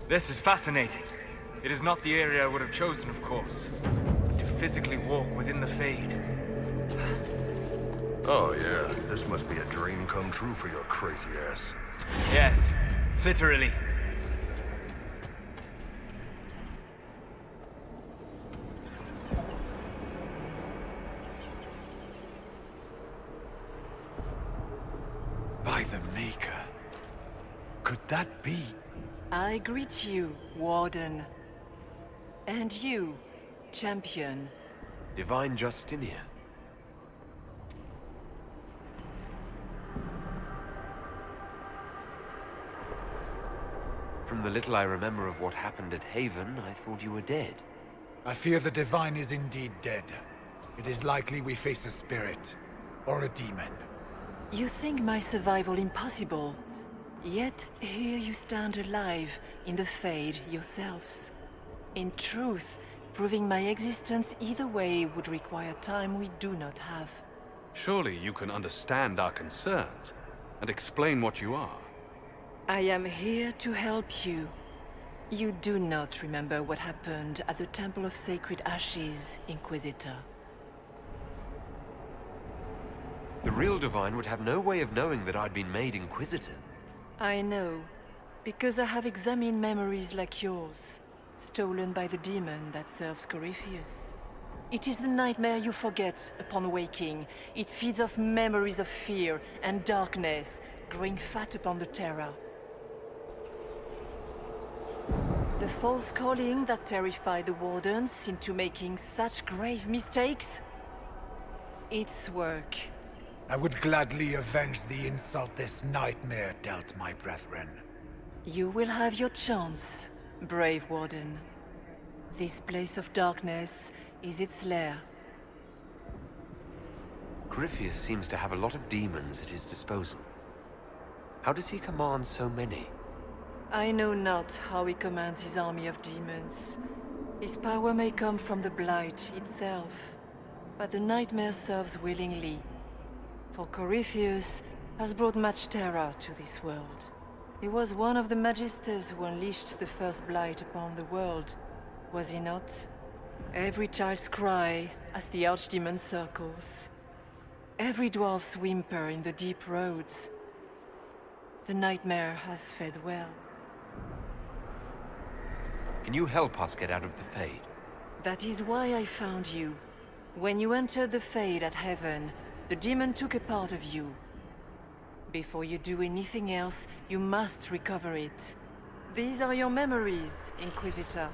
This is fascinating. It is not the area I would have chosen, of course. But to physically walk within the Fade. Oh yeah, this must be a dream come true for your crazy ass. Yes, literally. By the Maker. Could that be? I greet you, Warden. And you, Champion. Divine Justinia. From the little I remember of what happened at Haven, I thought you were dead. I fear the Divine is indeed dead. It is likely we face a spirit. Or a demon. You think my survival impossible. Yet here you stand alive in the Fade yourselves. In truth, proving my existence either way would require time we do not have. Surely you can understand our concerns and explain what you are. I am here to help you. You do not remember what happened at the Temple of Sacred Ashes, Inquisitor. The real Divine would have no way of knowing that I'd been made Inquisitor. I know, because I have examined memories like yours, stolen by the demon that serves Corypheus. It is the nightmare you forget upon waking. It feeds off memories of fear and darkness, growing fat upon the terror. The false calling that terrified the Wardens into making such grave mistakes? It's work. I would gladly avenge the insult this nightmare dealt my brethren. You will have your chance, brave Warden. This place of darkness is its lair. Corypheus seems to have a lot of demons at his disposal. How does he command so many? I know not how he commands his army of demons. His power may come from the Blight itself, but the nightmare serves willingly. For Corypheus has brought much terror to this world. He was one of the Magisters who unleashed the first Blight upon the world, was he not? Every child's cry as the Archdemon circles. Every dwarf's whimper in the deep roads. The nightmare has fed well. Can you help us get out of the Fade? That is why I found you. When you entered the Fade at Heaven, the demon took a part of you. Before you do anything else, you must recover it. These are your memories, Inquisitor.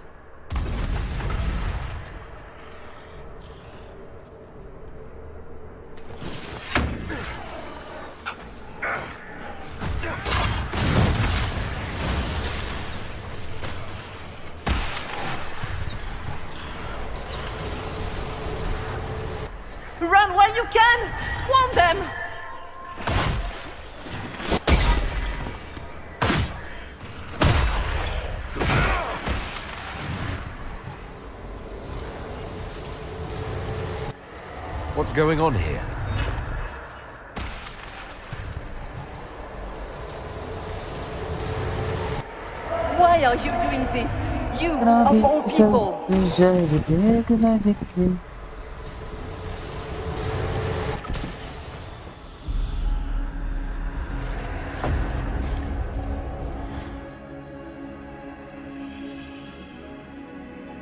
Run while you can! Want them! What's going on here? Why are you doing this? You, of all people!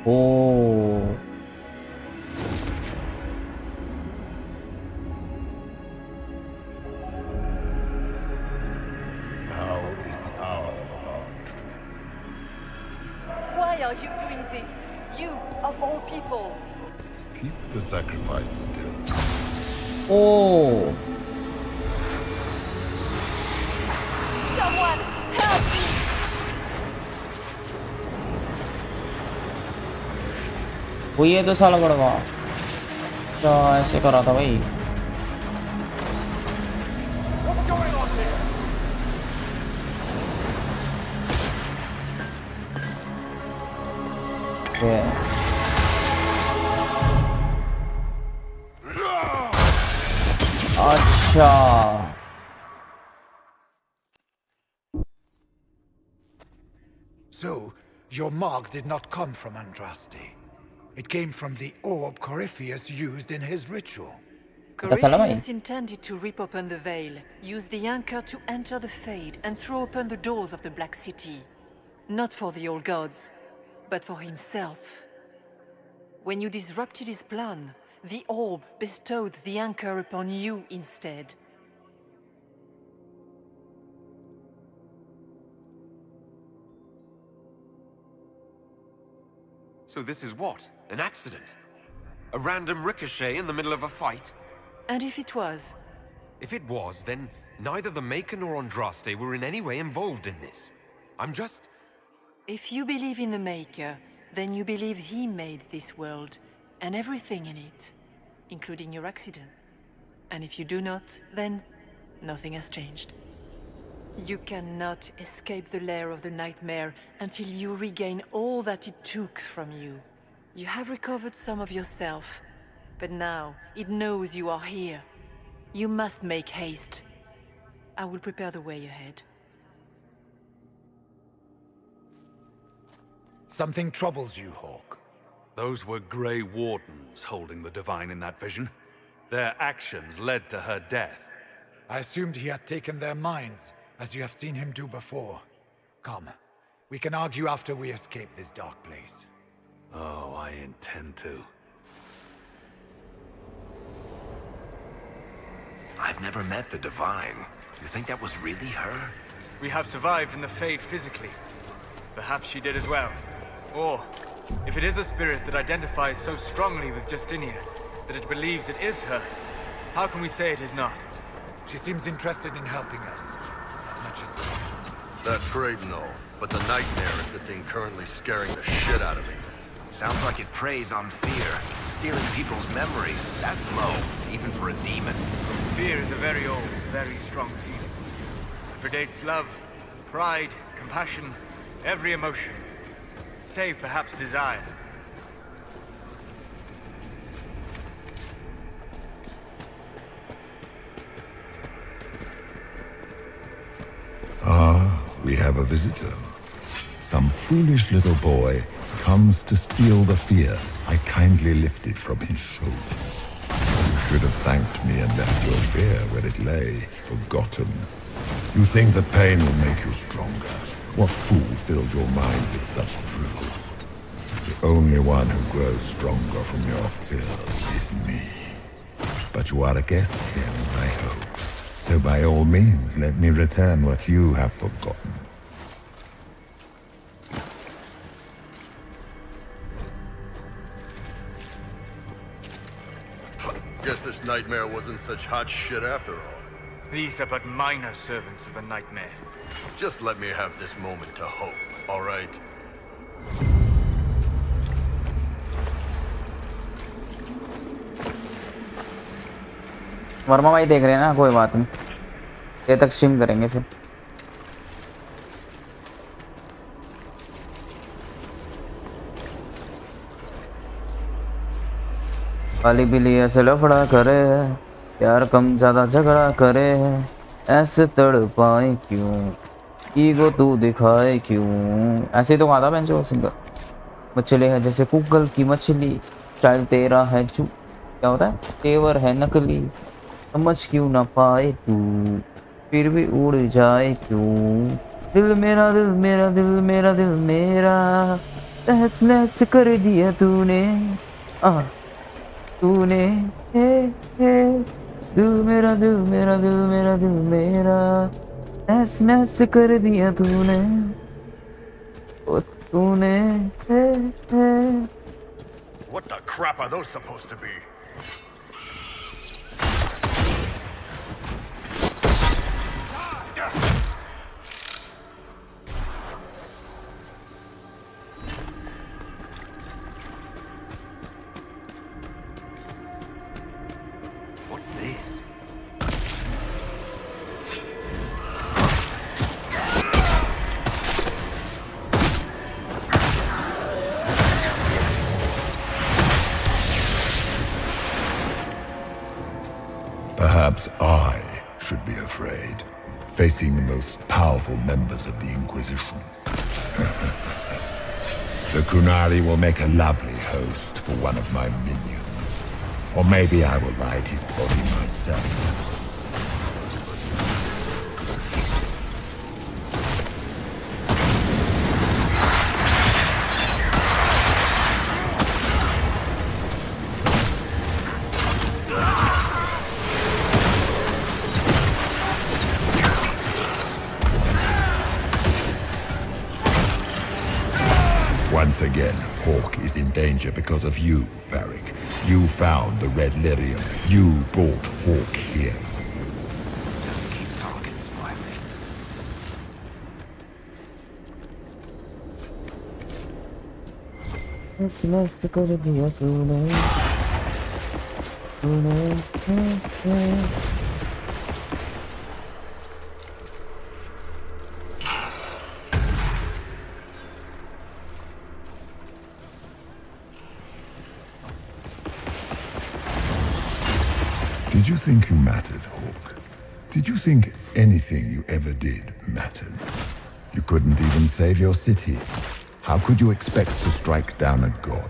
Oh. Why are you doing this? You, of all people! Keep the sacrifice still. Oh. Someone, help me! वो ये तो साला बड़वा क्या ऐसे करा था भाई अच्छा So, your mark did not come from Andraste. It came from the orb Corypheus used in his ritual. Corypheus intended to rip open the veil, use the anchor to enter the Fade, and throw open the doors of the Black City. Not for the old gods, but for himself. When you disrupted his plan, the orb bestowed the anchor upon you instead. So this is what? An accident? A random ricochet in the middle of a fight? And if it was? If it was, then neither the Maker nor Andraste were in any way involved in this. I'm just... If you believe in the Maker, then you believe he made this world, and everything in it, including your accident. And if you do not, then nothing has changed. You cannot escape the lair of the nightmare until you regain all that it took from you. You have recovered some of yourself, but now it knows you are here. You must make haste. I will prepare the way ahead. Something troubles you, Hawk. Those were Grey Wardens holding the Divine in that vision. Their actions led to her death. I assumed he had taken their minds, as you have seen him do before. Come, we can argue after we escape this dark place. Oh, I intend to. I've never met the Divine. You think that was really her? We have survived in the Fade physically. Perhaps she did as well. Or, if it is a spirit that identifies so strongly with Justinia that it believes it is her, how can we say it is not? She seems interested in helping us, as much as... That's great and all, but the nightmare is the thing currently scaring the shit out of me. Sounds like it preys on fear, stealing people's memories. That's low, even for a demon. Fear is a very old, very strong feeling. It predates love, pride, compassion, every emotion. Save perhaps desire. Ah, we have a visitor. Some foolish little boy comes to steal the fear I kindly lifted from his shoulders. You should have thanked me and left your fear where it lay, forgotten. You think the pain will make you stronger. What fool filled your minds with such drivel? The only one who grows stronger from your fears is me. But you are a guest here, I hope. So by all means, let me return what you have forgotten. Guess this nightmare wasn't such hot shit after all. These are but minor servants of a nightmare. Just let me have this moment to hope, all right? Verma भाई देख रहे हैं ना, कोई बात नहीं, ये तक स्ट्रीम करेंगे फिर। काली बिल्ली ऐसे लफड़ा करे है, प्यार कम ज्यादा झगड़ा करे है, ऐसे तड़पाए क्यों, ईगो तू दिखाए क्यों। ऐसे तो गाता बेंच वो सिंगर। मछली है जैसे कुगल की मछली, स्टाइल तेरा है चू, क्या होता है, तेवर है नकली, समझ क्यों ना पाए तू, फिर भी उड़ जाए क्यों। दिल मेरा दिल मेरा दिल मेरा दिल मेरा, तहस नहस कर दिया तूने, तूने, दिल मेरा दिल मेरा दिल मेरा दिल मेरा, तहस नहस कर दिया तूने, ओ तूने। What the crap are those supposed to be? What's this? Perhaps I should be afraid, facing the most powerful members of the Inquisition. The Kunari will make a lovely host for one of my minions. Or maybe I will ride his body myself. Once again, Hawk is in danger because of you, Varric. You found the Red Lyrium. You brought Hawk here. Just keep talking, Smiley. नस कर दिया तूने, तूने। Did you think you mattered, Hawk? Did you think anything you ever did mattered? You couldn't even save your city. How could you expect to strike down a god?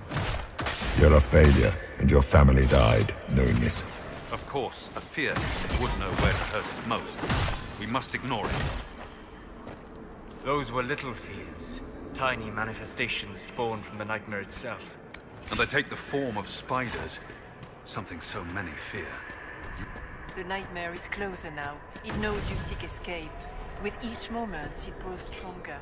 You're a failure, and your family died knowing it. Of course, a fear would know where to hurt it most. We must ignore it. Those were little fears. Tiny manifestations spawned from the nightmare itself. And they take the form of spiders. Something so many fear. The nightmare is closer now. It knows you seek escape. With each moment, it grows stronger.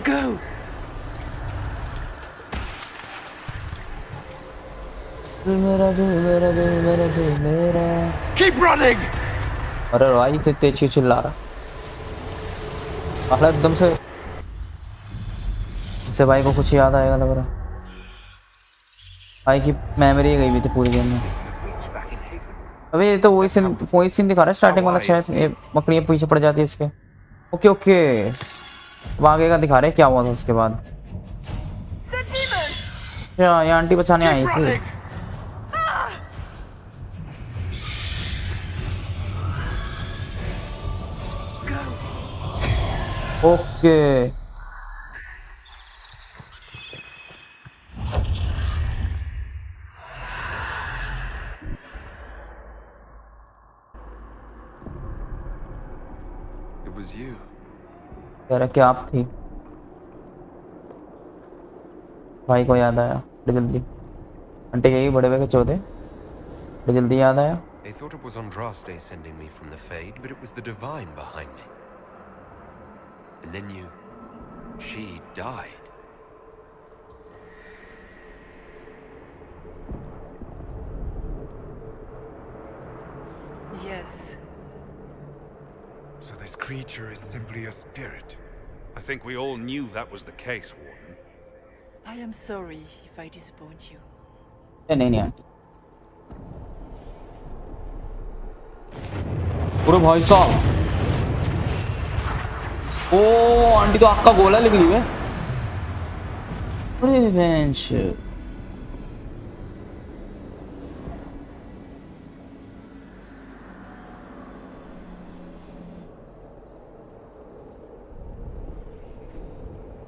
Go! Keep running! अरे भाई इतने तेज चिल्ला रहा पहले एकदम से इससे भाई को कुछ याद आएगा लग रहा भाई की मेमोरी गई हुई थी पूरी गेम में अबे ये तो वही सीन दिखा रहा है स्टार्टिंग वाला शायद ये मकड़ियाँ पीछे पड़ जाती है इसके ओके ओके अब आगे का दिखा रहे क्या हुआ था उसके बाद अच्छा ये आंटी बचाने आई थी ओके It was you. यार क्या आप थी भाई को याद आया बड़े जल्दी आंटी गई बड़े भाई के चौथे बड़े जल्दी याद आया I thought it was Andraste sending me from the Fade, but it was the Divine behind me. And then she died. Yes. So this creature is simply a spirit. I think we all knew that was the case, Warden. I am sorry if I disappoint you. नहीं aunty पूरे भाई साहब ओ aunty तो आपका गोला लिख ली है अरे bench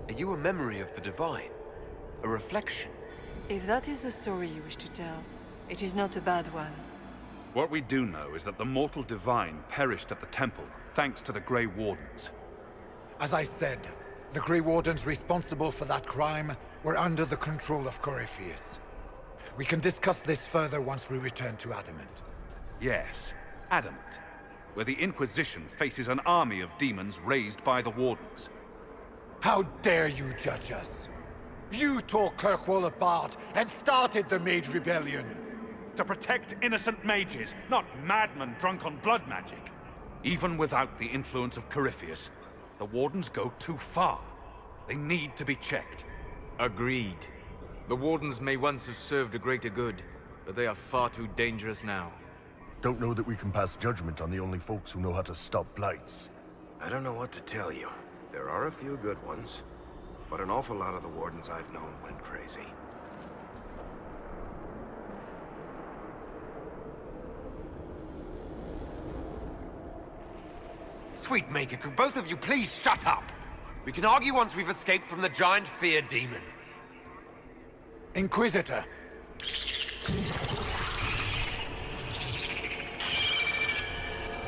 Are you a memory of the Divine? A reflection? If that is the story you wish to tell, it is not a bad one. What we do know is that the mortal Divine perished at the temple, thanks to the Grey Wardens. As I said, the Grey Wardens responsible for that crime were under the control of Corypheus. We can discuss this further once we return to Adamant. Yes, Adamant, where the Inquisition faces an army of demons raised by the Wardens. How dare you judge us? You tore Kirkwall apart and started the Mage Rebellion. To protect innocent mages, not madmen drunk on blood magic. Even without the influence of Corypheus, the Wardens go too far. They need to be checked. Agreed. The Wardens may once have served a greater good, but they are far too dangerous now. Don't know that we can pass judgment on the only folks who know how to stop blights. I don't know what to tell you. There are a few good ones, but an awful lot of the Wardens I've known went crazy. Sweet Maker, could both of you please shut up? We can argue once we've escaped from the giant fear demon. Inquisitor!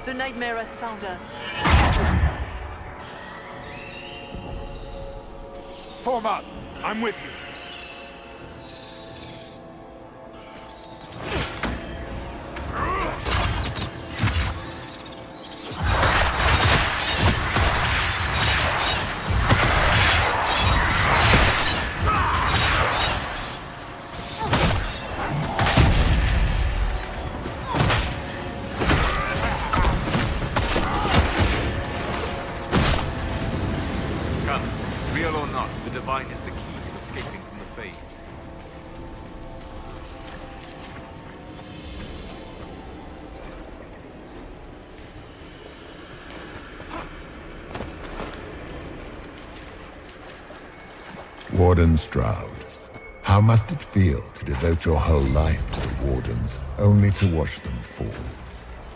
The nightmare has found us. Form up! I'm with you. Warden Stroud, how must it feel to devote your whole life to the Wardens, only to watch them fall?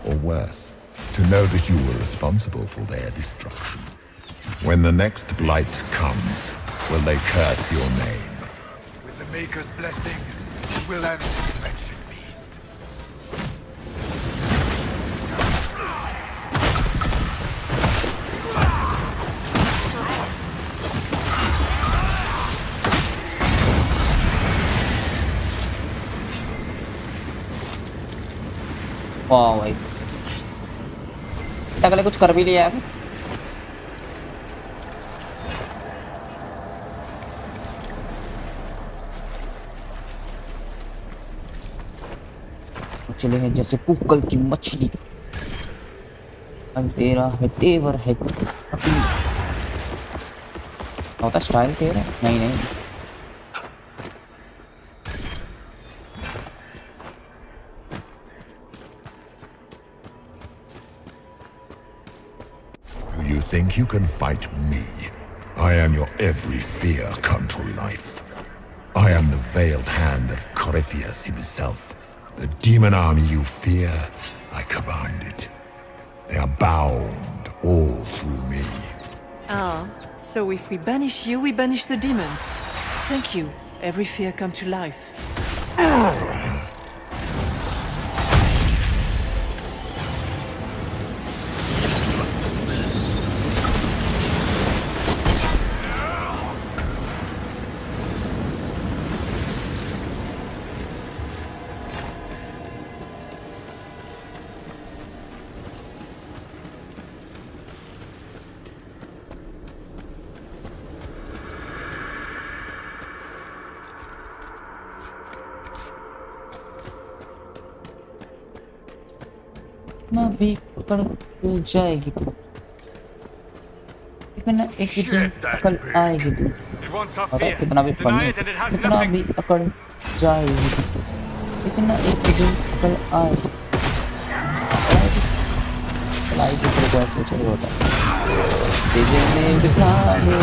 Or worse, to know that you were responsible for their destruction? When the next blight comes, will they curse your name? With the Maker's blessing, we will end this wretched beast. वाह भाई, अगले कुछ कर भी लिया है। चले हैं जैसे कुक्कल की मछली। तेरा है तेवर है होता स्टाइल तेरा नहीं नहीं। Do you think you can fight me? I am your every fear come to life. I am the veiled hand of Corypheus himself. The demon army you fear, I command it. They are bound all through me. Ah, so if we banish you, we banish the demons. Thank you. Every fear come to life. ना भी पकड़ जाएगी तू, लेकिन एक ही दिन अकल आएगी तू। पता कितना भी फनी, कितना भी अकड़ जाएगी तू, लेकिन एक ही दिन अकल आएगी। लाइट ऊपर का सोच रहा होता तेरे में दिखा दे।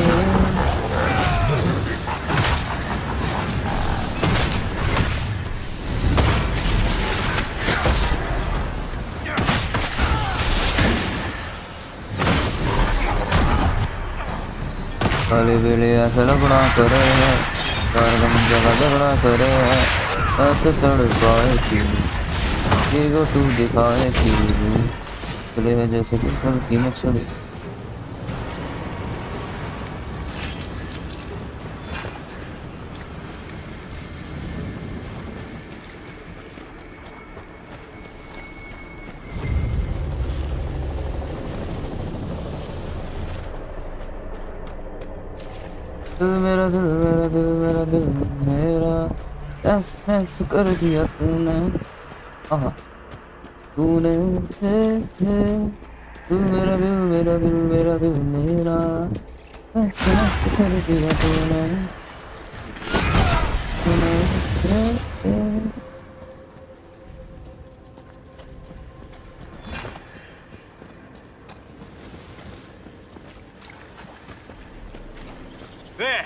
खाली बेले ऐसा लगना करे कारगम जगह झगड़ा करे ऐसे तड़पाए फिर को तू दिखाए फिर चले है जैसे कि कल की मछली। मेरा दिल मेरा दिल मेरा दिल मेरा ऐसा कर दिया तूने। तूने तू मेरा दिल मेरा दिल मेरा दिल मेरा ऐसा कर दिया तूने। There!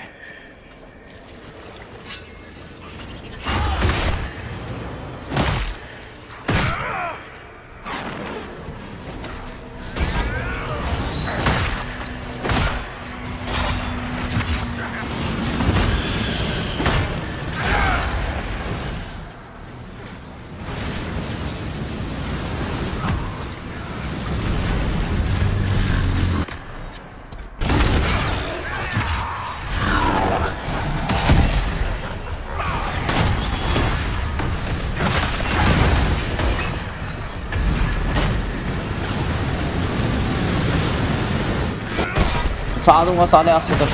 दूंगा साले आज से तक।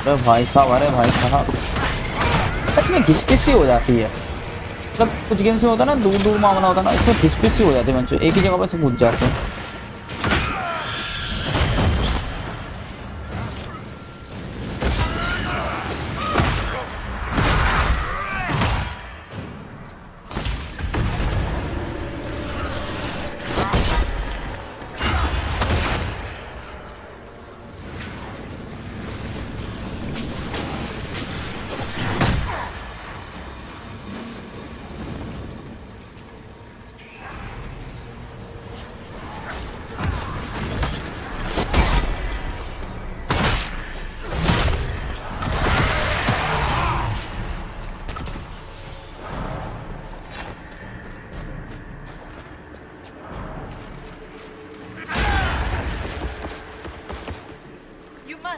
अरे भाई साहब, अरे भाई साहब, सच में घिसपिच सी हो जाती है। मतलब कुछ गेम्स में होता है ना, दूर दूर मामला होता है ना, इसमें घिसपिच सी हो जाती है। बच्चों एक ही जगह पर से घुस जाते हैं।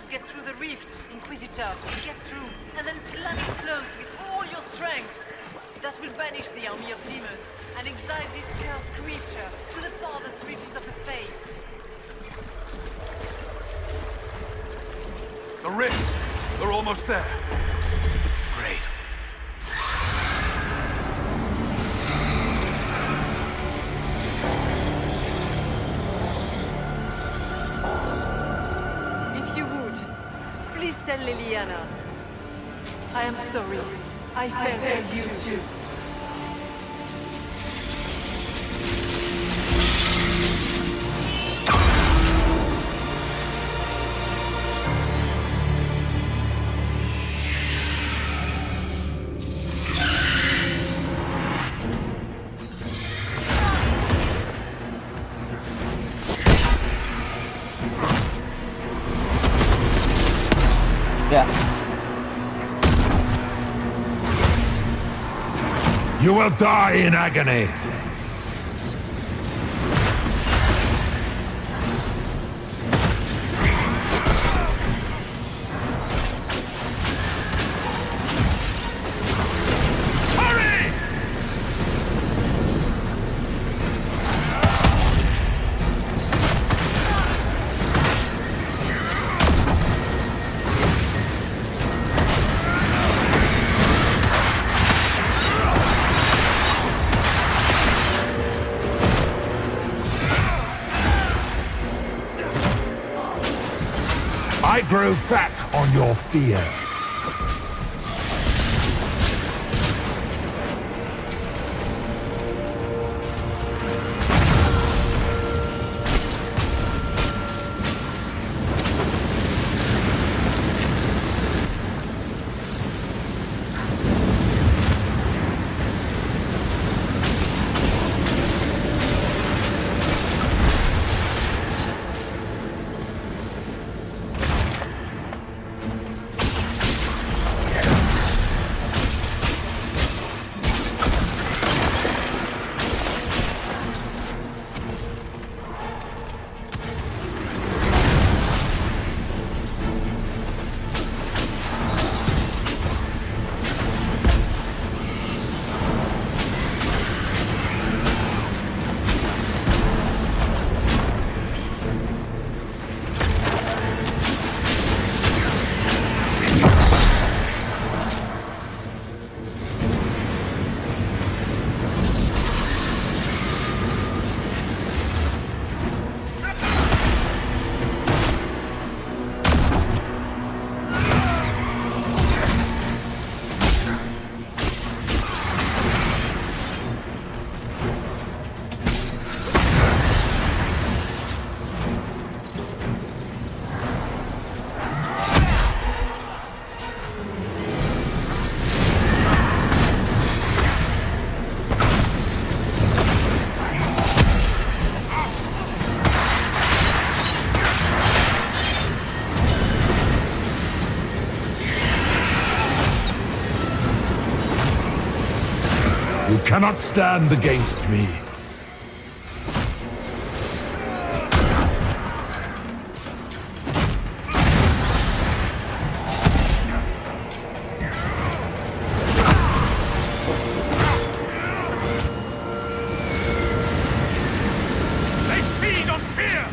Just get through the rift, Inquisitor. Get through, and then slam it closed with all your strength. That will banish the army of demons and exile this cursed creature to the farthest reaches of the faith. The rift! They're almost there. Great. If you would, please tell Liliana. I am sorry. I failed you too. You will die in agony. I grow fat on your fear. You cannot stand against me. They feed on fear!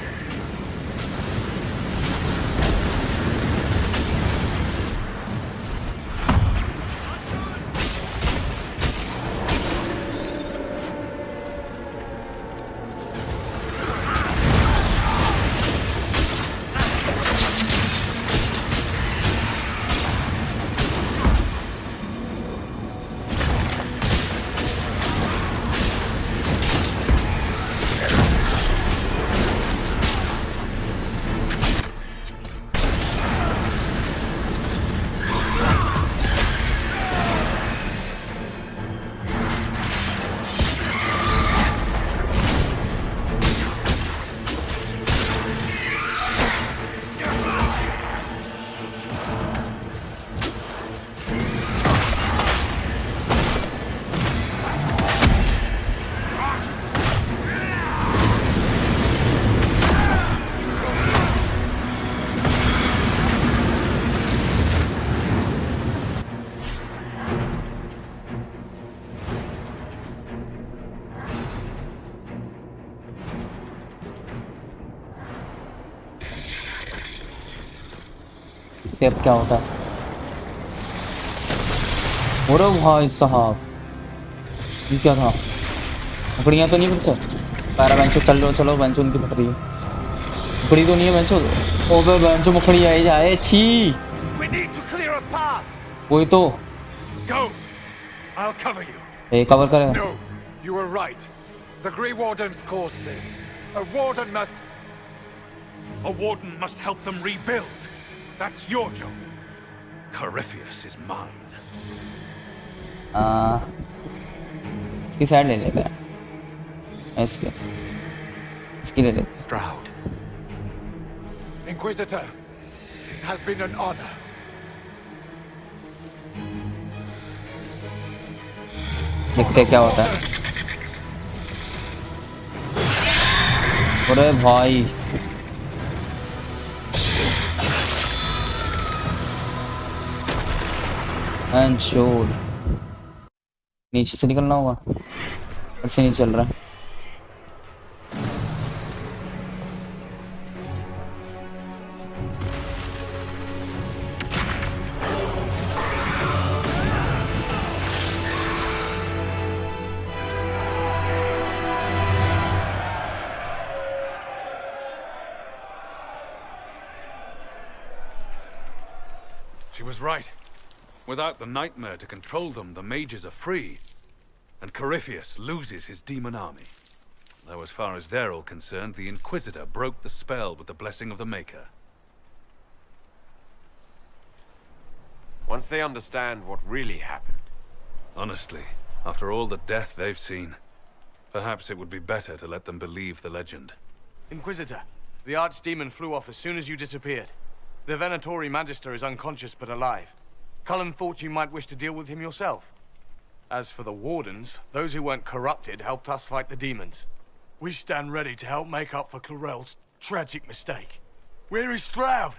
देखते हैं अब क्या होता है। अरे भाई साहब, ये क्या था? मकड़ियाँ तो नहीं फिर से? पैरा बेंचो, चलो चलो बेंचो, उनकी फट रही है। मकड़ी तो नहीं है बेंचो। ओबे बेंचो, मकड़ी आई जाए, छी। कोई तो कवर करे। No, you were right. The Grey Wardens caused this. A warden must help them rebuild. That's your job. Corypheus is mine. इसकी साइड ले लेते हैं। इसकी ले लेते। Stroud. Inquisitor, it has been an honor. देखते हैं क्या होता है। अरे भाई, एंश्योर नीचे से निकलना होगा, ऐसे नहीं चल रहा है। She was right. Without the nightmare to control them, the mages are free, and Corypheus loses his demon army. Though as far as they're all concerned, the Inquisitor broke the spell with the blessing of the Maker. Once they understand what really happened. Honestly, after all the death they've seen, perhaps it would be better to let them believe the legend. Inquisitor, the Archdemon flew off as soon as you disappeared. The Venatori Magister is unconscious but alive. Cullen thought you might wish to deal with him yourself. As for the Wardens, those who weren't corrupted helped us fight the demons. We stand ready to help make up for Clarel's tragic mistake. Where is Stroud?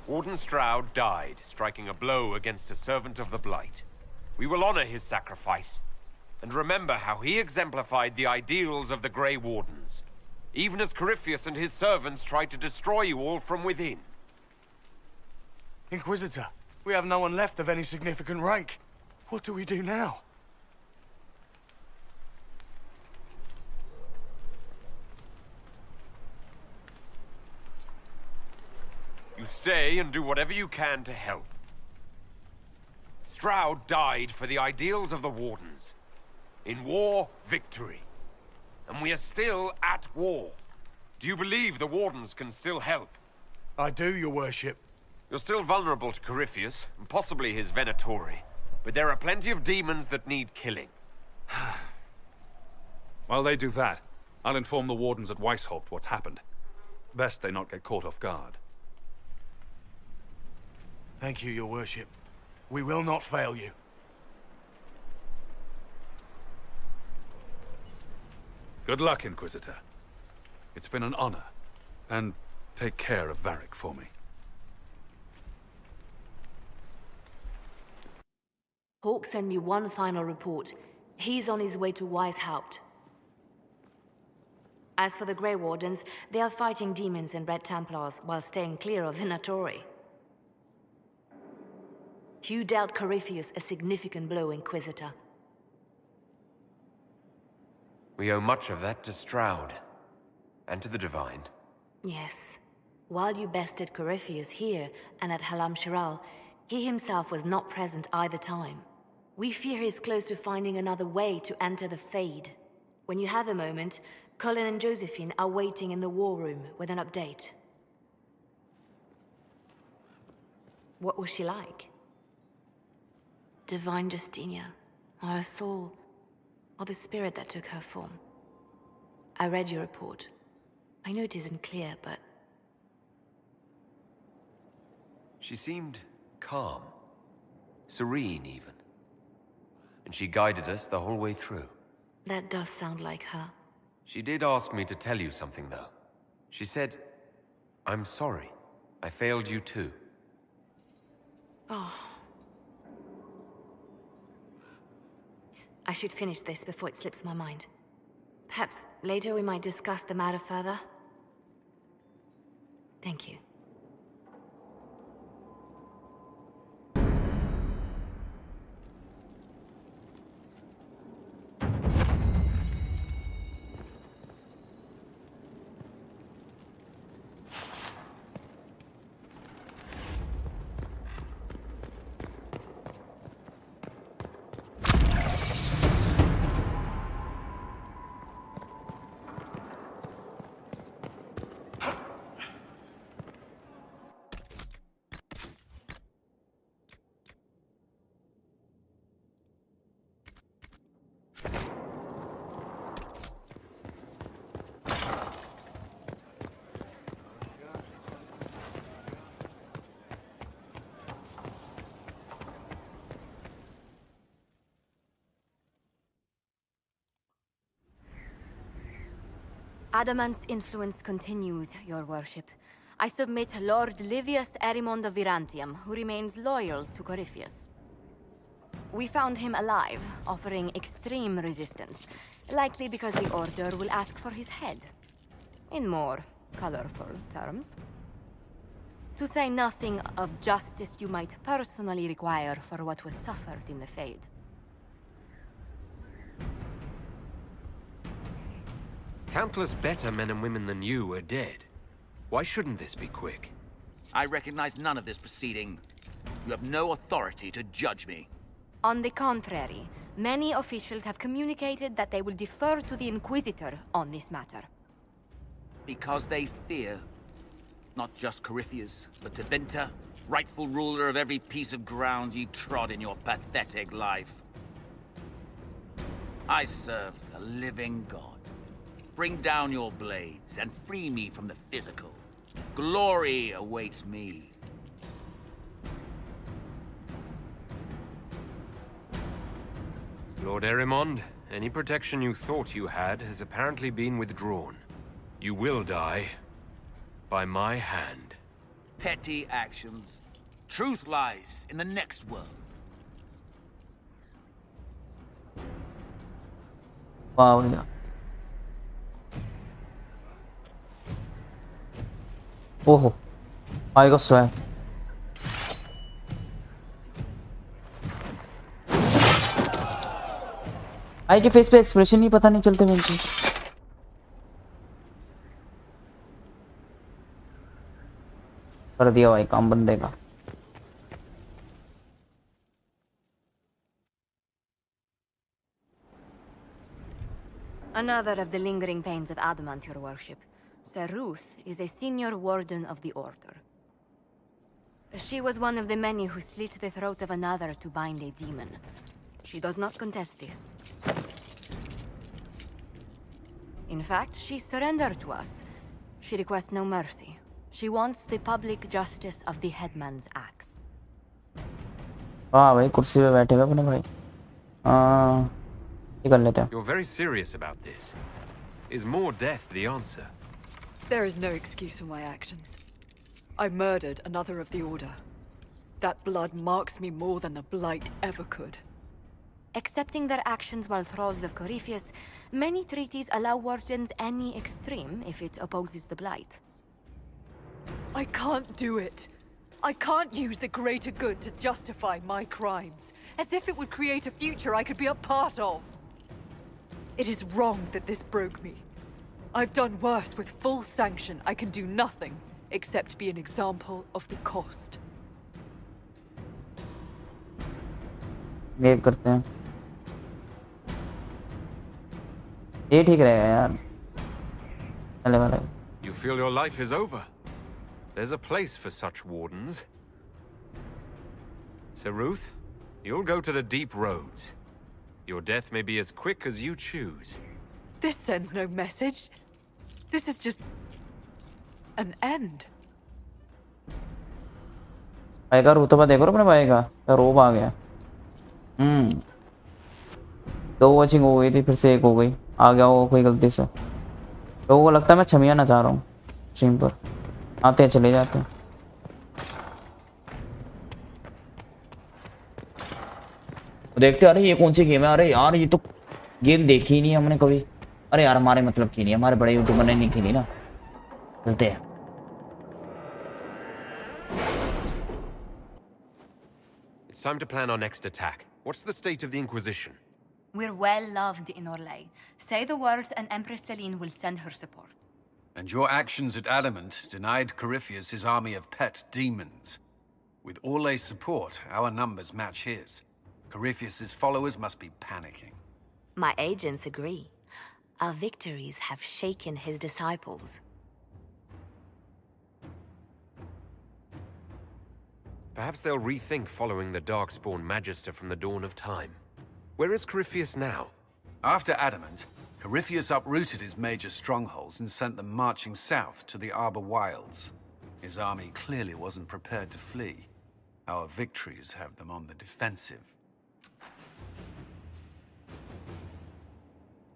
Warden Stroud died, striking a blow against a servant of the Blight. We will honor his sacrifice, and remember how he exemplified the ideals of the Grey Wardens, even as Corypheus and his servants tried to destroy you all from within. Inquisitor, we have no one left of any significant rank. What do we do now? You stay and do whatever you can to help. Stroud died for the ideals of the Wardens. In war, victory. And we are still at war. Do you believe the Wardens can still help? I do, your worship. You're still vulnerable to Corypheus, and possibly his Venatori. But there are plenty of demons that need killing. While they do that, I'll inform the Wardens at Weishaupt what's happened. Best they not get caught off guard. Thank you, your worship. We will not fail you. Good luck, Inquisitor. It's been an honor. And take care of Varric for me. Hawk sent me one final report. He's on his way to Weishaupt. As for the Grey Wardens, they are fighting demons and Red Templars while staying clear of Venatori. You dealt Corypheus a significant blow, Inquisitor. We owe much of that to Stroud. And to the Divine. Yes. While you bested Corypheus here and at Halam Shiral, he himself was not present either time. We fear he's close to finding another way to enter the Fade. When you have a moment, Cullen and Josephine are waiting in the war room with an update. What was she like? Divine Justinia, or her soul, or the spirit that took her form. I read your report. I know it isn't clear, but... She seemed calm. Serene, even. And she guided us the whole way through. That does sound like her. She did ask me to tell you something, though. She said, "I'm sorry. I failed you too." Oh. I should finish this before it slips my mind. Perhaps later we might discuss the matter further. Thank you. Adamant's influence continues, your worship. I submit Lord Livius Erimond of Virantium, who remains loyal to Corypheus. We found him alive, offering extreme resistance, likely because the Order will ask for his head. In more colorful terms. To say nothing of justice you might personally require for what was suffered in the Fade. Countless better men and women than you are dead. Why shouldn't this be quick? I recognize none of this proceeding. You have no authority to judge me. On the contrary, many officials have communicated that they will defer to the Inquisitor on this matter. Because they fear. Not just Corypheus, but Tevinter, rightful ruler of every piece of ground you trod in your pathetic life. I serve the living God. Bring down your blades and free me from the physical. Glory awaits me. Lord Erimond, any protection you thought you had has apparently been withdrawn. You will die by my hand. Petty actions. Truth lies in the next world. वाह भैया ओहो आएगा स्वयं आई के face पे expression ही पता नहीं चलते मुझे कर दिया भाई काम बंदे का Another of the lingering pains of Adamant, your worship. Sir Ruth is a senior warden of the Order. She was one of the many who slit the throat of another to bind a demon. She does not contest this. In fact, she surrendered to us. She requests no mercy. She wants the public justice of the headman's axe. वाह भाई कुर्सी पे बैठे हुए अपने भाई ये कर लेते हैं You're very serious about this. Is more death the answer? There is no excuse for my actions. I murdered another of the Order. That blood marks me more than the Blight ever could. Accepting their actions while thralls of Corypheus, many treaties allow wardens any extreme if it opposes the Blight. I can't do it. I can't use the greater good to justify my crimes, as if it would create a future I could be a part of. It is wrong that this broke me. I've done worse with full sanction. I can do nothing except be an example of the cost. ये करते हैं ये ठीक रहेगा यार चले वाला You feel your life is over? There's a place for such wardens. Sir Ruth, you'll go to the deep roads. Your death may be as quick as you choose. This sends no message. This is just an end. भाई का रुतबा देखो अपने भाई का रोब आ गया दो वॉचिंग हो गई थी फिर से एक हो गई आ गया वो कोई गलती से लोगों को लगता है मैं छमिया ना चाह रहा हूँ स्ट्रीम पर आते हैं चले जाते हैं देखते अरे ये कौन सी गेम है अरे यार ये तो गेम देखी ही नहीं हमने कभी अरे यार हमारे मतलब की नहीं, हमारे बड़े यूट्यूबर ने नहीं खेली ना, चलते हैं। It's time to plan our next attack. What's the state of the Inquisition? We're well loved in Orlais. Say the words and Empress Celine will send her support. And your actions at Adamant denied Corypheus his army of pet demons. With Orlais' support, our numbers match his. Corypheus's followers must be panicking. My agents agree. Our victories have shaken his disciples. Perhaps they'll rethink following the Darkspawn Magister from the dawn of time. Where is Corypheus now? After Adamant, Corypheus uprooted his major strongholds and sent them marching south to the Arbor Wilds. His army clearly wasn't prepared to flee. Our victories have them on the defensive.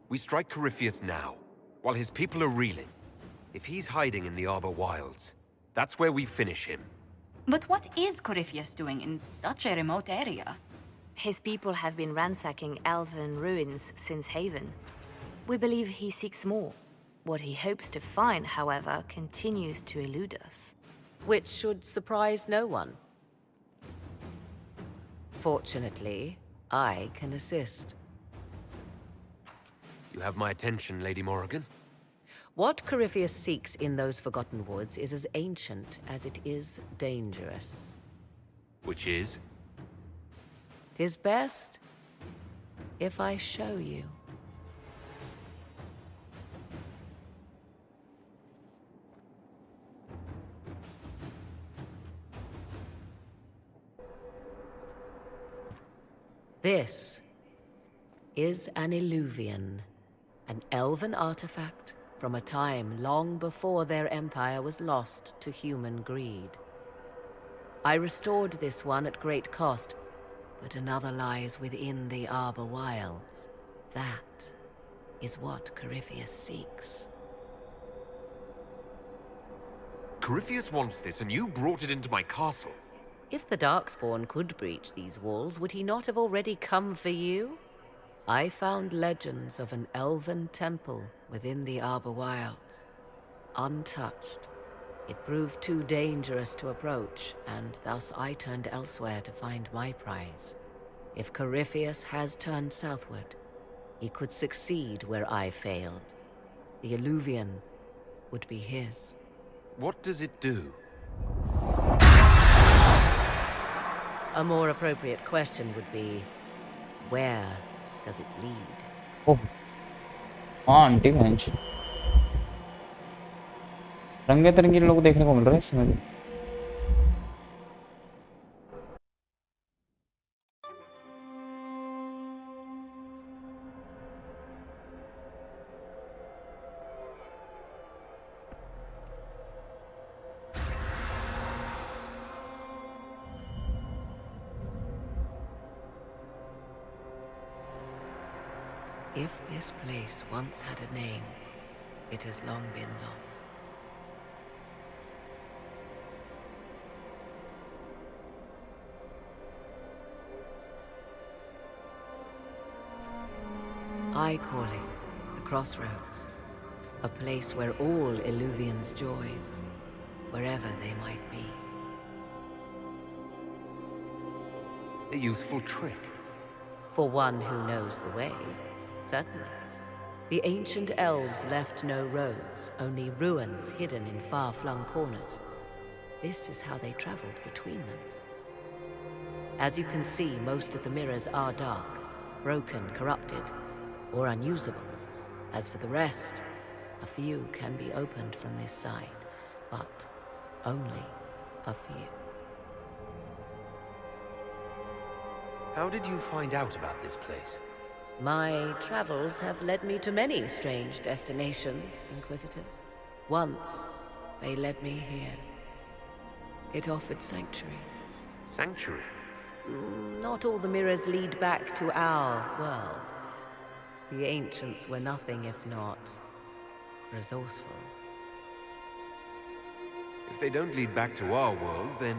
We strike Corypheus now, while his people are reeling. If he's hiding in the Arbor Wilds, that's where we finish him. But what is Corypheus doing in such a remote area? His people have been ransacking elven ruins since Haven. We believe he seeks more. What he hopes to find, however, continues to elude us. Which should surprise no one. Fortunately, I can assist. You have my attention, Lady Morrigan. What Corypheus seeks in those Forgotten Woods is as ancient as it is dangerous. Which is? 'Tis best if I show you. This is an Illuvian, an elven artifact from a time long before their empire was lost to human greed. I restored this one at great cost, but another lies within the Arbor Wilds. That is what Corypheus seeks. Corypheus wants this, and you brought it into my castle. If the Darkspawn could breach these walls, would he not have already come for you? I found legends of an elven temple within the Arbor Wilds. Untouched. It proved too dangerous to approach, and thus I turned elsewhere to find my prize. If Corypheus has turned southward, he could succeed where I failed. The Illuvian would be his. What does it do? A more appropriate question would be, where does it lead? Oh, aunty bench रंगे तरंगे लोग देखने को मिल रहे हैं इसमें। If this place once had a name, it has long been lost. I call it the Crossroads, a place where all Illuvians join, wherever they might be. A useful trick. For one who knows the way, certainly. The ancient elves left no roads, only ruins hidden in far-flung corners. This is how they traveled between them. As you can see, most of the mirrors are dark, broken, corrupted, or unusable. As for the rest, a few can be opened from this side, but only a few. How did you find out about this place? My travels have led me to many strange destinations, Inquisitor. Once, they led me here. It offered sanctuary. Sanctuary? Not all the mirrors lead back to our world. The ancients were nothing if not resourceful. If they don't lead back to our world, then...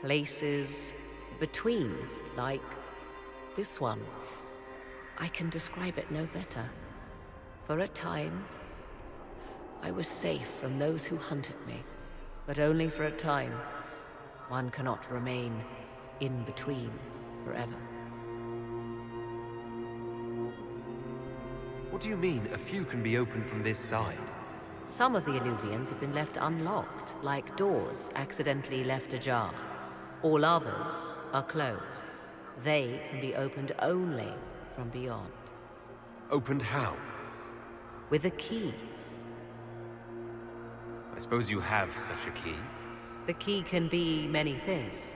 Places between, like this one. I can describe it no better. For a time, I was safe from those who hunted me, but only for a time. One cannot remain in between forever. What do you mean, a few can be opened from this side? Some of the Illuvians have been left unlocked, like doors accidentally left ajar. All others are closed. They can be opened only from beyond. Opened how? With a key. I suppose you have such a key? The key can be many things.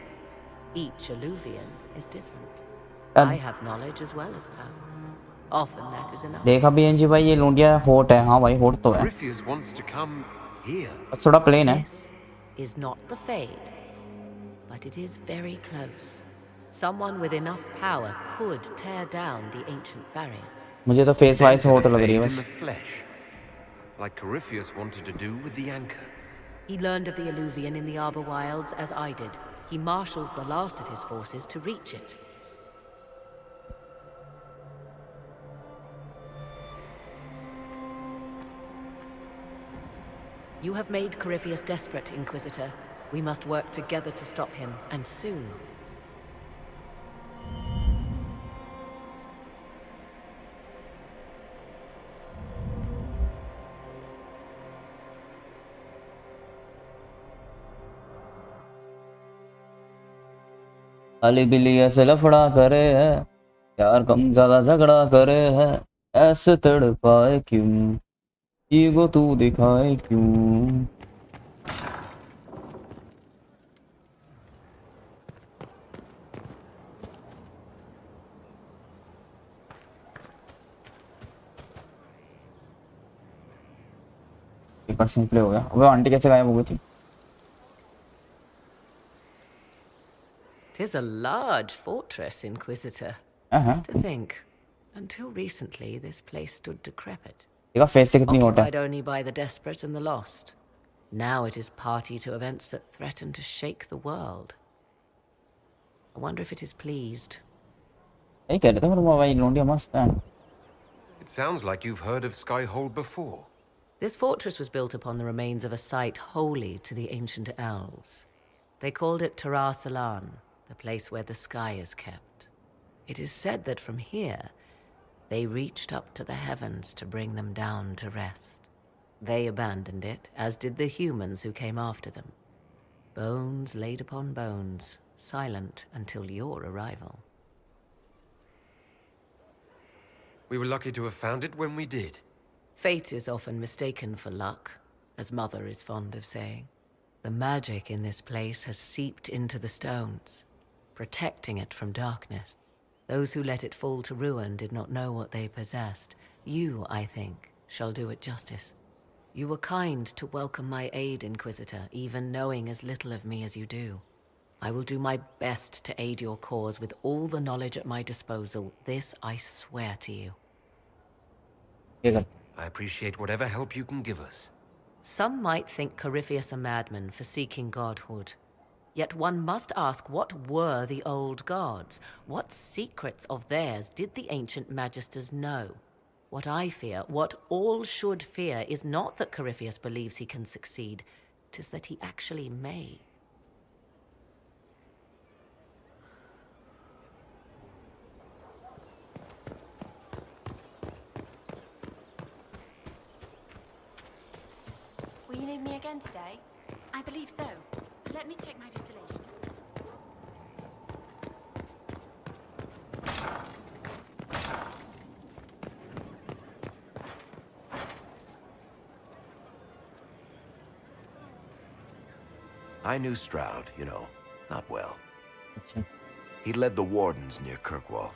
Each Illuvian is different. I have knowledge as well as power. Often that is enough. देखा भी NG भाई, ये लूंडिया होट है। हाँ भाई, होट तो है। Corypheus wants to come here. बस थोड़ा प्लेन है। This is not the Fade, but it is very close. Someone with enough power could tear down the ancient barriers. मुझे तो फेस वाइज होट लग रही है बस। Like Corypheus wanted to do with the anchor. He learned of the Illuvian in the Arbor Wilds as I did. He marshals the last of his forces to reach it. You have made Corypheus desperate, Inquisitor. We must work together to stop him, and soon. Ali बिली ऐसे लफड़ा करे है, यार कम ज्यादा झगड़ा करे है, ऐसे तड़पाए क्यों, ईगो तू दिखाए क्यों। % प्ले हो गया। वो आंटी कैसे गायब हो गई थी? 'Tis a large fortress, Inquisitor. To think, until recently, this place stood decrepit. Occupied only by the desperate and the lost. Now it is party to events that threaten to shake the world. I wonder if it is pleased. It sounds like you've heard of Skyhold before. This fortress was built upon the remains of a site holy to the ancient elves. They called it Tarasalan, the place where the sky is kept. It is said that from here, they reached up to the heavens to bring them down to rest. They abandoned it, as did the humans who came after them. Bones laid upon bones, silent until your arrival. We were lucky to have found it when we did. Fate is often mistaken for luck, as Mother is fond of saying. The magic in this place has seeped into the stones, protecting it from darkness. Those who let it fall to ruin did not know what they possessed. You, I think, shall do it justice. You were kind to welcome my aid, Inquisitor, even knowing as little of me as you do. I will do my best to aid your cause with all the knowledge at my disposal. This I swear to you. I appreciate whatever help you can give us. Some might think Corypheus a madman for seeking godhood. Yet one must ask, what were the old gods? What secrets of theirs did the ancient magisters know? What I fear, what all should fear, is not that Corypheus believes he can succeed. 'Tis that he actually may. Will you need me again today? I believe so. Let me check my distillations. I knew Stroud, you know, not well. He led the Wardens near Kirkwall.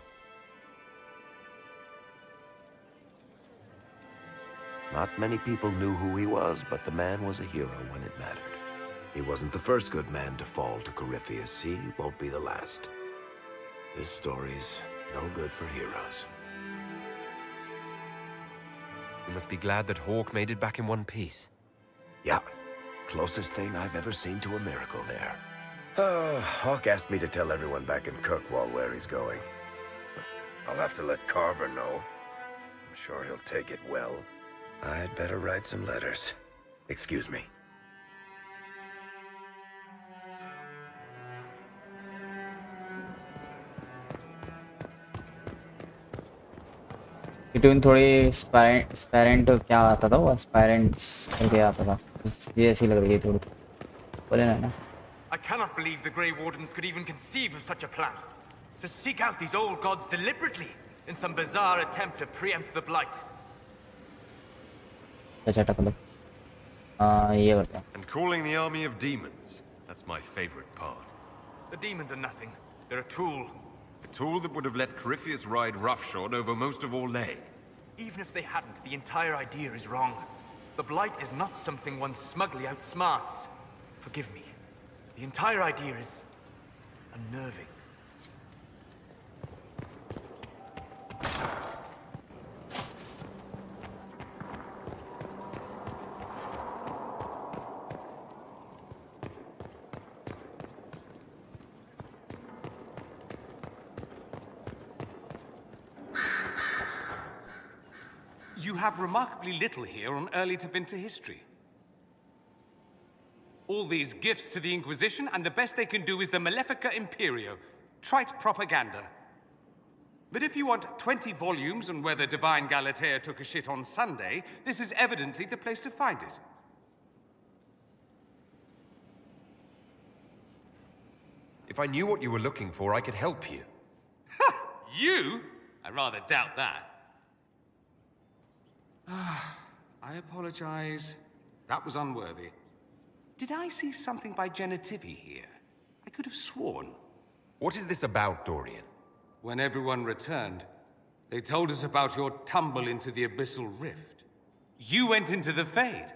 Not many people knew who he was, but the man was a hero when it mattered. He wasn't the first good man to fall to Corypheus. He won't be the last. This story's no good for heroes. You must be glad that Hawk made it back in one piece. Yeah. Closest thing I've ever seen to a miracle there. Hawk asked me to tell everyone back in Kirkwall where he's going. I'll have to let Carver know. I'm sure he'll take it well. I'd better write some letters. Excuse me. Between थोड़ी स्पैरेंट क्या आता था, वो स्पैरेंट्स करके आता था, ये ऐसी लग रही है थोड़ी, बोले ना। I cannot believe the Grey Wardens could even conceive of such a plan. To seek out these old gods deliberately in some bizarre attempt to preempt the Blight. अच्छा टकलो, ये करते हैं। And calling the army of demons, that's my favorite part. The demons are nothing. They're a tool. A tool that would have let Corypheus ride roughshod over most of Orlais. Even if they hadn't, the entire idea is wrong. The Blight is not something one smugly outsmarts. Forgive me. The entire idea is unnerving. You have remarkably little here on early to winter history. All these gifts to the Inquisition, and the best they can do is the Malefica Imperio. Trite propaganda. But if you want 20 volumes on whether Divine Galatea took a shit on Sunday, this is evidently the place to find it. If I knew what you were looking for, I could help you. You? I rather doubt that. I apologize. That was unworthy. Did I see something by Genitivi here? I could have sworn. What is this about, Dorian? When everyone returned, they told us about your tumble into the Abyssal Rift. You went into the Fade.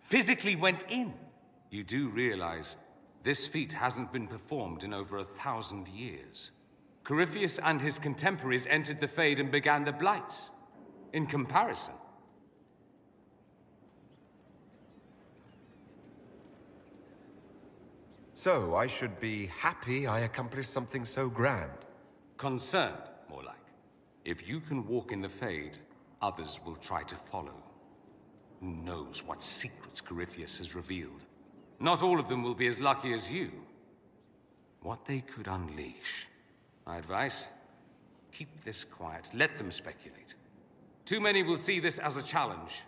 Physically went in. You do realize this feat hasn't been performed in over 1,000 years. Corypheus and his contemporaries entered the Fade and began the Blights. In comparison, so, I should be happy I accomplished something so grand. Concerned, more like. If you can walk in the Fade, others will try to follow. Who knows what secrets Corypheus has revealed? Not all of them will be as lucky as you. What they could unleash. My advice? Keep this quiet. Let them speculate. Too many will see this as a challenge.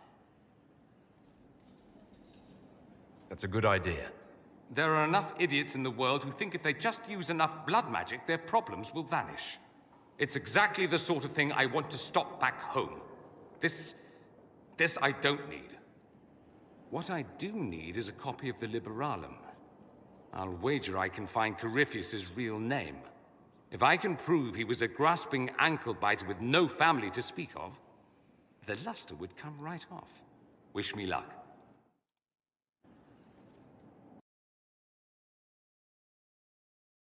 That's a good idea. There are enough idiots in the world who think if they just use enough blood magic, their problems will vanish. It's exactly the sort of thing I want to stop back home. This I don't need. What I do need is a copy of the Liberalum. I'll wager I can find Corypheus's real name. If I can prove he was a grasping ankle-biter with no family to speak of, the luster would come right off. Wish me luck.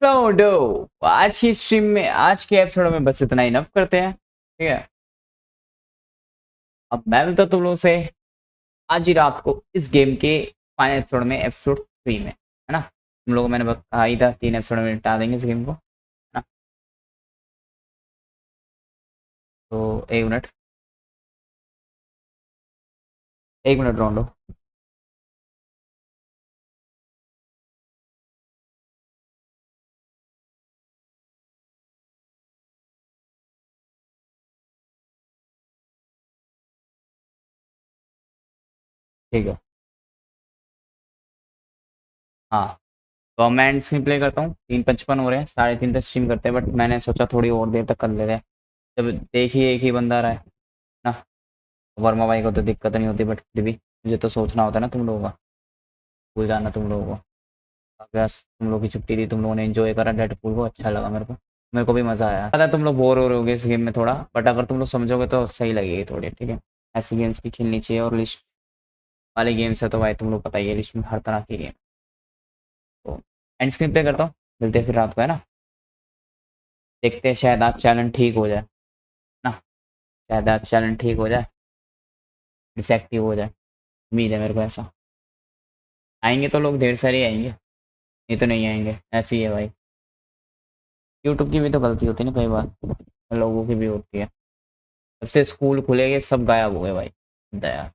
दो आज की stream में, आज के episode में बस इतना ही enough करते हैं, ठीक है। अब मैं मिलता तुम लोगों से आज ही रात को इस गेम के फाइनल एपिसोड में, एपिसोड 3 में, है ना। तुम लोगों को मैंने कहा ही था 3 एपिसोड में निपटा देंगे इस गेम को, है ना। तो एक मिनट रोन लो। ठीक है, हाँ तो अब मैं स्क्रीन प्ले करता हूँ। 3:55 हो रहे हैं, 3:30 तक स्ट्रीम करते हैं, बट मैंने सोचा थोड़ी और देर तक कर ले रहे हैं। जब देखिए एक ही बंदा रहा है ना, वर्मा भाई को तो दिक्कत नहीं होती, बट फिर भी मुझे तो सोचना होता है ना तुम लोगों का, भूल जाना तुम लोगों को। बस तुम लोग की छुट्टी थी, तुम लोगों ने एंजॉय करा डेडपूल को, अच्छा लगा मेरे को भी मज़ा आया। पता है तुम लोग बोर हो रहे होगे इस गेम में थोड़ा, बट अगर तुम लोग समझोगे तो सही लगेगी थोड़ी, ठीक है। ऐसी गेम्स भी खेलनी चाहिए, और लिस्ट वाले गेम्स है तो भाई तुम लोग पता ही है, लिस्ट में हर तरह की गेम। तो एंड स्क्रीन पे करता हूँ, मिलते हैं फिर रात को, है ना। देखते हैं शायद आज चैलेंज ठीक हो जाए ना, शायद आज चैलेंज ठीक हो जाए, डिसएक्टिव हो जाए, उम्मीद है मेरे को ऐसा। आएंगे तो लोग ढेर सारे आएंगे, नहीं तो नहीं आएंगे, ऐसी ही है भाई। यूट्यूब की भी तो गलती होती है ना कई बार, लोगों की भी होती है। जब से स्कूल खुले ये सब गायब हो गए भाई, दया।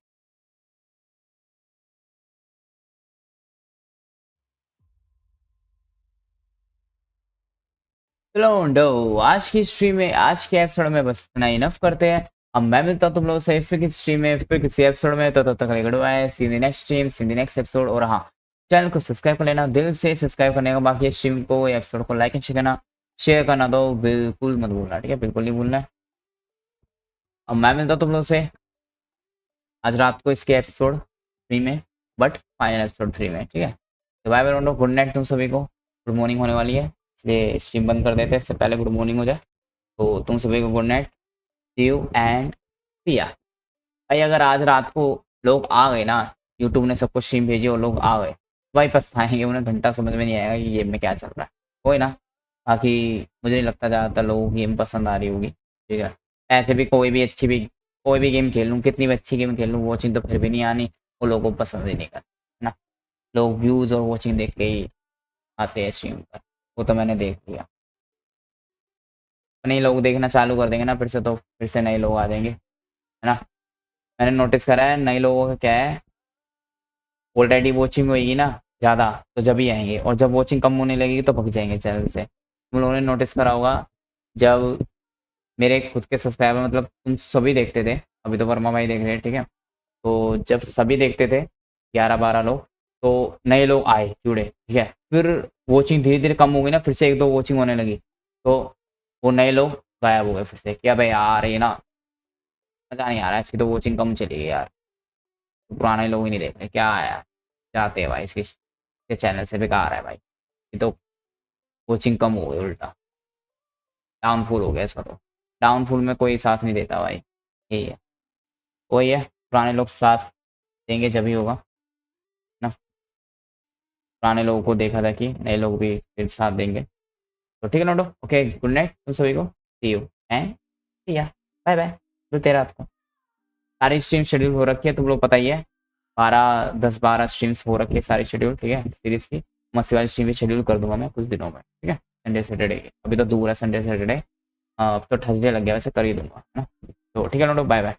चलो नो, आज की स्ट्रीम में, आज के एपिसोड में बस इतना इनफ करते हैं। अब मैं मिलता हूँ तुम लोगों से फिर किसी स्ट्रीम में, फिर किसी एपिसोड में। तो तब तक good bye, see the next stream, see the next episode. और हाँ, चैनल को सब्सक्राइब कर लेना, दिल से सब्सक्राइब करने का, बाकी स्ट्रीम को या एपिसोड को लाइक एंड शेयर करना तो बिल्कुल मत भूलना, ठीक है, बिल्कुल नहीं भूलना है। अब मैं मिलता हूँ तुम लोगों से आज रात को इसके एपिसोड 3 में, बट फाइनल एपिसोड 3 में, ठीक है। तो बाय बाय, गुड नाइट तुम सभी को। गुड मॉर्निंग होने वाली है, इसलिए स्ट्रीम बंद कर देते हैं, इससे पहले गुड मॉर्निंग हो जाए। तो तुम सभी को good night, see you and see ya. भाई अगर आज रात को लोग आ गए ना, यूट्यूब ने सबको स्ट्रीम भेजी और लोग आ गए, भाई पछताएंगे, उन्हें घंटा समझ में नहीं आएगा कि गेम में क्या चल रहा है, कोई ना। बाकी मुझे नहीं लगता ज़्यादातर लोगों को गेम पसंद आ रही होगी, ठीक है। ऐसे भी कोई भी गेम खेल लूँ, कितनी भी अच्छी गेम खेल लूँ, वॉचिंग तो फिर भी नहीं आनी, वो लोगों को पसंद ही नहीं करना, है ना। लोग व्यूज़ और वॉचिंग देख के ही आते हैं स्ट्रीम पर, वो तो मैंने देख लिया। नए लोग देखना चालू कर देंगे ना फिर से, तो फिर से नए लोग आ जाएंगे, है ना। मैंने नोटिस करा है नए लोगों का क्या है, ऑलरेडी वॉचिंग होगी ना ज़्यादा तो जब ही आएंगे, और जब वॉचिंग कम होने लगेगी तो भग जाएंगे चैनल से। तुम लोगों ने नोटिस करा होगा, जब मेरे खुद के सब्सक्राइबर, मतलब तुम सभी देखते थे, अभी तो वर्मा भाई देख रहे हैं, ठीक है। तो जब सभी देखते थे 11-12 लोग, तो नए लोग आए जुड़े, ठीक है। फिर वॉचिंग धीरे धीरे कम हो गई ना, फिर से 1-2 वॉचिंग होने लगी, तो वो नए लोग गायब हो गए फिर से। क्या भाई यार, ये ना मज़ा नहीं आ रहा है, इसकी तो वॉचिंग कम चली गई यार, तो पुराने लोग ही नहीं देख रहे, क्या आया जाते हैं भाई, इसके चैनल से बेकार है भाई, ये तो वॉचिंग कम हो गई, उल्टा डाउनफॉल हो गया इसका। तो डाउनफॉल में कोई साथ नहीं देता भाई, यही है, वही है, पुराने लोग साथ देंगे जब ही होगा ना। पुराने लोगों को देखा था कि नए लोग भी फिर साथ देंगे, तो ठीक है नोटो। ओके, गुड नाइट तुम सभी को, सी यू एंड सी या, बाय बाय। मिलते रात को, सारी स्ट्रीम शेड्यूल हो रखी है, तुम लोग पता ही है, 10-12 स्ट्रीम्स हो रखी है सारी शेड्यूल, ठीक है। सीरीज की मस्ती वाली स्ट्रीम भी शेड्यूल कर दूंगा मैं कुछ दिनों में, ठीक है। संडे सैटरडे की, अभी तो दूर है संडे सैटरडे, अब तो थर्सडे लग गया, वैसे कर ही दूंगा, है ना। तो ठीक है नोटो, बाय बाय।